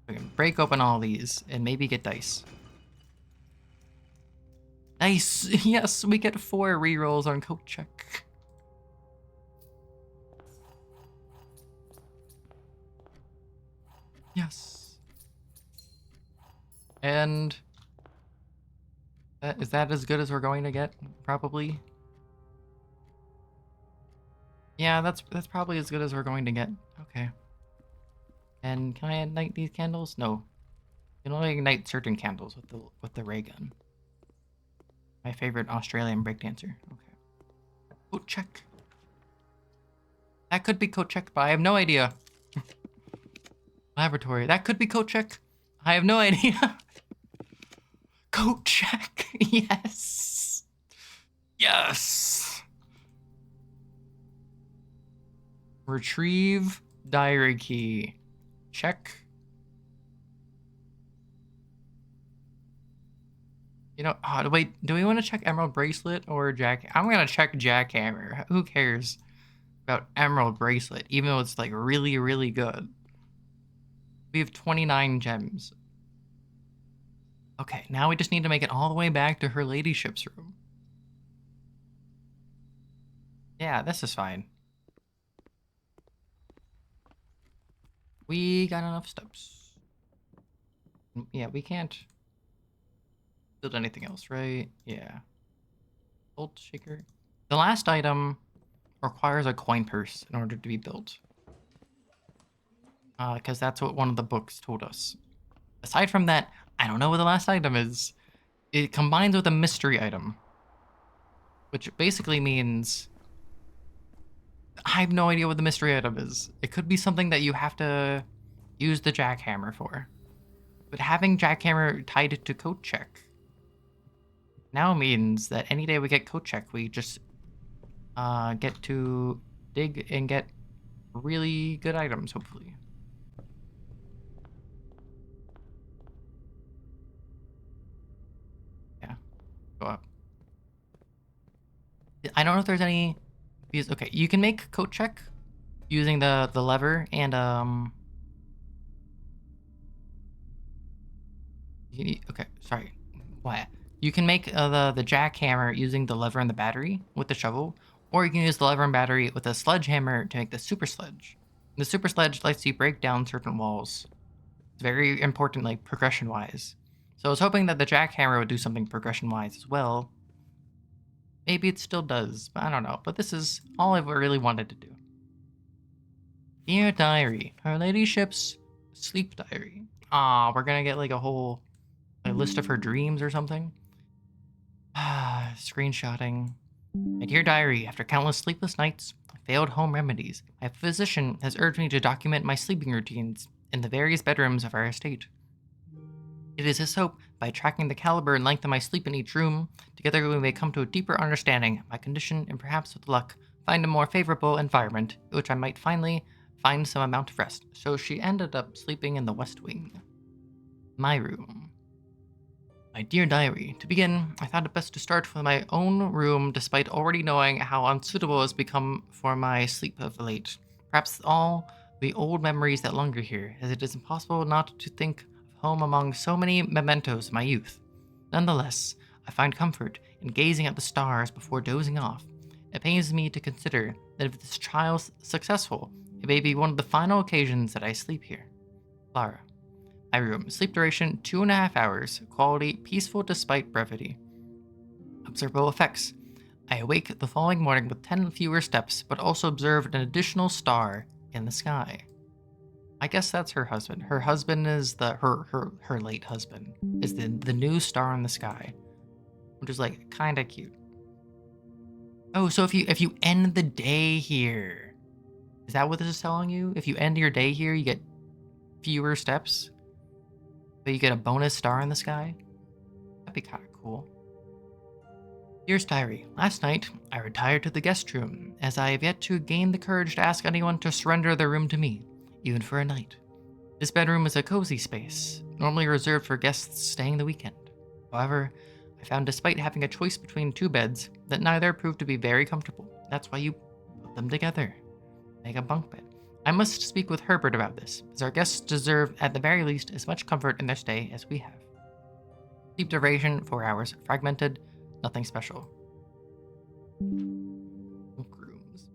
We can break open all these and maybe get dice. Nice! Yes, we get 4 rerolls on code check. Yes. And is that as good as we're going to get? Probably. Yeah, that's probably as good as we're going to get. Okay. And can I ignite these candles? No. You can only ignite certain candles with the ray gun. My favorite Australian breakdancer. Okay. Coat check. That could be coat check, but I have no idea. Laboratory. That could be coat check. I have no idea. Coat check. Yes. Yes. Retrieve diary key. Check. You know, wait, do we want to check Emerald Bracelet or Jack? I'm going to check Jackhammer. Who cares? about Emerald Bracelet, even though it's like really, really good. We have 29 gems. Okay, now we just need to make it all the way back to her ladyship's room. Yeah, this is fine. We got enough steps. Yeah, we can't build anything else, right? Yeah. Bolt shaker. The last item requires a coin purse in order to be built. Because that's what one of the books told us. Aside from that, I don't know what the last item is. It combines with a mystery item, which basically means I have no idea what the mystery item is. It could be something that you have to use the jackhammer for. But having jackhammer tied to coat check now means that any day we get coat check, we just get to dig and get really good items, hopefully. Yeah, go up. I don't know if there's any. Okay, you can make coat check using the lever and okay, sorry. What? You can make the jackhammer using the lever and the battery with the shovel, or you can use the lever and battery with a sledgehammer to make the super sledge. The super sledge lets you break down certain walls. It's very important, like progression-wise. So I was hoping that the jackhammer would do something progression-wise as well. Maybe it still does, but I don't know. But this is all I really wanted to do. Dear Diary, Her Ladyship's Sleep Diary. Ah, we're gonna get like a whole list of her dreams or something. Screenshotting. My dear diary, after countless sleepless nights, failed home remedies, my physician has urged me to document my sleeping routines in the various bedrooms of our estate. It is his hope, by tracking the caliber and length of my sleep in each room, together we may come to a deeper understanding of my condition and perhaps with luck, find a more favorable environment in which I might finally find some amount of rest. So she ended up sleeping in the West Wing. My room. My dear diary, to begin, I thought it best to start with my own room despite already knowing how unsuitable it has become for my sleep of late. Perhaps all the old memories that linger here, as it is impossible not to think of home among so many mementos of my youth. Nonetheless, I find comfort in gazing at the stars before dozing off. It pains me to consider that if this trial's successful, it may be one of the final occasions that I sleep here. Lara. My room. Sleep duration 2.5 hours. Quality peaceful despite brevity. Observable effects. I awake the following morning with 10 fewer steps, but also observed an additional star in the sky. I guess that's her husband. Her husband is her late husband is the new star in the sky, which is like kind of cute. Oh, so if you end the day here, is that what this is telling you? If you end your day here, you get fewer steps. But you get a bonus star in the sky? That'd be kind of cool. Dear's Diary, last night I retired to the guest room, as I have yet to gain the courage to ask anyone to surrender their room to me, even for a night. This bedroom is a cozy space, normally reserved for guests staying the weekend. However, I found despite having a choice between two beds, that neither proved to be very comfortable. That's why you put them together. Make a bunk bed. I must speak with Herbert about this, as our guests deserve, at the very least, as much comfort in their stay as we have. Sleep duration, 4 hours. Fragmented, nothing special. Rooms.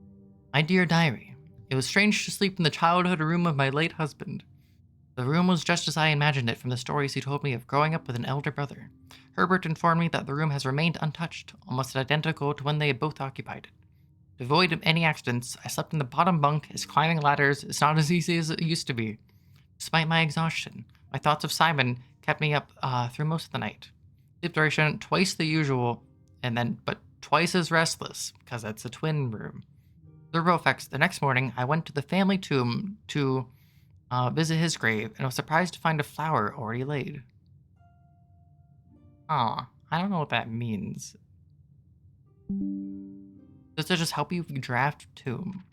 My dear diary, it was strange to sleep in the childhood room of my late husband. The room was just as I imagined it from the stories he told me of growing up with an elder brother. Herbert informed me that the room has remained untouched, almost identical to when they had both occupied it. Devoid of any accidents, I slept in the bottom bunk, as climbing ladders is not as easy as it used to be. Despite my exhaustion, my thoughts of Simon kept me up through most of the night. Sleep duration, twice the usual, but twice as restless, because it's a twin room. Observable effects. The next morning, I went to the family tomb to visit his grave, and was surprised to find a flower already laid. I don't know what that means. Does it just help you draft tomb?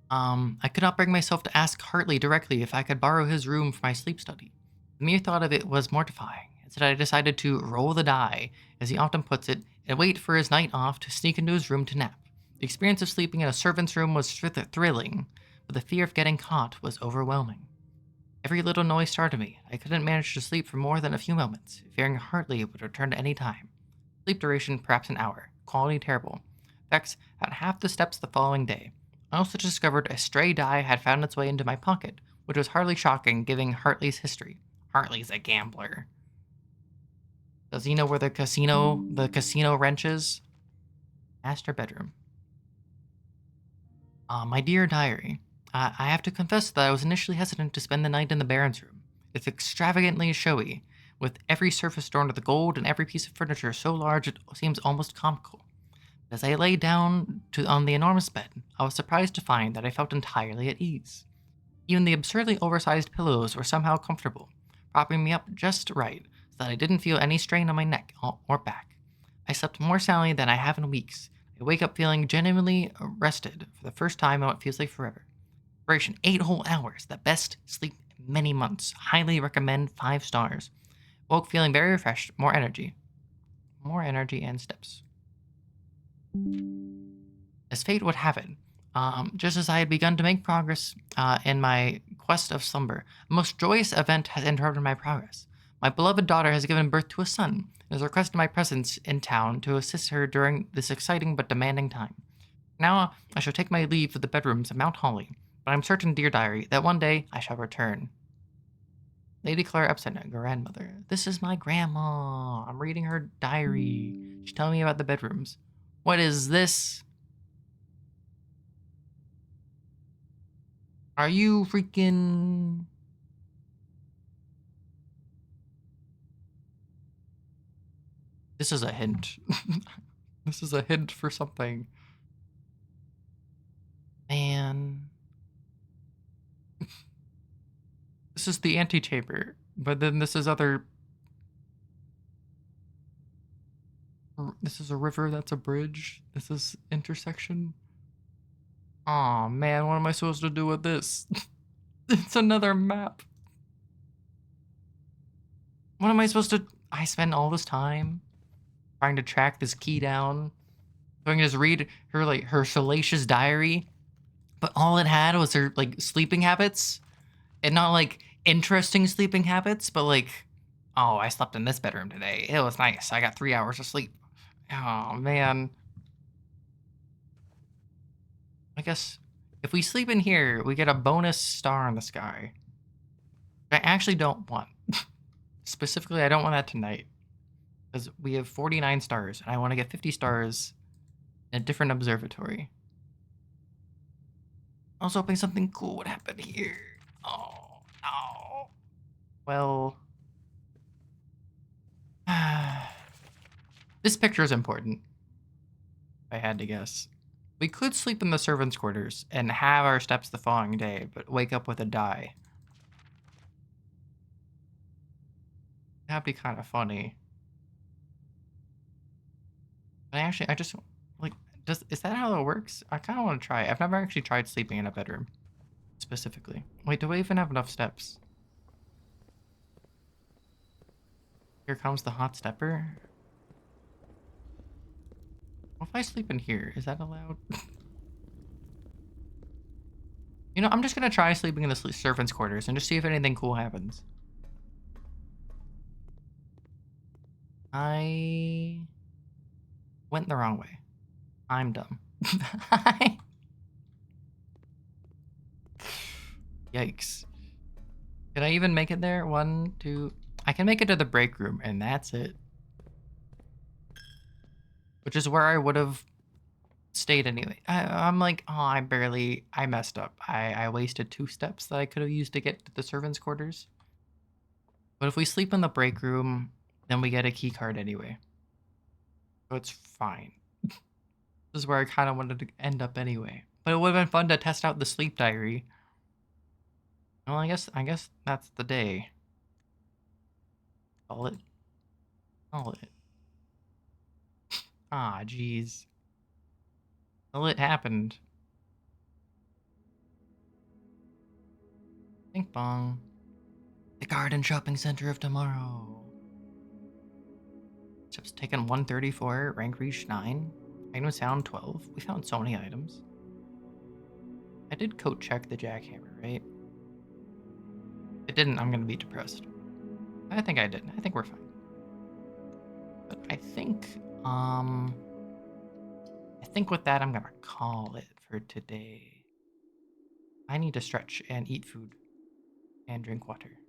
I could not bring myself to ask Hartley directly if I could borrow his room for my sleep study. The mere thought of it was mortifying. Instead, I decided to roll the die, as he often puts it, and wait for his night off to sneak into his room to nap. The experience of sleeping in a servant's room was thrilling, but the fear of getting caught was overwhelming. Every little noise startled me. I couldn't manage to sleep for more than a few moments, fearing Hartley would return at any time. Sleep duration, perhaps an hour. Quality terrible. Effects, at half the steps the following day. I also discovered a stray die had found its way into my pocket, which was hardly shocking given Hartley's history. Hartley's a gambler. Does he know where the casino wrench is? Master bedroom. My dear diary, I have to confess that I was initially hesitant to spend the night in the Baron's room. It's extravagantly showy, with every surface adorned with gold and every piece of furniture so large it seems almost comical. As I lay down on the enormous bed, I was surprised to find that I felt entirely at ease. Even the absurdly oversized pillows were somehow comfortable, propping me up just right so that I didn't feel any strain on my neck or back. I slept more soundly than I have in weeks. I wake up feeling genuinely rested for the first time in what feels like forever. Duration 8 whole hours, the best sleep in many months. Highly recommend 5 stars. Woke feeling very refreshed, more energy. More energy and steps. As fate would have it, just as I had begun to make progress in my quest of slumber, a most joyous event has interrupted my progress. My beloved daughter has given birth to a son, and has requested my presence in town to assist her during this exciting but demanding time. Now I shall take my leave of the bedrooms of Mount Holly, but I'm certain, dear diary, that one day I shall return. Lady Clara Epstein, grandmother. This is my grandma. I'm reading her diary. She's telling me about the bedrooms. What is this? Are you freaking... This is a hint. This is a hint for something. Man. This is the antechamber, but then this is other... This is a river, that's a bridge. This is intersection. Aw, man, what am I supposed to do with this? It's another map. What am I supposed to... I spend all this time trying to track this key down. So I can just read her salacious diary, but all it had was her sleeping habits, and not interesting sleeping habits, but oh, I slept in this bedroom today. It was nice. I got 3 hours of sleep. Oh man. I guess if we sleep in here, we get a bonus star in the sky. I actually don't want. Specifically, I don't want that tonight, because we have 49 stars, and I want to get 50 stars in a different observatory. I was hoping something cool would happen here. Oh, no. Well... This picture is important, if I had to guess. We could sleep in the servants' quarters and have our steps the following day, but wake up with a die. That'd be kind of funny. But I just, is that how it works? I kind of want to try it. I've never actually tried sleeping in a bedroom, specifically. Wait, do we even have enough steps? Here comes the hot stepper. What if I sleep in here? Is that allowed? You know, I'm just gonna try sleeping in the servants' quarters and just see if anything cool happens. I went the wrong way. I'm dumb. Yikes. Did I even make it there? 1, 2... I can make it to the break room, and that's it. Which is where I would have stayed anyway. I'm like, oh, I messed up. I wasted 2 steps that I could have used to get to the servants' quarters. But if we sleep in the break room, then we get a key card anyway. So it's fine. This is where I kind of wanted to end up anyway. But it would have been fun to test out the sleep diary. Well, I guess that's the day. Call it. Call it. Ah, jeez. Well, it happened. Bing bong. The garden shopping center of tomorrow. Steps taken 134, rank reached 9. Item sound 12. We found so many items. I did coat check the jackhammer, right? If it didn't, I'm gonna be depressed. I think I did. I think we're fine. But I think with that I'm gonna call it for today. I need to stretch and eat food and drink water.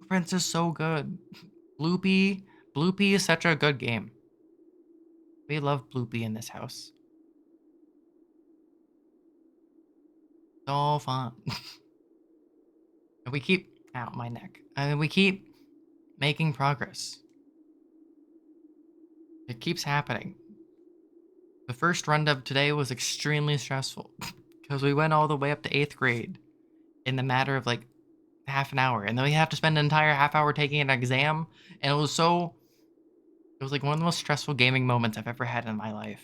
Prince is so good. Bloopy. Bloopy is such a good game. We love Bloopy in this house. So fun. And we keep out my neck. I mean, we keep making progress. It keeps happening. The first run of today was extremely stressful because we went all the way up to 8th grade in the matter of like half an hour, and then we have to spend an entire half hour taking an exam, and it was like one of the most stressful gaming moments I've ever had in my life.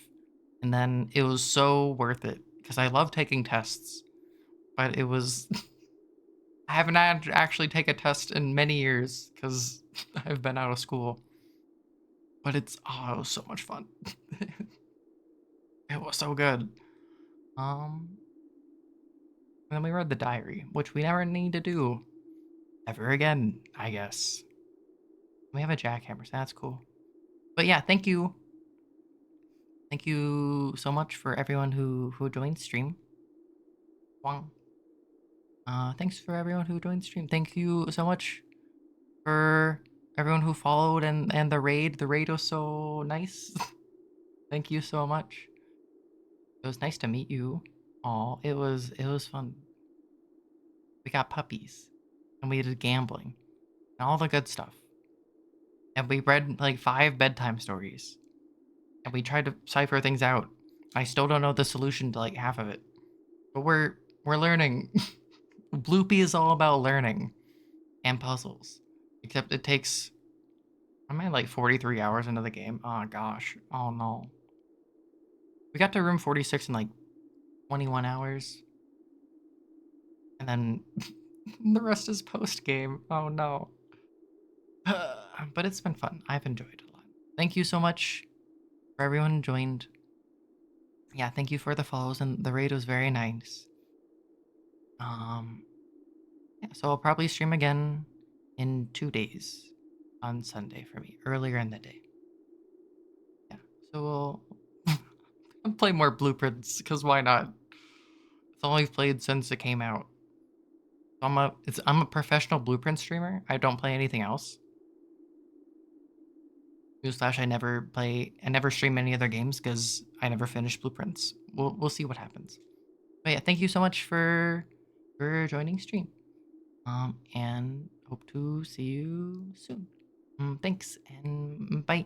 And then it was so worth it because I love taking tests, but it was I haven't had to actually take a test in many years because I've been out of school. But it was so much fun. It was so good. Um, and then we read the diary, which we never need to do ever again, I guess. We have a jackhammer, so that's cool. But yeah, thank you. Thank you so much for everyone who joined stream. Wong. Thanks for everyone who joined stream. Thank you so much for everyone who followed and the raid. The raid was so nice. Thank you so much. It was nice to meet you all. It was fun. We got puppies, and we did gambling, and all the good stuff. And we read like 5 bedtime stories, and we tried to cipher things out. I still don't know the solution to like half of it, but we're learning. Bloopy is all about learning and puzzles, except it takes. I'm at like 43 hours into the game. Oh gosh. Oh no. We got to room 46 in like 21 hours, and then the rest is post game. Oh no. But it's been fun. I've enjoyed it a lot. Thank you so much for everyone who joined. Yeah, thank you for the follows, and the raid was very nice. Yeah, so I'll probably stream again in 2 days on Sunday for me, earlier in the day. Yeah, so we'll play more blueprints because why not? It's all I've played since it came out. So I'm a professional blueprint streamer. I don't play anything else. Newsflash, I never stream any other games because I never finish blueprints. We'll see what happens. But yeah, thank you so much for joining stream. And hope to see you soon. Thanks and bye.